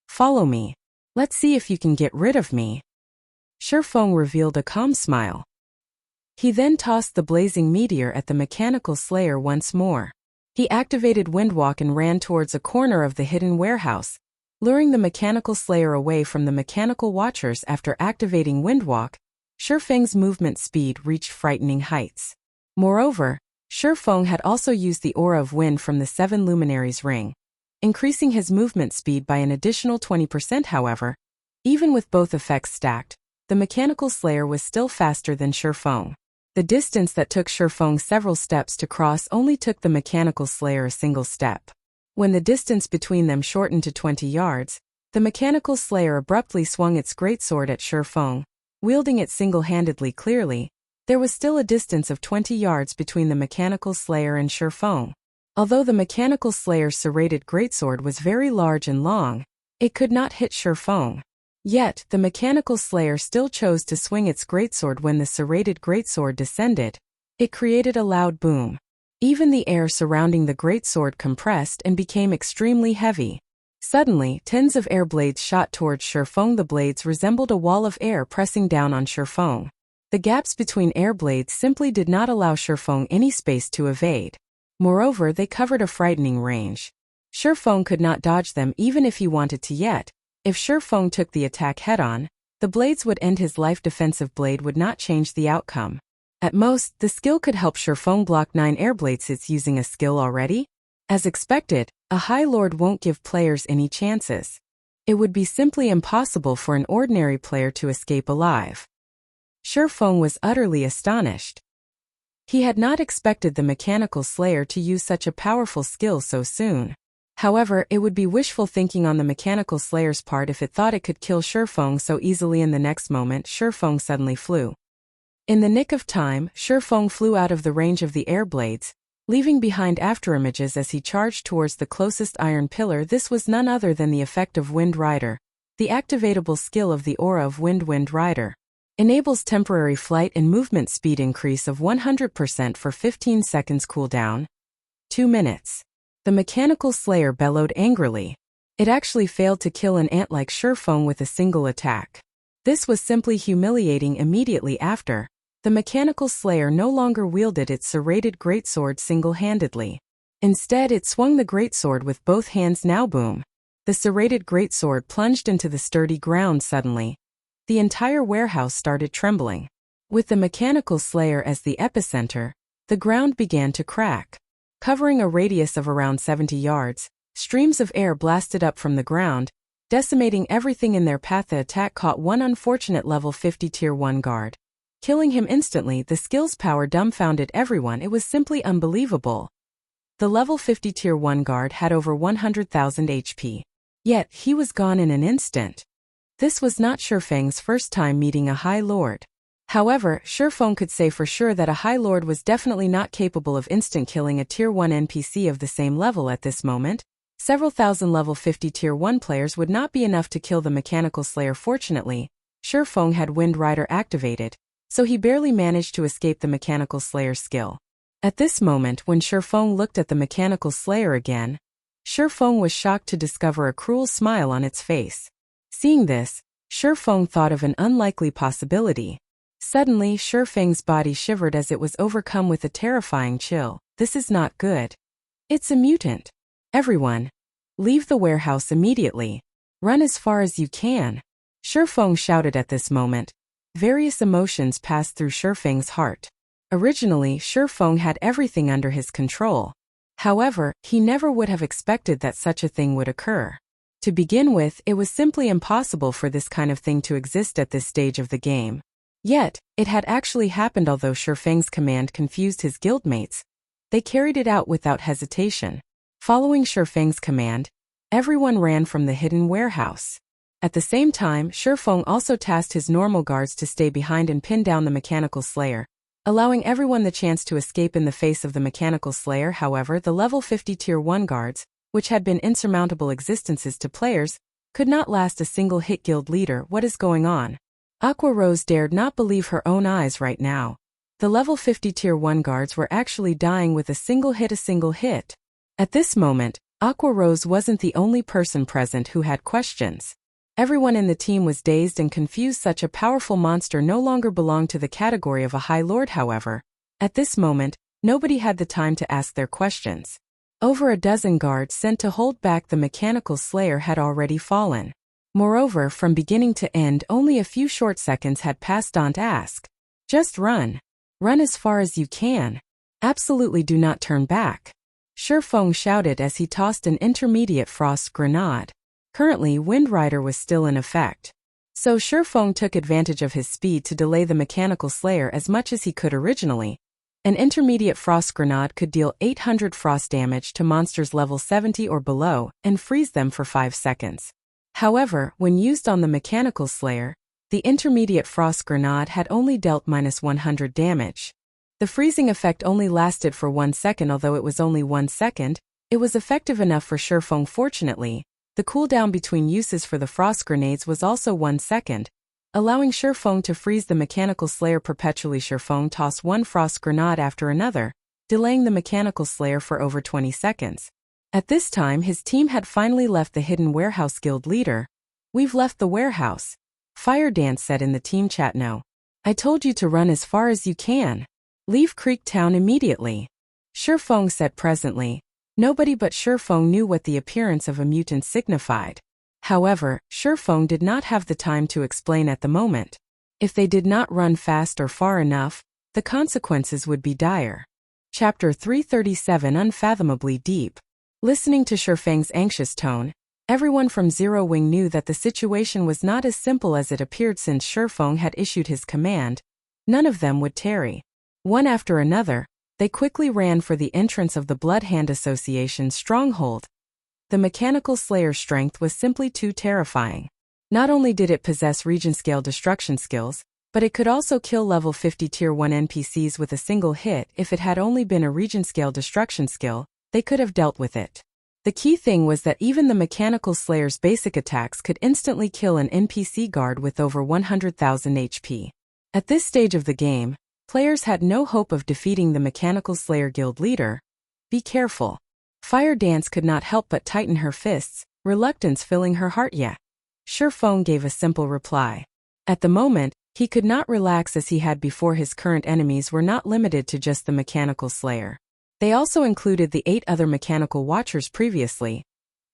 Follow me. Let's see if you can get rid of me. Shifeng revealed a calm smile. He then tossed the blazing meteor at the mechanical slayer once more. He activated Windwalk and ran towards a corner of the hidden warehouse, luring the mechanical slayer away from the mechanical watchers. After activating Windwalk, Shifeng's movement speed reached frightening heights. Moreover, Shifeng had also used the aura of wind from the 7 luminaries ring, increasing his movement speed by an additional 20%. However, even with both effects stacked, the mechanical slayer was still faster than Shifeng. The distance that took Shifeng several steps to cross only took the mechanical slayer a single step. When the distance between them shortened to 20 yards, the mechanical slayer abruptly swung its greatsword at Shifeng, wielding it single-handedly. Clearly, there was still a distance of 20 yards between the mechanical slayer and Shifeng. Although the mechanical slayer's serrated greatsword was very large and long, it could not hit Shifeng. Yet, the mechanical slayer still chose to swing its greatsword. When the serrated greatsword descended, it created a loud boom. Even the air surrounding the greatsword compressed and became extremely heavy. Suddenly, tens of air blades shot towards Shifeng. The blades resembled a wall of air pressing down on Shifeng. The gaps between air blades simply did not allow Shifeng any space to evade. Moreover, they covered a frightening range. Shifeng could not dodge them even if he wanted to. Yet, if Shifeng took the attack head-on, the blades would end his life. Defensive blade would not change the outcome. At most, the skill could help Shifeng block 9 air blades. It's using a skill already? As expected, a High Lord won't give players any chances. It would be simply impossible for an ordinary player to escape alive. Shifeng was utterly astonished. He had not expected the mechanical slayer to use such a powerful skill so soon. However, it would be wishful thinking on the mechanical slayer's part if it thought it could kill Shifeng so easily. In the next moment, Shifeng suddenly flew. In the nick of time, Shifeng flew out of the range of the air blades, leaving behind afterimages as he charged towards the closest iron pillar. This was none other than the effect of Wind Rider. The activatable skill of the aura of Wind Rider enables temporary flight and movement speed increase of 100% for 15 seconds cooldown. 2 minutes. The mechanical slayer bellowed angrily. It actually failed to kill an ant like Shifeng with a single attack. This was simply humiliating. Immediately after, the mechanical slayer no longer wielded its serrated greatsword single-handedly. Instead, it swung the greatsword with both hands. Now boom! The serrated greatsword plunged into the sturdy ground. Suddenly, the entire warehouse started trembling. With the mechanical slayer as the epicenter, the ground began to crack. Covering a radius of around 70 yards, streams of air blasted up from the ground, decimating everything in their path. The attack caught one unfortunate level 50 tier 1 guard, killing him instantly. The skill's power dumbfounded everyone. It was simply unbelievable. The level 50 tier 1 guard had over 100,000 HP. Yet, he was gone in an instant. This was not Shifeng's first time meeting a High Lord. However, Shifeng could say for sure that a High Lord was definitely not capable of instant killing a Tier 1 NPC of the same level. At this moment, several thousand level 50 Tier 1 players would not be enough to kill the mechanical slayer. Fortunately, Shifeng had Wind Rider activated, so he barely managed to escape the mechanical slayer's skill. At this moment, when Shifeng looked at the mechanical slayer again, Shifeng was shocked to discover a cruel smile on its face. Seeing this, Shifeng thought of an unlikely possibility. Suddenly, Shifeng's body shivered as it was overcome with a terrifying chill. This is not good. It's a mutant. Everyone, leave the warehouse immediately. Run as far as you can. Shifeng shouted at this moment. Various emotions passed through Shifeng's heart. Originally, Shifeng had everything under his control. However, he never would have expected that such a thing would occur. To begin with, it was simply impossible for this kind of thing to exist at this stage of the game. Yet, it had actually happened. Although Shifeng's command confused his guildmates, they carried it out without hesitation. Following Shifeng's command, everyone ran from the hidden warehouse. At the same time, Shifeng also tasked his normal guards to stay behind and pin down the Mechanical Slayer, allowing everyone the chance to escape in the face of the Mechanical Slayer. However, the level 50 Tier 1 guards, which had been insurmountable existences to players, could not last a single hit. Guild leader, what is going on? Aqua Rose dared not believe her own eyes right now. The level 50 Tier 1 guards were actually dying with a single hit. At this moment, Aqua Rose wasn't the only person present who had questions. Everyone in the team was dazed and confused. Such a powerful monster no longer belonged to the category of a High Lord. However, at this moment, nobody had the time to ask their questions. Over a dozen guards sent to hold back the Mechanical Slayer had already fallen. Moreover, from beginning to end, only a few short seconds had passed. Don't ask. Just run. Run as far as you can. Absolutely do not turn back. Shifeng shouted as he tossed an intermediate frost grenade. Currently, Wind Rider was still in effect. So Shifeng took advantage of his speed to delay the Mechanical Slayer as much as he could. Originally, an intermediate frost grenade could deal 800 frost damage to monsters level 70 or below and freeze them for 5 seconds. However, when used on the Mechanical Slayer, the intermediate frost grenade had only dealt -100 damage. The freezing effect only lasted for 1 second. Although it was only 1 second, it was effective enough for Shifeng. Fortunately, the cooldown between uses for the frost grenades was also 1 second, allowing Shifeng to freeze the Mechanical Slayer perpetually. Shifeng tossed one frost grenade after another, delaying the Mechanical Slayer for over 20 seconds. At this time, his team had finally left the hidden warehouse. Guild leader, we've left the warehouse. Fire Dance said in the team chat. No. I told you to run as far as you can. Leave Creek Town immediately. Shifeng said. Presently, nobody but Shifeng knew what the appearance of a mutant signified. However, Shifeng did not have the time to explain at the moment. If they did not run fast or far enough, the consequences would be dire. Chapter 337 Unfathomably Deep. Listening to Shifeng's anxious tone, everyone from Zero Wing knew that the situation was not as simple as it appeared. Since Shifeng had issued his command, none of them would tarry. One after another, they quickly ran for the entrance of the Bloodhand Association's stronghold. The Mechanical Slayer's strength was simply too terrifying. Not only did it possess region-scale destruction skills, but it could also kill level 50 Tier 1 NPCs with a single hit. If it had only been a region-scale destruction skill, they could have dealt with it. The key thing was that even the Mechanical Slayer's basic attacks could instantly kill an NPC guard with over 100,000 HP. At this stage of the game, players had no hope of defeating the Mechanical Slayer. Guild leader, be careful. Fire Dance could not help but tighten her fists, reluctance filling her heart. Yeah. Shifeng gave a simple reply. At the moment, he could not relax as he had before. His current enemies were not limited to just the Mechanical Slayer. They also included the 8 other Mechanical Watchers previously.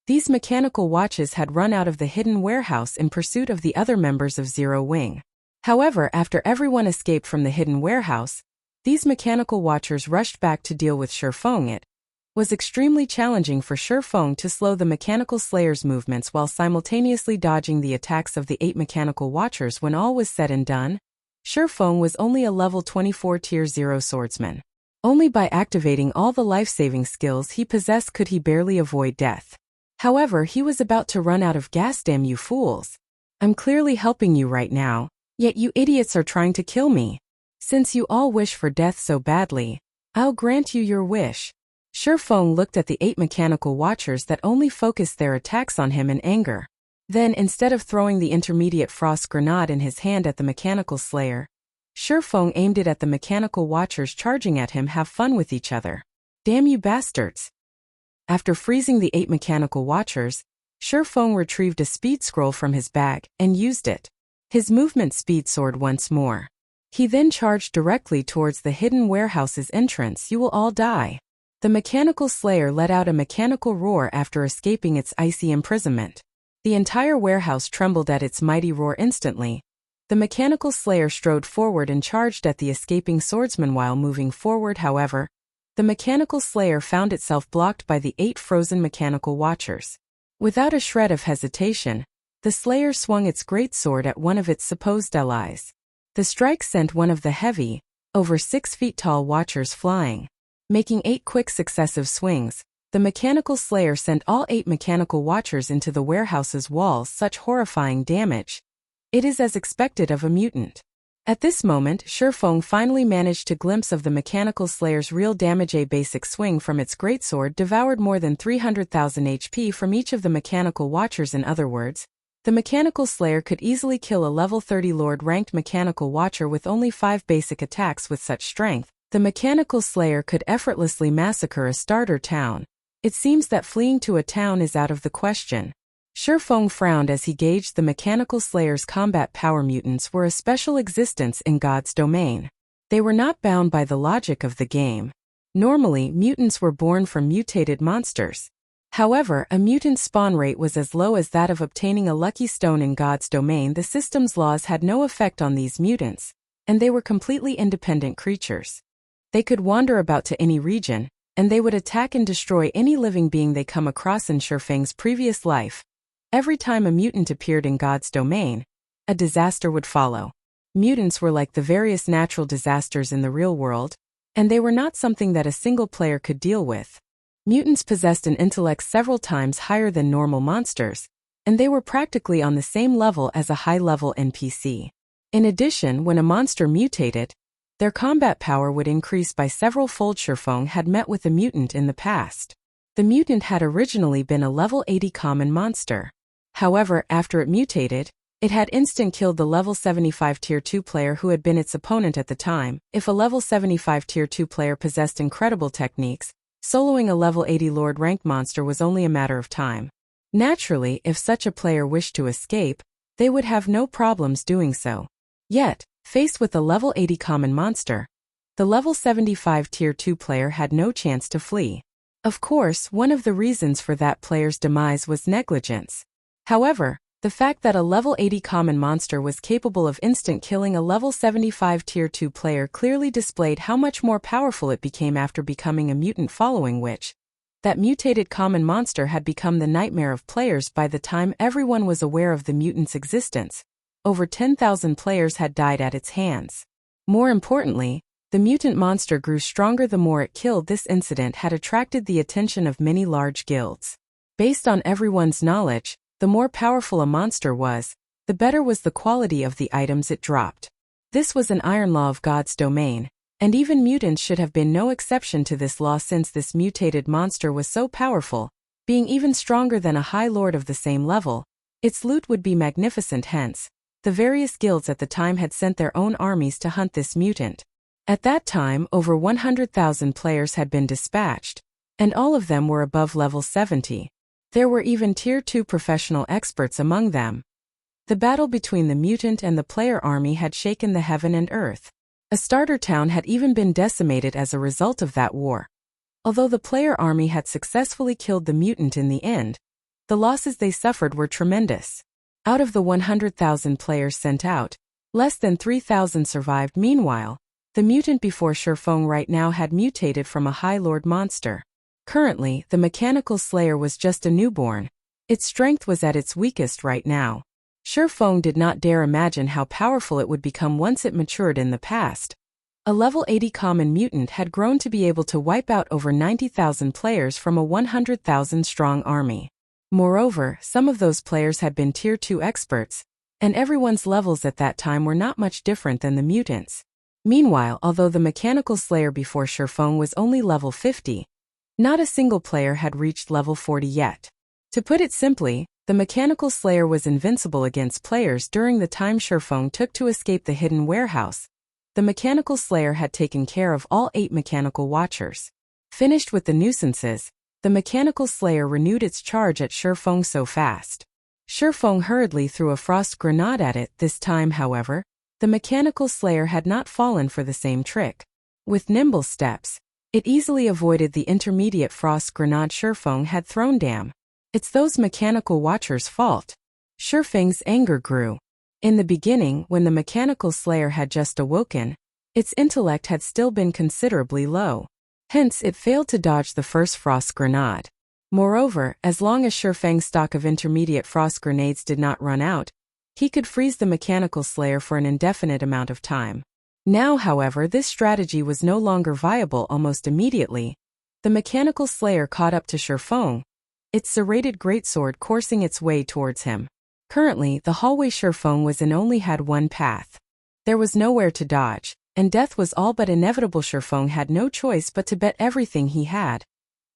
These Mechanical Watches had run out of the hidden warehouse in pursuit of the other members of Zero Wing. However, after everyone escaped from the hidden warehouse, these Mechanical Watchers rushed back to deal with Shifeng. It was extremely challenging for Shifeng to slow the Mechanical Slayer's movements while simultaneously dodging the attacks of the 8 Mechanical Watchers. When all was said and done, Shifeng was only a level 24 Tier 0 swordsman. Only by activating all the life-saving skills he possessed could he barely avoid death. However, he was about to run out of gas. Damn you fools. I'm clearly helping you right now, yet you idiots are trying to kill me. Since you all wish for death so badly, I'll grant you your wish. Shifeng looked at the 8 Mechanical Watchers that only focused their attacks on him in anger. Then, instead of throwing the intermediate frost grenade in his hand at the Mechanical Slayer, Shifeng aimed it at the Mechanical Watchers charging at him. Have fun with each other. Damn you bastards. After freezing the 8 Mechanical Watchers, Shifeng retrieved a speed scroll from his bag and used it. His movement speed soared once more. He then charged directly towards the hidden warehouse's entrance. You will all die. The Mechanical Slayer let out a mechanical roar after escaping its icy imprisonment. The entire warehouse trembled at its mighty roar. Instantly, the Mechanical Slayer strode forward and charged at the escaping swordsman. While moving forward, however, the mechanical slayer found itself blocked by the 8 frozen mechanical watchers. Without a shred of hesitation, the slayer swung its greatsword at one of its supposed allies. The strike sent one of the heavy, over 6 feet tall watchers flying. Making 8 quick successive swings, the mechanical slayer sent all 8 mechanical watchers into the warehouse's walls. Such horrifying damage. It is as expected of a mutant. At this moment, Shifeng finally managed to glimpse of the mechanical slayer's real damage. A basic swing from its greatsword devoured more than 300,000 HP from each of the mechanical watchers. In other words, the mechanical slayer could easily kill a level 30 Lord-ranked mechanical watcher with only 5 basic attacks. With such strength, the mechanical slayer could effortlessly massacre a starter town. It seems that fleeing to a town is out of the question. Shifeng frowned as he gauged the mechanical slayer's combat power. Mutants were a special existence in God's domain. They were not bound by the logic of the game. Normally, mutants were born from mutated monsters. However, a mutant spawn rate was as low as that of obtaining a lucky stone in God's domain. The system's laws had no effect on these mutants, and they were completely independent creatures. They could wander about to any region, and they would attack and destroy any living being they come across. In Shifeng's previous life, every time a mutant appeared in God's domain, a disaster would follow. Mutants were like the various natural disasters in the real world, and they were not something that a single player could deal with. Mutants possessed an intellect several times higher than normal monsters, and they were practically on the same level as a high-level NPC. In addition, when a monster mutated, their combat power would increase by several-fold. Shifeng had met with a mutant in the past. The mutant had originally been a level 80 common monster. However, after it mutated, it had instant killed the level 75 Tier 2 player who had been its opponent at the time. If a level 75 Tier 2 player possessed incredible techniques, soloing a level 80 Lord-ranked monster was only a matter of time. Naturally, if such a player wished to escape, they would have no problems doing so. Yet, faced with a level 80 common monster, the level 75 Tier 2 player had no chance to flee. Of course, one of the reasons for that player's demise was negligence. However, the fact that a level 80 common monster was capable of instant killing a level 75 Tier 2 player clearly displayed how much more powerful it became after becoming a mutant, following which, that mutated common monster had become the nightmare of players. By the time everyone was aware of the mutant's existence, over 10,000 players had died at its hands. More importantly, the mutant monster grew stronger the more it killed. This incident had attracted the attention of many large guilds. Based on everyone's knowledge, the more powerful a monster was, the better was the quality of the items it dropped. This was an iron law of God's domain, and even mutants should have been no exception to this law, since this mutated monster was so powerful, being even stronger than a high lord of the same level. Its loot would be magnificent. Hence, the various guilds at the time had sent their own armies to hunt this mutant. At that time, over 100,000 players had been dispatched, and all of them were above level 70. There were even Tier 2 professional experts among them. The battle between the mutant and the player army had shaken the heaven and earth. A starter town had even been decimated as a result of that war. Although the player army had successfully killed the mutant in the end, the losses they suffered were tremendous. Out of the 100,000 players sent out, less than 3,000 survived. Meanwhile, the mutant before Shifeng right now had mutated from a High Lord monster. Currently, the mechanical slayer was just a newborn. Its strength was at its weakest right now. Shifeng did not dare imagine how powerful it would become once it matured. In the past, a level 80 common mutant had grown to be able to wipe out over 90,000 players from a 100,000 strong army. Moreover, some of those players had been Tier 2 experts, and everyone's levels at that time were not much different than the mutants. Meanwhile, although the mechanical slayer before Shifeng was only level 50, not a single player had reached level 40 yet. To put it simply, the mechanical slayer was invincible against players. During the time Shifeng took to escape the hidden warehouse, the mechanical slayer had taken care of all 8 mechanical watchers. Finished with the nuisances, the mechanical slayer renewed its charge at Shifeng so fast. Shifeng hurriedly threw a frost grenade at it. This time, however, the mechanical slayer had not fallen for the same trick. With nimble steps, it easily avoided the intermediate frost grenade Shifeng had thrown. Damn. It's those mechanical watchers' fault. Shifeng's anger grew. In the beginning, when the mechanical slayer had just awoken, its intellect had still been considerably low. Hence, it failed to dodge the first frost grenade. Moreover, as long as Shurfang's stock of intermediate frost grenades did not run out, he could freeze the mechanical slayer for an indefinite amount of time. Now, however, this strategy was no longer viable. Almost immediately, the mechanical slayer caught up to Shurfang, its serrated greatsword coursing its way towards him. Currently, the hallway Shurfang was in only had one path. There was nowhere to dodge, and death was all but inevitable. Shurfang had no choice but to bet everything he had,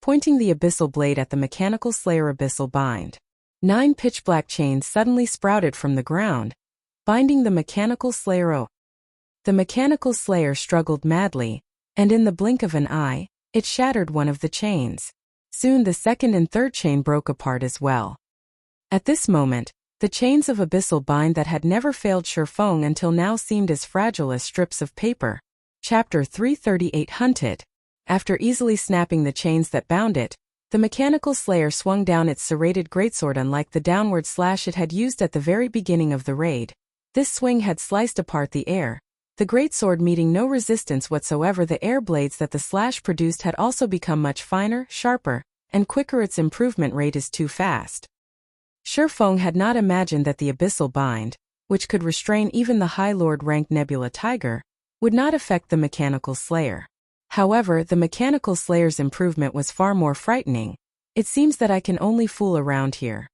pointing the abyssal blade at the mechanical slayer. Abyssal bind. 9 pitch-black chains suddenly sprouted from the ground, binding the mechanical slayer. Oh! The mechanical slayer struggled madly, and in the blink of an eye, it shattered one of the chains. Soon the second and third chain broke apart as well. At this moment, the chains of abyssal bind that had never failed Shurfang until now seemed as fragile as strips of paper. Chapter 338 Hunted. After easily snapping the chains that bound it, the mechanical slayer swung down its serrated greatsword. Unlike the downward slash it had used at the very beginning of the raid, this swing had sliced apart the air. The greatsword meeting no resistance whatsoever. The air blades that the slash produced had also become much finer, sharper, and quicker. Its improvement rate is too fast. Shurfang had not imagined that the abyssal bind, which could restrain even the High Lord ranked Nebula Tiger, would not affect the mechanical slayer. However, the mechanical slayer's improvement was far more frightening. It seems that I can only fool around here.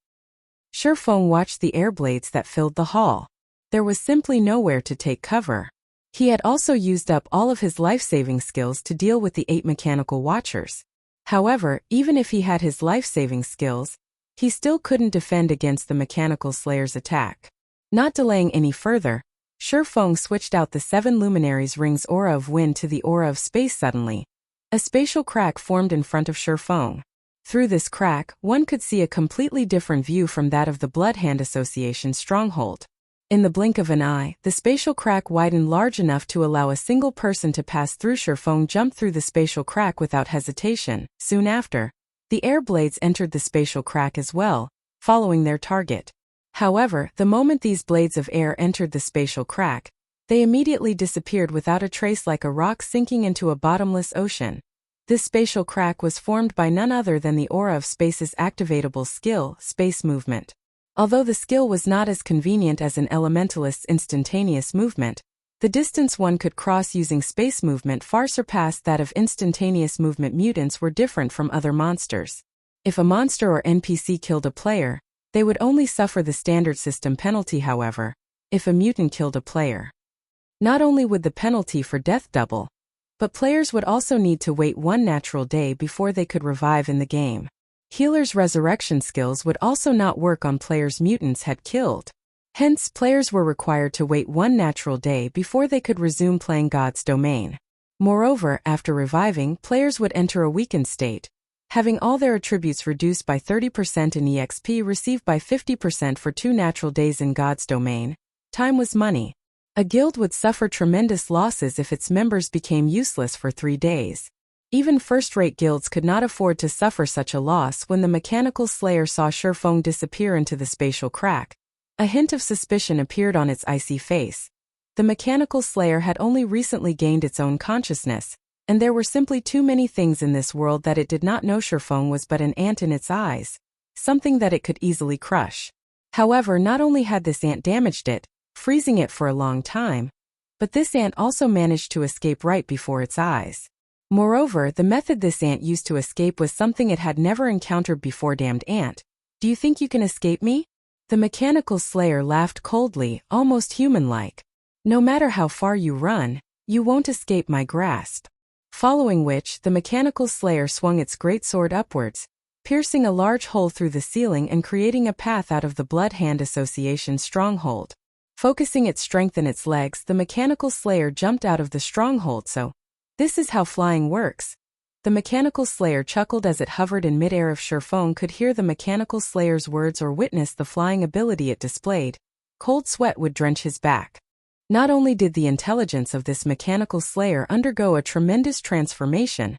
Shurfang watched the air blades that filled the hall. There was simply nowhere to take cover. He had also used up all of his life-saving skills to deal with the 8 mechanical watchers. However, even if he had his life-saving skills, he still couldn't defend against the mechanical slayer's attack. Not delaying any further, Shurfang switched out the 7 luminaries' ring's aura of wind to the aura of space. Suddenly, a spatial crack formed in front of Shurfang. Through this crack, one could see a completely different view from that of the Bloodhand Association stronghold. In the blink of an eye, the spatial crack widened large enough to allow a single person to pass through. Shurfang jumped through the spatial crack without hesitation. Soon after, the air blades entered the spatial crack as well, following their target. However, the moment these blades of air entered the spatial crack, they immediately disappeared without a trace, like a rock sinking into a bottomless ocean. This spatial crack was formed by none other than the aura of space's activatable skill, space movement. Although the skill was not as convenient as an elementalist's instantaneous movement, the distance one could cross using space movement far surpassed that of instantaneous movement. Mutants were different from other monsters. If a monster or NPC killed a player, they would only suffer the standard system penalty. However, if a mutant killed a player, not only would the penalty for death double, but players would also need to wait 1 natural day before they could revive in the game. Healers' resurrection skills would also not work on players mutants had killed. Hence, players were required to wait 1 natural day before they could resume playing God's Domain. Moreover, after reviving, players would enter a weakened state, having all their attributes reduced by 30% and EXP received by 50% for 2 natural days in God's Domain. Time was money. A guild would suffer tremendous losses if its members became useless for 3 days. Even first-rate guilds could not afford to suffer such a loss. When the mechanical slayer saw Shurfang disappear into the spatial crack, a hint of suspicion appeared on its icy face. The mechanical slayer had only recently gained its own consciousness, and there were simply too many things in this world that it did not know. Shurfang was but an ant in its eyes, something that it could easily crush. However, not only had this ant damaged it, freezing it for a long time, but this ant also managed to escape right before its eyes. Moreover, the method this ant used to escape was something it had never encountered before. Damned ant, do you think you can escape me? The mechanical slayer laughed coldly, almost human-like. No matter how far you run, you won't escape my grasp. Following which, the mechanical slayer swung its greatsword upwards, piercing a large hole through the ceiling and creating a path out of the Bloodhand Association stronghold. Focusing its strength in its legs, the mechanical slayer jumped out of the stronghold. So, this is how flying works. The mechanical slayer chuckled as it hovered in midair. If Shurfang could hear the mechanical slayer's words or witness the flying ability it displayed, cold sweat would drench his back. Not only did the intelligence of this mechanical slayer undergo a tremendous transformation,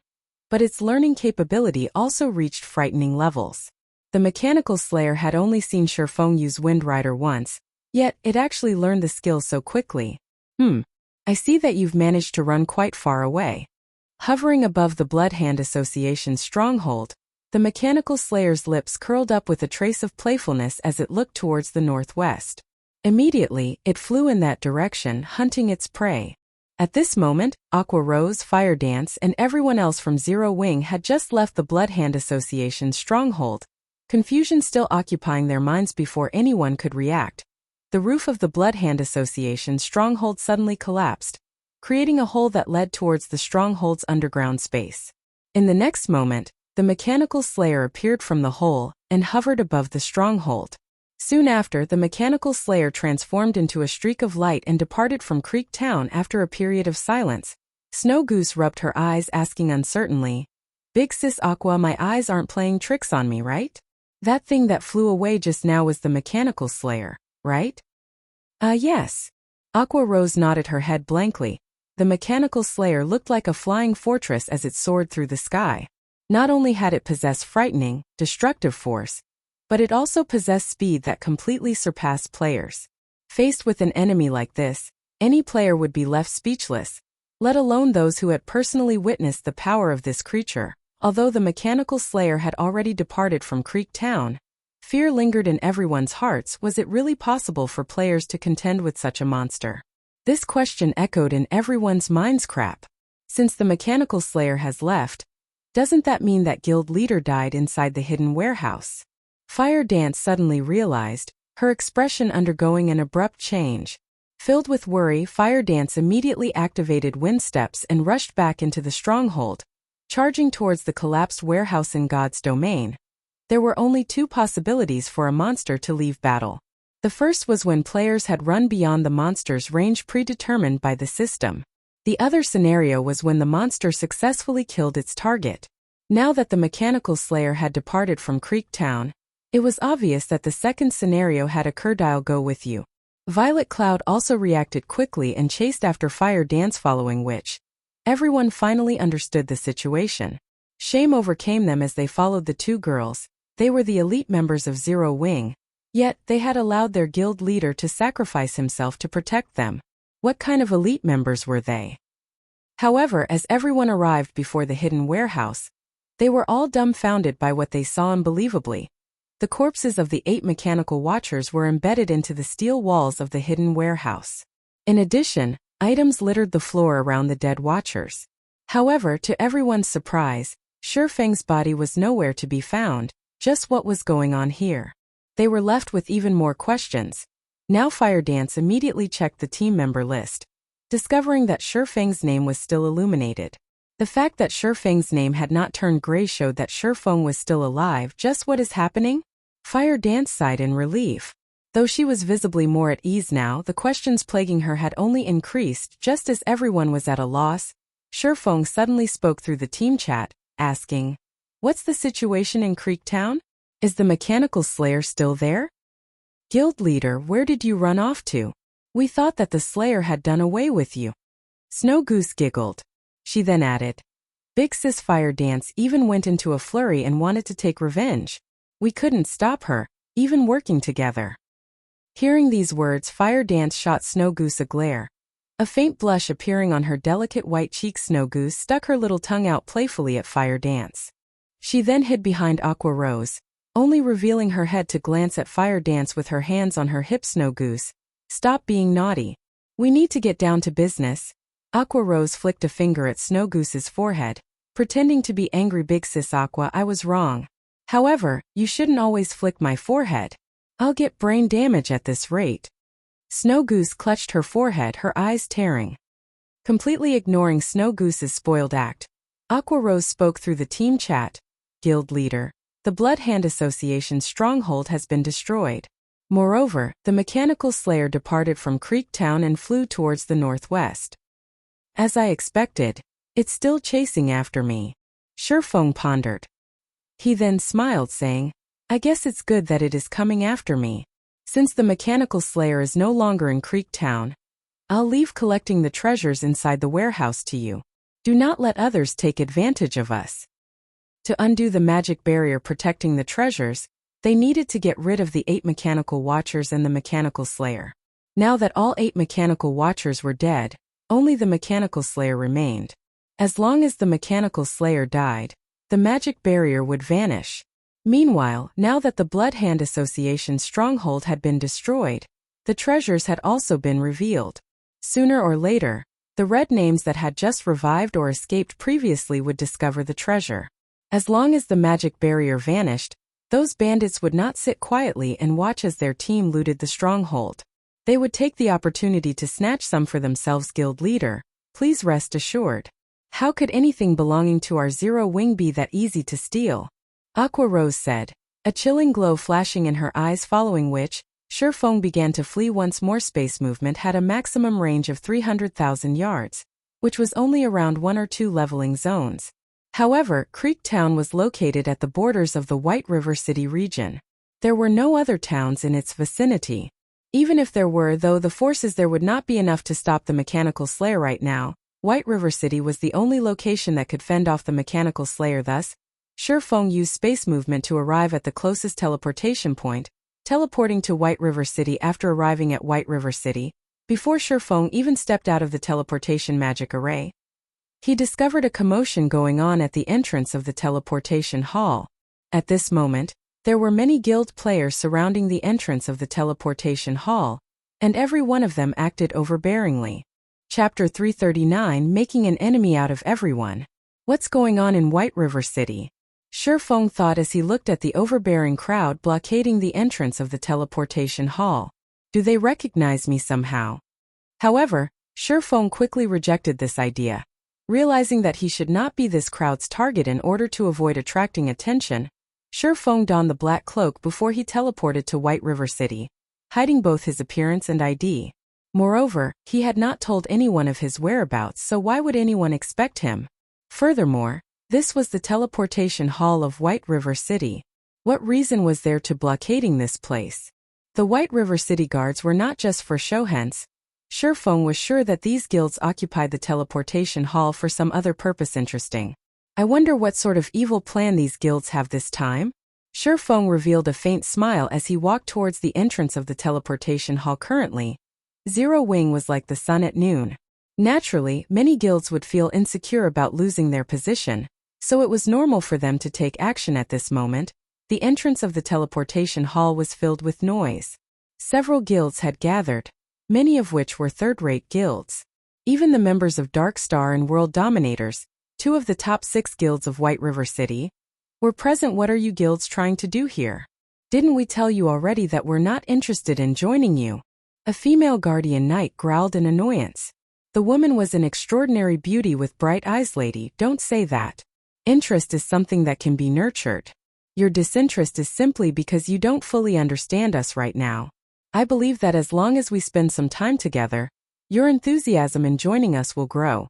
but its learning capability also reached frightening levels. The mechanical slayer had only seen Shurfang use Windrider once, yet it actually learned the skill so quickly. I see that you've managed to run quite far away. Hovering above the Blood Hand Association's stronghold, the Mechanical Slayer's lips curled up with a trace of playfulness as it looked towards the northwest. Immediately, it flew in that direction, hunting its prey. At this moment, Aqua Rose, Fire Dance, and everyone else from Zero Wing had just left the Blood Hand Association's stronghold, confusion still occupying their minds before anyone could react. The roof of the Blood Hand Association's stronghold suddenly collapsed, creating a hole that led towards the stronghold's underground space. In the next moment, the Mechanical Slayer appeared from the hole and hovered above the stronghold. Soon after, the Mechanical Slayer transformed into a streak of light and departed from Creek Town after a period of silence. Snow Goose rubbed her eyes, asking uncertainly, "Big Sis Aqua, my eyes aren't playing tricks on me, right? That thing that flew away just now was the Mechanical Slayer, right?" Yes. Aqua Rose nodded her head blankly. The Mechanical Slayer looked like a flying fortress as it soared through the sky. Not only had it possessed frightening, destructive force, but it also possessed speed that completely surpassed players. Faced with an enemy like this, any player would be left speechless, let alone those who had personally witnessed the power of this creature. Although the Mechanical Slayer had already departed from Creek Town, fear lingered in everyone's hearts. Was it really possible for players to contend with such a monster? This question echoed in everyone's minds. Crap. Since the Mechanical Slayer has left, doesn't that mean that guild leader died inside the hidden warehouse? Fire Dance suddenly realized, her expression undergoing an abrupt change. Filled with worry, Fire Dance immediately activated wind steps and rushed back into the stronghold, charging towards the collapsed warehouse in God's domain. There were only two possibilities for a monster to leave battle. The first was when players had run beyond the monster's range predetermined by the system. The other scenario was when the monster successfully killed its target. Now that the Mechanical Slayer had departed from Creek Town, it was obvious that the second scenario had occurred. I'll go with you. Violet Cloud also reacted quickly and chased after Fire Dance, following which, everyone finally understood the situation. Shame overcame them as they followed the two girls. They were the elite members of Zero Wing. Yet, they had allowed their guild leader to sacrifice himself to protect them. What kind of elite members were they? However, as everyone arrived before the hidden warehouse, they were all dumbfounded by what they saw. Unbelievably, the corpses of the 8 mechanical watchers were embedded into the steel walls of the hidden warehouse. In addition, items littered the floor around the dead watchers. However, to everyone's surprise, Shifeng's body was nowhere to be found. Just what was going on here? They were left with even more questions. Now Fire Dance immediately checked the team member list, discovering that Shifeng's name was still illuminated. The fact that Shifeng's name had not turned gray showed that Shifeng was still alive. Just what is happening? Fire Dance sighed in relief. Though she was visibly more at ease now, the questions plaguing her had only increased. Just as everyone was at a loss, Shifeng suddenly spoke through the team chat, asking, "What's the situation in Creek Town? Is the Mechanical Slayer still there? Guild leader, where did you run off to? We thought that the Slayer had done away with you." Snow Goose giggled. She then added, "Big Sis Fire Dance even went into a flurry and wanted to take revenge. We couldn't stop her, even working together." Hearing these words, Fire Dance shot Snow Goose a glare. A faint blush appearing on her delicate white cheeks, Snow Goose stuck her little tongue out playfully at Fire Dance. She then hid behind Aqua Rose, only revealing her head to glance at Fire Dance with her hands on her hips. "Snow Goose, stop being naughty. We need to get down to business." Aqua Rose flicked a finger at Snow Goose's forehead, pretending to be angry. "Big Sis Aqua, I was wrong. However, you shouldn't always flick my forehead. I'll get brain damage at this rate." Snow Goose clutched her forehead, her eyes tearing. Completely ignoring Snow Goose's spoiled act, Aqua Rose spoke through the team chat, "Guild leader, the Blood Hand Association's stronghold has been destroyed. Moreover, the Mechanical Slayer departed from Creek Town and flew towards the northwest. As I expected, it's still chasing after me." Shifeng pondered. He then smiled, saying, "I guess it's good that it is coming after me. Since the Mechanical Slayer is no longer in Creek Town, I'll leave collecting the treasures inside the warehouse to you. Do not let others take advantage of us." To undo the magic barrier protecting the treasures, they needed to get rid of the 8 mechanical watchers and the Mechanical Slayer. Now that all 8 mechanical watchers were dead, only the Mechanical Slayer remained. As long as the mechanical slayer died, the magic barrier would vanish. Meanwhile, now that the Blood Hand Association stronghold had been destroyed, the treasures had also been revealed. Sooner or later, the red names that had just revived or escaped previously would discover the treasure. As long as the magic barrier vanished, those bandits would not sit quietly and watch as their team looted the stronghold. They would take the opportunity to snatch some for themselves. Guild leader, please rest assured. How could anything belonging to our Zero Wing be that easy to steal? Aqua Rose said, a chilling glow flashing in her eyes, following which, Shifeng began to flee once more. Space movement had a maximum range of 300,000 yards, which was only around 1 or 2 leveling zones. However, Creek Town was located at the borders of the White River City region. There were no other towns in its vicinity. Even if there were, though, the forces there would not be enough to stop the mechanical slayer right now. White River City was the only location that could fend off the mechanical slayer. Thus, Shifeng used space movement to arrive at the closest teleportation point, teleporting to White River City. After arriving at White River City, before Shifeng even stepped out of the teleportation magic array, he discovered a commotion going on at the entrance of the teleportation hall. At this moment, there were many guild players surrounding the entrance of the teleportation hall, and every one of them acted overbearingly. Chapter 339, Making an Enemy Out of Everyone. What's going on in White River City? Shifeng thought as he looked at the overbearing crowd blockading the entrance of the teleportation hall. Do they recognize me somehow? However, Shifeng quickly rejected this idea. Realizing that he should not be this crowd's target in order to avoid attracting attention, Shifeng donned the black cloak before he teleported to White River City, hiding both his appearance and ID. Moreover, he had not told anyone of his whereabouts, so why would anyone expect him? Furthermore, this was the teleportation hall of White River City. What reason was there to blockading this place? The White River City guards were not just for show, hence, Shifeng was sure that these guilds occupied the teleportation hall for some other purpose. Interesting. I wonder what sort of evil plan these guilds have this time? Shifeng revealed a faint smile as he walked towards the entrance of the teleportation hall. Currently, Zero Wing was like the sun at noon. Naturally, many guilds would feel insecure about losing their position, so it was normal for them to take action at this moment. The entrance of the teleportation hall was filled with noise. Several guilds had gathered, many of which were third-rate guilds. Even the members of Dark Star and World Dominators, 2 of the top 6 guilds of White River City, were present. What are you guilds trying to do here? Didn't we tell you already that we're not interested in joining you? A female guardian knight growled in annoyance. The woman was an extraordinary beauty with bright eyes. Lady, don't say that. Interest is something that can be nurtured. Your disinterest is simply because you don't fully understand us right now. I believe that as long as we spend some time together, your enthusiasm in joining us will grow.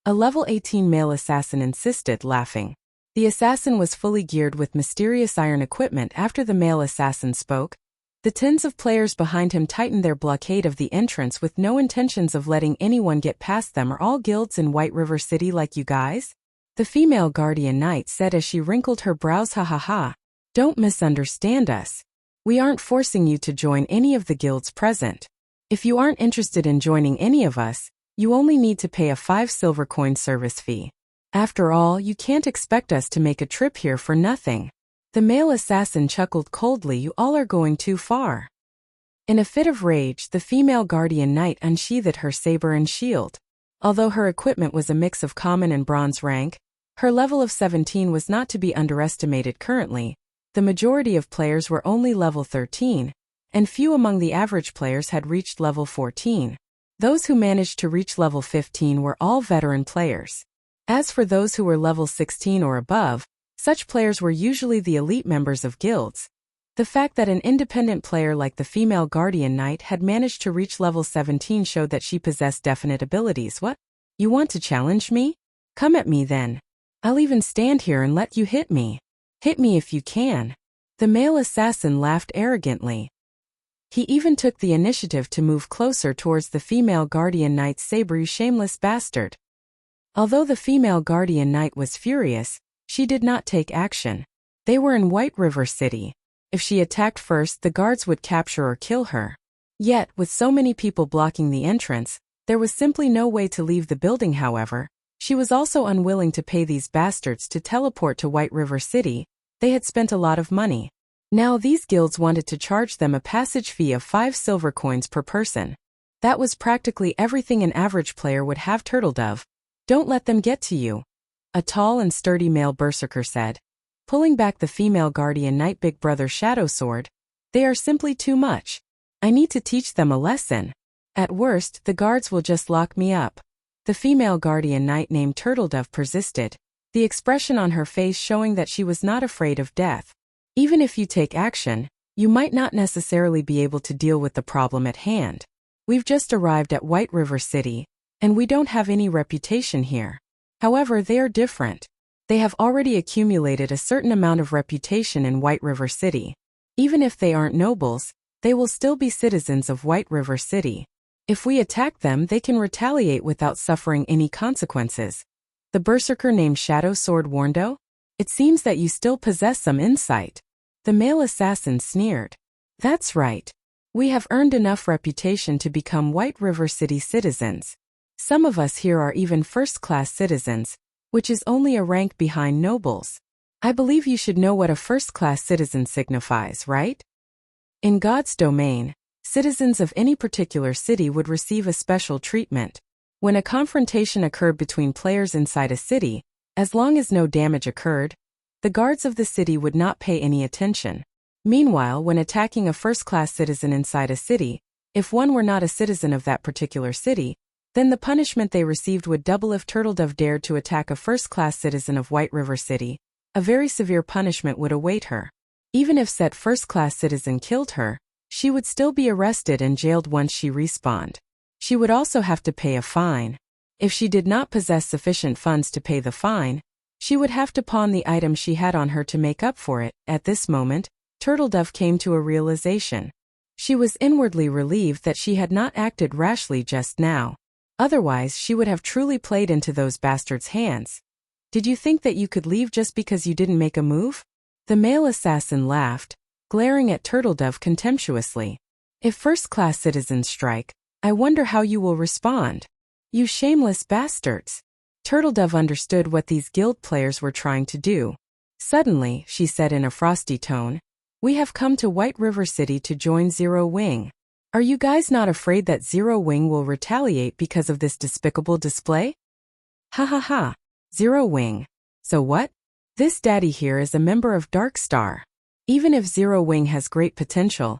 A level 18 male assassin insisted, laughing. The assassin was fully geared with mysterious iron equipment. After the male assassin spoke, the tens of players behind him tightened their blockade of the entrance with no intentions of letting anyone get past them. Are all guilds in White River City like you guys? The female guardian knight said as she wrinkled her brows. Ha ha ha. Don't misunderstand us. We aren't forcing you to join any of the guilds present. If you aren't interested in joining any of us, you only need to pay a 5 silver coin service fee. After all, you can't expect us to make a trip here for nothing. The male assassin chuckled coldly. You all are going too far. In a fit of rage, the female guardian knight unsheathed her saber and shield. Although her equipment was a mix of common and bronze rank, her level of 17 was not to be underestimated. Currently, the majority of players were only level 13, and few among the average players had reached level 14. Those who managed to reach level 15 were all veteran players. As for those who were level 16 or above, such players were usually the elite members of guilds. The fact that an independent player like the female guardian knight had managed to reach level 17 showed that she possessed definite abilities. What? You want to challenge me? Come at me then. I'll even stand here and let you hit me. Hit me if you can. The male assassin laughed arrogantly. He even took the initiative to move closer towards the female guardian knight's saber. You shameless bastard. Although the female guardian knight was furious, she did not take action. They were in White River City. If she attacked first, the guards would capture or kill her. Yet, with so many people blocking the entrance, there was simply no way to leave the building. However, She was also unwilling to pay these bastards to teleport to White River City. They had spent a lot of money. Now these guilds wanted to charge them a passage fee of 5 silver coins per person. That was practically everything an average player would have. Turtledove. Don't let them get to you, a tall and sturdy male berserker said, pulling back the female guardian knight Big Brother Shadow Sword. They are simply too much. I need to teach them a lesson. At worst, the guards will just lock me up. The female guardian knight named Turtledove persisted, the expression on her face showing that she was not afraid of death. Even if you take action, you might not necessarily be able to deal with the problem at hand. We've just arrived at White River City, and we don't have any reputation here. However, they are different. They have already accumulated a certain amount of reputation in White River City. Even if they aren't nobles, they will still be citizens of White River City. If we attack them, they can retaliate without suffering any consequences. The berserker named Shadow Sword warned. It seems that you still possess some insight. The male assassin sneered. That's right. We have earned enough reputation to become White River City citizens. Some of us here are even first-class citizens, which is only a rank behind nobles. I believe you should know what a first-class citizen signifies, right? In God's domain, citizens of any particular city would receive a special treatment. When a confrontation occurred between players inside a city, as long as no damage occurred, the guards of the city would not pay any attention. Meanwhile, when attacking a first-class citizen inside a city, if one were not a citizen of that particular city, then the punishment they received would double. If Turtledove dared to attack a first-class citizen of White River City, a very severe punishment would await her. Even if said first-class citizen killed her, she would still be arrested and jailed once she respawned. She would also have to pay a fine. If she did not possess sufficient funds to pay the fine, she would have to pawn the item she had on her to make up for it. At this moment, Turtledove came to a realization. She was inwardly relieved that she had not acted rashly just now. Otherwise, she would have truly played into those bastards' hands. Did you think that you could leave just because you didn't make a move? The male assassin laughed, glaring at Turtledove contemptuously. If first-class citizens strike, I wonder how you will respond. You shameless bastards. Turtledove understood what these guild players were trying to do. Suddenly, she said in a frosty tone, we have come to White River City to join Zero Wing. Are you guys not afraid that Zero Wing will retaliate because of this despicable display? Ha ha ha. Zero Wing. So what? This daddy here is a member of Dark Star. Even if Zero Wing has great potential,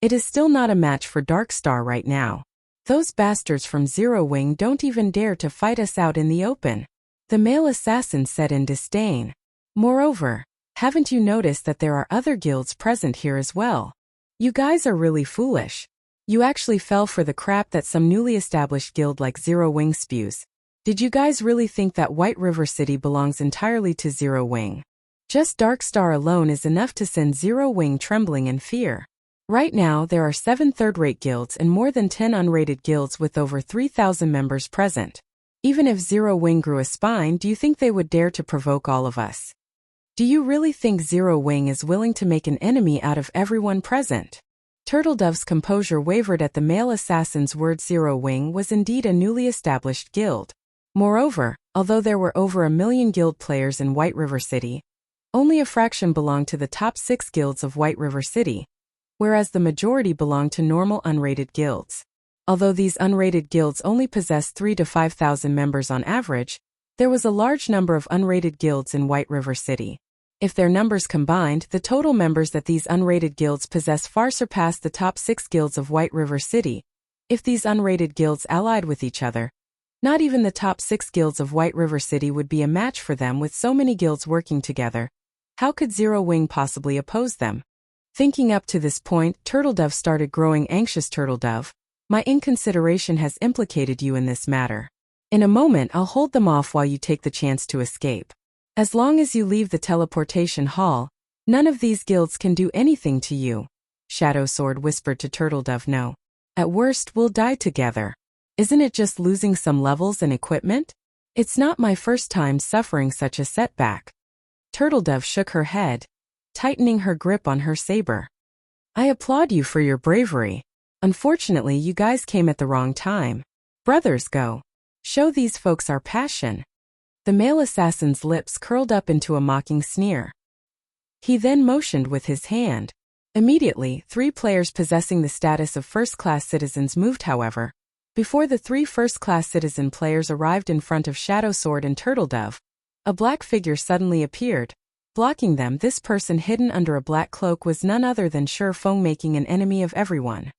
it is still not a match for Dark Star right now. Those bastards from Zero Wing don't even dare to fight us out in the open, the male assassin said in disdain. Moreover, haven't you noticed that there are other guilds present here as well? You guys are really foolish. You actually fell for the crap that some newly established guild like Zero Wing spews. Did you guys really think that White River City belongs entirely to Zero Wing? Just Dark Star alone is enough to send Zero Wing trembling in fear. Right now there are 7 third-rate guilds and more than 10 unrated guilds with over 3,000 members present. Even if Zero Wing grew a spine, do you think they would dare to provoke all of us? Do you really think Zero Wing is willing to make an enemy out of everyone present? Turtledove's composure wavered at the male assassin's word. Zero Wing was indeed a newly established guild. Moreover, although there were over 1 million guild players in White River City, only a fraction belonged to the top 6 guilds of White River City, whereas the majority belonged to normal unrated guilds. Although these unrated guilds only possessed 3,000 to 5,000 members on average, there was a large number of unrated guilds in White River City. If their numbers combined, the total members that these unrated guilds possess far surpassed the top 6 guilds of White River City. If these unrated guilds allied with each other, not even the top 6 guilds of White River City would be a match for them. With so many guilds working together, how could Zero Wing possibly oppose them? Thinking up to this point, Turtledove started growing anxious. Turtledove, my inconsideration has implicated you in this matter. In a moment I'll hold them off while you take the chance to escape. As long as you leave the teleportation hall, none of these guilds can do anything to you. Shadow Sword whispered to Turtledove. No. At worst, we'll die together. Isn't it just losing some levels and equipment? It's not my first time suffering such a setback. Turtledove shook her head, tightening her grip on her saber. I applaud you for your bravery. Unfortunately, you guys came at the wrong time. Brothers, go. Show these folks our passion. The male assassin's lips curled up into a mocking sneer. He then motioned with his hand. Immediately, 3 players possessing the status of first-class citizens moved, however. Before the 3 first-class citizen players arrived in front of Shadow Sword and Turtledove, a black figure suddenly appeared. Blocking them, this person hidden under a black cloak was none other than Sure Feng, making an enemy of everyone.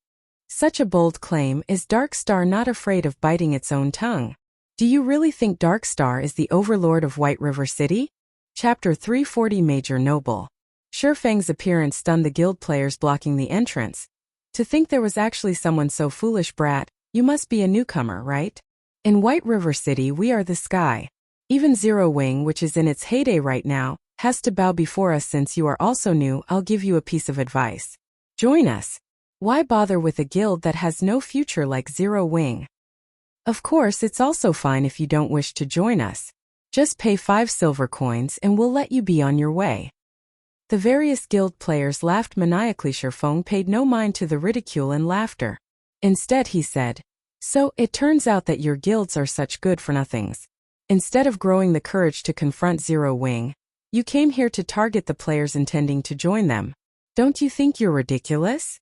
Such a bold claim. Is Dark Star not afraid of biting its own tongue? Do you really think Dark Star is the overlord of White River City? Chapter 340 Major Noble. Sure Feng's appearance stunned the guild players blocking the entrance. To think there was actually someone so foolish, brat. You must be a newcomer, right? In White River City we are the sky. Even Zero Wing, which is in its heyday right now, has to bow before us. Since you are also new, I'll give you a piece of advice. Join us. Why bother with a guild that has no future like Zero Wing? Of course, it's also fine if you don't wish to join us. Just pay 5 silver coins and we'll let you be on your way. The various guild players laughed maniacally. Sure Feng paid no mind to the ridicule and laughter. Instead he said, "So, it turns out that your guilds are such good-for-nothings. Instead of growing the courage to confront Zero Wing, you came here to target the players intending to join them. Don't you think you're ridiculous?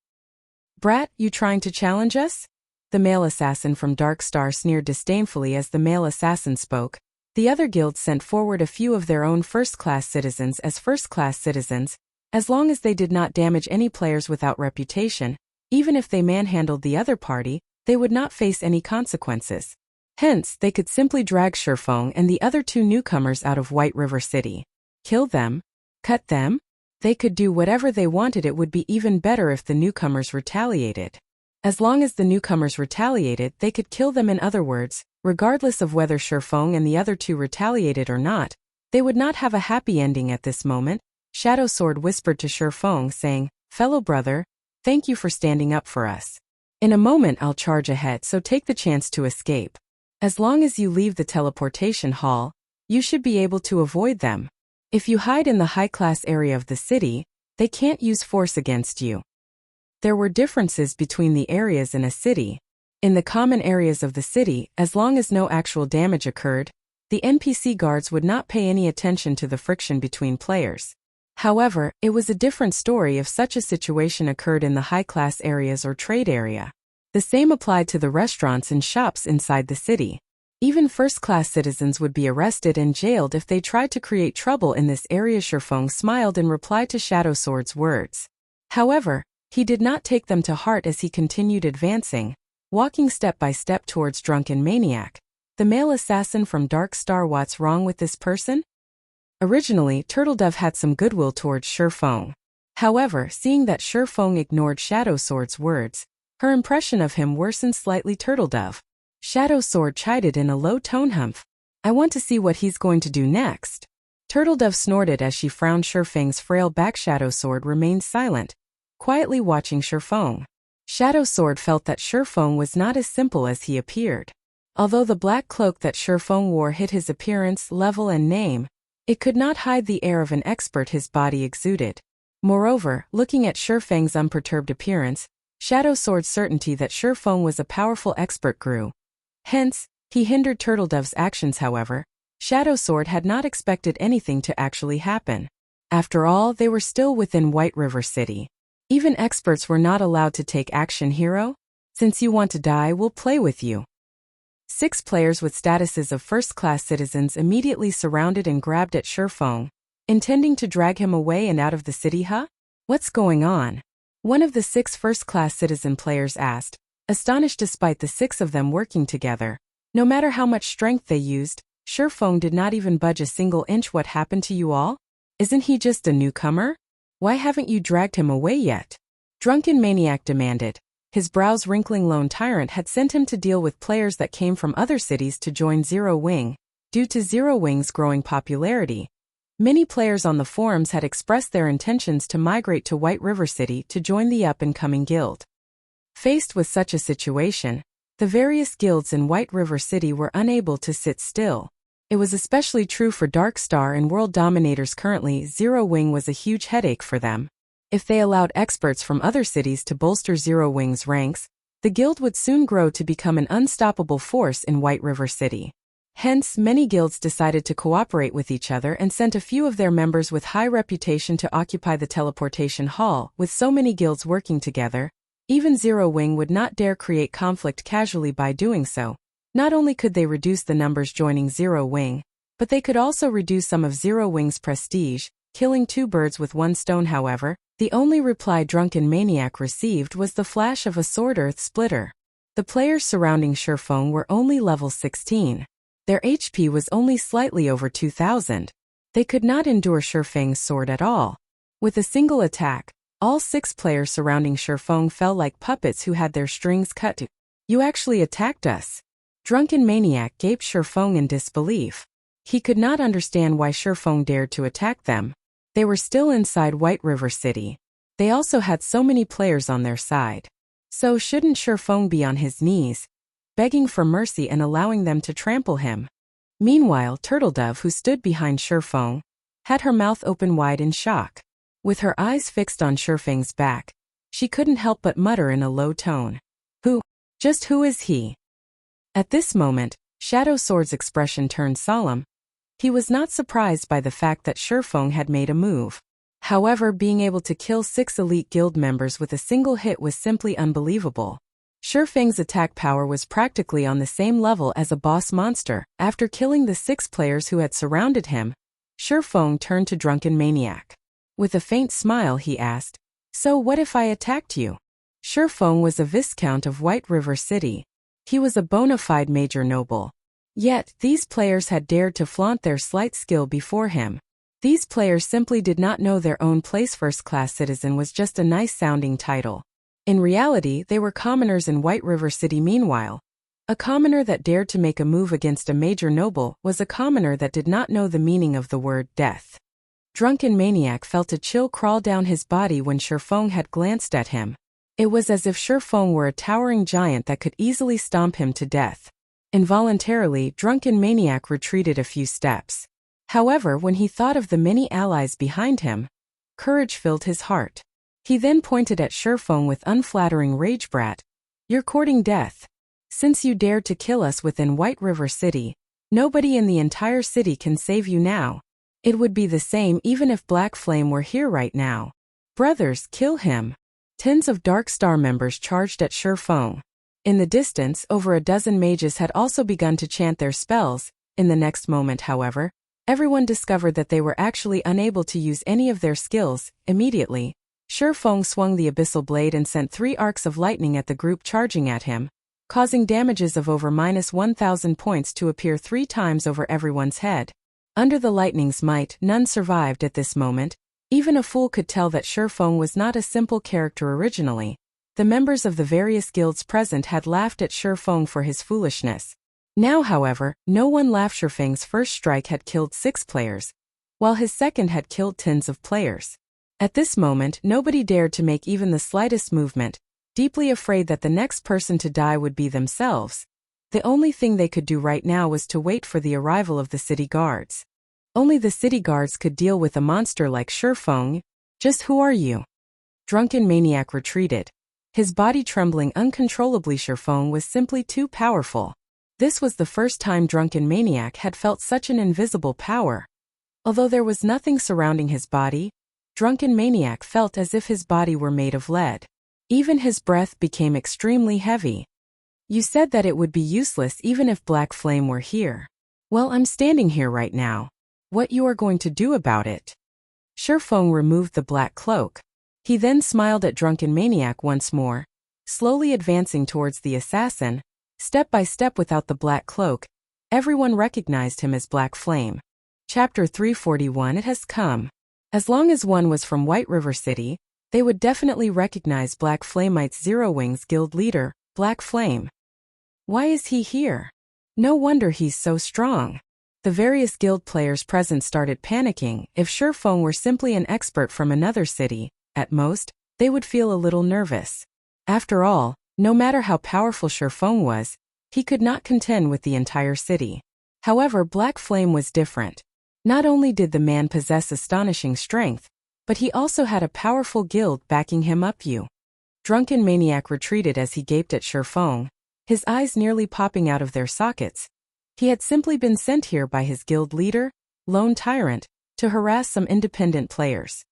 Brat, you trying to challenge us?" The male assassin from Dark Star sneered disdainfully as the male assassin spoke. The other guilds sent forward a few of their own first-class citizens as first-class citizens, as long as they did not damage any players without reputation. Even if they manhandled the other party, they would not face any consequences. Hence, they could simply drag Sure Feng and the other 2 newcomers out of White River City. Kill them? Cut them? They could do whatever they wanted. It would be even better if the newcomers retaliated. As long as the newcomers retaliated, they could kill them. In other words, regardless of whether Sure Feng and the other 2 retaliated or not, they would not have a happy ending at this moment. Shadow Sword whispered to Sure Feng, saying, "Fellow brother, thank you for standing up for us. In a moment I'll charge ahead, so take the chance to escape. As long as you leave the teleportation hall, you should be able to avoid them. If you hide in the high-class area of the city, they can't use force against you." There were differences between the areas in a city. In the common areas of the city, as long as no actual damage occurred, the NPC guards would not pay any attention to the friction between players. However, it was a different story if such a situation occurred in the high-class areas or trade area. The same applied to the restaurants and shops inside the city. Even first-class citizens would be arrested and jailed if they tried to create trouble in this area. Sure Feng smiled in reply to Shadow Sword's words. However, he did not take them to heart as he continued advancing, walking step by step towards Drunken Maniac, the male assassin from Dark Star. What's wrong with this person? Originally, Turtledove had some goodwill towards Sure Feng. However, seeing that Sure Feng ignored Shadow Sword's words, her impression of him worsened slightly. Turtledove. Shadow Sword chided in a low tone. "Humph. I want to see what he's going to do next." Turtledove snorted as she frowned. Sure Feng's frail back. Shadow Sword remained silent, quietly watching Sure Feng. Shadow Sword felt that Sure Feng was not as simple as he appeared. Although the black cloak that Sure Feng wore hid his appearance, level and name, it could not hide the air of an expert his body exuded. Moreover, looking at Sure Feng's unperturbed appearance, Shadow Sword's certainty that Sure Feng was a powerful expert grew. Hence, he hindered Turtledove's actions. However, Shadow Sword had not expected anything to actually happen. After all, they were still within White River City. Even experts were not allowed to take action. "Hero? Since you want to die, we'll play with you." 6 players with statuses of first-class citizens immediately surrounded and grabbed at Sure Feng, intending to drag him away and out of the city. "Huh? What's going on?" One of the 6 first-class citizen players asked, astonished despite the 6 of them working together. No matter how much strength they used, Sure Feng did not even budge a single inch. "What happened to you all? Isn't he just a newcomer? Why haven't you dragged him away yet?" Drunken Maniac demanded. His brows wrinkling. Lone Tyrant had sent him to deal with players that came from other cities to join Zero Wing. Due to Zero Wing's growing popularity, many players on the forums had expressed their intentions to migrate to White River City to join the up-and-coming guild. Faced with such a situation, the various guilds in White River City were unable to sit still. It was especially true for Dark Star and World Dominators. Currently, Zero Wing was a huge headache for them. If they allowed experts from other cities to bolster Zero Wing's ranks, the guild would soon grow to become an unstoppable force in White River City. Hence, many guilds decided to cooperate with each other and sent a few of their members with high reputation to occupy the teleportation hall. With so many guilds working together, even Zero Wing would not dare create conflict casually by doing so. Not only could they reduce the numbers joining Zero Wing, but they could also reduce some of Zero Wing's prestige, killing two birds with one stone. However, the only reply Drunken Maniac received was the flash of a sword Earth Splitter. The players surrounding Shurfeng were only level 16. Their HP was only slightly over 2,000. They could not endure Shurfeng's sword at all. With a single attack, all 6 players surrounding Shurfeng fell like puppets who had their strings cut. You actually attacked us. Drunken Maniac gaped Shurfeng in disbelief. He could not understand why Shurfeng dared to attack them. They were still inside White River City. They also had so many players on their side. So shouldn't Shurfeng be on his knees, begging for mercy and allowing them to trample him? Meanwhile, Turtledove, who stood behind Shurfeng, had her mouth open wide in shock. With her eyes fixed on Shurfeng's back, she couldn't help but mutter in a low tone. Who is he? At this moment, Shadow Sword's expression turned solemn. He was not surprised by the fact that Shurfeng had made a move. However, being able to kill 6 elite guild members with a single hit was simply unbelievable. Shurfeng's attack power was practically on the same level as a boss monster. After killing the 6 players who had surrounded him, Shurfeng turned to Drunken Maniac. With a faint smile he asked, "So what if I attacked you?" Shurfeng was a Viscount of White River City. He was a bona fide major noble. Yet, these players had dared to flaunt their slight skill before him. These players simply did not know their own place. First-class citizen was just a nice-sounding title. In reality, they were commoners in White River City. Meanwhile, a commoner that dared to make a move against a major noble was a commoner that did not know the meaning of the word death. Drunken Maniac felt a chill crawl down his body when Shurfeng had glanced at him. It was as if Shurfeng were a towering giant that could easily stomp him to death. Involuntarily, Drunken Maniac retreated a few steps. However, when he thought of the many allies behind him, courage filled his heart. He then pointed at Shurfeng with unflattering rage. "Brat, you're courting death. Since you dared to kill us within White River City, nobody in the entire city can save you now. It would be the same even if Black Flame were here right now. Brothers, kill him." Tens of Dark Star members charged at Shurfeng. In the distance, over a dozen mages had also begun to chant their spells. In the next moment, however, everyone discovered that they were actually unable to use any of their skills. Immediately, Shurfeng swung the abyssal blade and sent 3 arcs of lightning at the group charging at him, causing damages of over -1,000 points to appear 3 times over everyone's head. Under the lightning's might, none survived at this moment. Even a fool could tell that Shurfeng was not a simple character originally. The members of the various guilds present had laughed at Shurfeng for his foolishness. Now, however, no one laughed. Shurfeng's first strike had killed 6 players, while his second had killed tens of players. At this moment, nobody dared to make even the slightest movement, deeply afraid that the next person to die would be themselves. The only thing they could do right now was to wait for the arrival of the city guards. Only the city guards could deal with a monster like Shurfeng. "Just who are you?" Drunken Maniac retreated, his body trembling uncontrollably. Shurfeng was simply too powerful. This was the first time Drunken Maniac had felt such an invisible power. Although there was nothing surrounding his body, Drunken Maniac felt as if his body were made of lead. Even his breath became extremely heavy. "You said that it would be useless even if Black Flame were here. Well, I'm standing here right now. What you are going to do about it?" Shurfeng removed the black cloak. He then smiled at Drunken Maniac once more, slowly advancing towards the assassin. Step by step without the black cloak, everyone recognized him as Black Flame. Chapter 341. It has come. As long as one was from White River City, they would definitely recognize Black Flamite's Zero Wings guild leader, Black Flame. Why is he here? No wonder he's so strong. The various guild players present started panicking. If Shurfeng were simply an expert from another city, at most, they would feel a little nervous. After all, no matter how powerful Shurfeng was, he could not contend with the entire city. However, Black Flame was different. Not only did the man possess astonishing strength, but he also had a powerful guild backing him up. Drunken Maniac retreated as he gaped at Shurfeng, his eyes nearly popping out of their sockets. He had simply been sent here by his guild leader, Lone Tyrant, to harass some independent players.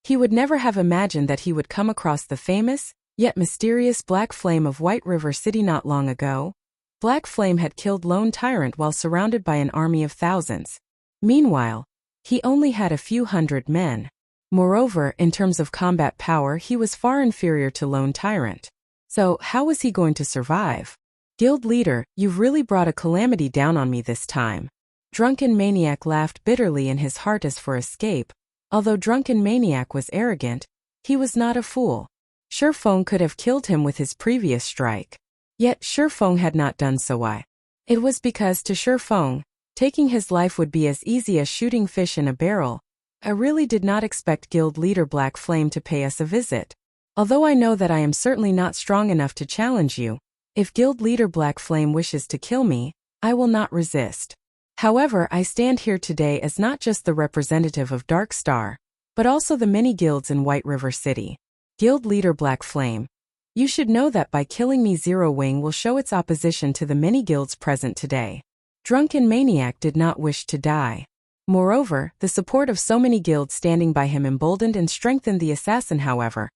He would never have imagined that he would come across the famous, yet mysterious Black Flame of White River City not long ago. Black Flame had killed Lone Tyrant while surrounded by an army of thousands. Meanwhile, he only had a few hundred men. Moreover, in terms of combat power, he was far inferior to Lone Tyrant. So, how was he going to survive? Guild leader, you've really brought a calamity down on me this time. Drunken Maniac laughed bitterly in his heart as for escape. Although Drunken Maniac was arrogant, he was not a fool. Shifeng could have killed him with his previous strike. Yet Shifeng had not done so. Why? It was because to Shifeng, taking his life would be as easy as shooting fish in a barrel. I really did not expect Guild Leader Black Flame to pay us a visit. Although I know that I am certainly not strong enough to challenge you, if Guild Leader Black Flame wishes to kill me, I will not resist. However, I stand here today as not just the representative of Dark Star, but also the many guilds in White River City. Guild Leader Black Flame, you should know that by killing me, Zero Wing will show its opposition to the many guilds present today. Drunken Maniac did not wish to die. Moreover, the support of so many guilds standing by him emboldened and strengthened the assassin. However,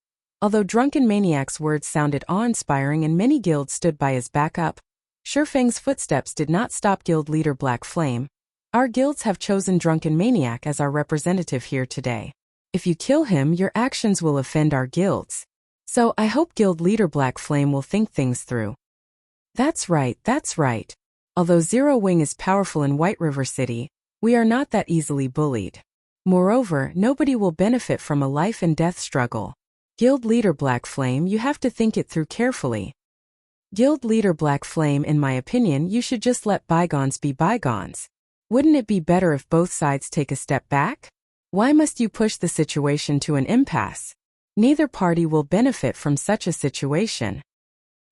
although Drunken Maniac's words sounded awe-inspiring and many guilds stood by his backup, Shifeng's footsteps did not stop Guild Leader Black Flame. Our guilds have chosen Drunken Maniac as our representative here today. If you kill him, your actions will offend our guilds. So I hope Guild Leader Black Flame will think things through. That's right, that's right. Although Zero Wing is powerful in White River City, we are not that easily bullied. Moreover, nobody will benefit from a life and death struggle. Guild Leader Black Flame, you have to think it through carefully. Guild Leader Black Flame, in my opinion, you should just let bygones be bygones. Wouldn't it be better if both sides take a step back? Why must you push the situation to an impasse? Neither party will benefit from such a situation.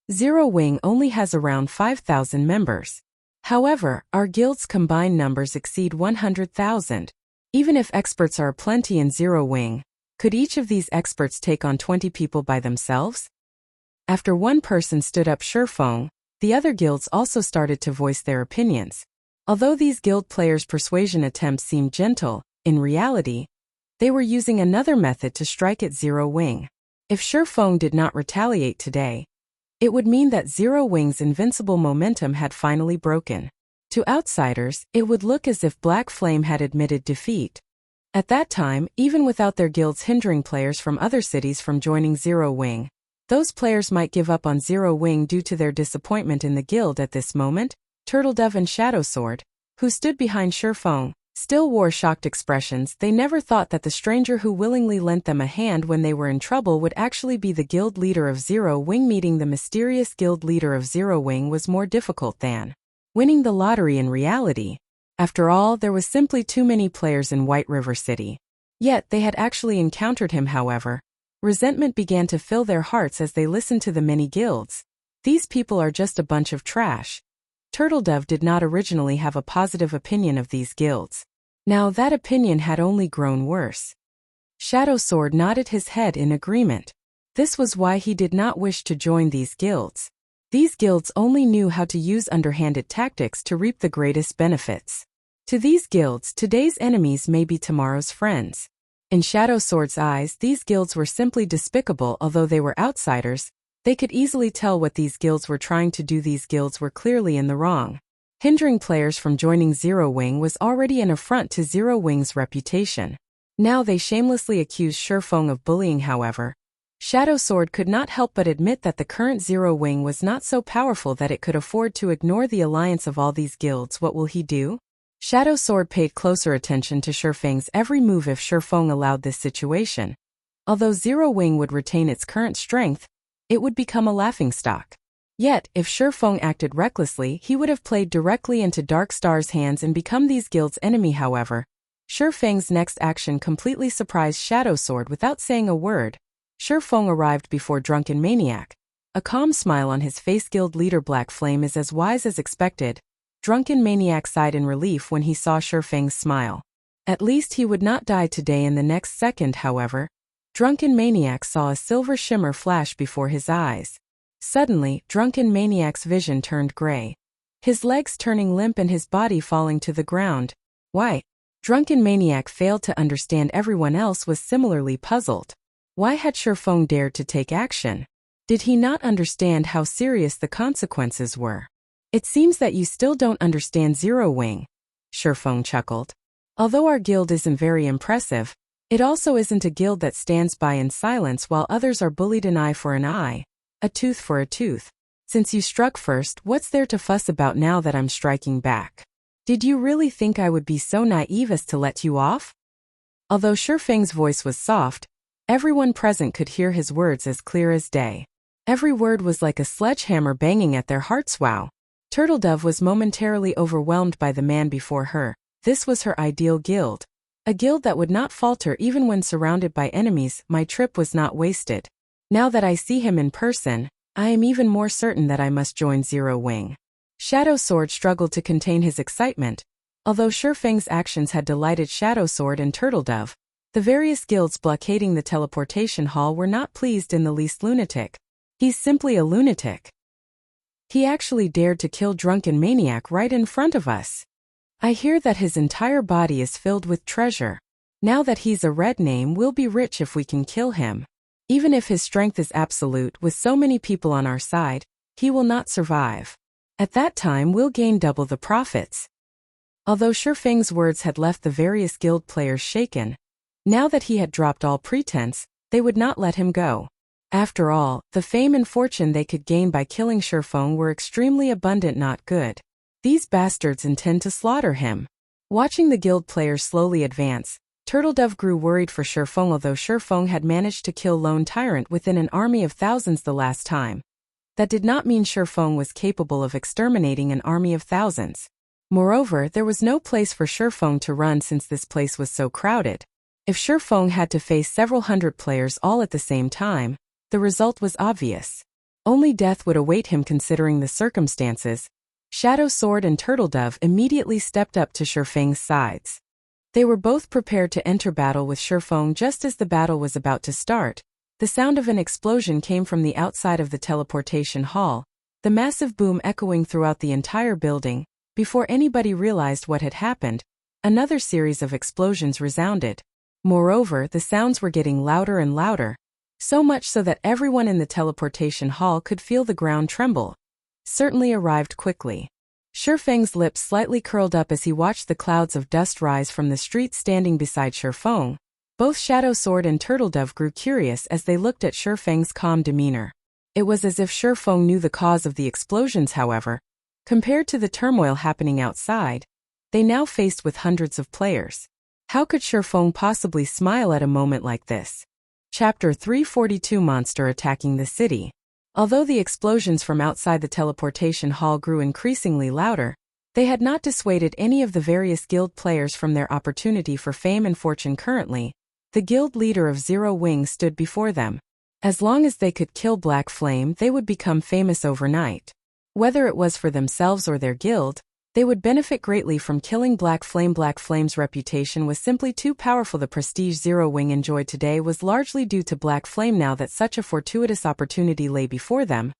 Zero Wing only has around 5,000 members. However, our guild's combined numbers exceed 100,000. Even if experts are plenty in Zero Wing, could each of these experts take on 20 people by themselves? After one person stood up Shifeng, the other guilds also started to voice their opinions. Although these guild players' persuasion attempts seemed gentle, in reality, they were using another method to strike at Zero Wing. If Shifeng did not retaliate today, it would mean that Zero Wing's invincible momentum had finally broken. To outsiders, it would look as if Black Flame had admitted defeat. At that time, even without their guilds hindering players from other cities from joining Zero Wing, those players might give up on Zero Wing due to their disappointment in the guild. At this moment, Turtledove and Shadowsword, who stood behind Shifeng, still wore shocked expressions. They never thought that the stranger who willingly lent them a hand when they were in trouble would actually be the guild leader of Zero Wing. Meeting the mysterious guild leader of Zero Wing was more difficult than winning the lottery in reality. After all, there was simply too many players in White River City. Yet they had actually encountered him. However, resentment began to fill their hearts as they listened to the many guilds. These people are just a bunch of trash. Turtledove did not originally have a positive opinion of these guilds. Now that opinion had only grown worse. Shadowsword nodded his head in agreement. This was why he did not wish to join these guilds. These guilds only knew how to use underhanded tactics to reap the greatest benefits. To these guilds, today's enemies may be tomorrow's friends. In Shadowsword's eyes, these guilds were simply despicable. Although they were outsiders, they could easily tell what these guilds were trying to do. These guilds were clearly in the wrong. Hindering players from joining Zero Wing was already an affront to Zero Wing's reputation. Now they shamelessly accused Shifeng of bullying. However, Shadowsword could not help but admit that the current Zero Wing was not so powerful that it could afford to ignore the alliance of all these guilds. What will he do? Shadowsword paid closer attention to Shifeng's every move. If Shifeng allowed this situation, although Zero Wing would retain its current strength, it would become a laughingstock. Yet, if Shifeng acted recklessly, he would have played directly into Dark Star's hands and become these guilds' enemy. However, Shifeng's next action completely surprised Shadowsword. Without saying a word, Shifeng arrived before Drunken Maniac. A calm smile on his face. Guild Leader Black Flame is as wise as expected. Drunken Maniac sighed in relief when he saw Shifeng's smile. At least he would not die today. In the next second, however, Drunken Maniac saw a silver shimmer flash before his eyes. Suddenly, Drunken Maniac's vision turned gray. his legs turning limp and his body falling to the ground. Why? Drunken Maniac failed to understand. Everyone else was similarly puzzled. Why had Shifeng dared to take action? Did he not understand how serious the consequences were? It seems that you still don't understand Zero Wing, Shifeng chuckled. Although our guild isn't very impressive, it also isn't a guild that stands by in silence while others are bullied. An eye for an eye, a tooth for a tooth. Since you struck first, what's there to fuss about now that I'm striking back? Did you really think I would be so naive as to let you off? Although Shifeng's voice was soft, everyone present could hear his words as clear as day. Every word was like a sledgehammer banging at their hearts. Wow. Turtledove was momentarily overwhelmed by the man before her. This was her ideal guild. A guild that would not falter even when surrounded by enemies. My trip was not wasted. Now that I see him in person, I am even more certain that I must join Zero Wing. Shadow Sword struggled to contain his excitement. Although Shifeng's actions had delighted Shadow Sword and Turtledove, the various guilds blockading the teleportation hall were not pleased in the least. Lunatic. He's simply a lunatic. He actually dared to kill Drunken Maniac right in front of us. I hear that his entire body is filled with treasure. Now that he's a red name, we'll be rich if we can kill him. Even if his strength is absolute, with so many people on our side, he will not survive. At that time we'll gain double the profits. Although Shifeng's words had left the various guild players shaken, now that he had dropped all pretense, they would not let him go. After all, the fame and fortune they could gain by killing Shifeng were extremely abundant. Not good. These bastards intend to slaughter him. Watching the guild players slowly advance, Turtledove grew worried for Shifeng. Although Shifeng had managed to kill Lone Tyrant within an army of thousands the last time, that did not mean Shifeng was capable of exterminating an army of thousands. Moreover, there was no place for Shifeng to run since this place was so crowded. If Shifeng had to face several hundred players all at the same time, the result was obvious. Only death would await him considering the circumstances. Shadow Sword and Turtledove immediately stepped up to Shifeng's sides. They were both prepared to enter battle with Shifeng. Just as the battle was about to start, the sound of an explosion came from the outside of the teleportation hall, the massive boom echoing throughout the entire building. Before anybody realized what had happened, another series of explosions resounded. Moreover, the sounds were getting louder and louder, so much so that everyone in the teleportation hall could feel the ground tremble. Certainly arrived quickly. Shifeng's lips slightly curled up as he watched the clouds of dust rise from the street. Standing beside Shifeng, both Shadow Sword and Turtledove grew curious as they looked at Shifeng's calm demeanor. It was as if Shifeng knew the cause of the explosions. However, compared to the turmoil happening outside, they now faced with hundreds of players. How could Shifeng possibly smile at a moment like this? Chapter 342: Monster attacking the city. Although the explosions from outside the teleportation hall grew increasingly louder, they had not dissuaded any of the various guild players from their opportunity for fame and fortune. Currently, the guild leader of Zero Wing stood before them. As long as they could kill Black Flame, they would become famous overnight. Whether it was for themselves or their guild, they would benefit greatly from killing Black Flame. Black Flame's reputation was simply too powerful. The prestige Zero Wing enjoyed today was largely due to Black Flame. Now that such a fortuitous opportunity lay before them,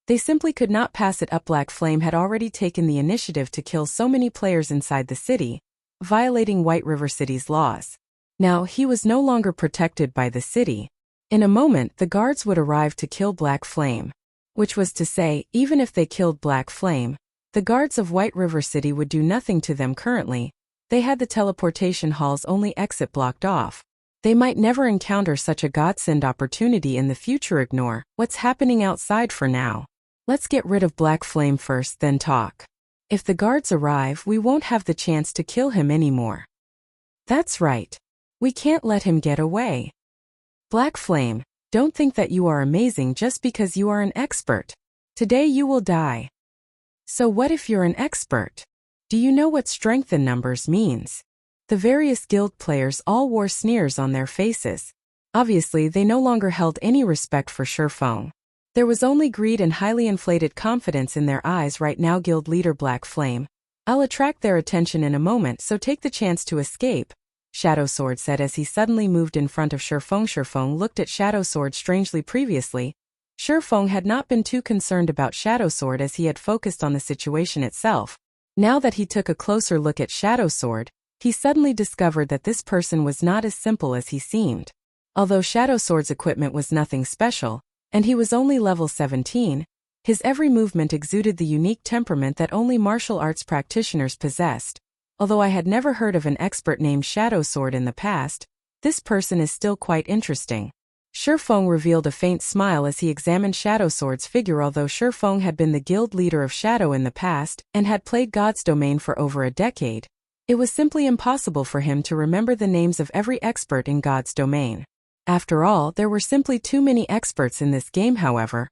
they simply could not pass it up. Black Flame had already taken the initiative to kill so many players inside the city, violating White River City's laws. Now he was no longer protected by the city. In a moment, the guards would arrive to kill Black Flame. Which was to say, even if they killed Black Flame, the guards of White River City would do nothing to them. Currently, they had the teleportation hall's only exit blocked off. They might never encounter such a godsend opportunity in the future. Ignore what's happening outside for now. Let's get rid of Black Flame first, then talk. If the guards arrive, we won't have the chance to kill him anymore. That's right. We can't let him get away. Black Flame, don't think that you are amazing just because you are an expert. Today you will die. So what if you're an expert? Do you know what strength in numbers means? The various guild players all wore sneers on their faces. Obviously, they no longer held any respect for Shifeng. There was only greed and highly inflated confidence in their eyes right now. Guild leader Black Flame, I'll attract their attention in a moment, so take the chance to escape, Shadow Sword said as he suddenly moved in front of Shifeng. Shifeng looked at Shadow Sword strangely. Previously, Shifeng had not been too concerned about Shadow Sword as he had focused on the situation itself. Now that he took a closer look at Shadow Sword, he suddenly discovered that this person was not as simple as he seemed. Although Shadow Sword's equipment was nothing special, and he was only level 17, his every movement exuded the unique temperament that only martial arts practitioners possessed. Although I had never heard of an expert named Shadow Sword in the past, this person is still quite interesting. Shifeng revealed a faint smile as he examined Shadow Sword's figure. Although Shifeng had been the guild leader of Shadow in the past and had played God's Domain for over a decade, it was simply impossible for him to remember the names of every expert in God's Domain. After all, there were simply too many experts in this game. However,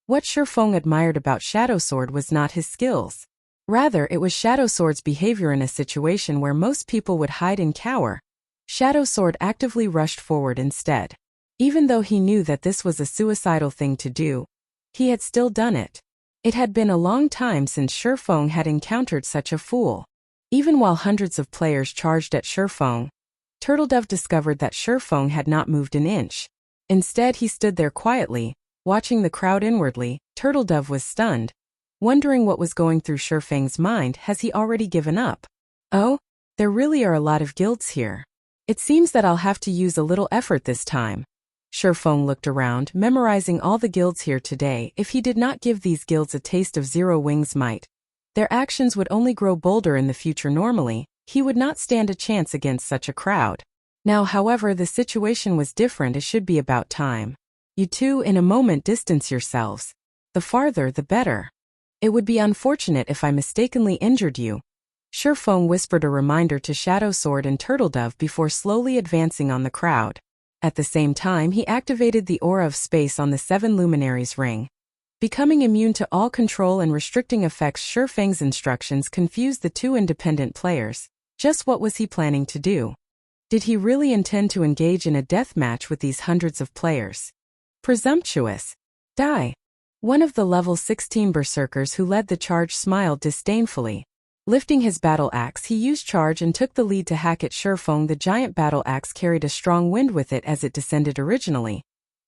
what Shifeng admired about Shadow Sword was not his skills. Rather, it was Shadow Sword's behavior in a situation where most people would hide and cower. Shadow Sword actively rushed forward instead. Even though he knew that this was a suicidal thing to do, he had still done it. It had been a long time since Shifeng had encountered such a fool. Even while hundreds of players charged at Shifeng, Turtledove discovered that Shifeng had not moved an inch. Instead, he stood there quietly, watching the crowd inwardly. Turtledove was stunned, wondering what was going through Shifeng's mind. Has he already given up? Oh, there really are a lot of guilds here. It seems that I'll have to use a little effort this time. Shifeng looked around, memorizing all the guilds here today. If he did not give these guilds a taste of Zero Wing's might, their actions would only grow bolder in the future. Normally, he would not stand a chance against such a crowd. Now, however, the situation was different. It should be about time. You two in a moment distance yourselves. The farther, the better. It would be unfortunate if I mistakenly injured you. Shifeng whispered a reminder to Shadow Sword and Turtledove before slowly advancing on the crowd. At the same time, he activated the Aura of Space on the 7 Luminaries ring. Becoming immune to all control and restricting effects. Shifeng's instructions confused the two independent players. Just what was he planning to do? Did he really intend to engage in a death match with these hundreds of players? Presumptuous. Die. One of the level 16 berserkers who led the charge smiled disdainfully. Lifting his battle axe, he used charge and took the lead to hack at Shifeng. The giant battle axe carried a strong wind with it as it descended. Originally,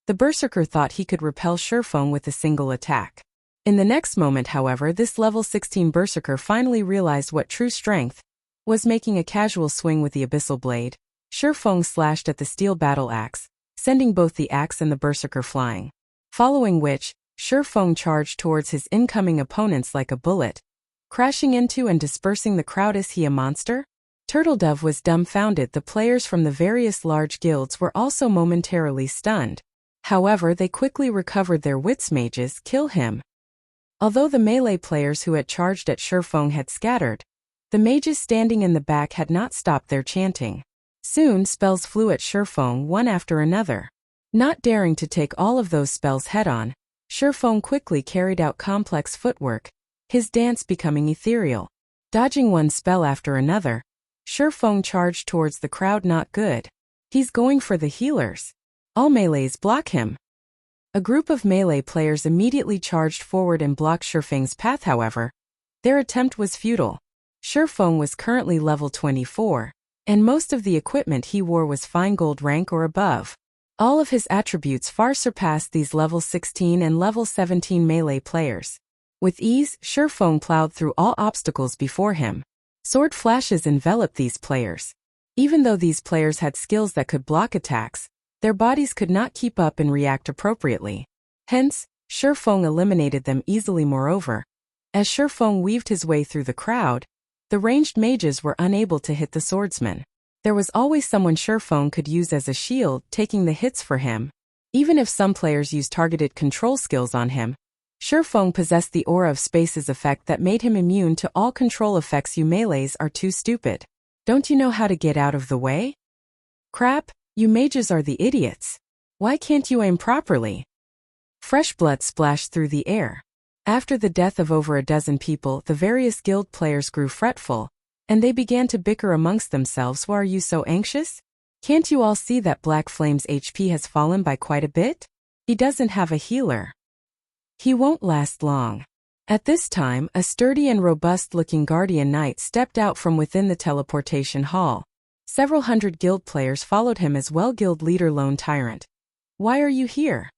the berserker thought he could repel Shifeng with a single attack. In the next moment, however, this level 16 berserker finally realized what true strength was. Making a casual swing with the abyssal blade, Shifeng slashed at the steel battle axe, sending both the axe and the berserker flying. Following which, Shifeng charged towards his incoming opponents like a bullet, crashing into and dispersing the crowd. Is he a monster? Turtledove was dumbfounded. The players from the various large guilds were also momentarily stunned. However, they quickly recovered their wits. Mages, kill him. Although the melee players who had charged at Shifeng had scattered, the mages standing in the back had not stopped their chanting. Soon, spells flew at Shifeng one after another. Not daring to take all of those spells head-on, Shifeng quickly carried out complex footwork, his dance becoming ethereal. Dodging one spell after another, Shifeng charged towards the crowd. Not good. He's going for the healers. All melees block him. A group of melee players immediately charged forward and blocked Shifeng's path. However, their attempt was futile. Shifeng was currently level 24, and most of the equipment he wore was fine gold rank or above. All of his attributes far surpassed these level 16 and level 17 melee players. With ease, Shifeng plowed through all obstacles before him. Sword flashes enveloped these players. Even though these players had skills that could block attacks, their bodies could not keep up and react appropriately. Hence, Shifeng eliminated them easily. Moreover, as Shifeng weaved his way through the crowd, the ranged mages were unable to hit the swordsman. There was always someone Shifeng could use as a shield, taking the hits for him. Even if some players used targeted control skills on him, Shifeng possessed the Aura of Space's effect that made him immune to all control effects. You melees are too stupid. Don't you know how to get out of the way? Crap, you mages are the idiots. Why can't you aim properly? Fresh blood splashed through the air. After the death of over a dozen people, the various guild players grew fretful, and they began to bicker amongst themselves. Why are you so anxious? Can't you all see that Black Flame's HP has fallen by quite a bit? He doesn't have a healer. He won't last long. At this time, a sturdy and robust-looking guardian knight stepped out from within the teleportation hall. Several hundred guild players followed him as well. Guild leader Lone Tyrant. Why are you here?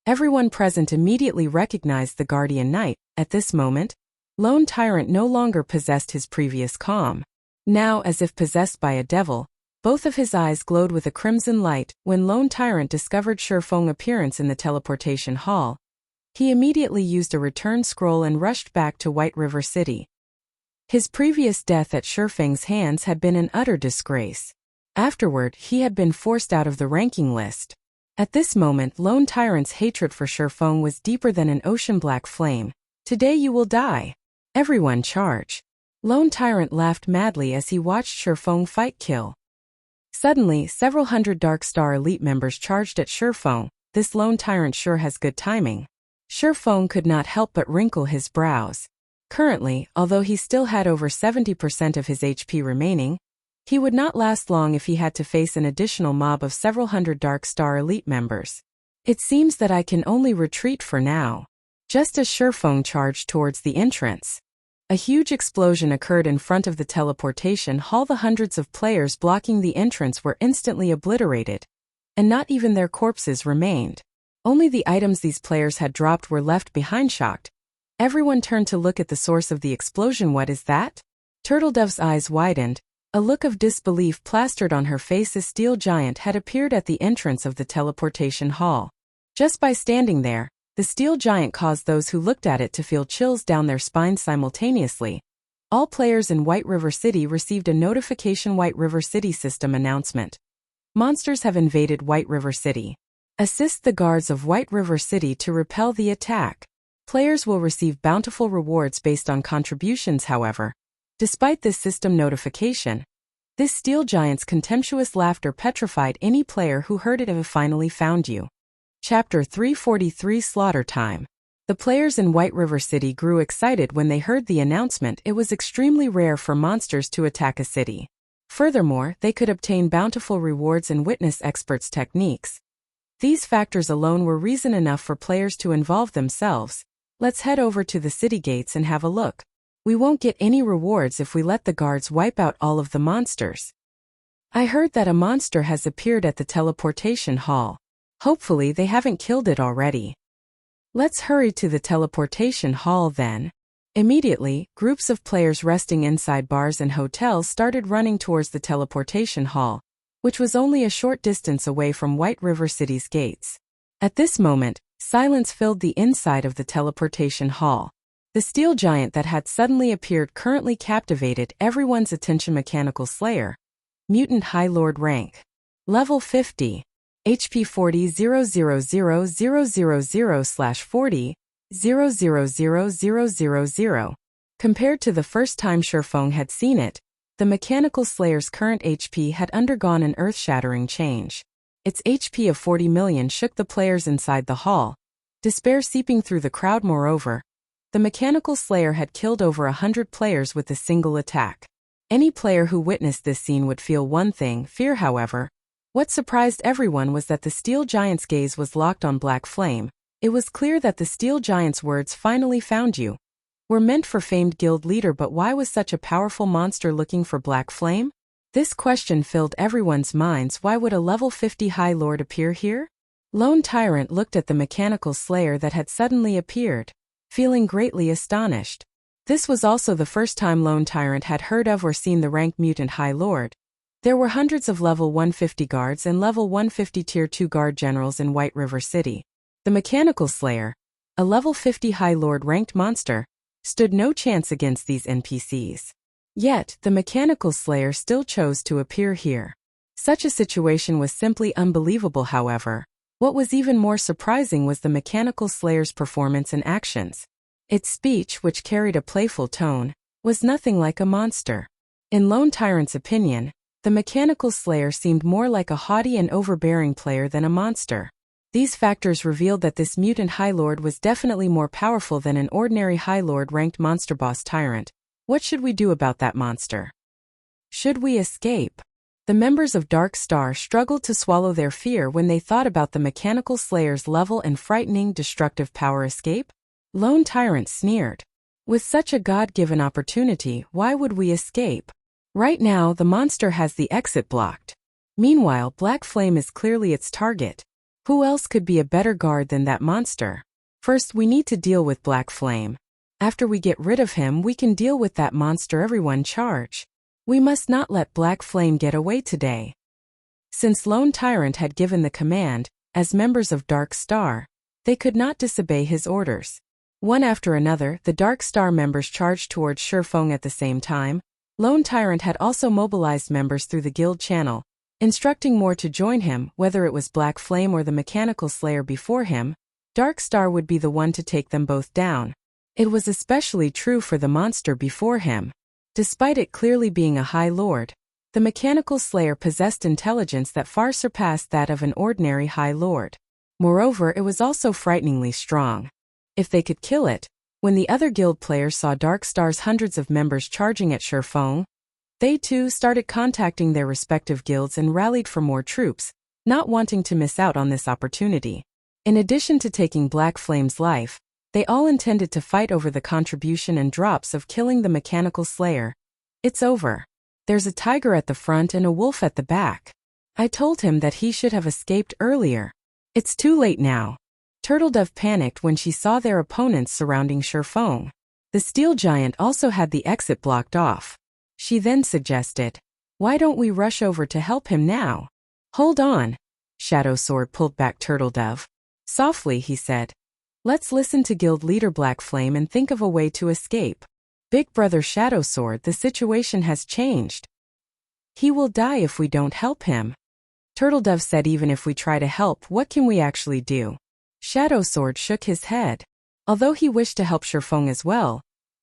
Everyone present immediately recognized the Guardian Knight. At this moment, Lone Tyrant no longer possessed his previous calm. Now, as if possessed by a devil, both of his eyes glowed with a crimson light. When Lone Tyrant discovered Shifeng's appearance in the teleportation hall, he immediately used a return scroll and rushed back to White River City. His previous death at Shifeng's hands had been an utter disgrace. Afterward, he had been forced out of the ranking list. At this moment, Lone Tyrant's hatred for Shifeng was deeper than an ocean-black flame. Today you will die. Everyone charge. Lone Tyrant laughed madly as he watched Shifeng fight kill. Suddenly, several hundred Dark Star elite members charged at Shifeng. This Lone Tyrant sure has good timing. Shifeng could not help but wrinkle his brows. Currently, although he still had over 70% of his HP remaining, he would not last long if he had to face an additional mob of several hundred Dark Star elite members. It seems that I can only retreat for now. Just as Shifeng charged towards the entrance, a huge explosion occurred in front of the teleportation hall. The hundreds of players blocking the entrance were instantly obliterated, and not even their corpses remained. Only the items these players had dropped were left behind. Shocked, everyone turned to look at the source of the explosion. What is that? Turtledove's eyes widened. A look of disbelief plastered on her face. A steel giant had appeared at the entrance of the teleportation hall. Just by standing there, the steel giant caused those who looked at it to feel chills down their spines simultaneously. All players in White River City received a notification. White River City system announcement. Monsters have invaded White River City. Assist the guards of White River City to repel the attack. Players will receive bountiful rewards based on contributions. However, despite this system notification, this steel giant's contemptuous laughter petrified any player who heard it. Have finally found you. Chapter 343 Slaughter Time. The players in White River City grew excited when they heard the announcement. It was extremely rare for monsters to attack a city. Furthermore, they could obtain bountiful rewards and witness experts' techniques. These factors alone were reason enough for players to involve themselves. Let's head over to the city gates and have a look. We won't get any rewards if we let the guards wipe out all of the monsters. I heard that a monster has appeared at the teleportation hall. Hopefully they haven't killed it already. Let's hurry to the teleportation hall then. Immediately, groups of players resting inside bars and hotels started running towards the teleportation hall, which was only a short distance away from White River City's gates. At this moment, silence filled the inside of the teleportation hall. The steel giant that had suddenly appeared currently captivated everyone's attention. Mechanical Slayer. Mutant High Lord rank. Level 50. HP 40,000,000/40, 000,000. Compared to the first time Shifeng had seen it, the Mechanical Slayer's current HP had undergone an earth-shattering change. Its HP of 40 million shook the players inside the hall, despair seeping through the crowd. Moreover, the Mechanical Slayer had killed over 100 players with a single attack. Any player who witnessed this scene would feel one thing, fear. However, what surprised everyone was that the steel giant's gaze was locked on Black Flame. It was clear that the steel giant's words, "finally found you," were meant for famed guild leader. But why was such a powerful monster looking for Black Flame? This question filled everyone's minds. Why would a level 50 High Lord appear here? Lone Tyrant looked at the Mechanical Slayer that had suddenly appeared, feeling greatly astonished. This was also the first time Lone Tyrant had heard of or seen the rank Mutant High Lord. There were hundreds of level 150 guards and level 150 Tier 2 guard generals in White River City. The Mechanical Slayer, a level 50 High Lord ranked monster, stood no chance against these NPCs. Yet, the Mechanical Slayer still chose to appear here. Such a situation was simply unbelievable. However, what was even more surprising was the Mechanical Slayer's performance and actions. Its speech, which carried a playful tone, was nothing like a monster. In Lone Tyrant's opinion, the Mechanical Slayer seemed more like a haughty and overbearing player than a monster. These factors revealed that this Mutant High Lord was definitely more powerful than an ordinary High Lord ranked monster boss Tyrant. What should we do about that monster? Should we escape? The members of Dark Star struggled to swallow their fear when they thought about the Mechanical Slayer's level and frightening destructive power. Escape? Lone Tyrant sneered. With such a God-given opportunity, why would we escape? Right now, the monster has the exit blocked. Meanwhile, Black Flame is clearly its target. Who else could be a better guard than that monster? First, we need to deal with Black Flame. After we get rid of him, we can deal with that monster. Everyone charge. We must not let Black Flame get away today. Since Lone Tyrant had given the command, as members of Dark Star, they could not disobey his orders. One after another, the Dark Star members charged towards Shifeng at the same time. Lone Tyrant had also mobilized members through the guild channel, instructing more to join him. Whether it was Black Flame or the Mechanical Slayer before him, Dark Star would be the one to take them both down. It was especially true for the monster before him. Despite it clearly being a High Lord, the Mechanical Slayer possessed intelligence that far surpassed that of an ordinary High Lord. Moreover, it was also frighteningly strong. If they could kill it, when the other guild players saw Dark Star's hundreds of members charging at Shifeng, they too started contacting their respective guilds and rallied for more troops, not wanting to miss out on this opportunity. In addition to taking Black Flame's life, they all intended to fight over the contribution and drops of killing the Mechanical Slayer. It's over. There's a tiger at the front and a wolf at the back. I told him that he should have escaped earlier. It's too late now. Turtledove panicked when she saw their opponents surrounding Shifeng. The steel giant also had the exit blocked off. She then suggested, "Why don't we rush over to help him now?" "Hold on." Shadow Sword pulled back Turtledove. Softly, he said, "Let's listen to guild leader Black Flame and think of a way to escape. Big brother Shadow Sword, the situation has changed. He will die if we don't help him." Turtledove said, "Even if we try to help, what can we actually do?" Shadow Sword shook his head. Although he wished to help Shifeng as well,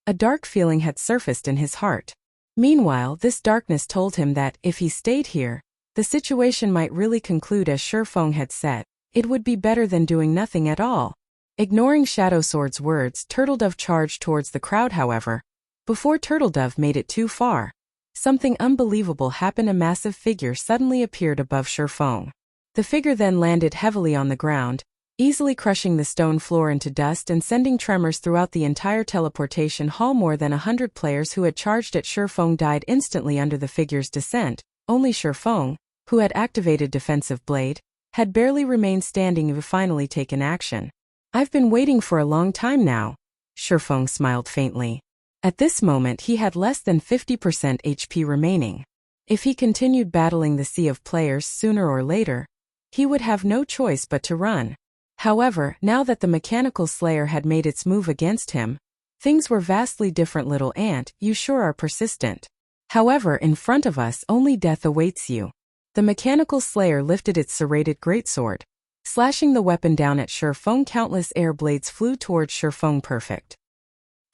a dark feeling had surfaced in his heart. Meanwhile, this darkness told him that, if he stayed here, the situation might really conclude as Shifeng had said. It would be better than doing nothing at all. Ignoring Shadow Sword's words, Turtledove charged towards the crowd. However, before Turtledove made it too far, something unbelievable happened. A massive figure suddenly appeared above Shifeng. The figure then landed heavily on the ground, easily crushing the stone floor into dust and sending tremors throughout the entire teleportation hall. More than 100 players who had charged at Shifeng died instantly under the figure's descent. Only Shifeng, who had activated Defensive Blade, had barely remained standing and finally taken action. "I've been waiting for a long time now." Shifeng smiled faintly. At this moment he had less than 50% HP remaining. If he continued battling the sea of players, sooner or later, he would have no choice but to run. However, now that the Mechanical Slayer had made its move against him, things were vastly different. "Little ant, you sure are persistent. However, in front of us only death awaits you." The Mechanical Slayer lifted its serrated greatsword, slashing the weapon down at Shifeng. Countless air blades flew towards Shifeng. Perfect.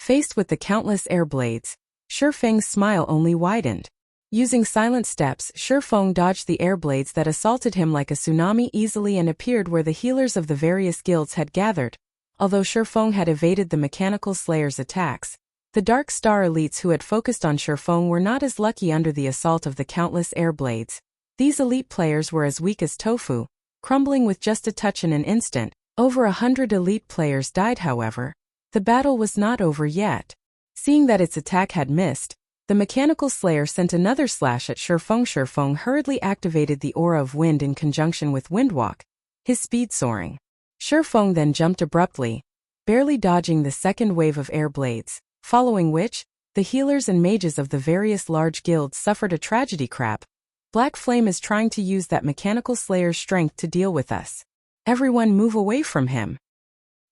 Faced with the countless air blades, Shifeng's smile only widened. Using silent steps, Shifeng dodged the air blades that assaulted him like a tsunami easily and appeared where the healers of the various guilds had gathered. Although Shifeng had evaded the Mechanical Slayer's attacks, the Dark Star elites who had focused on Shifeng were not as lucky under the assault of the countless air blades. These elite players were as weak as tofu, crumbling with just a touch. In an instant, over 100 elite players died. However, the battle was not over yet. Seeing that its attack had missed, the Mechanical Slayer sent another slash at Shifeng. Shifeng hurriedly activated the Aura of Wind in conjunction with Windwalk, his speed soaring. Shifeng then jumped abruptly, barely dodging the second wave of air blades, following which, the healers and mages of the various large guilds suffered a tragedy. Crap. Black Flame is trying to use that Mechanical Slayer's strength to deal with us. Everyone move away from him.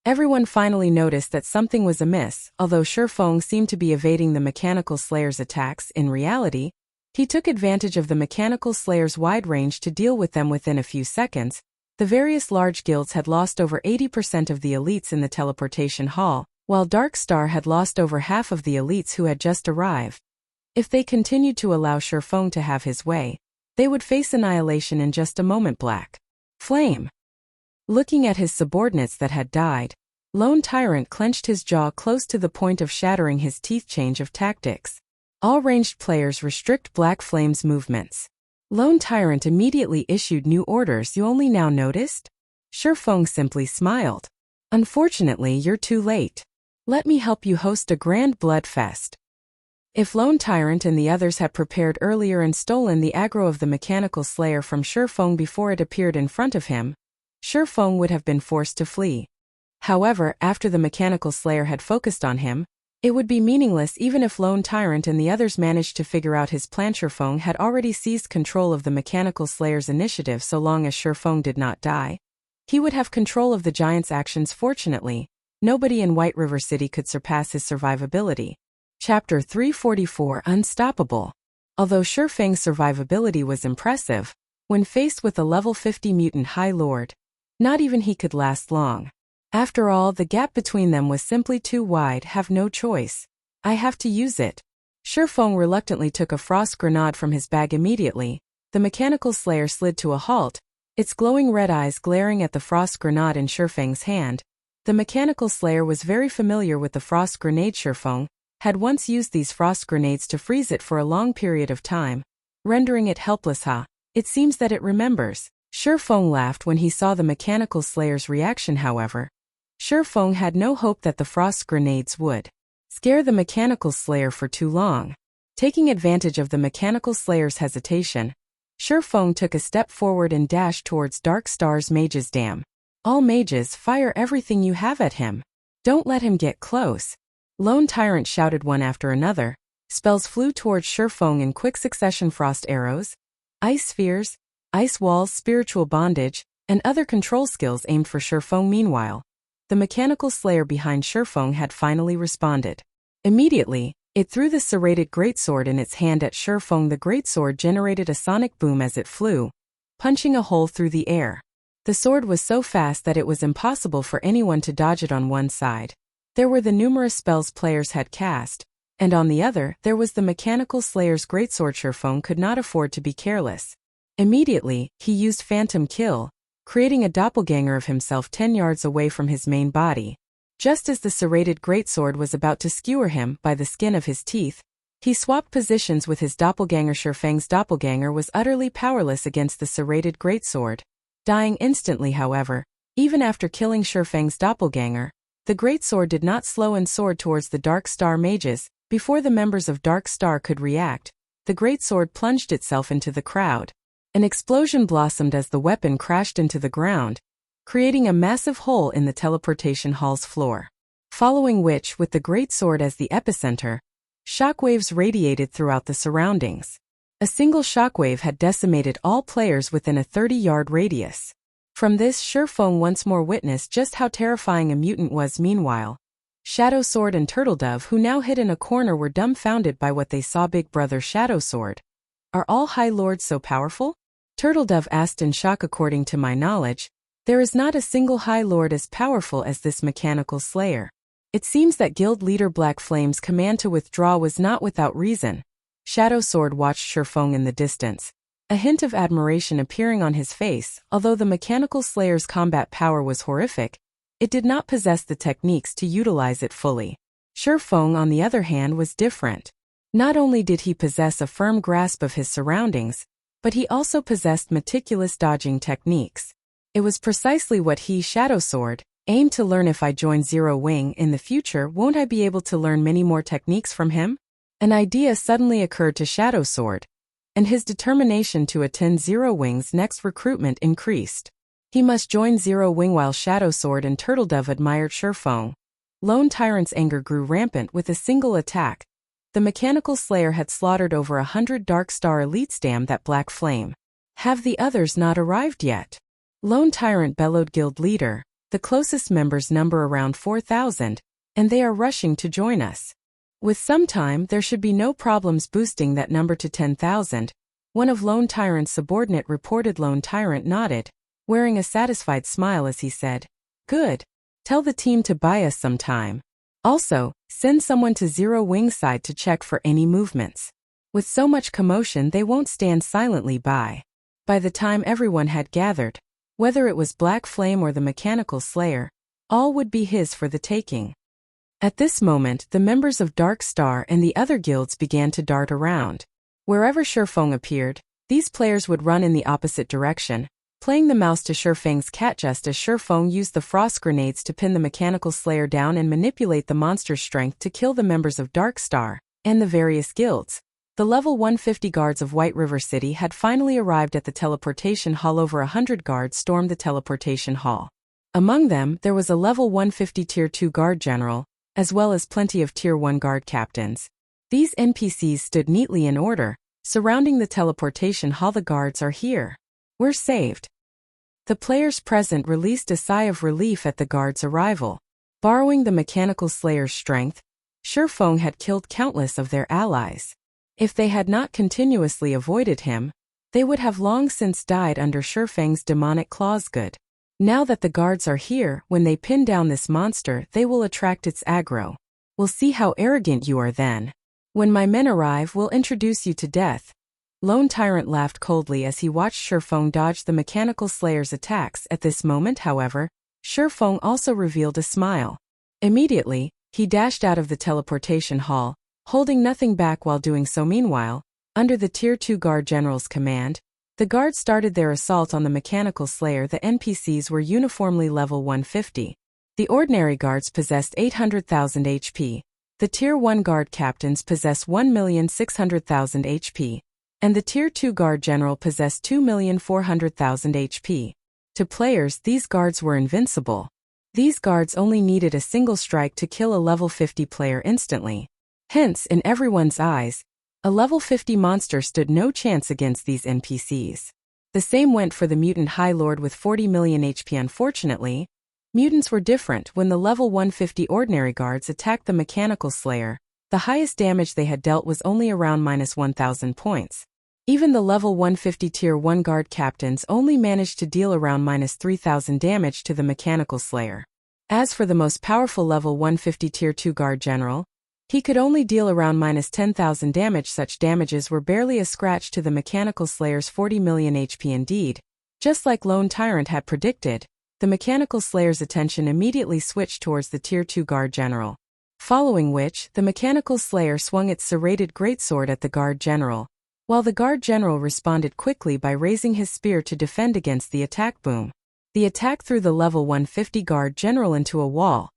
Everyone finally noticed that something was amiss. Although Shifeng seemed to be evading the Mechanical Slayer's attacks, in reality, he took advantage of the Mechanical Slayer's wide range to deal with them within a few seconds. The various large guilds had lost over 80% of the elites in the teleportation hall, while Dark Star had lost over half of the elites who had just arrived. If they continued to allow Shifeng to have his way, they would face annihilation in just a moment. Black Flame. Looking at his subordinates that had died, Lone Tyrant clenched his jaw close to the point of shattering his teeth. Change of tactics. All ranged players restrict Black Flame's movements. Lone Tyrant immediately issued new orders. "You only now noticed?" Shifeng simply smiled. "Unfortunately, you're too late. Let me help you host a grand bloodfest." If Lone Tyrant and the others had prepared earlier and stolen the aggro of the Mechanical Slayer from Shifeng before it appeared in front of him, Shifeng would have been forced to flee. However, after the Mechanical Slayer had focused on him, it would be meaningless even if Lone Tyrant and the others managed to figure out his plan. Shifeng had already seized control of the Mechanical Slayer's initiative. So long as Shifeng did not die, he would have control of the giant's actions. Fortunately, nobody in White River City could surpass his survivability. Chapter 344 Unstoppable. Although Shifeng's survivability was impressive, when faced with a level 50 mutant High Lord, not even he could last long. After all, the gap between them was simply too wide. Have no choice. I have to use it. Shifeng reluctantly took a frost grenade from his bag. Immediately, the Mechanical Slayer slid to a halt, its glowing red eyes glaring at the frost grenade in Shifeng's hand. The Mechanical Slayer was very familiar with the frost grenade. Shifeng had once used these frost grenades to freeze it for a long period of time, rendering it helpless. It seems that it remembers. Shifeng laughed when he saw the Mechanical Slayer's reaction. However, Shifeng had no hope that the frost grenades would scare the Mechanical Slayer for too long. Taking advantage of the Mechanical Slayer's hesitation, Shifeng took a step forward and dashed towards Dark Star's Mage's Dam. All mages, fire everything you have at him. Don't let him get close. Lone Tyrant shouted one after another. Spells flew towards Shifeng in quick succession: frost arrows, ice spheres, ice walls, spiritual bondage, and other control skills aimed for Shifeng. Meanwhile, the Mechanical Slayer behind Shifeng had finally responded. Immediately, it threw the serrated greatsword in its hand at Shifeng. The greatsword generated a sonic boom as it flew, punching a hole through the air. The sword was so fast that it was impossible for anyone to dodge it. On one side, there were the numerous spells players had cast, and on the other, there was the Mechanical Slayer's greatsword. Shifeng could not afford to be careless. Immediately, he used Phantom Kill, creating a doppelganger of himself 10 yards away from his main body. Just as the serrated greatsword was about to skewer him by the skin of his teeth, he swapped positions with his doppelganger. Shifeng's doppelganger was utterly powerless against the serrated greatsword, dying instantly. However, even after killing Shifeng's doppelganger, the greatsword did not slow and soared towards the Dark Star mages. Before the members of Dark Star could react, the greatsword plunged itself into the crowd. An explosion blossomed as the weapon crashed into the ground, creating a massive hole in the teleportation hall's floor. Following which, with the greatsword as the epicenter, shockwaves radiated throughout the surroundings. A single shockwave had decimated all players within a 30-yard radius. From this, Shifeng once more witnessed just how terrifying a mutant was. Meanwhile, Shadow Sword and Turtledove, who now hid in a corner, were dumbfounded by what they saw. Big Brother Shadow Sword, are all High Lords so powerful? Turtledove asked in shock. According to my knowledge, there is not a single High Lord as powerful as this Mechanical Slayer. It seems that Guild Leader Black Flame's command to withdraw was not without reason. Shadow Sword watched Shifeng in the distance, a hint of admiration appearing on his face. Although the Mechanical Slayer's combat power was horrific, it did not possess the techniques to utilize it fully. Shifeng, on the other hand, was different. Not only did he possess a firm grasp of his surroundings, but he also possessed meticulous dodging techniques. It was precisely what he, Shadow Sword, aimed to learn. If I join Zero Wing in the future, won't I be able to learn many more techniques from him? An idea suddenly occurred to Shadow Sword, and his determination to attend Zero Wing's next recruitment increased. He must join Zero Wing. While Shadow Sword and Turtledove admired Shifeng, Lone Tyrant's anger grew rampant. With a single attack, the Mechanical Slayer had slaughtered over 100 Dark Star elites. Damn that Black Flame. Have the others not arrived yet? Lone Tyrant bellowed. Guild Leader, the closest members number around 4,000, and they are rushing to join us. With some time, there should be no problems boosting that number to 10,000. One of Lone Tyrant's subordinate reported. Lone Tyrant nodded, wearing a satisfied smile as he said, "Good. Tell the team to buy us some time. Also, send someone to Zero Wing side to check for any movements. With so much commotion, they won't stand silently by." By the time everyone had gathered, whether it was Black Flame or the Mechanical Slayer, all would be his for the taking. At this moment, the members of Dark Star and the other guilds began to dart around. Wherever Shifeng appeared, these players would run in the opposite direction, playing the mouse to Shifeng's cat. Just as Shifeng used the frost grenades to pin the Mechanical Slayer down and manipulate the monster's strength to kill the members of Dark Star and the various guilds, The level 150 guards of White River City had finally arrived at the teleportation hall. Over 100 guards stormed the teleportation hall. Among them, there was a level 150 Tier 2 guard general, as well as plenty of Tier 1 guard captains. These NPCs stood neatly in order, surrounding the teleportation hall. The guards are here. We're saved. The players present released a sigh of relief at the guards' arrival. Borrowing the mechanical slayer's strength, Shifeng had killed countless of their allies. If they had not continuously avoided him, they would have long since died under Shifeng's demonic claws. Good. Now that the guards are here, when they pin down this monster, they will attract its aggro. We'll see how arrogant you are then. When my men arrive, we'll introduce you to death. Lone Tyrant laughed coldly as he watched Shifeng dodge the mechanical slayer's attacks. At this moment, however, Shifeng also revealed a smile. Immediately, he dashed out of the teleportation hall, holding nothing back while doing so. Meanwhile, under the Tier 2 guard general's command, the guards started their assault on the mechanical slayer. The NPCs were uniformly level 150. The ordinary guards possessed 800,000 HP, the Tier 1 guard captains possess 1,600,000 HP, and the Tier 2 guard general possessed 2,400,000 HP. To players, these guards were invincible. These guards only needed a single strike to kill a level 50 player instantly. Hence, in everyone's eyes, a level 50 monster stood no chance against these NPCs. The same went for the mutant High Lord with 40 million HP. Unfortunately, mutants were different. When the level 150 ordinary guards attacked the mechanical slayer, the highest damage they had dealt was only around -1,000 points. Even the level 150 Tier 1 guard captains only managed to deal around -3,000 damage to the mechanical slayer. As for the most powerful level 150 Tier 2 guard general, he could only deal around -10,000 damage. Such damages were barely a scratch to the mechanical slayer's 40 million HP. Indeed, just like Lone Tyrant had predicted, the mechanical slayer's attention immediately switched towards the Tier 2 guard general. Following which, the mechanical slayer swung its serrated greatsword at the guard general, while the guard general responded quickly by raising his spear to defend against the attack. Boom. The attack threw the level 150 guard general into a wall.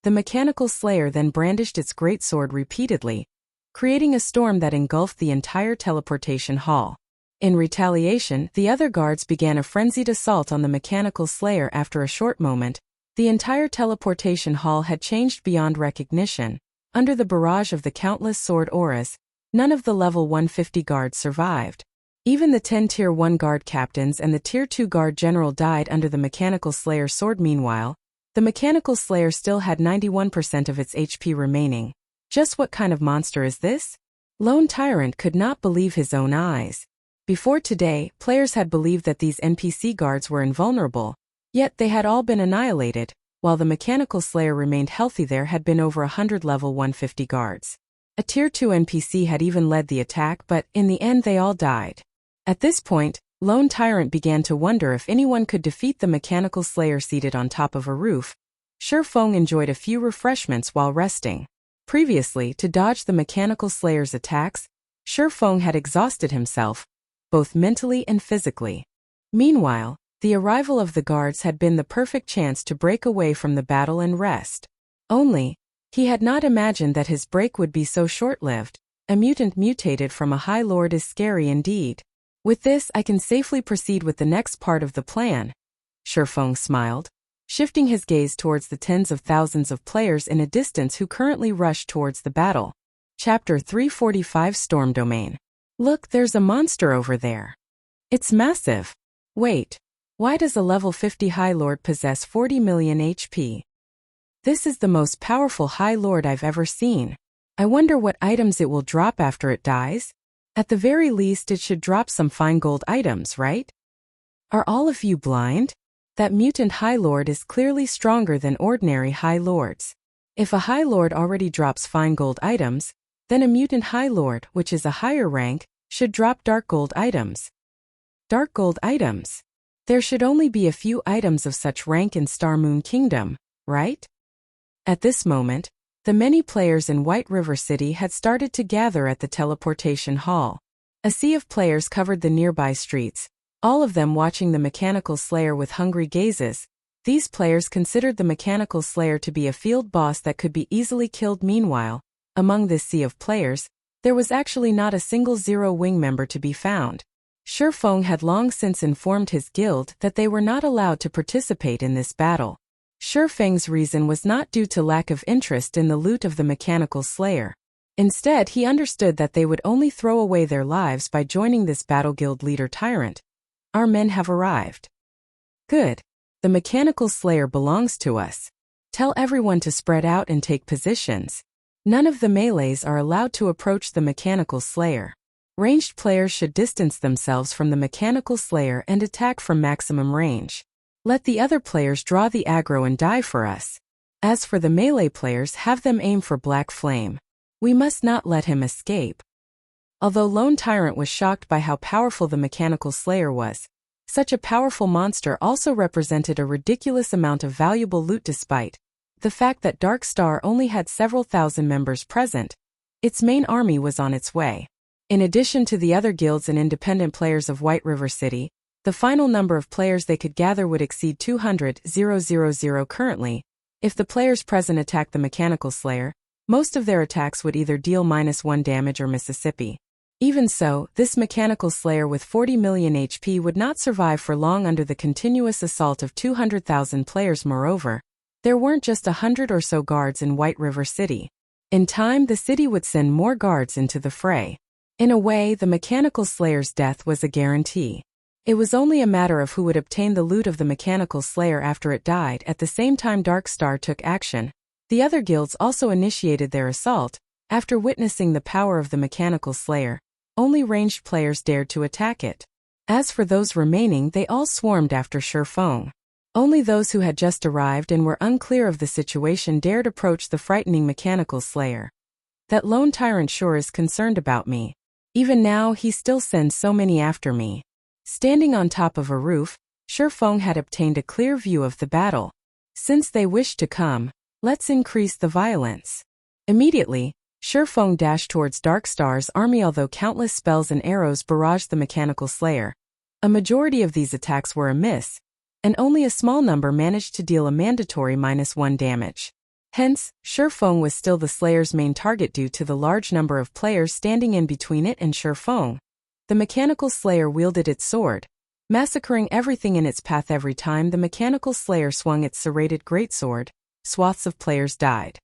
The mechanical slayer then brandished its greatsword repeatedly, creating a storm that engulfed the entire teleportation hall. In retaliation, the other guards began a frenzied assault on the mechanical slayer. After a short moment, the entire teleportation hall had changed beyond recognition. Under the barrage of the countless sword auras, none of the level 150 guards survived. Even the 10 Tier 1 guard captains and the Tier 2 guard general died under the mechanical slayer's sword. Meanwhile, the mechanical slayer still had 91% of its HP remaining. Just what kind of monster is this? Lone Tyrant could not believe his own eyes. Before today, players had believed that these NPC guards were invulnerable, yet they had all been annihilated. While the mechanical slayer remained healthy, there had been over 100 level 150 guards. A Tier 2 NPC had even led the attack, but in the end they all died. At this point, Lone Tyrant began to wonder if anyone could defeat the mechanical slayer seated on top of a roof. Shifeng enjoyed a few refreshments while resting. Previously, to dodge the mechanical slayer's attacks, Shifeng had exhausted himself, both mentally and physically. Meanwhile, the arrival of the guards had been the perfect chance to break away from the battle and rest. Only, he had not imagined that his break would be so short-lived. A mutant mutated from a High Lord is scary indeed. With this, I can safely proceed with the next part of the plan. Shifeng smiled, shifting his gaze towards the tens of thousands of players in a distance who currently rushed towards the battle. Chapter 345 Storm Domain. Look, there's a monster over there. It's massive. Wait, why does a level 50 High Lord possess 40 million HP? This is the most powerful High Lord I've ever seen. I wonder what items it will drop after it dies? At the very least, it should drop some fine gold items, right? Are all of you blind? That mutant High Lord is clearly stronger than ordinary High Lords. If a High Lord already drops fine gold items, then a mutant High Lord, which is a higher rank, should drop dark gold items. Dark gold items? There should only be a few items of such rank in Star Moon Kingdom, right? At this moment, the many players in White River City had started to gather at the teleportation hall. A sea of players covered the nearby streets, all of them watching the mechanical slayer with hungry gazes. These players considered the mechanical slayer to be a field boss that could be easily killed. Meanwhile, among this sea of players, There was actually not a single Zero-Wing member to be found. Shifeng had long since informed his guild that they were not allowed to participate in this battle. Shifeng's reason was not due to lack of interest in the loot of the mechanical slayer. Instead, he understood that they would only throw away their lives by joining this battle guild leader tyrant. Our men have arrived. Good. The mechanical slayer belongs to us. Tell everyone to spread out and take positions. None of the melees are allowed to approach the mechanical slayer. Ranged players should distance themselves from the mechanical slayer and attack from maximum range. Let the other players draw the aggro and die for us. As for the melee players, have them aim for Black Flame. We must not let him escape. Although Lone Tyrant was shocked by how powerful the mechanical slayer was, such a powerful monster also represented a ridiculous amount of valuable loot despite the fact that Dark Star only had several thousand members present. Its main army was on its way. In addition to the other guilds and independent players of White River City, the final number of players they could gather would exceed 200,000 currently. If the players present attacked the mechanical slayer, most of their attacks would either deal -1 damage or Mississippi. Even so, this mechanical slayer with 40 million HP would not survive for long under the continuous assault of 200,000 players. Moreover, there weren't just 100 or so guards in White River City. In time, the city would send more guards into the fray. In a way, the mechanical slayer's death was a guarantee. It was only a matter of who would obtain the loot of the mechanical slayer after it died. At the same time Dark Star took action, the other guilds also initiated their assault. After witnessing the power of the mechanical slayer, only ranged players dared to attack it. As for those remaining, they all swarmed after Shifeng. Only those who had just arrived and were unclear of the situation dared approach the frightening mechanical slayer. That Lone Tyrant sure is concerned about me. Even now he still sends so many after me. Standing on top of a roof, Shifeng had obtained a clear view of the battle. Since they wish to come, let's increase the violence. Immediately, Shifeng dashed towards Dark Star's army. Although countless spells and arrows barraged the mechanical slayer, a majority of these attacks were a miss, and only a small number managed to deal a mandatory -1 damage. Hence, Shifeng was still the slayer's main target due to the large number of players standing in between it and Shifeng. The mechanical slayer wielded its sword, massacring everything in its path. Every time the mechanical slayer swung its serrated greatsword, swaths of players died.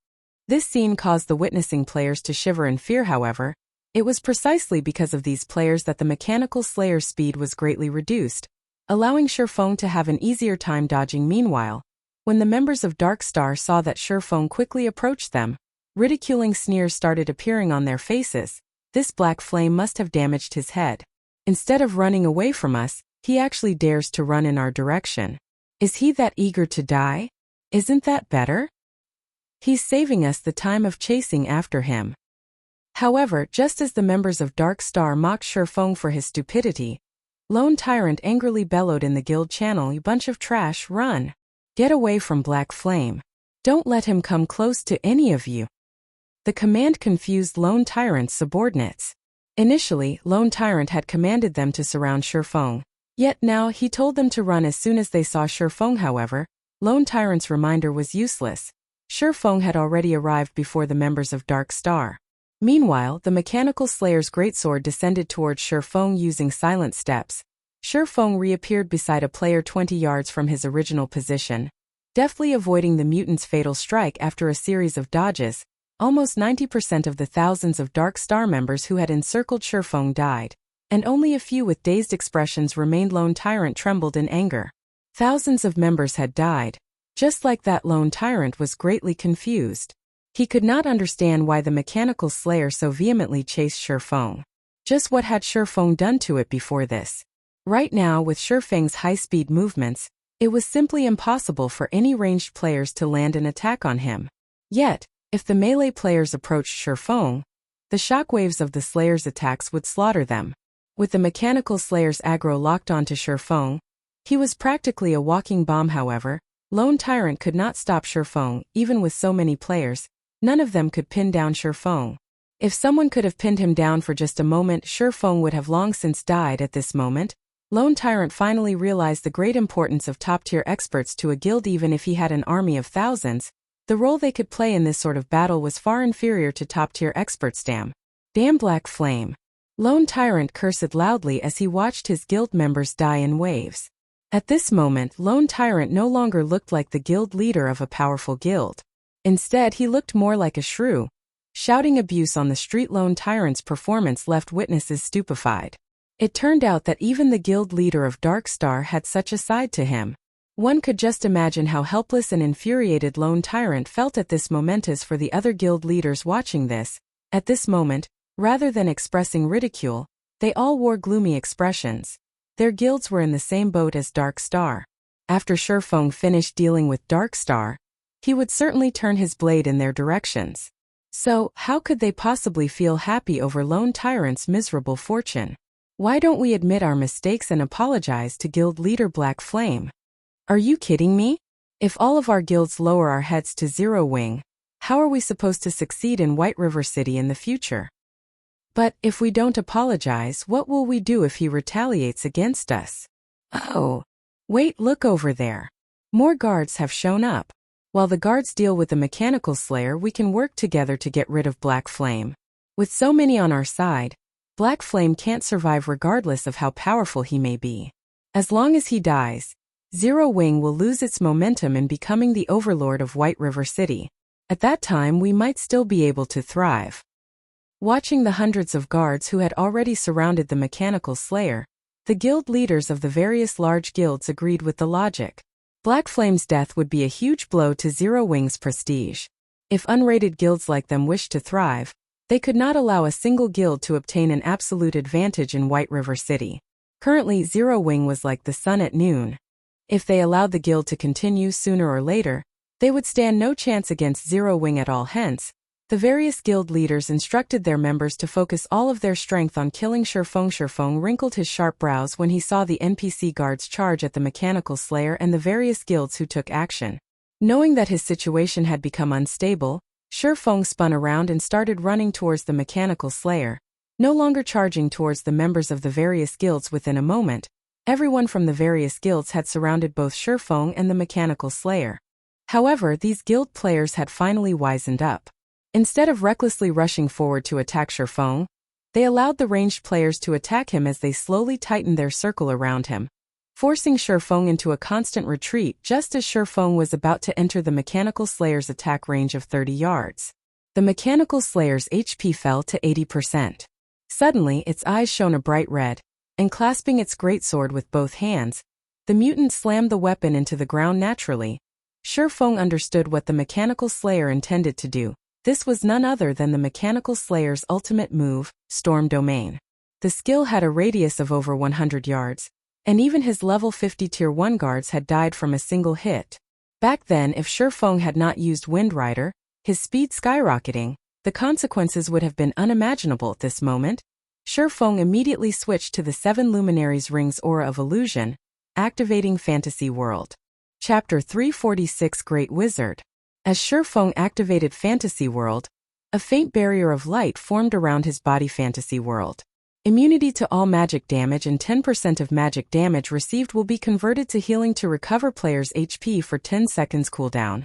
This scene caused the witnessing players to shiver in fear. However, it was precisely because of these players that the mechanical slayer's speed was greatly reduced, allowing Shifeng to have an easier time dodging. Meanwhile, when the members of Dark Star saw that Shifeng quickly approached them, ridiculing sneers started appearing on their faces. This black flame must have damaged his head. Instead of running away from us, he actually dares to run in our direction. Is he that eager to die? Isn't that better? He's saving us the time of chasing after him. However, just as the members of Dark Star mocked Shifeng for his stupidity, Lone Tyrant angrily bellowed in the guild channel, "You bunch of trash, run! Get away from Black Flame. Don't let him come close to any of you." The command confused Lone Tyrant's subordinates. Initially, Lone Tyrant had commanded them to surround Shifeng, yet now he told them to run as soon as they saw Shifeng. However, Lone Tyrant's reminder was useless. Shifeng had already arrived before the members of Dark Star. Meanwhile, the mechanical slayer's greatsword descended towards Shifeng using silent steps. Shifeng reappeared beside a player 20 yards from his original position, deftly avoiding the mutant's fatal strike. After a series of dodges, almost 90% of the thousands of Dark Star members who had encircled Shifeng died, and only a few with dazed expressions remained. Lone Tyrant trembled in anger. Thousands of members had died. Just like that, Lone Tyrant was greatly confused. He could not understand why the mechanical slayer so vehemently chased Shifeng. Just what had Shifeng done to it before this? Right now, with Shifeng's high-speed movements, it was simply impossible for any ranged players to land an attack on him. Yet, if the melee players approached Shifeng, the shockwaves of the slayer's attacks would slaughter them. With the mechanical slayer's aggro locked onto Shifeng, he was practically a walking bomb. However, Lone Tyrant could not stop Shifeng. Even with so many players, none of them could pin down Shifeng. If someone could have pinned him down for just a moment, Shifeng would have long since died. At this moment, Lone Tyrant finally realized the great importance of top-tier experts to a guild. Even if he had an army of thousands, the role they could play in this sort of battle was far inferior to top-tier experts. Damn. Damn Black Flame. Lone Tyrant cursed loudly as he watched his guild members die in waves. At this moment, Lone Tyrant no longer looked like the guild leader of a powerful guild. Instead, he looked more like a shrew. Shouting abuse on the street. Lone Tyrant's performance left witnesses stupefied. It turned out that even the guild leader of Dark Star had such a side to him. One could just imagine how helpless and infuriated Lone Tyrant felt at this moment. As for the other guild leaders watching this, at this moment, rather than expressing ridicule, they all wore gloomy expressions. Their guilds were in the same boat as Dark Star. After Shifeng finished dealing with Dark Star, he would certainly turn his blade in their directions. So, how could they possibly feel happy over Lone Tyrant's miserable fortune? Why don't we admit our mistakes and apologize to guild leader Black Flame? Are you kidding me? If all of our guilds lower our heads to Zero Wing, how are we supposed to succeed in White River City in the future? But if we don't apologize, what will we do if he retaliates against us? Oh. Wait, look over there. More guards have shown up. While the guards deal with the Mechanical Slayer, we can work together to get rid of Black Flame. With so many on our side, Black Flame can't survive regardless of how powerful he may be. As long as he dies, Zero Wing will lose its momentum in becoming the overlord of White River City. At that time, we might still be able to thrive. Watching the hundreds of guards who had already surrounded the Mechanical Slayer, the guild leaders of the various large guilds agreed with the logic. Black Flame's death would be a huge blow to Zero Wing's prestige. If unrated guilds like them wished to thrive, they could not allow a single guild to obtain an absolute advantage in White River City. Currently, Zero Wing was like the sun at noon. If they allowed the guild to continue sooner or later, they would stand no chance against Zero Wing at all. Hence, the various guild leaders instructed their members to focus all of their strength on killing Shifeng. Shifeng wrinkled his sharp brows when he saw the NPC guards charge at the Mechanical Slayer and the various guilds who took action. Knowing that his situation had become unstable, Shifeng spun around and started running towards the Mechanical Slayer, no longer charging towards the members of the various guilds. Within a moment, everyone from the various guilds had surrounded both Shifeng and the Mechanical Slayer. However, these guild players had finally wisened up. Instead of recklessly rushing forward to attack Shifeng, they allowed the ranged players to attack him as they slowly tightened their circle around him, forcing Shifeng into a constant retreat just as Shifeng was about to enter the Mechanical Slayer's attack range of 30 yards. The Mechanical Slayer's HP fell to 80%. Suddenly, its eyes shone a bright red, and clasping its greatsword with both hands, the mutant slammed the weapon into the ground naturally. Shifeng understood what the Mechanical Slayer intended to do. This was none other than the Mechanical Slayer's ultimate move, Storm Domain. The skill had a radius of over 100 yards, and even his level 50 Tier 1 guards had died from a single hit. Back then, if Shifeng had not used Wind Rider, his speed skyrocketing, the consequences would have been unimaginable at this moment. Shifeng immediately switched to the 7 Luminaries Rings Aura of Illusion, activating Fantasy World. Chapter 346 Great Wizard. As Shifeng activated Fantasy World, a faint barrier of light formed around his body. Fantasy World. Immunity to all magic damage and 10% of magic damage received will be converted to healing to recover player's HP for 10 seconds cooldown.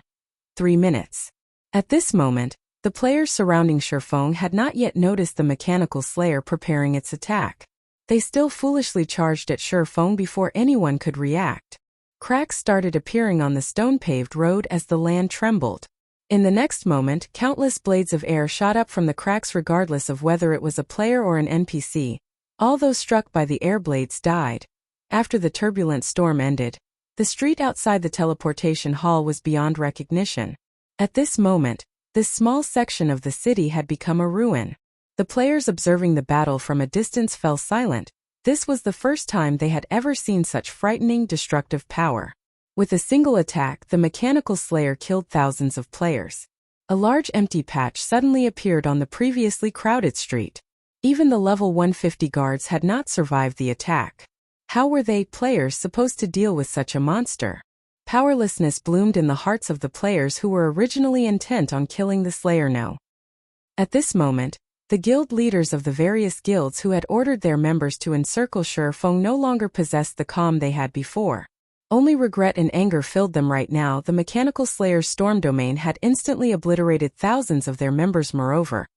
3 minutes. At this moment, the players surrounding Shifeng had not yet noticed the Mechanical Slayer preparing its attack. They still foolishly charged at Shifeng before anyone could react. Cracks started appearing on the stone-paved road as the land trembled. In the next moment, countless blades of air shot up from the cracks regardless of whether it was a player or an NPC. All those struck by the air blades died. After the turbulent storm ended, the street outside the teleportation hall was beyond recognition. At this moment, this small section of the city had become a ruin. The players observing the battle from a distance fell silent. This was the first time they had ever seen such frightening, destructive power. With a single attack, the Mechanical Slayer killed thousands of players. A large empty patch suddenly appeared on the previously crowded street. Even the level 150 guards had not survived the attack. How were they, players, supposed to deal with such a monster? Powerlessness bloomed in the hearts of the players who were originally intent on killing the Slayer. No. At this moment, the guild leaders of the various guilds who had ordered their members to encircle Shifeng no longer possessed the calm they had before. Only regret and anger filled them right now. The Mechanical Slayer's Storm Domain had instantly obliterated thousands of their members. Moreover,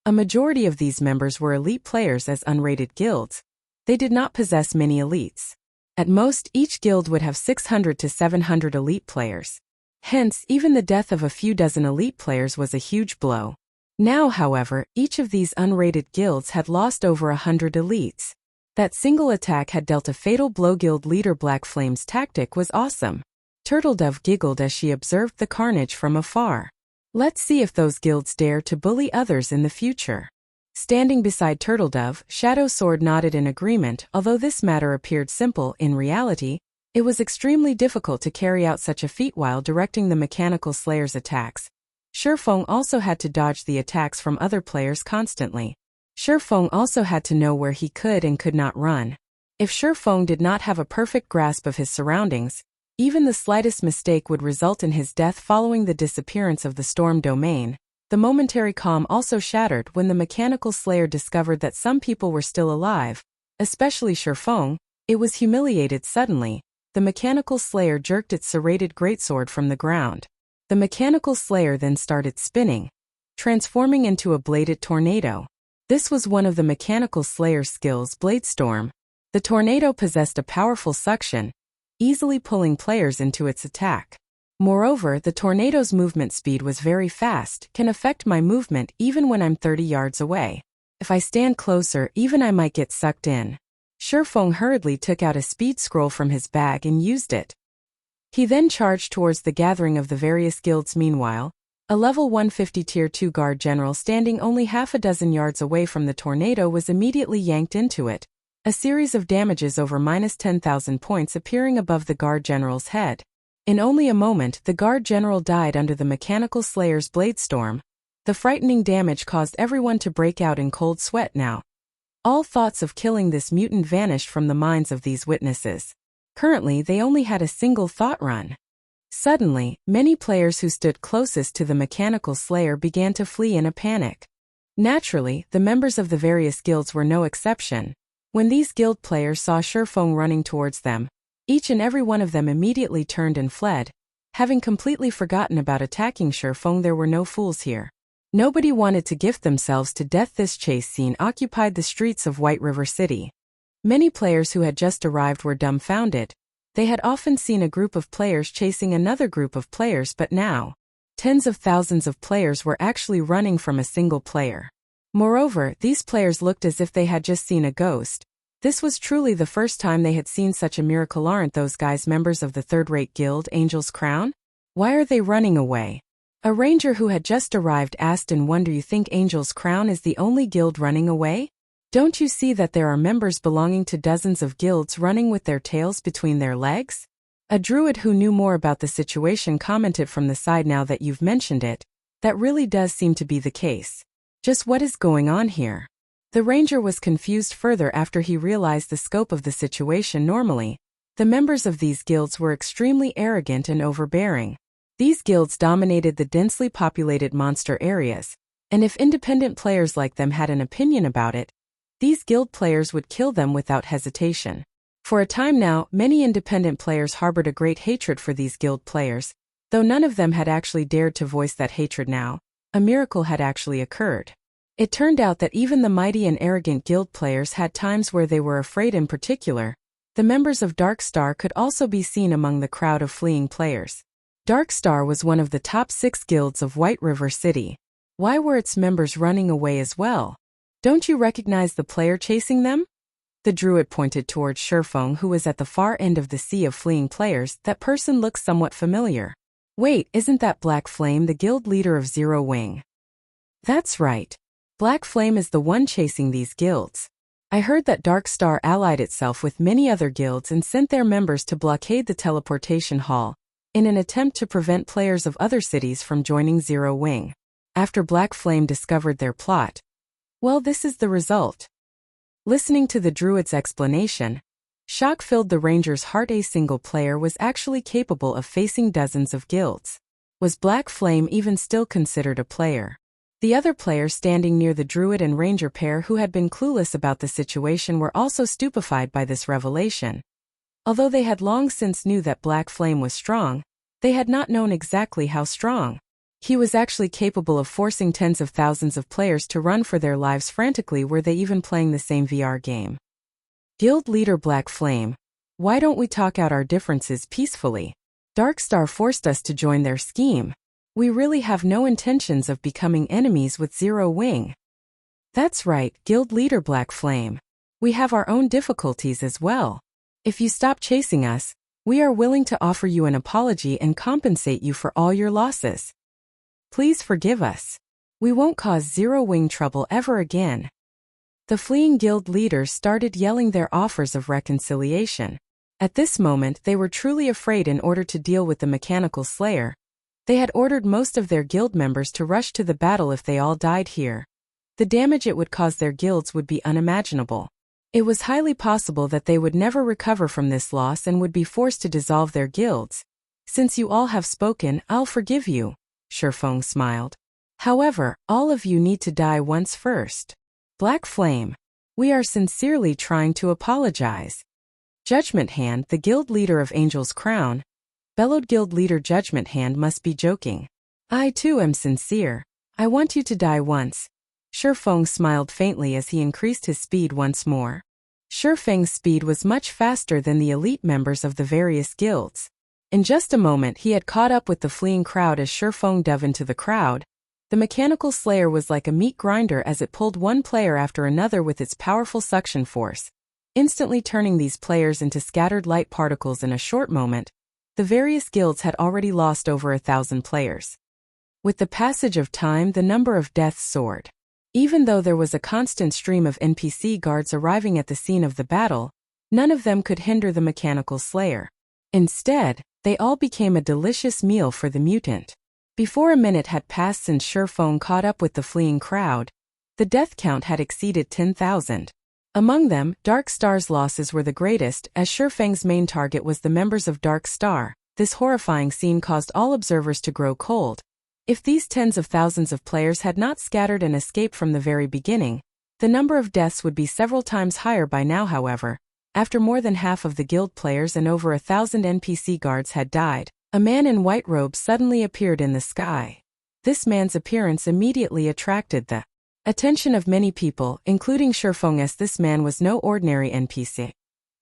A majority of these members were elite players as unrated guilds. They did not possess many elites. At most, each guild would have 600 to 700 elite players. Hence, even the death of a few dozen elite players was a huge blow. Now, however, each of these unrated guilds had lost over 100 elites. That single attack had dealt a fatal blow. Guild leader Black Flame's tactic was awesome. Turtledove giggled as she observed the carnage from afar. Let's see if those guilds dare to bully others in the future. Standing beside Turtledove, Shadow Sword nodded in agreement. Although this matter appeared simple, in reality, it was extremely difficult to carry out such a feat while directing the Mechanical Slayer's attacks. Shifeng also had to dodge the attacks from other players constantly. Shifeng also had to know where he could and could not run. If Shifeng did not have a perfect grasp of his surroundings, even the slightest mistake would result in his death. Following the disappearance of the Storm Domain, the momentary calm also shattered when the Mechanical Slayer discovered that some people were still alive, especially Shifeng. It was humiliated. Suddenly, the Mechanical Slayer jerked its serrated greatsword from the ground. The Mechanical Slayer then started spinning, transforming into a bladed tornado. This was one of the Mechanical Slayer's skills, Bladestorm. The tornado possessed a powerful suction, easily pulling players into its attack. Moreover, the tornado's movement speed was very fast, can affect my movement even when I'm 30 yards away. If I stand closer, even I might get sucked in. Shifeng hurriedly took out a speed scroll from his bag and used it. He then charged towards the gathering of the various guilds. Meanwhile, a level 150 tier 2 guard general standing only half a dozen yards away from the tornado was immediately yanked into it, a series of damages over -10,000 points appearing above the guard general's head. In only a moment, the guard general died under the Mechanical Slayer's Bladestorm. The frightening damage caused everyone to break out in cold sweat now. All thoughts of killing this mutant vanished from the minds of these witnesses. Currently, they only had a single thought run. Suddenly, many players who stood closest to the Mechanical Slayer began to flee in a panic. Naturally, the members of the various guilds were no exception. When these guild players saw Shifeng running towards them, each and every one of them immediately turned and fled. Having completely forgotten about attacking Shifeng, there were no fools here. Nobody wanted to gift themselves to death. This chase scene occupied the streets of White River City. Many players who had just arrived were dumbfounded. They had often seen a group of players chasing another group of players, but now, tens of thousands of players were actually running from a single player. Moreover, these players looked as if they had just seen a ghost. This was truly the first time they had seen such a miracle. Aren't those guys members of the third-rate guild, Angel's Crown? Why are they running away? A ranger who had just arrived asked in wonder. You think Angel's Crown is the only guild running away? Don't you see that there are members belonging to dozens of guilds running with their tails between their legs? A druid who knew more about the situation commented from the side. Now that you've mentioned it, that really does seem to be the case. Just what is going on here? The ranger was confused further after he realized the scope of the situation. Normally, the members of these guilds were extremely arrogant and overbearing. These guilds dominated the densely populated monster areas, and if independent players like them had an opinion about it, these guild players would kill them without hesitation. For a time now, many independent players harbored a great hatred for these guild players, though none of them had actually dared to voice that hatred. Now, a miracle had actually occurred. It turned out that even the mighty and arrogant guild players had times where they were afraid. In particular, the members of Dark Star could also be seen among the crowd of fleeing players. Dark Star was one of the top 6 guilds of White River City. Why were its members running away as well? Don't you recognize the player chasing them? The druid pointed towards Shifeng, who was at the far end of the sea of fleeing players. That person looks somewhat familiar. Wait, isn't that Black Flame, the guild leader of Zero Wing? That's right. Black Flame is the one chasing these guilds. I heard that Dark Star allied itself with many other guilds and sent their members to blockade the teleportation hall, in an attempt to prevent players of other cities from joining Zero Wing. After Black Flame discovered their plot, well, this is the result. Listening to the druid's explanation, shock filled the ranger's heart. A single player was actually capable of facing dozens of guilds. Was Black Flame even still considered a player? The other players standing near the druid and ranger pair, who had been clueless about the situation, were also stupefied by this revelation. Although they had long since knew that Black Flame was strong, they had not known exactly how strong. He was actually capable of forcing tens of thousands of players to run for their lives frantically were they even playing the same VR game. Guild leader Black Flame, why don't we talk out our differences peacefully? Darkstar forced us to join their scheme. We really have no intentions of becoming enemies with Zero Wing. That's right, Guild leader Black Flame. We have our own difficulties as well. If you stop chasing us, we are willing to offer you an apology and compensate you for all your losses. Please forgive us. We won't cause Zero Wing trouble ever again. The fleeing guild leaders started yelling their offers of reconciliation. At this moment they were truly afraid. In order to deal with the mechanical slayer, they had ordered most of their guild members to rush to the battle. If they all died here, the damage it would cause their guilds would be unimaginable. It was highly possible that they would never recover from this loss and would be forced to dissolve their guilds. Since you all have spoken, I'll forgive you, Shifeng smiled. However, all of you need to die once first. Black Flame, we are sincerely trying to apologize. Judgment Hand, the guild leader of Angel's Crown, bellowed. Guild leader Judgment Hand must be joking. I too am sincere. I want you to die once. Shifeng smiled faintly as he increased his speed once more. Shifeng's speed was much faster than the elite members of the various guilds. In just a moment he had caught up with the fleeing crowd. As Shifeng dove into the crowd, the mechanical slayer was like a meat grinder as it pulled one player after another with its powerful suction force, instantly turning these players into scattered light particles. In a short moment, the various guilds had already lost over 1,000 players. With the passage of time, the number of deaths soared. Even though there was a constant stream of NPC guards arriving at the scene of the battle, none of them could hinder the mechanical slayer. Instead, they all became a delicious meal for the mutant. Before a minute had passed since Shifeng caught up with the fleeing crowd, the death count had exceeded 10,000. Among them, Dark Star's losses were the greatest, as Shifeng's main target was the members of Dark Star. This horrifying scene caused all observers to grow cold. If these tens of thousands of players had not scattered and escaped from the very beginning, the number of deaths would be several times higher by now. However, after more than half of the guild players and over 1,000 NPC guards had died, a man in white robes suddenly appeared in the sky. This man's appearance immediately attracted the attention of many people, including Shifeng. This man was no ordinary NPC.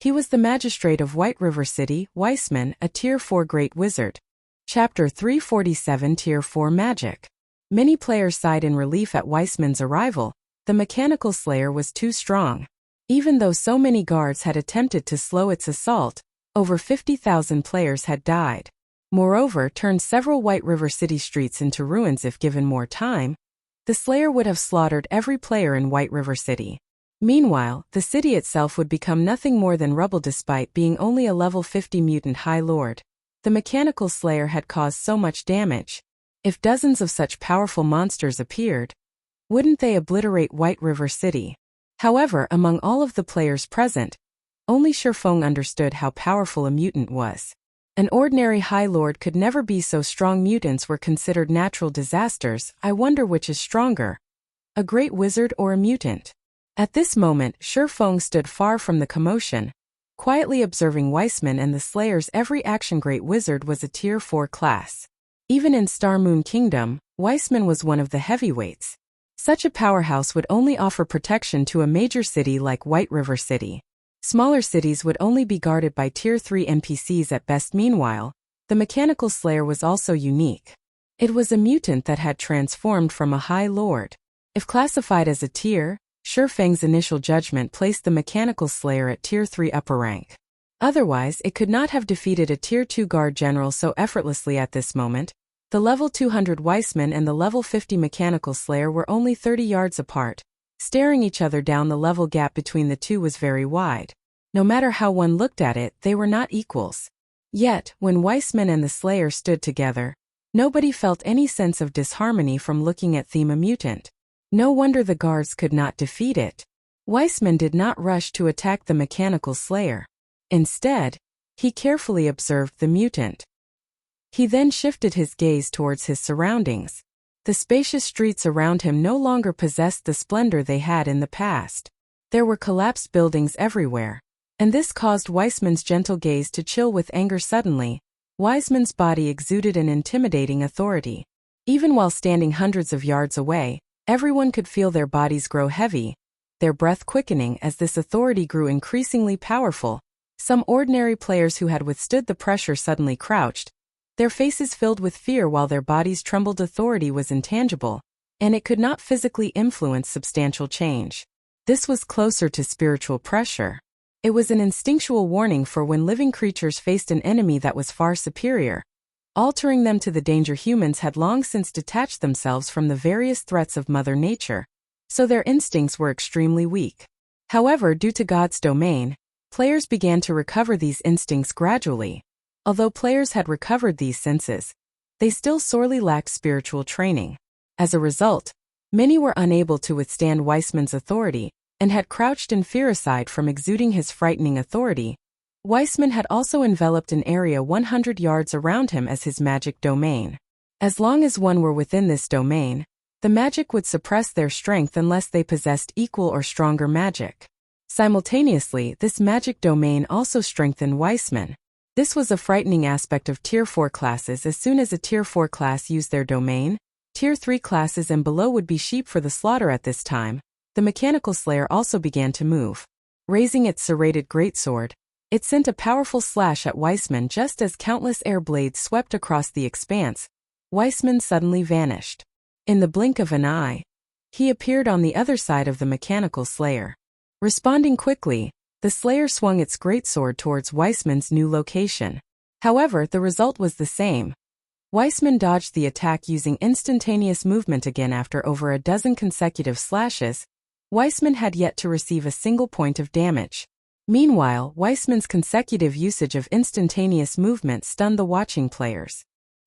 He was the magistrate of White River City, Weissman, a Tier 4 Great Wizard. Chapter 347, Tier 4 Magic. Many players sighed in relief at Weissman's arrival. The mechanical slayer was too strong. Even though so many guards had attempted to slow its assault, over 50,000 players had died. Moreover, turned several White River City streets into ruins. If given more time, the slayer would have slaughtered every player in White River City. Meanwhile, the city itself would become nothing more than rubble. Despite being only a level 50 mutant High Lord, the mechanical slayer had caused so much damage. If dozens of such powerful monsters appeared, wouldn't they obliterate White River City? However, among all of the players present, only Shifeng understood how powerful a mutant was. An ordinary High Lord could never be so strong. Mutants were considered natural disasters. I wonder which is stronger, a great wizard or a mutant? At this moment, Shifeng stood far from the commotion, quietly observing Weissman and the Slayer's every action. Great Wizard was a Tier 4 class. Even in Star Moon Kingdom, Weissman was one of the heavyweights. Such a powerhouse would only offer protection to a major city like White River City. Smaller cities would only be guarded by Tier 3 NPCs at best. Meanwhile, the mechanical slayer was also unique. It was a mutant that had transformed from a High Lord. If classified as a tier, Shifeng's initial judgment placed the mechanical slayer at Tier 3 upper rank. Otherwise, it could not have defeated a Tier 2 guard general so effortlessly. At this moment, the level 200 Weissman and the level 50 mechanical slayer were only 30 yards apart. Staring each other down, the level gap between the two was very wide. No matter how one looked at it, they were not equals. Yet, when Weissman and the Slayer stood together, nobody felt any sense of disharmony from looking at Thema Mutant. No wonder the guards could not defeat it. Weissman did not rush to attack the mechanical slayer. Instead, he carefully observed the mutant. He then shifted his gaze towards his surroundings. The spacious streets around him no longer possessed the splendor they had in the past. There were collapsed buildings everywhere, and this caused Weissman's gentle gaze to chill with anger. Suddenly, Weissman's body exuded an intimidating authority. Even while standing hundreds of yards away, everyone could feel their bodies grow heavy, their breath quickening as this authority grew increasingly powerful. Some ordinary players who had withstood the pressure suddenly crouched, their faces filled with fear while their bodies trembled. Authority was intangible, and it could not physically influence substantial change. This was closer to spiritual pressure. It was an instinctual warning for when living creatures faced an enemy that was far superior, altering them to the danger. Humans had long since detached themselves from the various threats of Mother Nature, so their instincts were extremely weak. However, due to God's domain, players began to recover these instincts gradually. Although players had recovered these senses, they still sorely lacked spiritual training. As a result, many were unable to withstand Weissman's authority and had crouched in fear. Aside from exuding his frightening authority, Weissman had also enveloped an area 100 yards around him as his magic domain. As long as one were within this domain, the magic would suppress their strength unless they possessed equal or stronger magic. Simultaneously, this magic domain also strengthened Weissman. This was a frightening aspect of Tier 4 classes. As soon as a Tier 4 class used their domain, Tier 3 classes and below would be sheep for the slaughter. At this time, the Mechanical Slayer also began to move. Raising its serrated greatsword, it sent a powerful slash at Weissman. Just as countless air blades swept across the expanse, Weissman suddenly vanished. In the blink of an eye, he appeared on the other side of the Mechanical Slayer. Responding quickly, the Slayer swung its greatsword towards Weissman's new location. However, the result was the same. Weissman dodged the attack using instantaneous movement again. After over a dozen consecutive slashes, Weissman had yet to receive a single point of damage. Meanwhile, Weissman's consecutive usage of instantaneous movement stunned the watching players.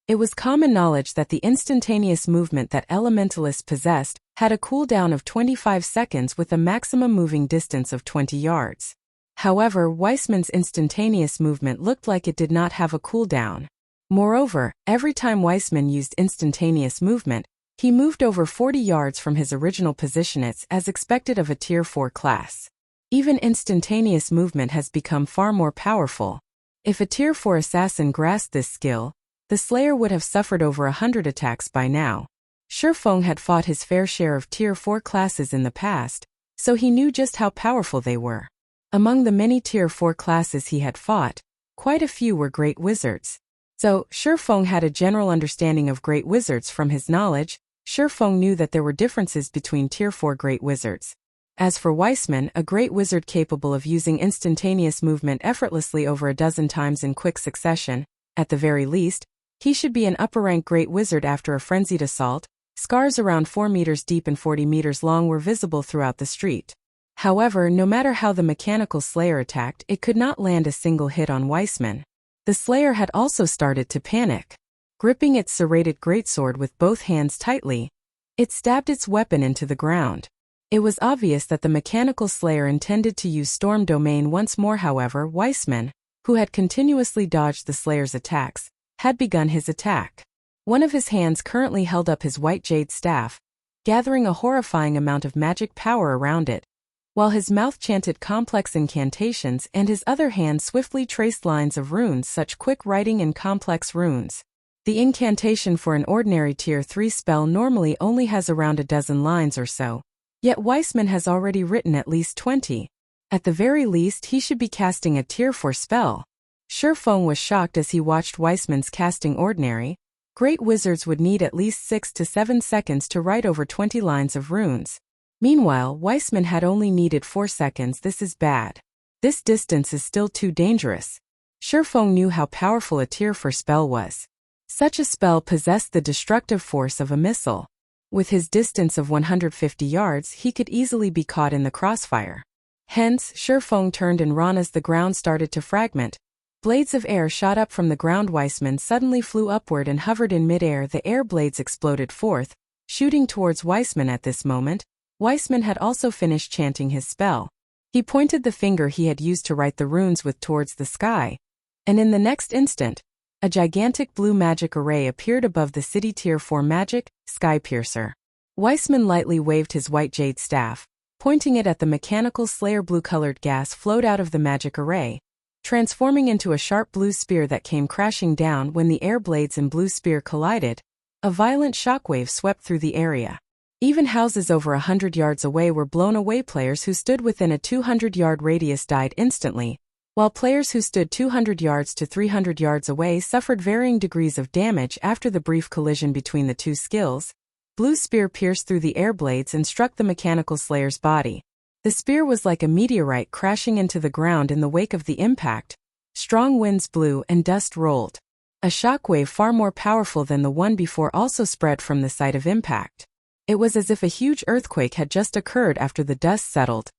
It was common knowledge that the instantaneous movement that elementalists possessed had a cooldown of 25 seconds with a maximum moving distance of 20 yards. However, Weissman's instantaneous movement looked like it did not have a cooldown. Moreover, every time Weissman used instantaneous movement, he moved over 40 yards from his original position. It's as expected of a Tier 4 class. Even instantaneous movement has become far more powerful. If a Tier 4 assassin grasped this skill, the Slayer would have suffered over 100 attacks by now. Shifeng had fought his fair share of Tier 4 classes in the past, so he knew just how powerful they were. Among the many Tier 4 classes he had fought, quite a few were Great Wizards. So, Shifeng had a general understanding of Great Wizards. From his knowledge, Shifeng knew that there were differences between Tier 4 Great Wizards. As for Weissman, a Great Wizard capable of using instantaneous movement effortlessly over a dozen times in quick succession, at the very least, he should be an upper-rank Great Wizard. After a frenzied assault, scars around 4 meters deep and 40 meters long were visible throughout the street. However, no matter how the Mechanical Slayer attacked, it could not land a single hit on Weissman. The Slayer had also started to panic. Gripping its serrated greatsword with both hands tightly, it stabbed its weapon into the ground. It was obvious that the Mechanical Slayer intended to use Storm Domain once more. However, Weissman, who had continuously dodged the Slayer's attacks, had begun his attack. One of his hands currently held up his white jade staff, gathering a horrifying amount of magic power around it, while his mouth chanted complex incantations and his other hand swiftly traced lines of runes. Such quick writing and complex runes. The incantation for an ordinary Tier 3 spell normally only has around a dozen lines or so, yet Weissman has already written at least 20. At the very least, he should be casting a Tier 4 spell. Shifeng was shocked as he watched Weissman's casting. Ordinary Great Wizards would need at least 6 to 7 seconds to write over 20 lines of runes. Meanwhile, Weissman had only needed 4 seconds. This is bad. This distance is still too dangerous. Shifeng knew how powerful a Tier 4 spell was. Such a spell possessed the destructive force of a missile. With his distance of 150 yards, he could easily be caught in the crossfire. Hence, Shifeng turned and ran as the ground started to fragment. Blades of air shot up from the ground. Weissman suddenly flew upward and hovered in midair. The air blades exploded forth, shooting towards Weissman. At this moment, Weissman had also finished chanting his spell. He pointed the finger he had used to write the runes with towards the sky, and in the next instant, a gigantic blue magic array appeared above the city. Tier 4 magic, Skypiercer. Weissman lightly waved his white jade staff, pointing it at the Mechanical Slayer. Blue-colored gas flowed out of the magic array, transforming into a sharp blue spear that came crashing down. When the air blades and blue spear collided, A violent shockwave swept through the area. Even houses over 100 yards away were blown away. Players who stood within a 200-yard radius died instantly, while players who stood 200 yards to 300 yards away suffered varying degrees of damage after the brief collision between the two skills. Blue spear pierced through the air blades and struck the mechanical slayer's body. The spear was like a meteorite crashing into the ground in the wake of the impact. Strong winds blew and dust rolled. A shockwave far more powerful than the one before also spread from the site of impact. It was as if a huge earthquake had just occurred after the dust settled.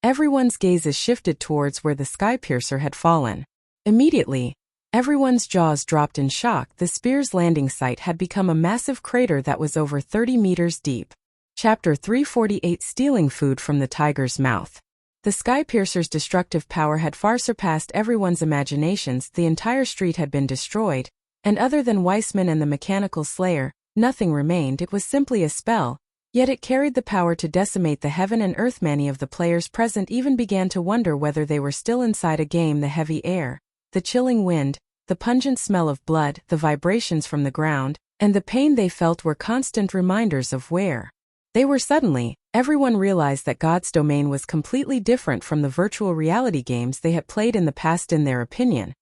Everyone's gazes shifted towards where the Skypiercer had fallen. Immediately, everyone's jaws dropped in shock. The spear's landing site had become a massive crater that was over 30 meters deep. Chapter 348: Stealing Food from the Tiger's Mouth. The Skypiercer's destructive power had far surpassed everyone's imaginations. The entire street had been destroyed, and other than Weissman and the mechanical slayer, nothing remained. It was simply a spell, yet it carried the power to decimate the heaven and earth. Many of the players present even began to wonder whether they were still inside a game. The heavy air, the chilling wind, the pungent smell of blood, the vibrations from the ground, and the pain they felt were constant reminders of where they were. Suddenly, everyone realized that God's domain was completely different from the virtual reality games they had played in the past. In their opinion,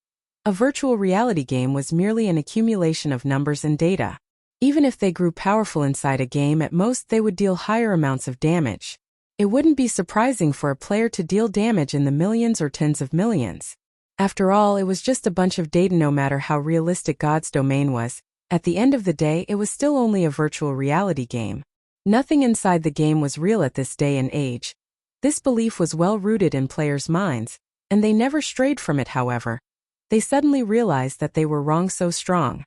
a virtual reality game was merely an accumulation of numbers and data. Even if they grew powerful inside a game, at most they would deal higher amounts of damage. It wouldn't be surprising for a player to deal damage in the millions or tens of millions. After all, it was just a bunch of data. No matter how realistic God's domain was, at the end of the day it was still only a virtual reality game. Nothing inside the game was real at this day and age. This belief was well rooted in players' minds, and they never strayed from it. However, they suddenly realized that they were wrong. So strong.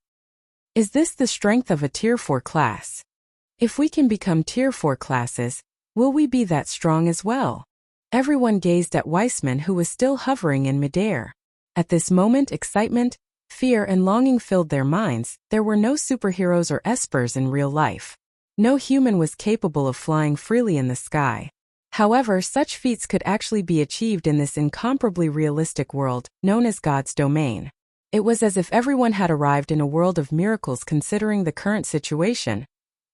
Is this the strength of a Tier 4 class? If we can become Tier 4 classes, will we be that strong as well? Everyone gazed at Weissman, who was still hovering in midair. At this moment, excitement, fear and longing filled their minds. There were no superheroes or espers in real life. No human was capable of flying freely in the sky. However, such feats could actually be achieved in this incomparably realistic world, known as God's domain. It was as if everyone had arrived in a world of miracles. Considering the current situation,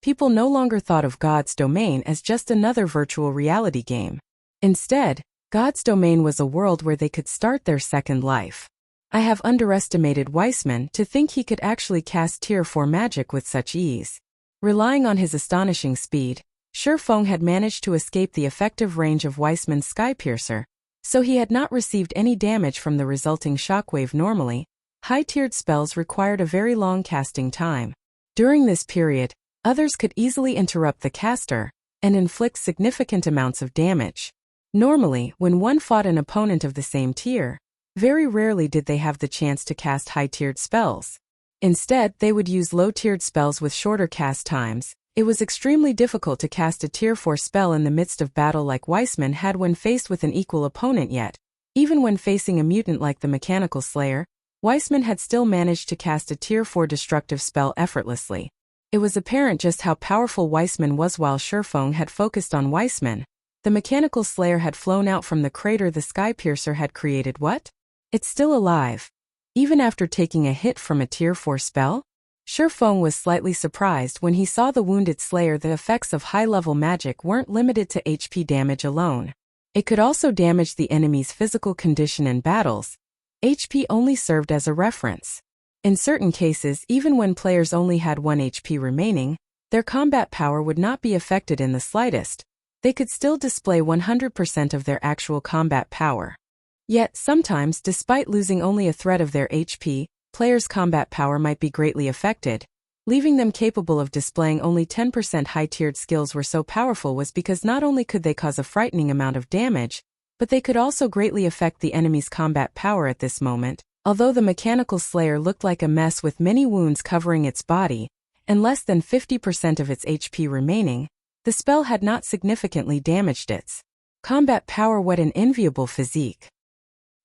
people no longer thought of God's domain as just another virtual reality game. Instead, God's domain was a world where they could start their second life. I have underestimated Weissman to think he could actually cast Tier 4 magic with such ease. Relying on his astonishing speed, Shifeng had managed to escape the effective range of Weissman's Skypiercer, so he had not received any damage from the resulting shockwave. Normally, high-tiered spells required a very long casting time. During this period, others could easily interrupt the caster and inflict significant amounts of damage. Normally, when one fought an opponent of the same tier, very rarely did they have the chance to cast high-tiered spells. Instead, they would use low-tiered spells with shorter cast times. It was extremely difficult to cast a Tier 4 spell in the midst of battle like Weissman had when faced with an equal opponent. Yet, even when facing a mutant like the mechanical slayer, Weissman had still managed to cast a Tier 4 destructive spell effortlessly. It was apparent just how powerful Weissman was. While Shifeng had focused on Weissman, the mechanical slayer had flown out from the crater the Skypiercer had created. What? It's still alive. Even after taking a hit from a Tier 4 spell? Shifeng was slightly surprised when he saw the wounded slayer. The effects of high-level magic weren't limited to HP damage alone. It could also damage the enemy's physical condition in battles. HP only served as a reference. In certain cases, even when players only had 1 HP remaining, their combat power would not be affected in the slightest. They could still display 100% of their actual combat power. Yet, sometimes, despite losing only a thread of their HP, players' combat power might be greatly affected. Leaving them capable of displaying only 10%. High-tiered skills were so powerful was because not only could they cause a frightening amount of damage, but they could also greatly affect the enemy's combat power. At this moment, although the mechanical slayer looked like a mess with many wounds covering its body, and less than 50% of its HP remaining, the spell had not significantly damaged its combat power. What an enviable physique.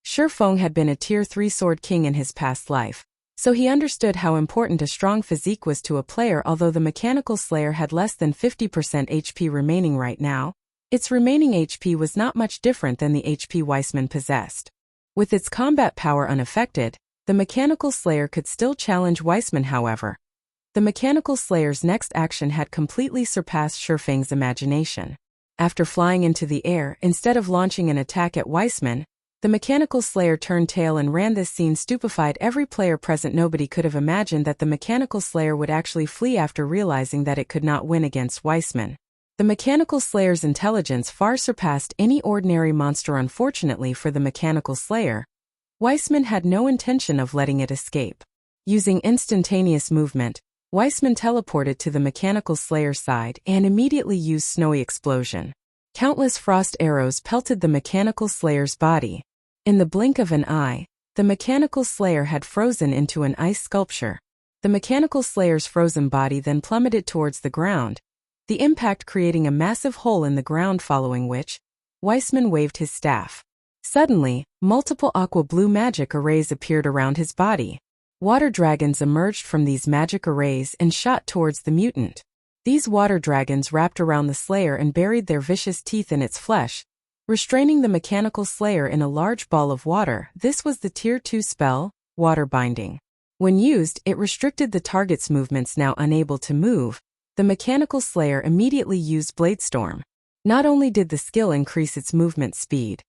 Shifeng had been a Tier 3 Sword King in his past life, so he understood how important a strong physique was to a player. Although the mechanical slayer had less than 50% HP remaining right now, its remaining HP was not much different than the HP Weissman possessed. With its combat power unaffected, the mechanical slayer could still challenge Weissman. However, The Mechanical Slayer's next action had completely surpassed Shifeng's imagination. After flying into the air, instead of launching an attack at Weissman, the Mechanical Slayer turned tail and ran. This scene stupefied every player present. Nobody could have imagined that the Mechanical Slayer would actually flee after realizing that it could not win against Weissman. The Mechanical Slayer's intelligence far surpassed any ordinary monster. Unfortunately for the Mechanical Slayer, Weissman had no intention of letting it escape. Using instantaneous movement, Weissman teleported to the Mechanical Slayer's side and immediately used Snowy Explosion. Countless frost arrows pelted the Mechanical Slayer's body. In the blink of an eye, the Mechanical Slayer had frozen into an ice sculpture. The Mechanical Slayer's frozen body then plummeted towards the ground, the impact creating a massive hole in the ground, following which, Weissman waved his staff. Suddenly, multiple aqua-blue magic arrays appeared around his body. Water dragons emerged from these magic arrays and shot towards the mutant. These water dragons wrapped around the Slayer and buried their vicious teeth in its flesh, restraining the Mechanical Slayer in a large ball of water. This was the Tier 2 spell, Water Binding. When used, it restricted the target's movements. Now unable to move, the Mechanical Slayer immediately used Bladestorm. Not only did the skill increase its movement speed,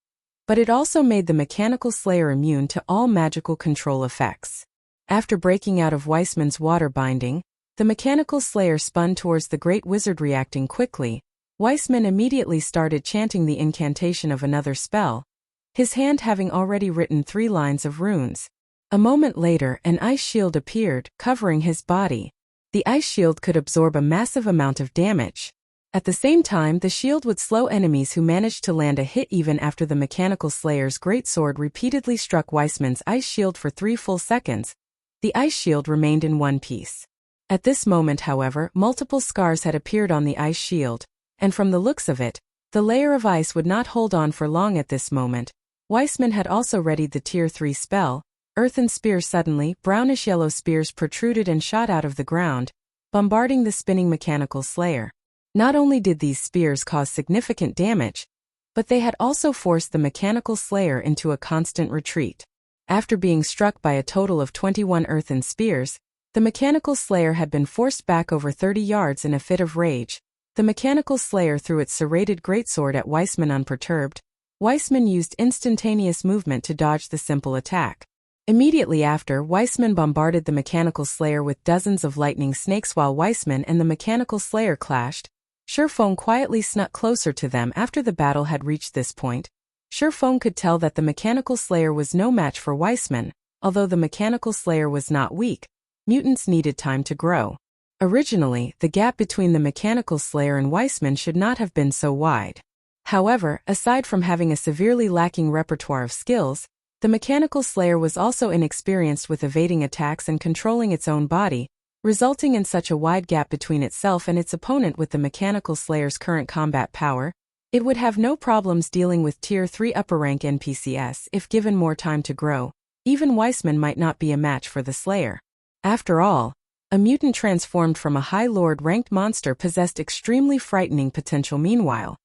but it also made the Mechanical Slayer immune to all magical control effects. After breaking out of Weissman's water binding, the Mechanical Slayer spun towards the Great Wizard. Reacting quickly, Weissman immediately started chanting the incantation of another spell, his hand having already written 3 lines of runes. A moment later, an ice shield appeared, covering his body. The ice shield could absorb a massive amount of damage. At the same time, the shield would slow enemies who managed to land a hit. Even after the Mechanical Slayer's greatsword repeatedly struck Weissman's ice shield for 3 full seconds, the ice shield remained in one piece. At this moment, however, multiple scars had appeared on the ice shield, and from the looks of it, the layer of ice would not hold on for long. At this moment, Weissman had also readied the Tier 3 spell, Earthen Spear. Suddenly, brownish-yellow spears protruded and shot out of the ground, bombarding the spinning Mechanical Slayer. Not only did these spears cause significant damage, but they had also forced the Mechanical Slayer into a constant retreat. After being struck by a total of 21 earthen spears, the Mechanical Slayer had been forced back over 30 yards. In a fit of rage, the Mechanical Slayer threw its serrated greatsword at Weissman. Unperturbed, Weissman used instantaneous movement to dodge the simple attack. Immediately after, Weissman bombarded the Mechanical Slayer with dozens of lightning snakes. While Weissman and the Mechanical Slayer clashed, Shifeng quietly snuck closer to them. After the battle had reached this point, Shifeng could tell that the Mechanical Slayer was no match for Weissman. Although the Mechanical Slayer was not weak, mutants needed time to grow. Originally, the gap between the Mechanical Slayer and Weissman should not have been so wide. However, aside from having a severely lacking repertoire of skills, the Mechanical Slayer was also inexperienced with evading attacks and controlling its own body, resulting in such a wide gap between itself and its opponent. With the Mechanical Slayer's current combat power, it would have no problems dealing with Tier 3 upper-rank NPCs if given more time to grow. Even Weissman might not be a match for the Slayer. After all, a mutant transformed from a High Lord-ranked monster possessed extremely frightening potential. Meanwhile,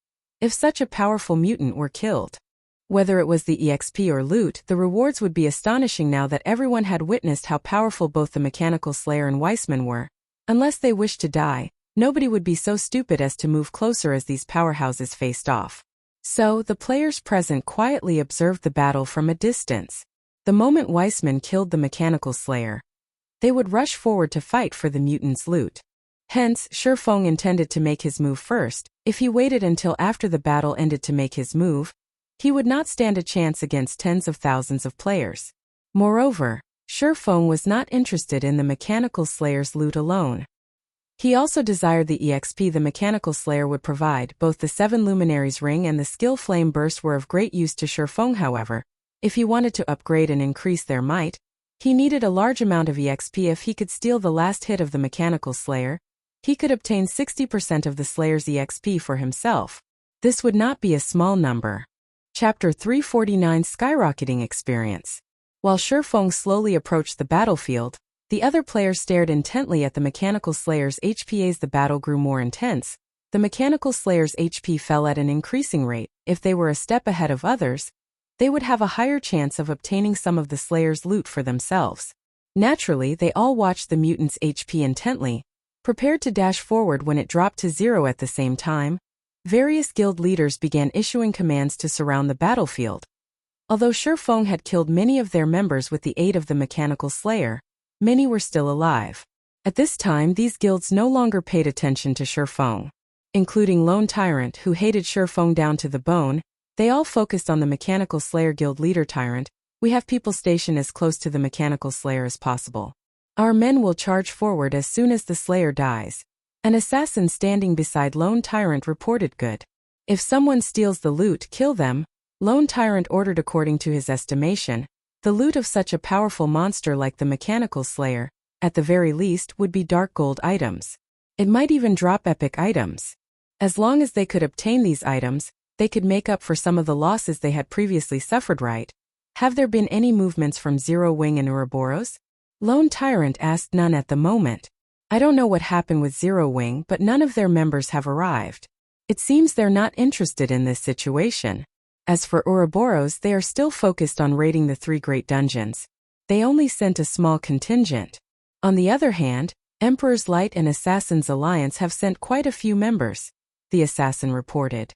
if such a powerful mutant were killed, whether it was the EXP or loot, the rewards would be astonishing. Now that everyone had witnessed how powerful both the Mechanical Slayer and Weissman were, unless they wished to die, nobody would be so stupid as to move closer as these powerhouses faced off. So, the players present quietly observed the battle from a distance. The moment Weissman killed the Mechanical Slayer, they would rush forward to fight for the mutant's loot. Hence, Shifeng intended to make his move first. If he waited until after the battle ended to make his move, he would not stand a chance against tens of thousands of players. Moreover, Shifeng was not interested in the Mechanical Slayer's loot alone. He also desired the EXP the Mechanical Slayer would provide. Both the 7 Luminaries ring and the skill Flame Burst were of great use to Shifeng. However, if he wanted to upgrade and increase their might, he needed a large amount of EXP. If he could steal the last hit of the Mechanical Slayer, he could obtain 60% of the Slayer's EXP for himself. This would not be a small number. Chapter 349 Skyrocketing Experience. While Shifeng slowly approached the battlefield, the other players stared intently at the Mechanical Slayer's HP. As the battle grew more intense, the Mechanical Slayer's HP fell at an increasing rate. If they were a step ahead of others, they would have a higher chance of obtaining some of the Slayer's loot for themselves. Naturally, they all watched the mutant's HP intently, prepared to dash forward when it dropped to 0 at the same time. Various guild leaders began issuing commands to surround the battlefield. Although Shifeng had killed many of their members with the aid of the mechanical slayer, many were still alive. At this time, these guilds no longer paid attention to Shifeng. Including Lone Tyrant, who hated Shifeng down to the bone, they all focused on the mechanical slayer guild leader. Tyrant, we have people stationed as close to the mechanical slayer as possible. Our men will charge forward as soon as the slayer dies. An assassin standing beside Lone Tyrant reported. Good. If someone steals the loot, kill them, Lone Tyrant ordered. According to his estimation, the loot of such a powerful monster like the mechanical slayer, at the very least, would be dark gold items. It might even drop epic items. As long as they could obtain these items, they could make up for some of the losses they had previously suffered. Right? Have there been any movements from Zero Wing and Ouroboros? Lone Tyrant asked. None at the moment. I don't know what happened with Zero Wing, but none of their members have arrived. It seems they're not interested in this situation. As for Ouroboros, they are still focused on raiding the 3 great dungeons. They only sent a small contingent. On the other hand, Emperor's Light and Assassin's Alliance have sent quite a few members, the assassin reported.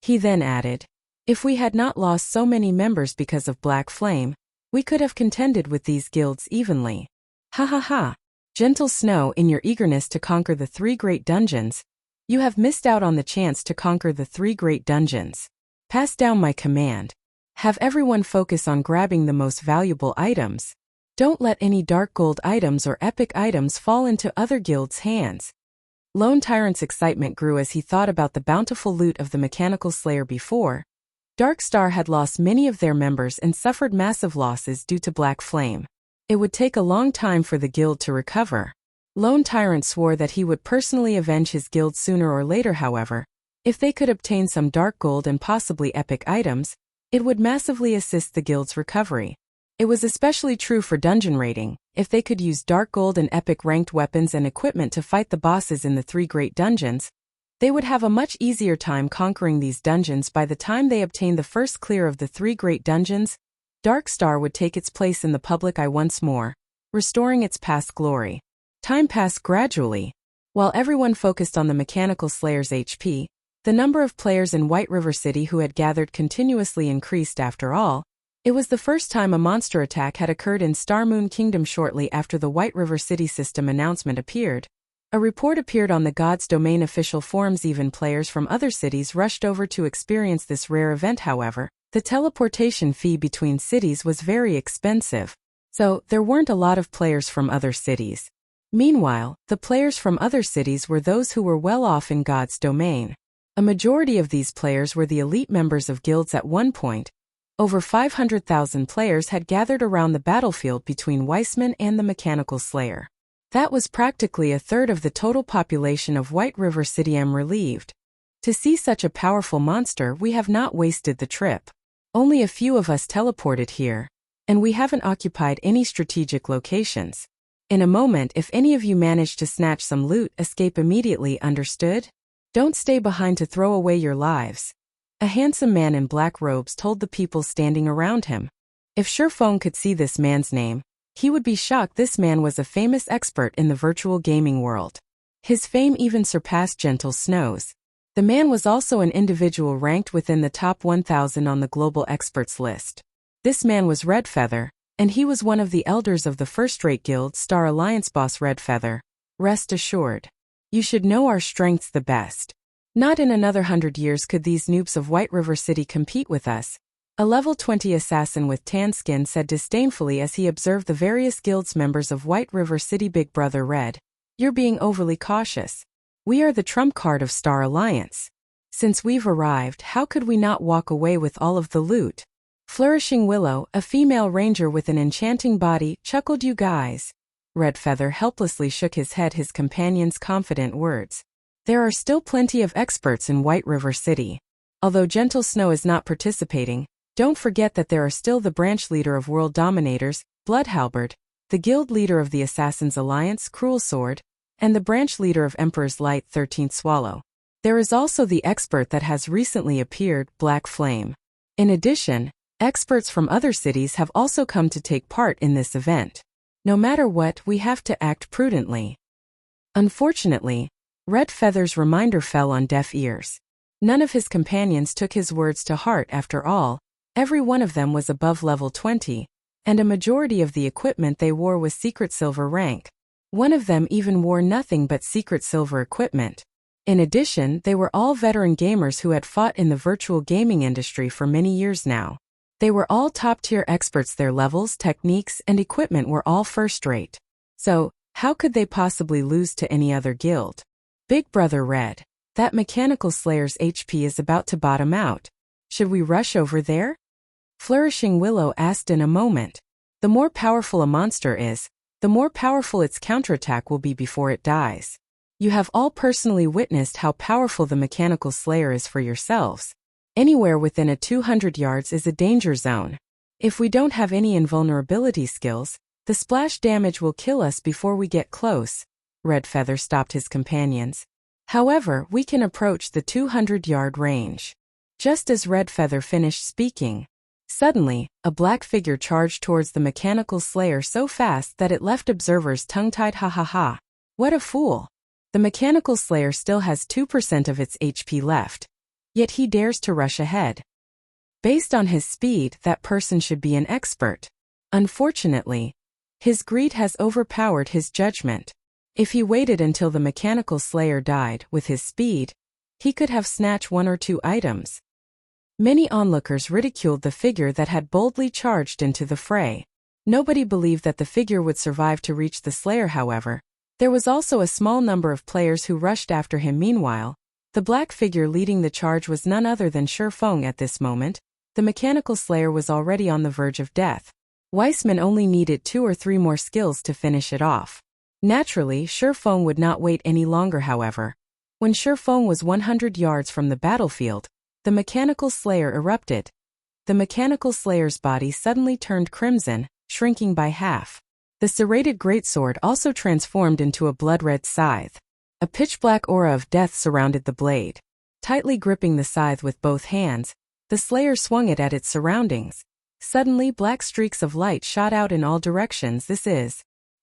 He then added, if we had not lost so many members because of Black Flame, we could have contended with these guilds evenly. Ha ha ha. Gentle Snow, in your eagerness to conquer the 3 great dungeons, you have missed out on the chance to conquer the 3 great dungeons. Pass down my command. Have everyone focus on grabbing the most valuable items. Don't let any dark gold items or epic items fall into other guilds' hands. Lone Tyrant's excitement grew as he thought about the bountiful loot of the mechanical slayer before. Darkstar had lost many of their members and suffered massive losses due to Black Flame. It would take a long time for the guild to recover. Lone Tyrant swore that he would personally avenge his guild sooner or later. However, if they could obtain some dark gold and possibly epic items, it would massively assist the guild's recovery. It was especially true for dungeon raiding. If they could use dark gold and epic ranked weapons and equipment to fight the bosses in the 3 great dungeons, they would have a much easier time conquering these dungeons. By the time they obtained the first clear of the 3 great dungeons, Darkstar would take its place in the public eye once more, restoring its past glory. Time passed gradually. While everyone focused on the mechanical slayer's HP, the number of players in White River City who had gathered continuously increased. After all, it was the first time a monster attack had occurred in Star Moon Kingdom. Shortly after the White River City system announcement appeared, a report appeared on the God's Domain official forums. Even players from other cities rushed over to experience this rare event. However, the teleportation fee between cities was very expensive, so there weren't a lot of players from other cities. Meanwhile, the players from other cities were those who were well off in God's Domain. A majority of these players were the elite members of guilds. At one point, over 500,000 players had gathered around the battlefield between Weissman and the Mechanical Slayer. That was practically a third of the total population of White River City. I'm relieved. To see such a powerful monster, we have not wasted the trip. Only a few of us teleported here, and we haven't occupied any strategic locations. In a moment, if any of you manage to snatch some loot, escape immediately. Understood? Don't stay behind to throw away your lives. A handsome man in black robes told the people standing around him. If Shifeng could see this man's name, he would be shocked. This man was a famous expert in the virtual gaming world. His fame even surpassed Gentle Snow's. The man was also an individual ranked within the top 1,000 on the global experts list. This man was Redfeather, and he was one of the elders of the first-rate guild Star Alliance. Boss Redfeather, rest assured, you should know our strengths the best. Not in another 100 years could these noobs of White River City compete with us. A level 20 assassin with tan skin said disdainfully as he observed the various guilds members of White River City. Big Brother Red, you're being overly cautious. We are the trump card of Star Alliance. Since we've arrived, how could we not walk away with all of the loot? Flourishing Willow, a female ranger with an enchanting body, chuckled. You guys. Redfeather helplessly shook his head. His companion's confident words. There are still plenty of experts in White River City. Although Gentle Snow is not participating, don't forget that there are still the branch leader of World Dominators, Bloodhalberd, the guild leader of the Assassin's Alliance, Cruel Sword, and the branch leader of Emperor's Light, 13th Swallow. There is also the expert that has recently appeared, Black Flame. In addition, experts from other cities have also come to take part in this event. No matter what, we have to act prudently. Unfortunately, Red Feather's reminder fell on deaf ears. None of his companions took his words to heart after all. Every one of them was above level 20, and a majority of the equipment they wore was secret silver rank. One of them even wore nothing but secret silver equipment. In addition, they were all veteran gamers who had fought in the virtual gaming industry for many years now. They were all top-tier experts. Their levels, techniques, and equipment were all first-rate. So, how could they possibly lose to any other guild? Big Brother Red, that mechanical slayer's HP is about to bottom out. Should we rush over there? Flourishing Willow asked in a moment. The more powerful a monster is, the more powerful its counterattack will be before it dies. You have all personally witnessed how powerful the mechanical slayer is for yourselves. Anywhere within a 200 yards is a danger zone. If we don't have any invulnerability skills, the splash damage will kill us before we get close. Red Feather stopped his companions. However, we can approach the 200-yard range. Just as Red Feather finished speaking, suddenly, a black figure charged towards the mechanical slayer so fast that it left observers tongue-tied. Ha ha ha. What a fool. The mechanical slayer still has 2% of its HP left. Yet he dares to rush ahead. Based on his speed, that person should be an expert. Unfortunately, his greed has overpowered his judgment. If he waited until the mechanical slayer died with his speed, he could have snatched one or two items. Many onlookers ridiculed the figure that had boldly charged into the fray. Nobody believed that the figure would survive to reach the slayer. However, there was also a small number of players who rushed after him. Meanwhile, the black figure leading the charge was none other than Shifeng. At this moment, the mechanical slayer was already on the verge of death. Weissman only needed 2 or 3 more skills to finish it off. Naturally, Shifeng would not wait any longer. However, when Shifeng was 100 yards from the battlefield, the mechanical slayer erupted. The mechanical slayer's body suddenly turned crimson, shrinking by half. The serrated greatsword also transformed into a blood-red scythe. A pitch-black aura of death surrounded the blade. Tightly gripping the scythe with both hands, the slayer swung it at its surroundings. Suddenly, black streaks of light shot out in all directions.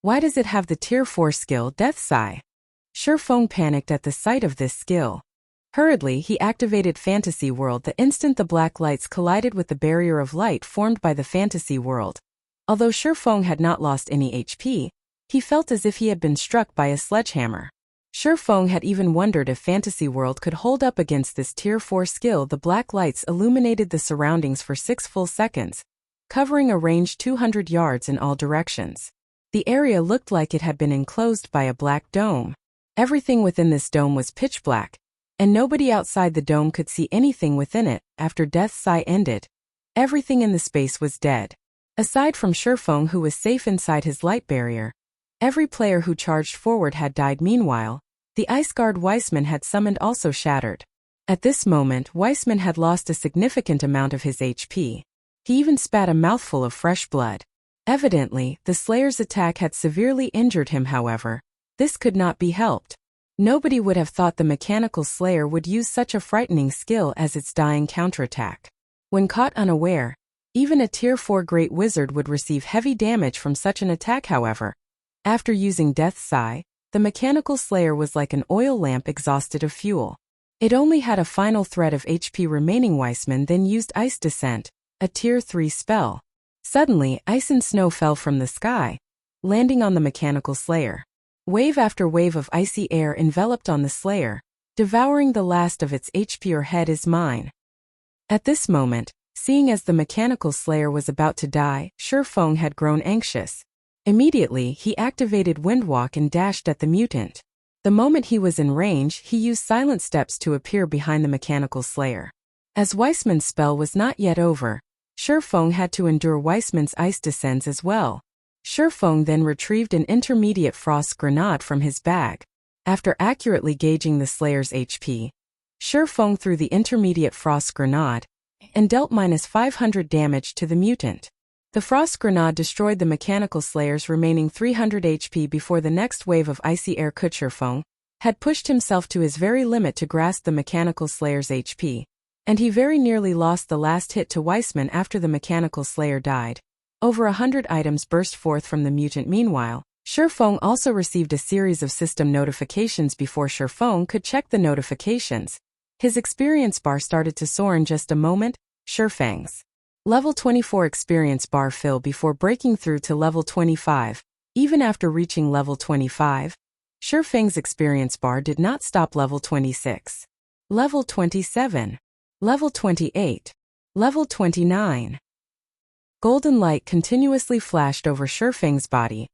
Why does it have the Tier 4 skill, Death Sigh? Shifeng panicked at the sight of this skill. Hurriedly, he activated Fantasy World the instant the black lights collided with the barrier of light formed by the Fantasy World. Although Shifeng had not lost any HP, he felt as if he had been struck by a sledgehammer. Shifeng had even wondered if Fantasy World could hold up against this Tier 4 skill. The black lights illuminated the surroundings for 6 full seconds, covering a range 200 yards in all directions. The area looked like it had been enclosed by a black dome. Everything within this dome was pitch black, and nobody outside the dome could see anything within it. After Death's Sigh ended, everything in the space was dead. Aside from Shifeng, who was safe inside his light barrier, every player who charged forward had died. Meanwhile, the ice guard Weissman had summoned also shattered. At this moment, Weissman had lost a significant amount of his HP. He even spat a mouthful of fresh blood. Evidently, the Slayer's attack had severely injured him. However, this could not be helped. Nobody would have thought the mechanical Slayer would use such a frightening skill as its dying counterattack. When caught unaware, even a Tier 4 Great Wizard would receive heavy damage from such an attack. However, after using Death's Sigh, the mechanical Slayer was like an oil lamp exhausted of fuel. It only had a final thread of HP remaining. Weissman then used Ice Descent, a Tier 3 spell. Suddenly, ice and snow fell from the sky, landing on the mechanical Slayer. Wave after wave of icy air enveloped on the Slayer, devouring the last of its HP. Your head is mine. At this moment, seeing as the mechanical Slayer was about to die, Shifeng had grown anxious. Immediately, he activated Windwalk and dashed at the mutant. The moment he was in range, he used Silent Steps to appear behind the mechanical Slayer. As Weissman's spell was not yet over, Shifeng had to endure Weissman's ice descents as well. Shifeng then retrieved an intermediate frost grenade from his bag. After accurately gauging the Slayer's HP, Shifeng threw the intermediate frost grenade and dealt -500 damage to the mutant. The frost grenade destroyed the mechanical Slayer's remaining 300 HP before the next wave of icy air could. Shifeng had pushed himself to his very limit to grasp the mechanical Slayer's HP, and he very nearly lost the last hit to Weissman after the mechanical Slayer died. Over 100 items burst forth from the mutant. Meanwhile, Shifeng also received a series of system notifications before Shifeng could check the notifications. His experience bar started to soar in just a moment. Shifeng's level 24 experience bar filled before breaking through to level 25. Even after reaching level 25, Shifeng's experience bar did not stop. Level 26, level 27, level 28, level 29. Golden light continuously flashed over Shifeng's body,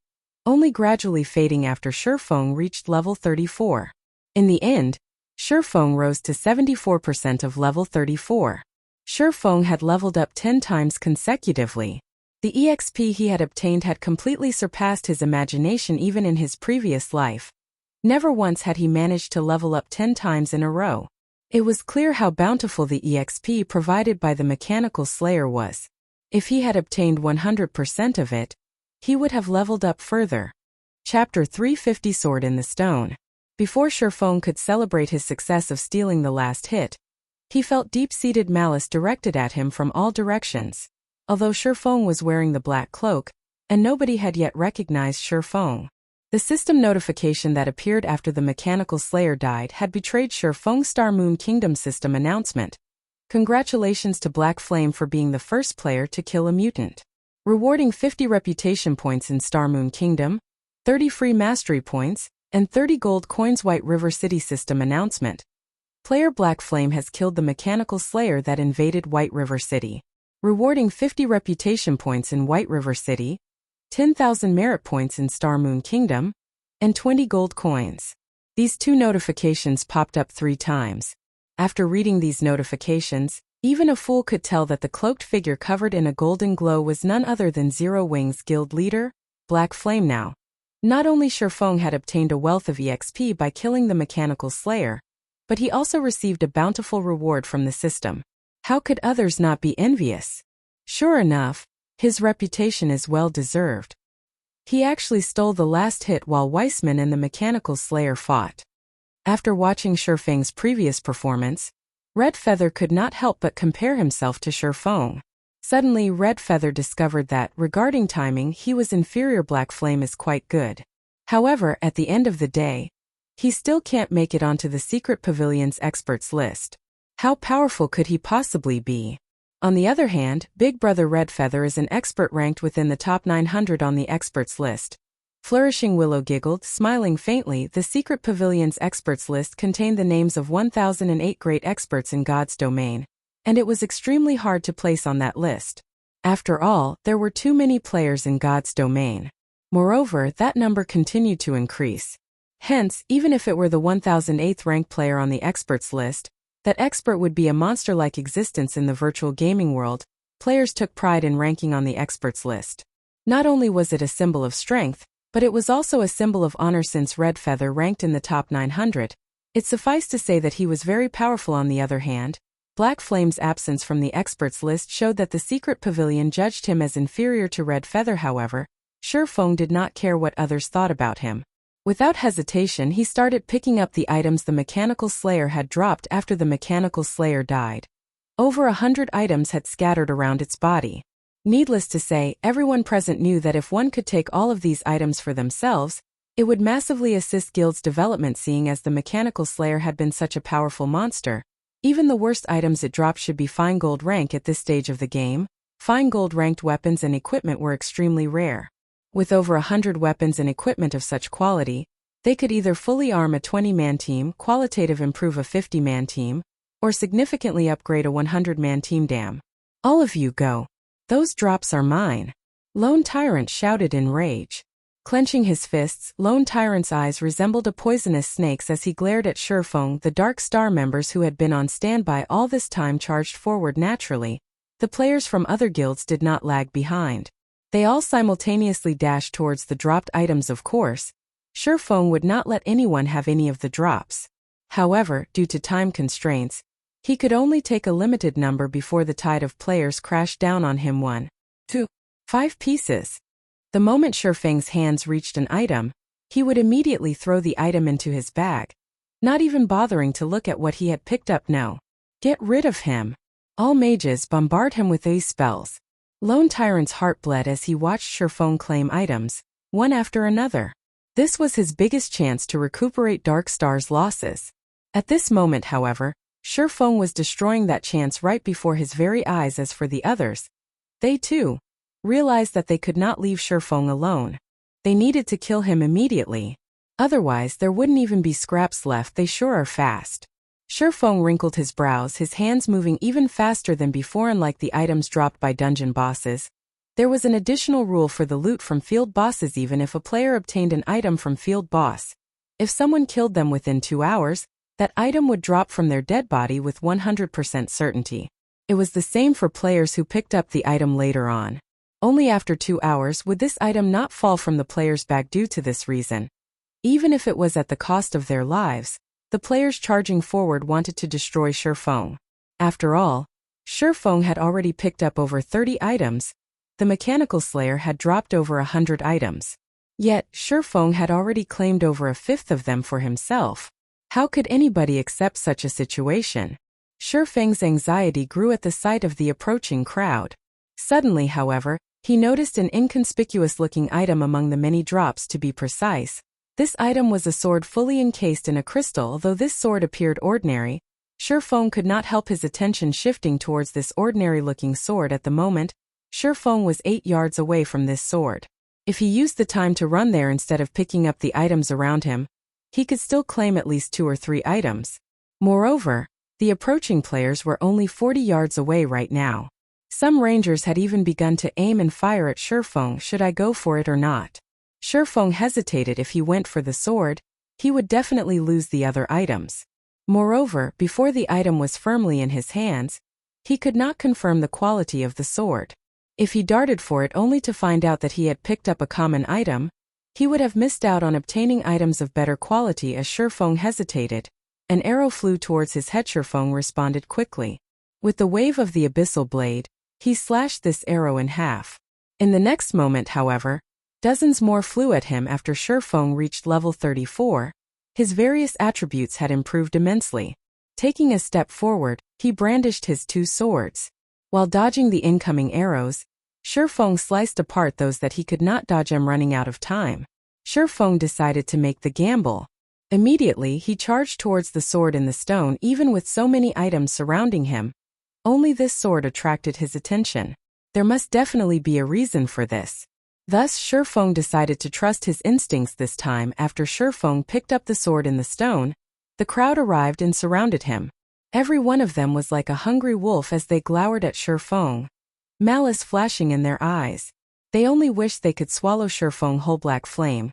only gradually fading after Shifeng reached level 34. In the end, Shifeng rose to 74% of level 34. Shifeng had leveled up 10 times consecutively. The EXP he had obtained had completely surpassed his imagination even in his previous life. Never once had he managed to level up 10 times in a row. It was clear how bountiful the EXP provided by the Mechanical Slayer was. If he had obtained 100% of it, he would have leveled up further. Chapter 350 Sword in the Stone. Before Shifeng could celebrate his success of stealing the last hit, he felt deep-seated malice directed at him from all directions. Although Shifeng was wearing the black cloak, and nobody had yet recognized Shifeng, the system notification that appeared after the Mechanical Slayer died had betrayed Shifeng's Star Moon Kingdom system announcement. Congratulations to Black Flame for being the first player to kill a mutant. Rewarding 50 reputation points in Star Moon Kingdom, 30 free mastery points, and 30 gold coins. White River City system announcement. Player Black Flame has killed the Mechanical Slayer that invaded White River City. Rewarding 50 reputation points in White River City, 10,000 merit points in Star Moon Kingdom, and 20 gold coins. These two notifications popped up 3 times. After reading these notifications, even a fool could tell that the cloaked figure covered in a golden glow was none other than Zero Wings guild leader, Black Flame. Now, not only Shifeng had obtained a wealth of EXP by killing the Mechanical Slayer, but he also received a bountiful reward from the system. How could others not be envious? Sure enough, his reputation is well deserved. He actually stole the last hit while Weissman and the Mechanical Slayer fought. After watching Shifeng's previous performance, Red Feather could not help but compare himself to Shifeng. Suddenly Red Feather discovered that, regarding timing, he was inferior. Black Flame is quite good. However, at the end of the day, he still can't make it onto the Secret Pavilion's experts list. How powerful could he possibly be? On the other hand, Big Brother Red Feather is an expert ranked within the top 900 on the experts list. Flourishing Willow giggled, smiling faintly. The Secret Pavilion's experts list contained the names of 1008 great experts in God's domain, and it was extremely hard to place on that list. After all, there were too many players in God's domain. Moreover, that number continued to increase. Hence, even if it were the 1008th ranked player on the experts list, that expert would be a monster-like existence in the virtual gaming world. Players took pride in ranking on the experts list. Not only was it a symbol of strength, but it was also a symbol of honor. Since Red Feather ranked in the top 900, it sufficed to say that he was very powerful. On the other hand, Black Flame's absence from the experts list showed that the Secret Pavilion judged him as inferior to Red Feather. However, Shifeng did not care what others thought about him. Without hesitation, he started picking up the items the Mechanical Slayer had dropped after the Mechanical Slayer died. Over 100 items had scattered around its body. Needless to say, everyone present knew that if one could take all of these items for themselves, it would massively assist guild's development. Seeing as the Mechanical Slayer had been such a powerful monster, even the worst items it dropped should be fine gold rank at this stage of the game. Fine gold ranked weapons and equipment were extremely rare. With over 100 weapons and equipment of such quality, they could either fully arm a 20-man team, qualitative improve a 50-man team, or significantly upgrade a 100-man team. Damn. All of you go. Those drops are mine. Lone Tyrant shouted in rage. Clenching his fists, Lone Tyrant's eyes resembled a poisonous snake's as he glared at Shifeng. The Dark Star members who had been on standby all this time charged forward naturally. The players from other guilds did not lag behind. They all simultaneously dashed towards the dropped items. Of course, Shifeng would not let anyone have any of the drops. However, due to time constraints, he could only take a limited number before the tide of players crashed down on him. 1, 2, 5 pieces. The moment Shifeng's hands reached an item, he would immediately throw the item into his bag, not even bothering to look at what he had picked up. No. Get rid of him. All mages bombard him with these spells. Lone Tyrant's heart bled as he watched Shurfeng claim items, one after another. This was his biggest chance to recuperate Dark Star's losses. At this moment, however, Shurfeng was destroying that chance right before his very eyes. As for the others, they too realized that they could not leave Shurfeng alone. They needed to kill him immediately. Otherwise, there wouldn't even be scraps left. They sure are fast. Shurfeng wrinkled his brows, his hands moving even faster than before. Unlike the items dropped by dungeon bosses, there was an additional rule for the loot from field bosses. Even if a player obtained an item from field boss, if someone killed them within 2 hours, that item would drop from their dead body with 100% certainty. It was the same for players who picked up the item later on. Only after 2 hours would this item not fall from the player's bag. Due to this reason, even if it was at the cost of their lives, the players charging forward wanted to destroy Shurfeng. After all, Shurfeng had already picked up over 30 items. The Mechanical Slayer had dropped over 100 items. Yet, Shurfeng had already claimed over 1/5 of them for himself. How could anybody accept such a situation? Shurfeng's anxiety grew at the sight of the approaching crowd. Suddenly, however, he noticed an inconspicuous-looking item among the many drops. To be precise, this item was a sword fully encased in a crystal. Although this sword appeared ordinary, Shurfeng could not help his attention shifting towards this ordinary-looking sword. At the moment, Shurfeng was 8 yards away from this sword. If he used the time to run there instead of picking up the items around him, he could still claim at least 2 or 3 items. Moreover, the approaching players were only 40 yards away right now. Some rangers had even begun to aim and fire at Shurfeng. Should I go for it or not? Shurfeng hesitated. If he went for the sword, he would definitely lose the other items. Moreover, before the item was firmly in his hands, he could not confirm the quality of the sword. If he darted for it only to find out that he had picked up a common item, he would have missed out on obtaining items of better quality. As Shurfeng hesitated, an arrow flew towards his head. Shurfeng responded quickly. With the wave of the abyssal blade, he slashed this arrow in half. In the next moment, however, dozens more flew at him. After Shurfeng reached level 34, his various attributes had improved immensely. Taking a step forward, he brandished his 2 swords. While dodging the incoming arrows, Shurfeng sliced apart those that he could not dodge. Running out of time, Shurfeng decided to make the gamble. Immediately, he charged towards the sword in the stone. Even with so many items surrounding him, only this sword attracted his attention. There must definitely be a reason for this. Thus, Shurfeng decided to trust his instincts this time. After Shurfeng picked up the sword in the stone, the crowd arrived and surrounded him. Every one of them was like a hungry wolf as they glowered at Shurfeng, malice flashing in their eyes. They only wished they could swallow Shurfeng whole. Black Flame,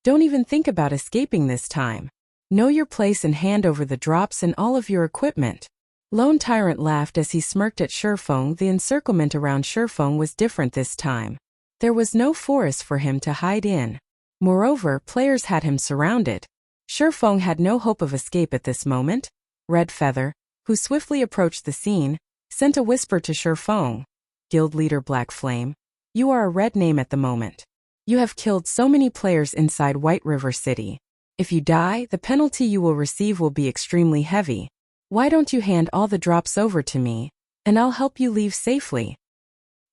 don't even think about escaping this time. Know your place and hand over the drops and all of your equipment. Lone Tyrant laughed as he smirked at Shurfeng. The encirclement around Shurfeng was different this time. There was no forest for him to hide in. Moreover, players had him surrounded. Shurfeng had no hope of escape at this moment. Red Feather, who swiftly approached the scene, sent a whisper to Shurfeng. Guild leader Black Flame, you are a red name at the moment. You have killed so many players inside White River City. If you die, the penalty you will receive will be extremely heavy. Why don't you hand all the drops over to me, and I'll help you leave safely?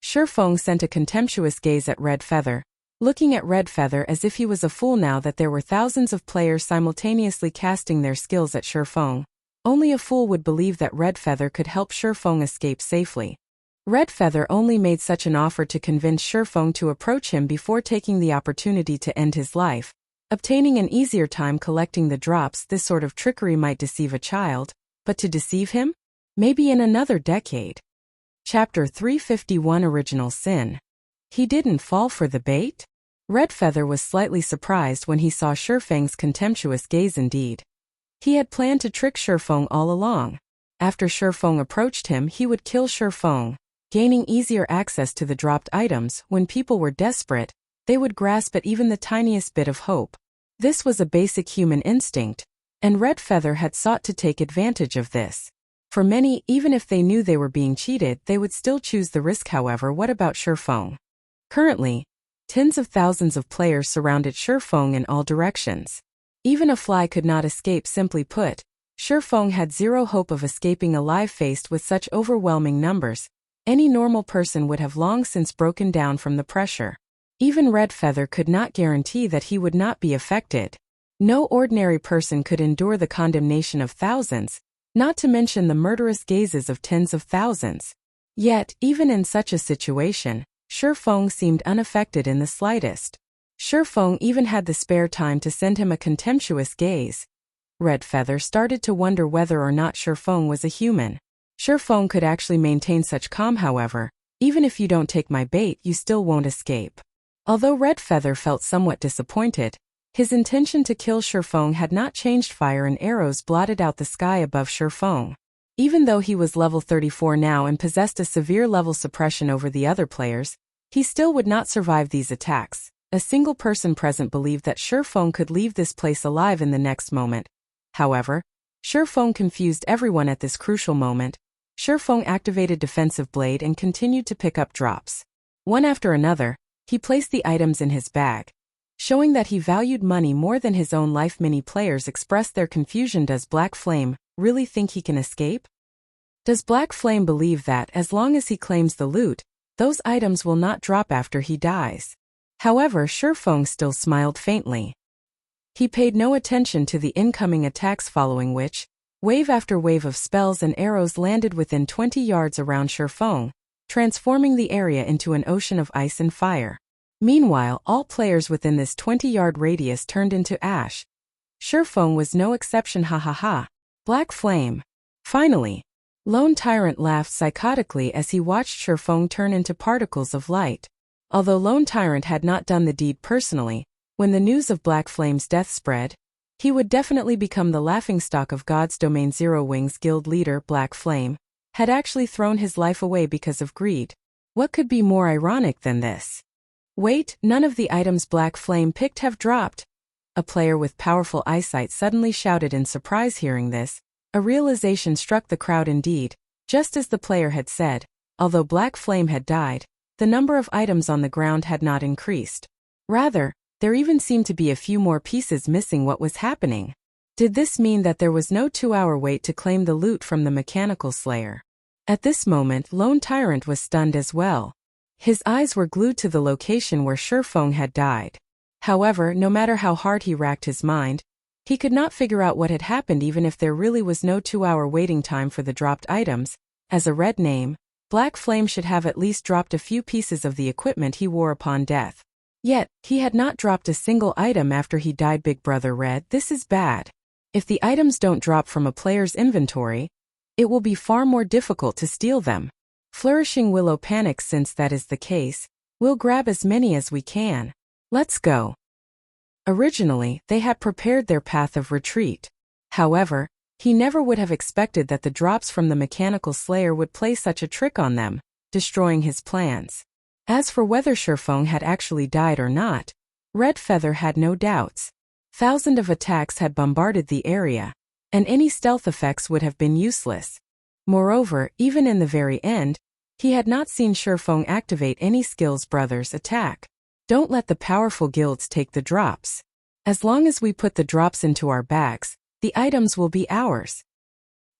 Shurfeng sent a contemptuous gaze at Red Feather, looking at Red Feather as if he was a fool. Now that there were thousands of players simultaneously casting their skills at Shurfeng, only a fool would believe that Red Feather could help Shurfeng escape safely. Red Feather only made such an offer to convince Shurfeng to approach him before taking the opportunity to end his life, obtaining an easier time collecting the drops. This sort of trickery might deceive a child, but to deceive him? Maybe in another decade. Chapter 351 Original Sin. He didn't fall for the bait? Red Feather was slightly surprised when he saw Shurfeng's contemptuous gaze. Indeed, he had planned to trick Shurfeng all along. After Shurfeng approached him, he would kill Shurfeng, gaining easier access to the dropped items. When people were desperate, they would grasp at even the tiniest bit of hope. This was a basic human instinct, and Red Feather had sought to take advantage of this. For many, even if they knew they were being cheated, they would still choose the risk. However, what about Shurfeng? Currently, tens of thousands of players surrounded Shurfeng in all directions. Even a fly could not escape. Simply put, Shurfeng had zero hope of escaping alive. Faced with such overwhelming numbers, Any normal person would have long since broken down from the pressure. Even Red Feather could not guarantee that he would not be affected. No ordinary person could endure the condemnation of thousands, not to mention the murderous gazes of tens of thousands. Yet, even in such a situation, Shifeng seemed unaffected in the slightest. Shifeng even had the spare time to send him a contemptuous gaze. Red Feather started to wonder whether or not Shifeng was a human. Shifeng could actually maintain such calm, however. Even if you don't take my bait, you still won't escape. Although Red Feather felt somewhat disappointed, his intention to kill Shifeng had not changed. Fire and arrows blotted out the sky above Shifeng. Even though he was level 34 now and possessed a severe level suppression over the other players, he still would not survive these attacks. A single person present believed that Shifeng could leave this place alive in the next moment. However, Shifeng confused everyone at this crucial moment. Shifeng activated Defensive Blade and continued to pick up drops. One after another, he placed the items in his bag, showing that he valued money more than his own life. Many players expressed their confusion. Does Black Flame really think he can escape? Does Black Flame believe that as long as he claims the loot, those items will not drop after he dies? However, Shifeng still smiled faintly. He paid no attention to the incoming attacks, following which, wave after wave of spells and arrows landed within 20 yards around Shifeng, transforming the area into an ocean of ice and fire. Meanwhile, all players within this 20-yard radius turned into ash. Shifeng was no exception. Ha ha ha. Black Flame. Finally. Lone Tyrant laughed psychotically as he watched Shifeng turn into particles of light. Although Lone Tyrant had not done the deed personally, when the news of Black Flame's death spread, he would definitely become the laughingstock of God's Domain. Zero Wings guild leader Black Flame had actually thrown his life away because of greed. What could be more ironic than this? Wait, none of the items Black Flame picked have dropped. A player with powerful eyesight suddenly shouted in surprise. Hearing this, a realization struck the crowd. Indeed, just as the player had said, although Black Flame had died, the number of items on the ground had not increased. Rather, there even seemed to be a few more pieces missing. What was happening? Did this mean that there was no 2-hour wait to claim the loot from the Mechanical Slayer? At this moment, Lone Tyrant was stunned as well. His eyes were glued to the location where Shifeng had died. However, no matter how hard he racked his mind, he could not figure out what had happened. Even if there really was no 2-hour waiting time for the dropped items, as a red name, Black Flame should have at least dropped a few pieces of the equipment he wore upon death. Yet, he had not dropped a single item after he died. Big Brother Red, this is bad. If the items don't drop from a player's inventory, it will be far more difficult to steal them. Flourishing Willow panics. Since that is the case, we'll grab as many as we can. Let's go. Originally, they had prepared their path of retreat. However, he never would have expected that the drops from the Mechanical Slayer would play such a trick on them, destroying his plans. As for whether Shifeng had actually died or not, Red Feather had no doubts. Thousands of attacks had bombarded the area, and any stealth effects would have been useless. Moreover, even in the very end, he had not seen Shifeng activate any skills. Brothers, attack. Don't let the powerful guilds take the drops. As long as we put the drops into our bags, the items will be ours.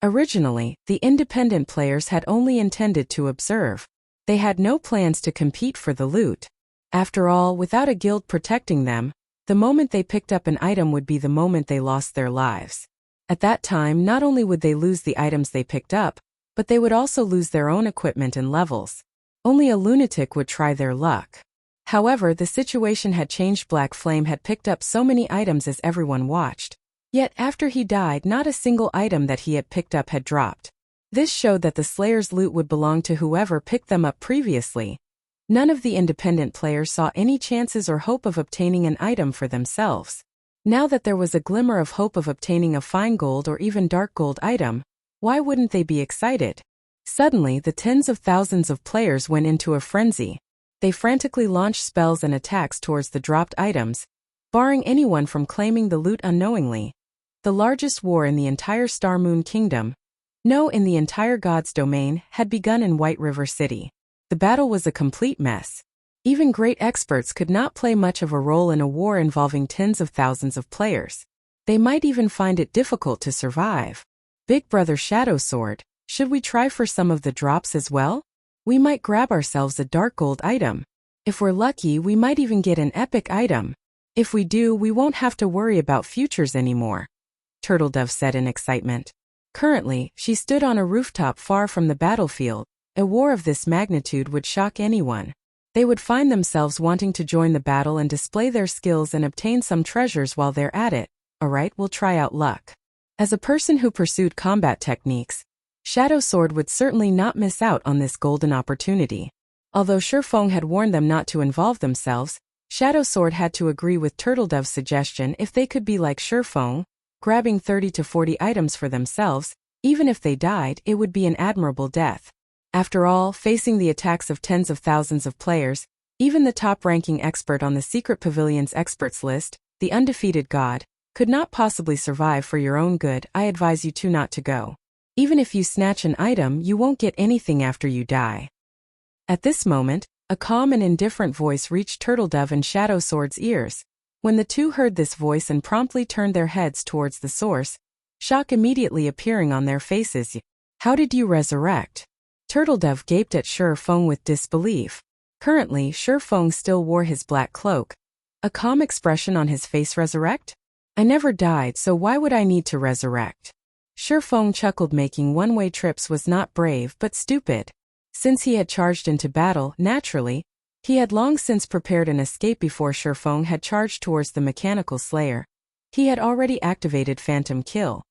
Originally, the independent players had only intended to observe. They had no plans to compete for the loot. After all, without a guild protecting them, the moment they picked up an item would be the moment they lost their lives. At that time, not only would they lose the items they picked up, but they would also lose their own equipment and levels. Only a lunatic would try their luck. However, the situation had changed. Black Flame had picked up so many items as everyone watched. Yet after he died, not a single item that he had picked up had dropped. This showed that the Slayer's loot would belong to whoever picked them up previously. None of the independent players saw any chances or hope of obtaining an item for themselves. Now that there was a glimmer of hope of obtaining a fine gold or even dark gold item, why wouldn't they be excited? Suddenly, the tens of thousands of players went into a frenzy. They frantically launched spells and attacks towards the dropped items, barring anyone from claiming the loot unknowingly. The largest war in the entire Star Moon Kingdom, no, in the entire God's Domain, had begun in White River City. The battle was a complete mess. Even great experts could not play much of a role in a war involving tens of thousands of players. They might even find it difficult to survive. Big Brother Shadow Sword, should we try for some of the drops as well? We might grab ourselves a dark gold item. If we're lucky, we might even get an epic item. If we do, we won't have to worry about futures anymore," Turtledove said in excitement. Currently, she stood on a rooftop far from the battlefield. A war of this magnitude would shock anyone. They would find themselves wanting to join the battle and display their skills and obtain some treasures while they're at it. Alright, we'll try out luck. As a person who pursued combat techniques, Shadow Sword would certainly not miss out on this golden opportunity. Although Shifeng had warned them not to involve themselves, Shadow Sword had to agree with Turtledove's suggestion. If they could be like Shifeng, grabbing 30 to 40 items for themselves, even if they died, it would be an admirable death. After all, facing the attacks of tens of thousands of players, even the top-ranking expert on the Secret Pavilion's experts list, the undefeated god, could not possibly survive. For your own good, I advise you not to go. Even if you snatch an item, you won't get anything after you die. At this moment, a calm and indifferent voice reached Turtledove and Shadow Sword's ears. When the two heard this voice and promptly turned their heads towards the source, shock immediately appearing on their faces. "How did you resurrect?" Turtledove gaped at Shifeng with disbelief. Currently, Shifeng still wore his black cloak. A calm expression on his face. "Resurrect? I never died, so why would I need to resurrect?" Shifeng chuckled. Making one-way trips was not brave but stupid. Since he had charged into battle, naturally, he had long since prepared an escape. Before Shifeng had charged towards the mechanical slayer, he had already activated Phantom Kill.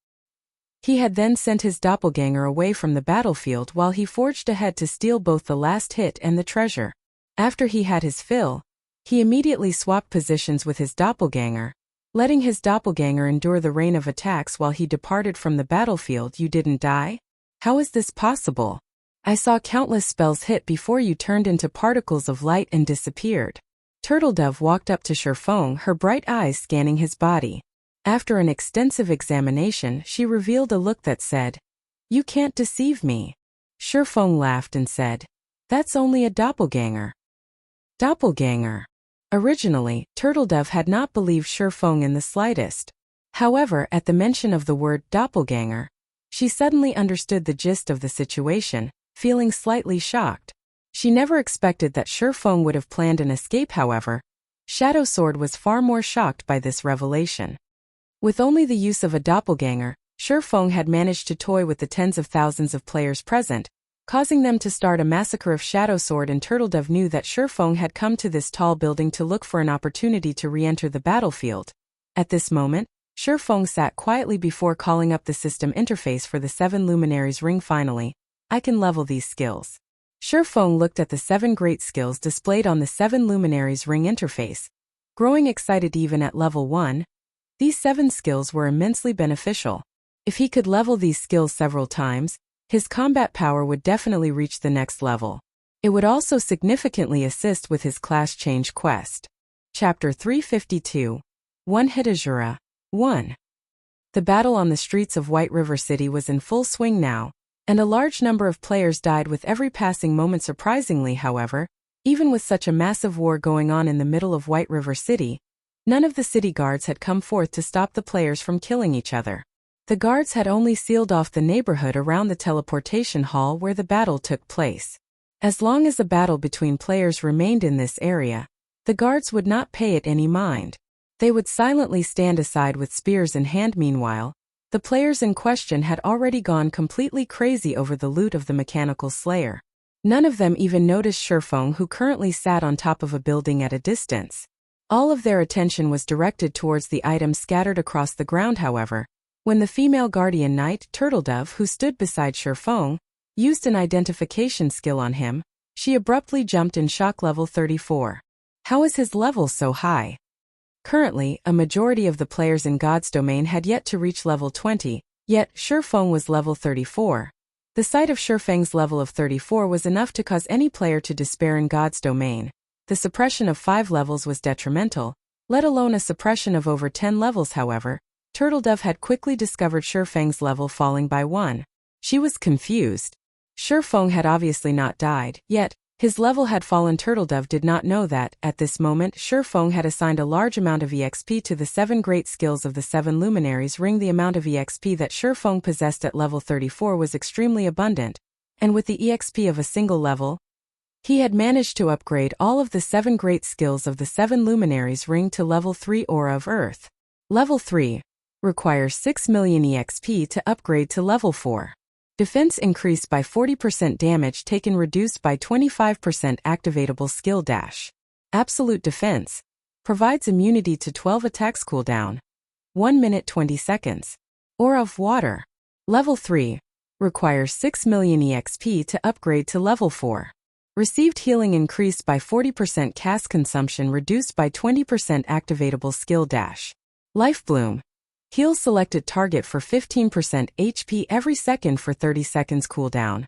He had then sent his doppelganger away from the battlefield while he forged ahead to steal both the last hit and the treasure. After he had his fill, he immediately swapped positions with his doppelganger, letting his doppelganger endure the rain of attacks while he departed from the battlefield. "You didn't die? How is this possible? I saw countless spells hit before you turned into particles of light and disappeared." Turtledove walked up to Shifeng, her bright eyes scanning his body. After an extensive examination, she revealed a look that said, "You can't deceive me." Shifeng laughed and said, "That's only a doppelganger." Doppelganger. Originally, Turtledove had not believed Shifeng in the slightest. However, at the mention of the word doppelganger, she suddenly understood the gist of the situation, feeling slightly shocked. She never expected that Shifeng would have planned an escape. However, Shadow Sword was far more shocked by this revelation. With only the use of a doppelganger, Shifeng had managed to toy with the tens of thousands of players present, causing them to start a massacre of Shadow Sword. And Turtledove knew that Shifeng had come to this tall building to look for an opportunity to re-enter the battlefield. At this moment, Shifeng sat quietly before calling up the system interface for the 7 luminaries ring. "Finally, I can level these skills." Shifeng looked at the 7 great skills displayed on the 7 luminaries ring interface. Growing excited even at level 1, these 7 skills were immensely beneficial. If he could level these skills several times, his combat power would definitely reach the next level. It would also significantly assist with his class change quest. Chapter 352. One-Hit Asura. 1. The battle on the streets of White River City was in full swing now, and a large number of players died with every passing moment. Surprisingly, however, even with such a massive war going on in the middle of White River City, none of the city guards had come forth to stop the players from killing each other. The guards had only sealed off the neighborhood around the teleportation hall where the battle took place. As long as the battle between players remained in this area, the guards would not pay it any mind. They would silently stand aside with spears in hand. Meanwhile, the players in question had already gone completely crazy over the loot of the mechanical slayer. None of them even noticed Shifeng, who currently sat on top of a building at a distance. All of their attention was directed towards the items scattered across the ground. However, when the female guardian knight, Turtledove, who stood beside Shifeng, used an identification skill on him, she abruptly jumped in shock. Level 34. How is his level so high? Currently, a majority of the players in God's domain had yet to reach level 20, yet Shifeng was level 34. The sight of Shifeng's level of 34 was enough to cause any player to despair in God's domain. The suppression of 5 levels was detrimental, let alone a suppression of over 10 levels. However, Turtledove had quickly discovered Shifeng's level falling by 1. She was confused. Shifeng had obviously not died, yet his level had fallen. Turtledove did not know that, at this moment, Shifeng had assigned a large amount of EXP to the 7 great skills of the 7 luminaries ring. The amount of EXP that Shifeng possessed at level 34 was extremely abundant, And with the EXP of a single level, he had managed to upgrade all of the 7 great skills of the 7 Luminaries ring to level 3 Aura of Earth. Level 3 requires 6 million EXP to upgrade to level 4. Defense increased by 40%, damage taken reduced by 25%, activatable skill dash. Absolute defense provides immunity to 12 attacks cooldown. 1 minute 20 seconds. Aura of Water. Level 3 requires 6 million EXP to upgrade to level 4. Received healing increased by 40%, cast consumption reduced by 20%, activatable skill dash. Life Bloom. Heals selected target for 15% HP every second for 30 seconds cooldown.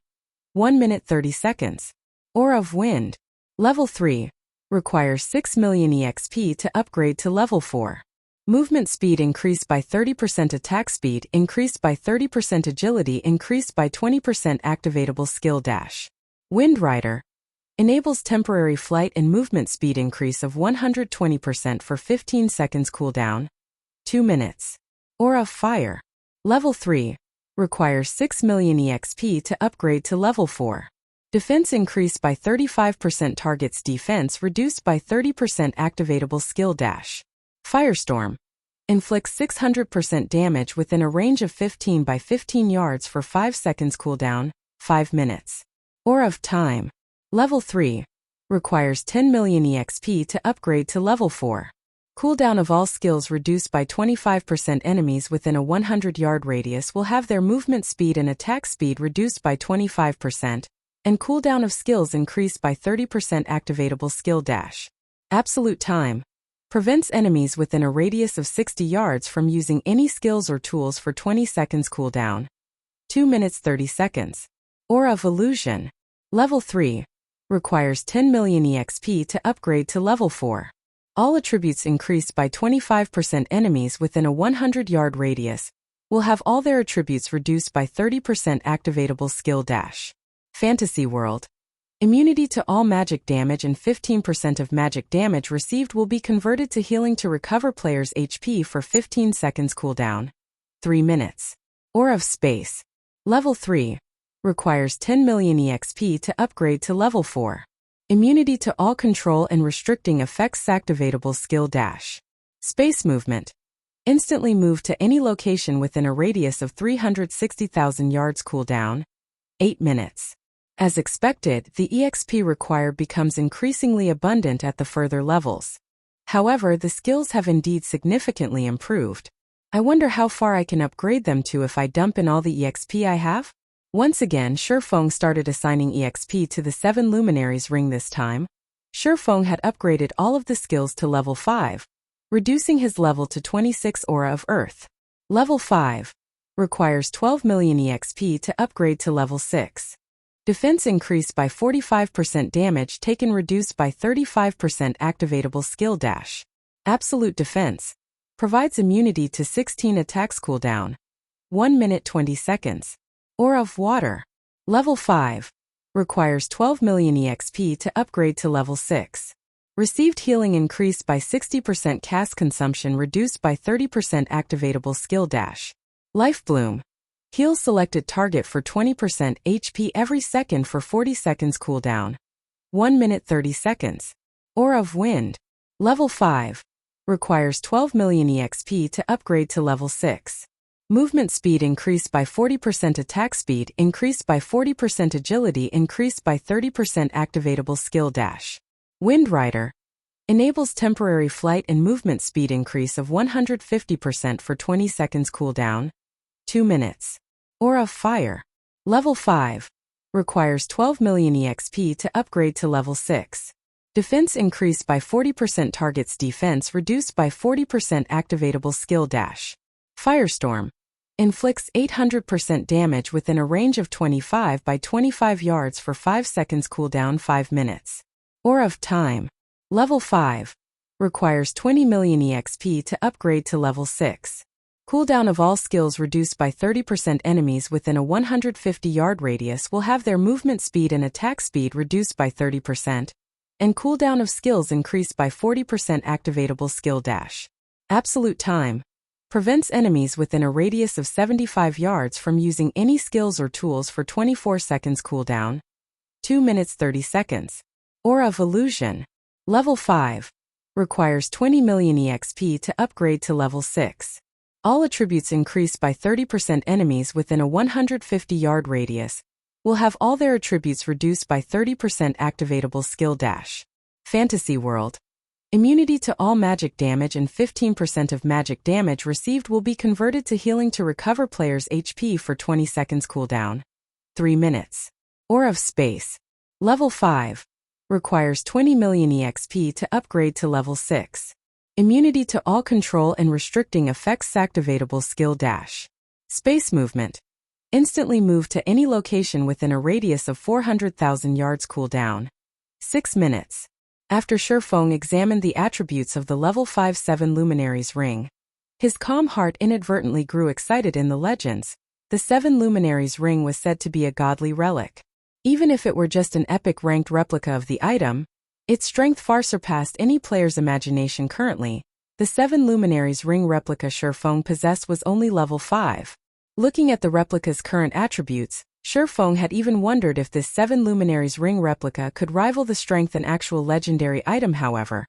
1 minute 30 seconds. Aura of Wind. Level 3 requires 6 million EXP to upgrade to level 4. Movement speed increased by 30%, attack speed increased by 30%, agility increased by 20%, activatable skill dash. Wind Rider. Enables temporary flight and movement speed increase of 120% for 15 seconds cooldown. 2 minutes. Aura of Fire. Level 3 requires 6 million EXP to upgrade to level 4. Defense increased by 35%, target's defense reduced by 30%, activatable skill dash. Firestorm. Inflicts 600% damage within a range of 15 by 15 yards for 5 seconds cooldown. 5 minutes. Aura of Time. Level 3 requires 10 million EXP to upgrade to level 4. Cooldown of all skills reduced by 25%, enemies within a 100-yard radius will have their movement speed and attack speed reduced by 25%, and cooldown of skills increased by 30%, activatable skill dash. Absolute Time prevents enemies within a radius of 60 yards from using any skills or tools for 20 seconds cooldown. 2 minutes 30 seconds. Aura of Illusion. Level 3 requires 10 million EXP to upgrade to level 4. All attributes increased by 25%, enemies within a 100-yard radius will have all their attributes reduced by 30%, activatable skill dash. Fantasy World. Immunity to all magic damage and 15% of magic damage received will be converted to healing to recover player's HP for 15 seconds cooldown. 3 minutes. Aura of Space. Level 3 requires 10 million EXP to upgrade to level 4. Immunity to all control and restricting effects, activatable skill dash. Space Movement. Instantly move to any location within a radius of 360,000 yards cooldown. 8 minutes. As expected, the EXP required becomes increasingly abundant at the further levels. However, the skills have indeed significantly improved. I wonder how far I can upgrade them to if I dump in all the EXP I have? Once again, Shifeng started assigning EXP to the 7 Luminaries ring this time. Shifeng had upgraded all of the skills to level 5, reducing his level to 26 Aura of Earth. Level 5 requires 12 million EXP to upgrade to level 6. Defense increased by 45%, damage taken reduced by 35%, activatable skill dash. Absolute Defense provides immunity to 16 attacks cooldown. 1 minute 20 seconds. Aura of Water. Level 5 requires 12 million EXP to upgrade to level 6. Received healing increased by 60%, cast consumption reduced by 30%, activatable skill dash. Life Bloom. Heals selected target for 20% HP every second for 40 seconds cooldown. 1 minute 30 seconds. Aura of Wind. Level 5 requires 12 million EXP to upgrade to level 6. Movement speed increased by 40%, attack speed increased by 40%, agility increased by 30%, activatable skill dash. Wind Rider. Enables temporary flight and movement speed increase of 150% for 20 seconds cooldown. 2 minutes. Aura of Fire. Level 5 requires 12 million EXP to upgrade to level 6. Defense increased by 40%, target's defense reduced by 40%, activatable skill dash. Firestorm. Inflicts 800% damage within a range of 25 by 25 yards for 5 seconds cooldown. 5 minutes. Aura of Time. Level 5 requires 20 million EXP to upgrade to level 6. Cooldown of all skills reduced by 30%, enemies within a 150-yard radius will have their movement speed and attack speed reduced by 30%, and cooldown of skills increased by 40%, activatable skill dash. Absolute Time Prevents enemies within a radius of 75 yards from using any skills or tools for 24 seconds cooldown. 2 minutes 30 seconds. Aura of Illusion. Level 5. Requires 20 million EXP to upgrade to level 6. All attributes increase by 30%. Enemies within a 150-yard radius will have all their attributes reduced by 30%. Activatable skill dash. Fantasy World. Immunity to all magic damage and 15% of magic damage received will be converted to healing to recover players' HP for 20 seconds cooldown. 3 minutes. Aura of Space. Level 5. Requires 20 million EXP to upgrade to level 6. Immunity to all control and restricting effects. Activatable skill dash. Space Movement. Instantly move to any location within a radius of 400,000 yards cooldown. 6 minutes. After Shifeng examined the attributes of the level 5-7 Luminaries ring, his calm heart inadvertently grew excited. In the legends, the 7 Luminaries ring was said to be a godly relic. Even if it were just an epic ranked replica of the item, its strength far surpassed any player's imagination. Currently, the 7 Luminaries ring replica Shifeng possessed was only level 5. Looking at the replica's current attributes, Shifeng had even wondered if this 7 Luminaries ring replica could rival the strength an actual legendary item. However,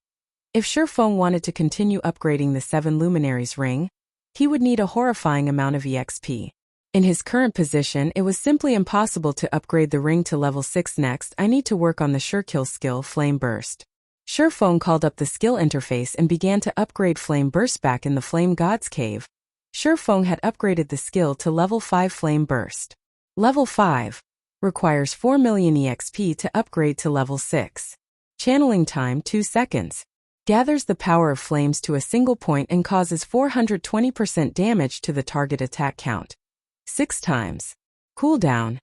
if Shifeng wanted to continue upgrading the 7 Luminaries ring, he would need a horrifying amount of EXP. In his current position, it was simply impossible to upgrade the ring to level 6. Next, I need to work on the Surekill skill Flame Burst. Shifeng called up the skill interface and began to upgrade Flame Burst. Back in the Flame God's Cave, Shifeng had upgraded the skill to level 5 Flame Burst. Level 5. Requires 4 million EXP to upgrade to level 6. Channeling time 2 seconds. Gathers the power of flames to a single point and causes 420% damage to the target attack count. 6 times. Cooldown.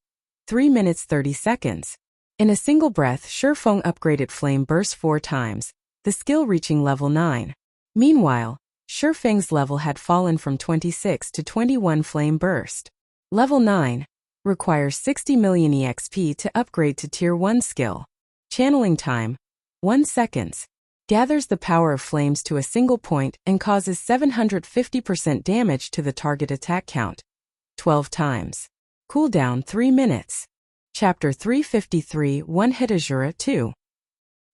3 minutes 30 seconds. In a single breath, Shifeng upgraded Flame Burst 4 times, the skill reaching level 9. Meanwhile, Shifeng's level had fallen from 26 to 21. Flame Burst. Level 9. Requires 60 million EXP to upgrade to Tier 1 skill. Channeling time. 1 seconds. Gathers the power of flames to a single point and causes 750% damage to the target attack count. 12 times. Cooldown 3 minutes. Chapter 353 One Hit Asura 2.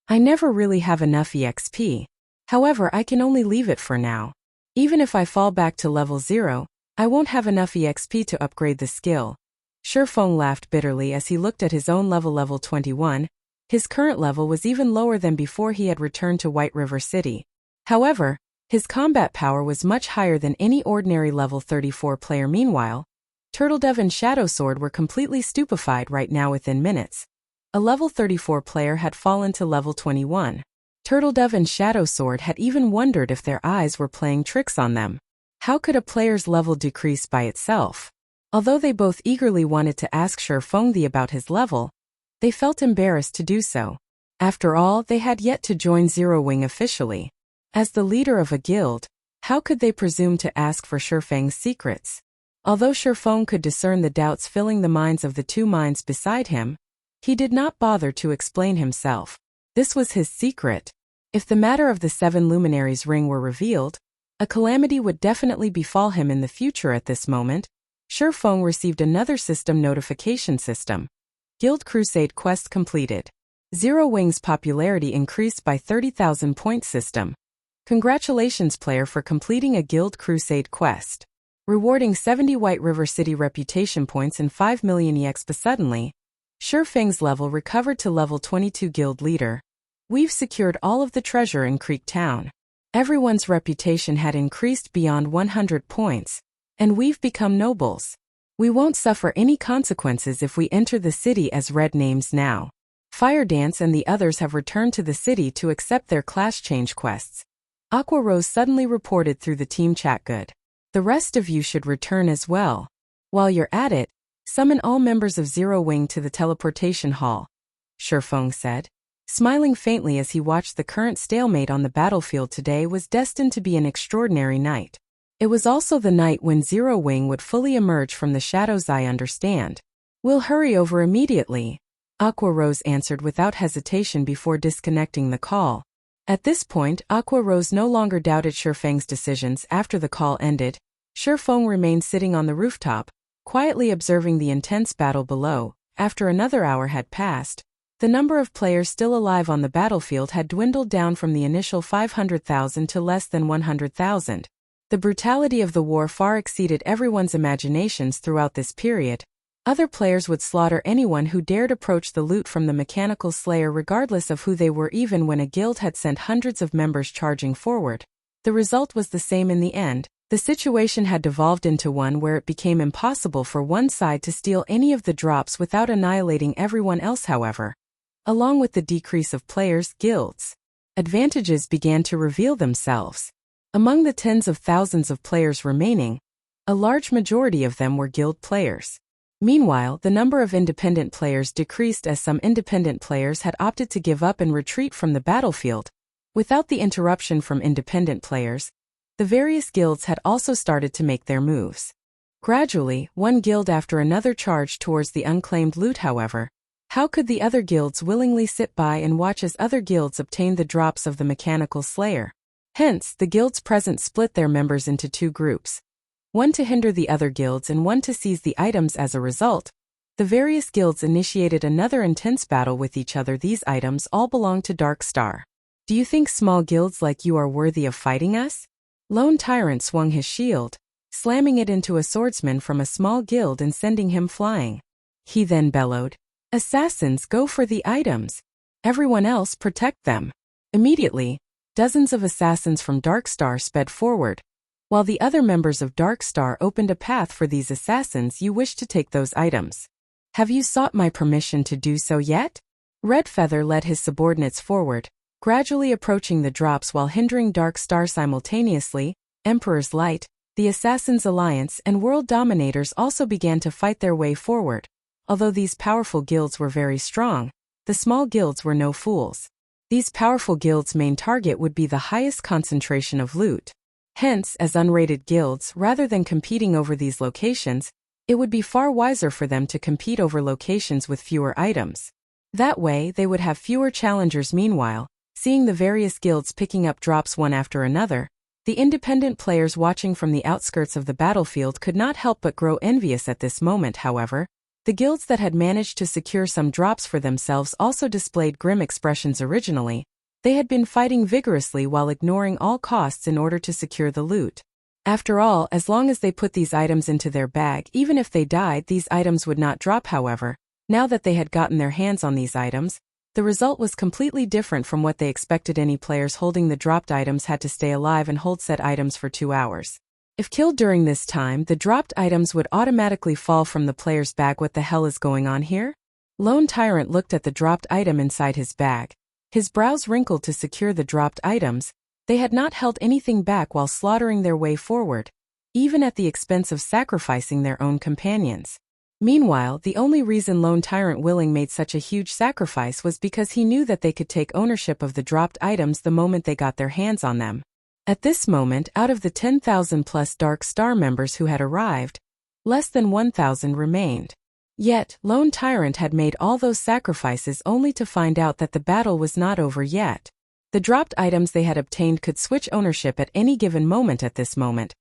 I never really have enough EXP. However, I can only leave it for now. Even if I fall back to level 0, I won't have enough EXP to upgrade the skill. Shifeng laughed bitterly as he looked at his own level 21. His current level was even lower than before he had returned to White River City. However, his combat power was much higher than any ordinary level 34 player. Meanwhile, Turtledove and Shadowsword were completely stupefied right now. Within minutes, a level 34 player had fallen to level 21. Turtledove and Shadowsword had even wondered if their eyes were playing tricks on them. How could a player's level decrease by itself? Although they both eagerly wanted to ask Shifeng about his level, they felt embarrassed to do so. After all, they had yet to join Zero Wing officially. As the leader of a guild, how could they presume to ask for Shifeng's secrets? Although Shifeng could discern the doubts filling the minds of the 2 minds beside him, he did not bother to explain himself. This was his secret. If the matter of the 7 Luminaries ring were revealed, a calamity would definitely befall him in the future. At this moment, Shifeng received another system notification system. Guild Crusade quest completed. Zero Wing's popularity increased by 30,000 points. System. Congratulations player for completing a Guild Crusade quest. Rewarding 70 White River City reputation points and 5 million EXP. Suddenly, Shifeng's level recovered to level 22 guild leader. We've secured all of the treasure in Creek Town. Everyone's reputation had increased beyond 100 points. And we've become nobles. We won't suffer any consequences if we enter the city as red names now. Fire Dance and the others have returned to the city to accept their class change quests. Aqua Rose suddenly reported through the team chat. Good. The rest of you should return as well. While you're at it, summon all members of Zero Wing to the teleportation hall, Shifeng said, smiling faintly as he watched the current stalemate on the battlefield. Today was destined to be an extraordinary night. It was also the night when Zero Wing would fully emerge from the shadows. I understand. We'll hurry over immediately, Aqua Rose answered without hesitation before disconnecting the call. At this point, Aqua Rose no longer doubted Shifeng's decisions. After the call ended, Shifeng remained sitting on the rooftop, quietly observing the intense battle below. After another hour had passed, the number of players still alive on the battlefield had dwindled down from the initial 500,000 to less than 100,000. The brutality of the war far exceeded everyone's imaginations throughout this period. Other players would slaughter anyone who dared approach the loot from the mechanical slayer regardless of who they were, even when a guild had sent hundreds of members charging forward. The result was the same in the end. The situation had devolved into one where it became impossible for one side to steal any of the drops without annihilating everyone else. However, along with the decrease of players' guilds, advantages began to reveal themselves. Among the tens of thousands of players remaining, a large majority of them were guild players. Meanwhile, the number of independent players decreased as some independent players had opted to give up and retreat from the battlefield. Without the interruption from independent players, the various guilds had also started to make their moves. Gradually, one guild after another charged towards the unclaimed loot. However, how could the other guilds willingly sit by and watch as other guilds obtained the drops of the mechanical slayer? Hence, the guilds present split their members into two groups, one to hinder the other guilds and one to seize the items. As a result, the various guilds initiated another intense battle with each other. These items all belong to Dark Star. Do you think small guilds like you are worthy of fighting us? Lone Tyrant swung his shield, slamming it into a swordsman from a small guild and sending him flying. He then bellowed, "Assassins, go for the items. Everyone else protect them." Immediately, dozens of assassins from Dark Star sped forward, while the other members of Dark Star opened a path for these assassins. "You wish to take those items. Have you sought my permission to do so yet?" Red Feather led his subordinates forward, gradually approaching the drops while hindering Dark Star simultaneously. Emperor's Light, the Assassins' Alliance, and World Dominators also began to fight their way forward. Although these powerful guilds were very strong, the small guilds were no fools. These powerful guilds' main target would be the highest concentration of loot. Hence, as unrated guilds, rather than competing over these locations, it would be far wiser for them to compete over locations with fewer items. That way, they would have fewer challengers. Meanwhile, seeing the various guilds picking up drops one after another, the independent players watching from the outskirts of the battlefield could not help but grow envious at this moment. However, the guilds that had managed to secure some drops for themselves also displayed grim expressions. Originally, they had been fighting vigorously while ignoring all costs in order to secure the loot. After all, as long as they put these items into their bag, even if they died, these items would not drop. However, now that they had gotten their hands on these items, the result was completely different from what they expected. Any players holding the dropped items had to stay alive and hold said items for 2 hours. If killed during this time, the dropped items would automatically fall from the player's bag. What the hell is going on here? Lone Tyrant looked at the dropped item inside his bag. His brows wrinkled to secure the dropped items. They had not held anything back while slaughtering their way forward, even at the expense of sacrificing their own companions. Meanwhile, the only reason Lone Tyrant Willing made such a huge sacrifice was because he knew that they could take ownership of the dropped items the moment they got their hands on them. At this moment, out of the 10,000 plus Dark Star members who had arrived, less than 1,000 remained. Yet, Lone Tyrant had made all those sacrifices only to find out that the battle was not over yet. The dropped items they had obtained could switch ownership at any given moment. At this moment,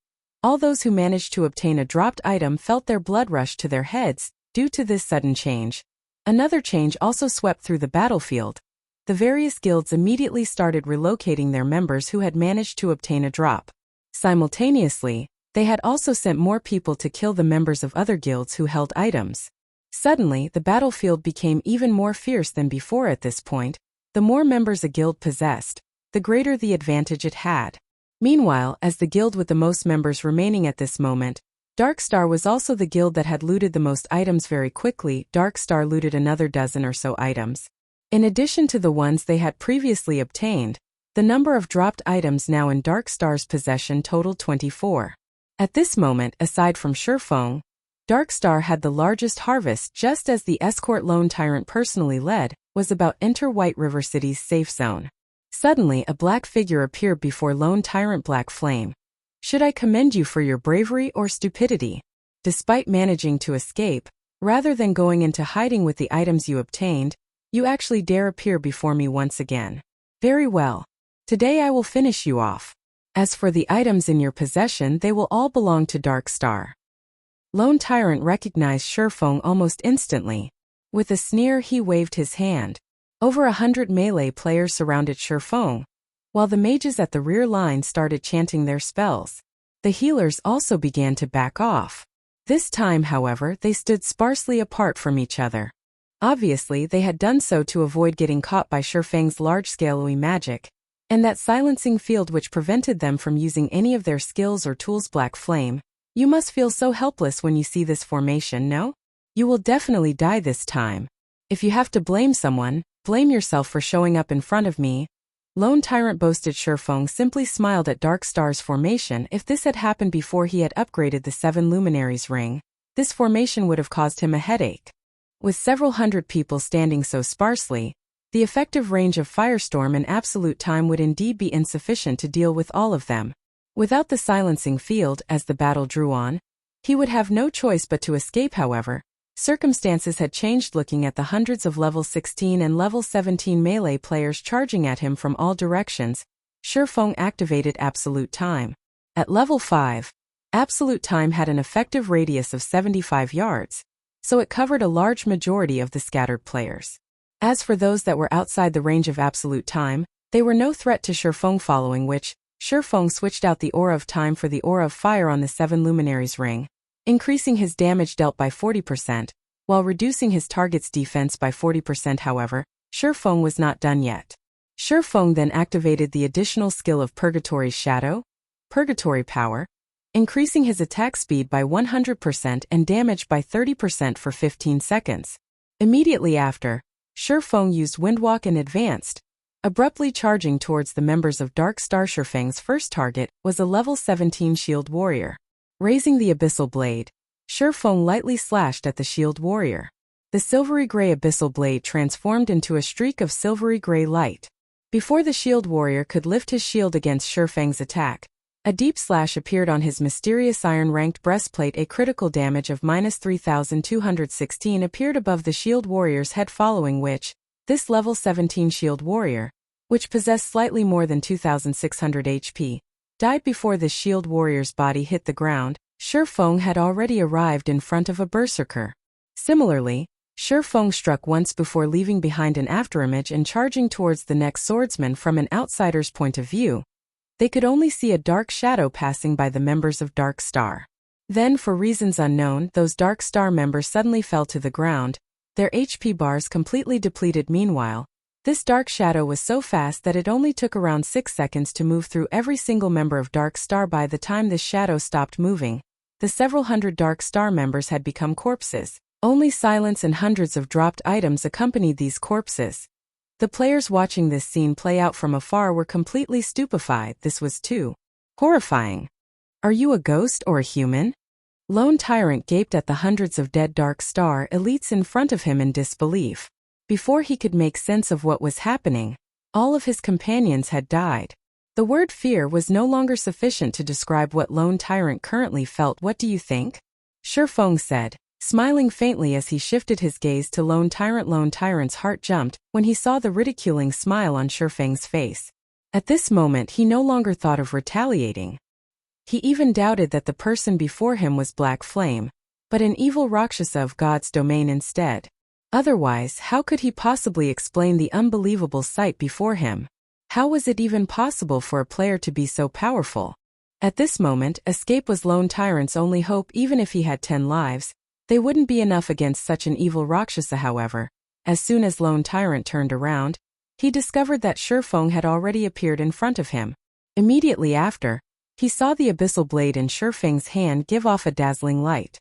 all those who managed to obtain a dropped item felt their blood rush to their heads. Due to this sudden change, another change also swept through the battlefield. The various guilds immediately started relocating their members who had managed to obtain a drop. Simultaneously, they had also sent more people to kill the members of other guilds who held items. Suddenly, the battlefield became even more fierce than before. At this point, the more members a guild possessed, the greater the advantage it had. Meanwhile, as the guild with the most members remaining at this moment, Dark Star was also the guild that had looted the most items. Very quickly, Dark Star looted another dozen or so items. In addition to the ones they had previously obtained, the number of dropped items now in Dark Star's possession totaled 24. At this moment, aside from Shifeng, Dark Star had the largest harvest. Just as the escort Lone Tyrant personally led was about to enter White River City's safe zone. Suddenly, a black figure appeared before Lone Tyrant. Black Flame. Should I commend you for your bravery or stupidity? Despite managing to escape, rather than going into hiding with the items you obtained, you actually dare appear before me once again. Very well. Today I will finish you off. As for the items in your possession, they will all belong to Dark Star." Lone Tyrant recognized Shifeng almost instantly. With a sneer he waved his hand. Over 100 melee players surrounded Shifeng, while the mages at the rear line started chanting their spells. The healers also began to back off. This time, however, they stood sparsely apart from each other. Obviously, they had done so to avoid getting caught by Shifeng's large-scale magic, and that silencing field which prevented them from using any of their skills or tools. Black Flame, you must feel so helpless when you see this formation, no? You will definitely die this time. If you have to blame someone, blame yourself for showing up in front of me. Lone Tyrant boasted. Shifeng simply smiled at Dark Star's formation. If this had happened before he had upgraded the 7 Luminaries ring, this formation would have caused him a headache. With several hundred people standing so sparsely, the effective range of Firestorm in absolute time would indeed be insufficient to deal with all of them. Without the silencing field, as the battle drew on, he would have no choice but to escape. However, circumstances had changed. Looking at the hundreds of level 16 and level 17 melee players charging at him from all directions, Shifeng activated Absolute Time. At level 5, Absolute Time had an effective radius of 75 yards, so it covered a large majority of the scattered players. As for those that were outside the range of Absolute Time, they were no threat to Shifeng, following which, Shifeng switched out the Aura of Time for the Aura of Fire on the 7 Luminaries ring, increasing his damage dealt by 40%, while reducing his target's defense by 40%. However, Shifeng was not done yet. Shifeng then activated the additional skill of Purgatory's Shadow, Purgatory Power, increasing his attack speed by 100% and damage by 30% for 15 seconds. Immediately after, Shifeng used Windwalk and advanced, abruptly charging towards the members of Dark Star. Shifeng's first target was a level 17 Shield Warrior. Raising the Abyssal Blade, Shifeng lightly slashed at the Shield Warrior. The silvery gray Abyssal Blade transformed into a streak of silvery gray light. Before the Shield Warrior could lift his shield against Shifeng's attack, a deep slash appeared on his mysterious iron-ranked breastplate. A critical damage of -3,216 appeared above the Shield Warrior's head, following which, this level 17 Shield Warrior, which possessed slightly more than 2,600 HP, died before the Shield Warrior's body hit the ground. Shifeng had already arrived in front of a Berserker. Similarly, Shifeng struck once before leaving behind an afterimage and charging towards the next swordsman. From an outsider's point of view, they could only see a dark shadow passing by the members of Dark Star. Then, for reasons unknown, those Dark Star members suddenly fell to the ground, their HP bars completely depleted. Meanwhile, this dark shadow was so fast that it only took around 6 seconds to move through every single member of Dark Star. By the time this shadow stopped moving, the several hundred Dark Star members had become corpses. Only silence and hundreds of dropped items accompanied these corpses. The players watching this scene play out from afar were completely stupefied. This was too horrifying. Are you a ghost or a human? Lone Tyrant gaped at the hundreds of dead Dark Star elites in front of him in disbelief. Before he could make sense of what was happening, all of his companions had died. The word fear was no longer sufficient to describe what Lone Tyrant currently felt. What do you think? Shifeng said, smiling faintly as he shifted his gaze to Lone Tyrant. Lone Tyrant's heart jumped when he saw the ridiculing smile on Shifeng's face. At this moment he no longer thought of retaliating. He even doubted that the person before him was Black Flame, but an evil Rakshasa of God's domain instead. Otherwise, how could he possibly explain the unbelievable sight before him? How was it even possible for a player to be so powerful? At this moment, escape was Lone Tyrant's only hope. Even if he had 10 lives, they wouldn't be enough against such an evil Rakshasa. However, as soon as Lone Tyrant turned around, he discovered that Shifeng had already appeared in front of him. Immediately after, he saw the Abyssal Blade in Shifeng's hand give off a dazzling light.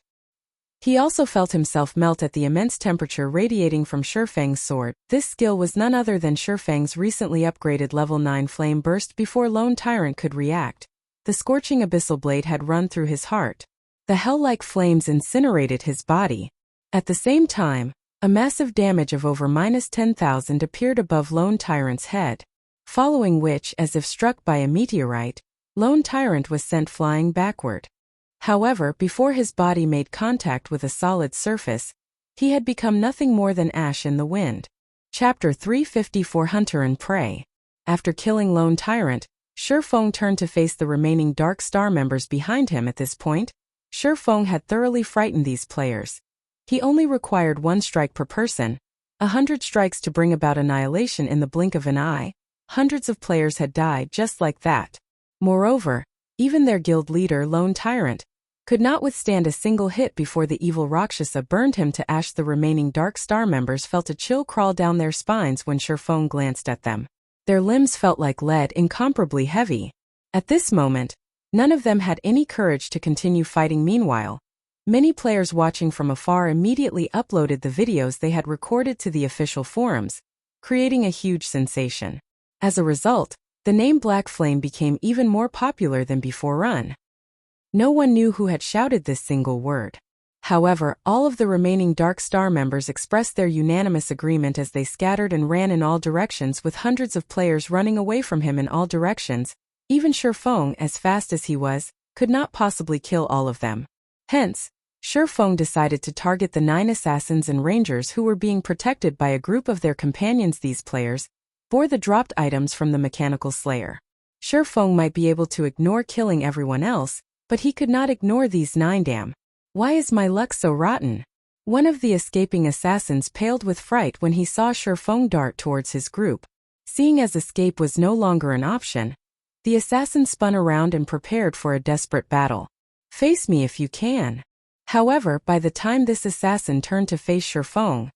He also felt himself melt at the immense temperature radiating from Shifeng's sword. This skill was none other than Shifeng's recently upgraded level 9 Flame Burst. Before Lone Tyrant could react, the scorching Abyssal Blade had run through his heart. The hell-like flames incinerated his body. At the same time, a massive damage of over -10,000 appeared above Lone Tyrant's head, following which, as if struck by a meteorite, Lone Tyrant was sent flying backward. However, before his body made contact with a solid surface, he had become nothing more than ash in the wind. Chapter 354 Hunter and Prey. After killing Lone Tyrant, Shifeng turned to face the remaining Dark Star members behind him. At this point, Shifeng had thoroughly frightened these players. He only required 1 strike per person, 100 strikes to bring about annihilation in the blink of an eye. Hundreds of players had died just like that. Moreover, even their guild leader Lone Tyrant could not withstand a single hit before the evil Rakshasa burned him to ash. The remaining Dark Star members felt a chill crawl down their spines when Shifeng glanced at them. Their limbs felt like lead, incomparably heavy. At this moment, none of them had any courage to continue fighting. Meanwhile, many players watching from afar immediately uploaded the videos they had recorded to the official forums, creating a huge sensation. As a result, the name Black Flame became even more popular than before. No one knew who had shouted this single word. However, all of the remaining Dark Star members expressed their unanimous agreement as they scattered and ran in all directions, with hundreds of players running away from him in all directions. Even Shifeng, as fast as he was, could not possibly kill all of them. Hence, Shifeng decided to target the 9 assassins and rangers who were being protected by a group of their companions. These players bore the dropped items from the Mechanical Slayer. Shifeng might be able to ignore killing everyone else, but he could not ignore these 9. Damn. Why is my luck so rotten? One of the escaping assassins paled with fright when he saw Shifeng dart towards his group. Seeing as escape was no longer an option, the assassin spun around and prepared for a desperate battle. Face me if you can. However, by the time this assassin turned to face Shifeng,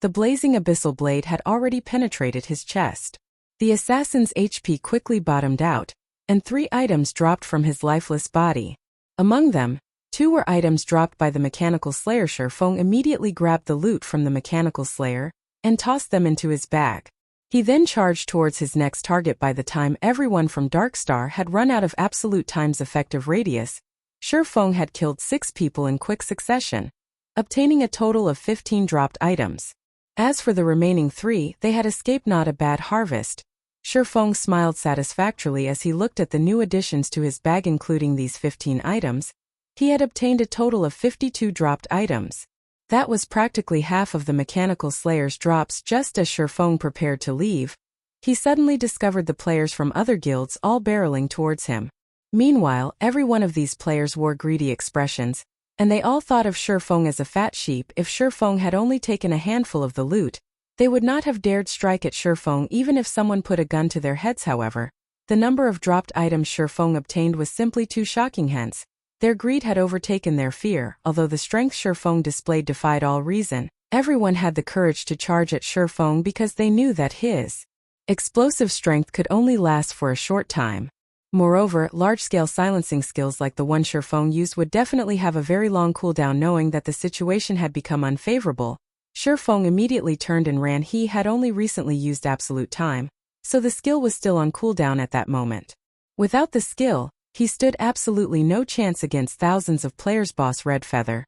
the blazing abyssal blade had already penetrated his chest. The assassin's HP quickly bottomed out, and 3 items dropped from his lifeless body. Among them, 2 were items dropped by the Mechanical Slayer. Shifeng immediately grabbed the loot from the Mechanical Slayer and tossed them into his bag. He then charged towards his next target. By the time everyone from Darkstar had run out of absolute time's effective radius, Shifeng had killed 6 people in quick succession, obtaining a total of 15 dropped items. As for the remaining 3, they had escaped. Not a bad harvest. Shifeng smiled satisfactorily as he looked at the new additions to his bag. Including these 15 items, he had obtained a total of 52 dropped items. That was practically half of the Mechanical Slayer's drops. Just as Shifeng prepared to leave, he suddenly discovered the players from other guilds all barreling towards him. Meanwhile, every one of these players wore greedy expressions, and they all thought of Shifeng as a fat sheep. If Shifeng had only taken a handful of the loot, they would not have dared strike at Shifeng even if someone put a gun to their heads. However, the number of dropped items Shifeng obtained was simply too shocking. Hence, their greed had overtaken their fear. Although the strength Shifeng displayed defied all reason, everyone had the courage to charge at Shifeng because they knew that his explosive strength could only last for a short time. Moreover, large-scale silencing skills like the one Shifeng used would definitely have a very long cooldown. Knowing that the situation had become unfavorable, Shifeng immediately turned and ran. He had only recently used absolute time, so the skill was still on cooldown at that moment. Without the skill, he stood absolutely no chance against thousands of players. Boss Redfeather,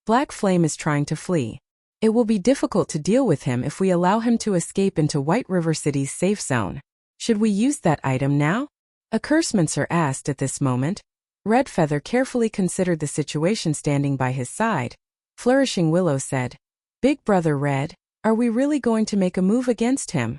Black Flame is trying to flee. It will be difficult to deal with him if we allow him to escape into White River City's safe zone. Should we use that item now? A Cursemancer asked. At this moment, Redfeather carefully considered the situation. Standing by his side, Flourishing Willow said, "Big Brother Red, are we really going to make a move against him?"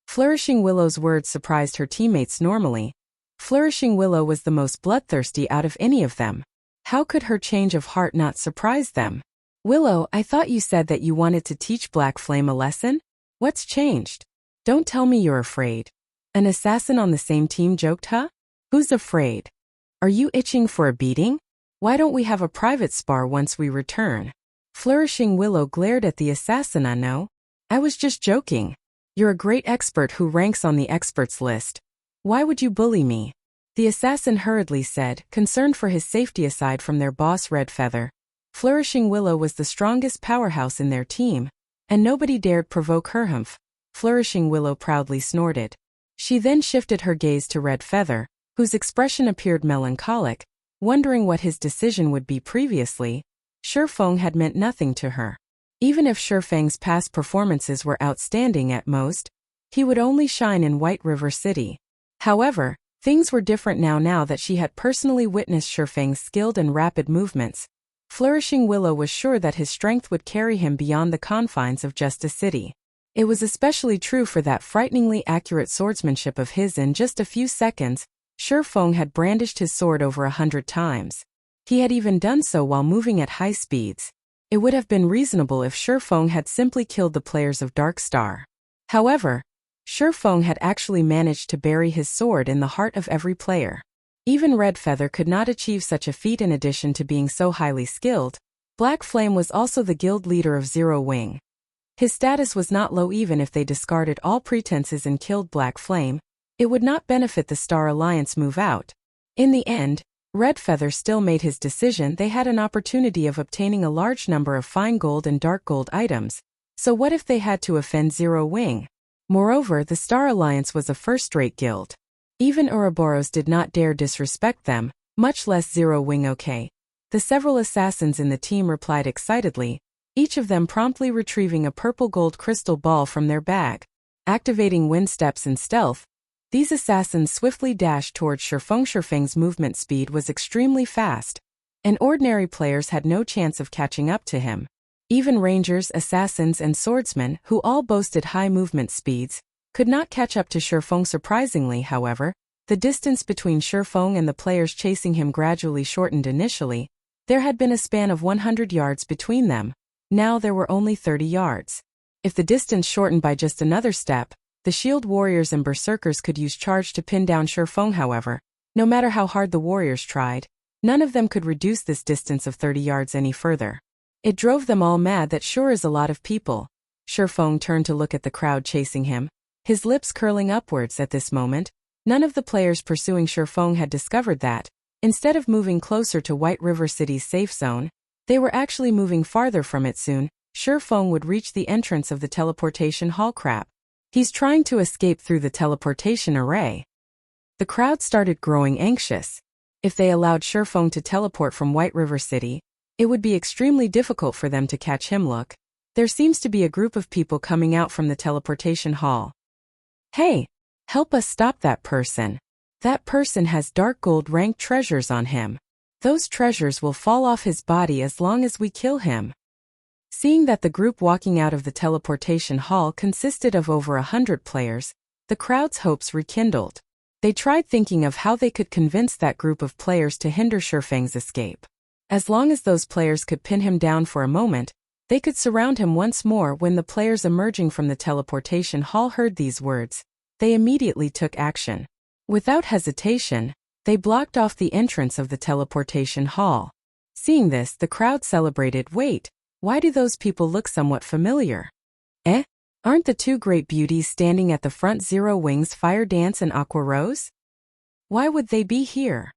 Flourishing Willow's words surprised her teammates. Normally, Flourishing Willow was the most bloodthirsty out of any of them. How could her change of heart not surprise them? "Willow, I thought you said that you wanted to teach Black Flame a lesson. What's changed? Don't tell me you're afraid." An assassin on the same team joked. Huh? Who's afraid? Are you itching for a beating? Why don't we have a private spar once we return? Flourishing Willow glared at the assassin. No, I was just joking. You're a great expert who ranks on the experts list. Why would you bully me? The assassin hurriedly said, concerned for his safety. Aside from their boss Redfeather, Flourishing Willow was the strongest powerhouse in their team, and nobody dared provoke her. Humph. Flourishing Willow proudly snorted. She then shifted her gaze to Redfeather, whose expression appeared melancholic, wondering what his decision would be. Previously, Shifeng had meant nothing to her. Even if Shifeng's past performances were outstanding at most, he would only shine in White River City. However, things were different now that she had personally witnessed Shifeng's skilled and rapid movements. Flourishing Willow was sure that his strength would carry him beyond the confines of Justice City. It was especially true for that frighteningly accurate swordsmanship of his. In just a few seconds, Shi Feng had brandished his sword over 100 times. He had even done so while moving at high speeds. It would have been reasonable if Shi Feng had simply killed the players of Dark Star. However, Shi Feng had actually managed to bury his sword in the heart of every player. Even Red Feather could not achieve such a feat. In addition to being so highly skilled, Black Flame was also the guild leader of Zero Wing. His status was not low. Even if they discarded all pretenses and killed Black Flame, it would not benefit the Star Alliance move out. In the end, Red Feather still made his decision. They had an opportunity of obtaining a large number of fine gold and dark gold items, so what if they had to offend Zero Wing? Moreover, the Star Alliance was a first-rate guild. Even Ouroboros did not dare disrespect them, much less Zero Wing. Okay. The several assassins in the team replied excitedly, each of them promptly retrieving a purple gold crystal ball from their bag. Activating wind steps and stealth, these assassins swiftly dashed towards Shi Feng. Shi Feng's movement speed was extremely fast, and ordinary players had no chance of catching up to him. Even rangers, assassins, and swordsmen, who all boasted high movement speeds, could not catch up to Shi Feng. Surprisingly, however, the distance between Shi Feng and the players chasing him gradually shortened. Initially, there had been a span of 100 yards between them. Now there were only 30 yards. If the distance shortened by just another step, the shield warriors and berserkers could use charge to pin down Shi Feng. However, no matter how hard the warriors tried, none of them could reduce this distance of 30 yards any further. It drove them all mad. That sure is a lot of people. Shi Feng turned to look at the crowd chasing him, his lips curling upwards. At this moment, none of the players pursuing Shi Feng had discovered that, instead of moving closer to White River City's safe zone, they were actually moving farther from it. Soon, Shi Feng would reach the entrance of the teleportation hall. Crap. He's trying to escape through the teleportation array. The crowd started growing anxious. If they allowed Shi Feng to teleport from White River City, it would be extremely difficult for them to catch him. Look, there seems to be a group of people coming out from the teleportation hall. Hey, help us stop that person. That person has dark gold ranked treasures on him. Those treasures will fall off his body as long as we kill him. Seeing that the group walking out of the teleportation hall consisted of over 100 players, the crowd's hopes rekindled. They tried thinking of how they could convince that group of players to hinder Shi Feng's escape. As long as those players could pin him down for a moment, they could surround him once more. When the players emerging from the teleportation hall heard these words, they immediately took action. Without hesitation, they blocked off the entrance of the teleportation hall. Seeing this, the crowd celebrated. Wait, why do those people look somewhat familiar? Aren't the two great beauties standing at the front Zero Wings, Fire Dance and Aqua Rose? Why would they be here?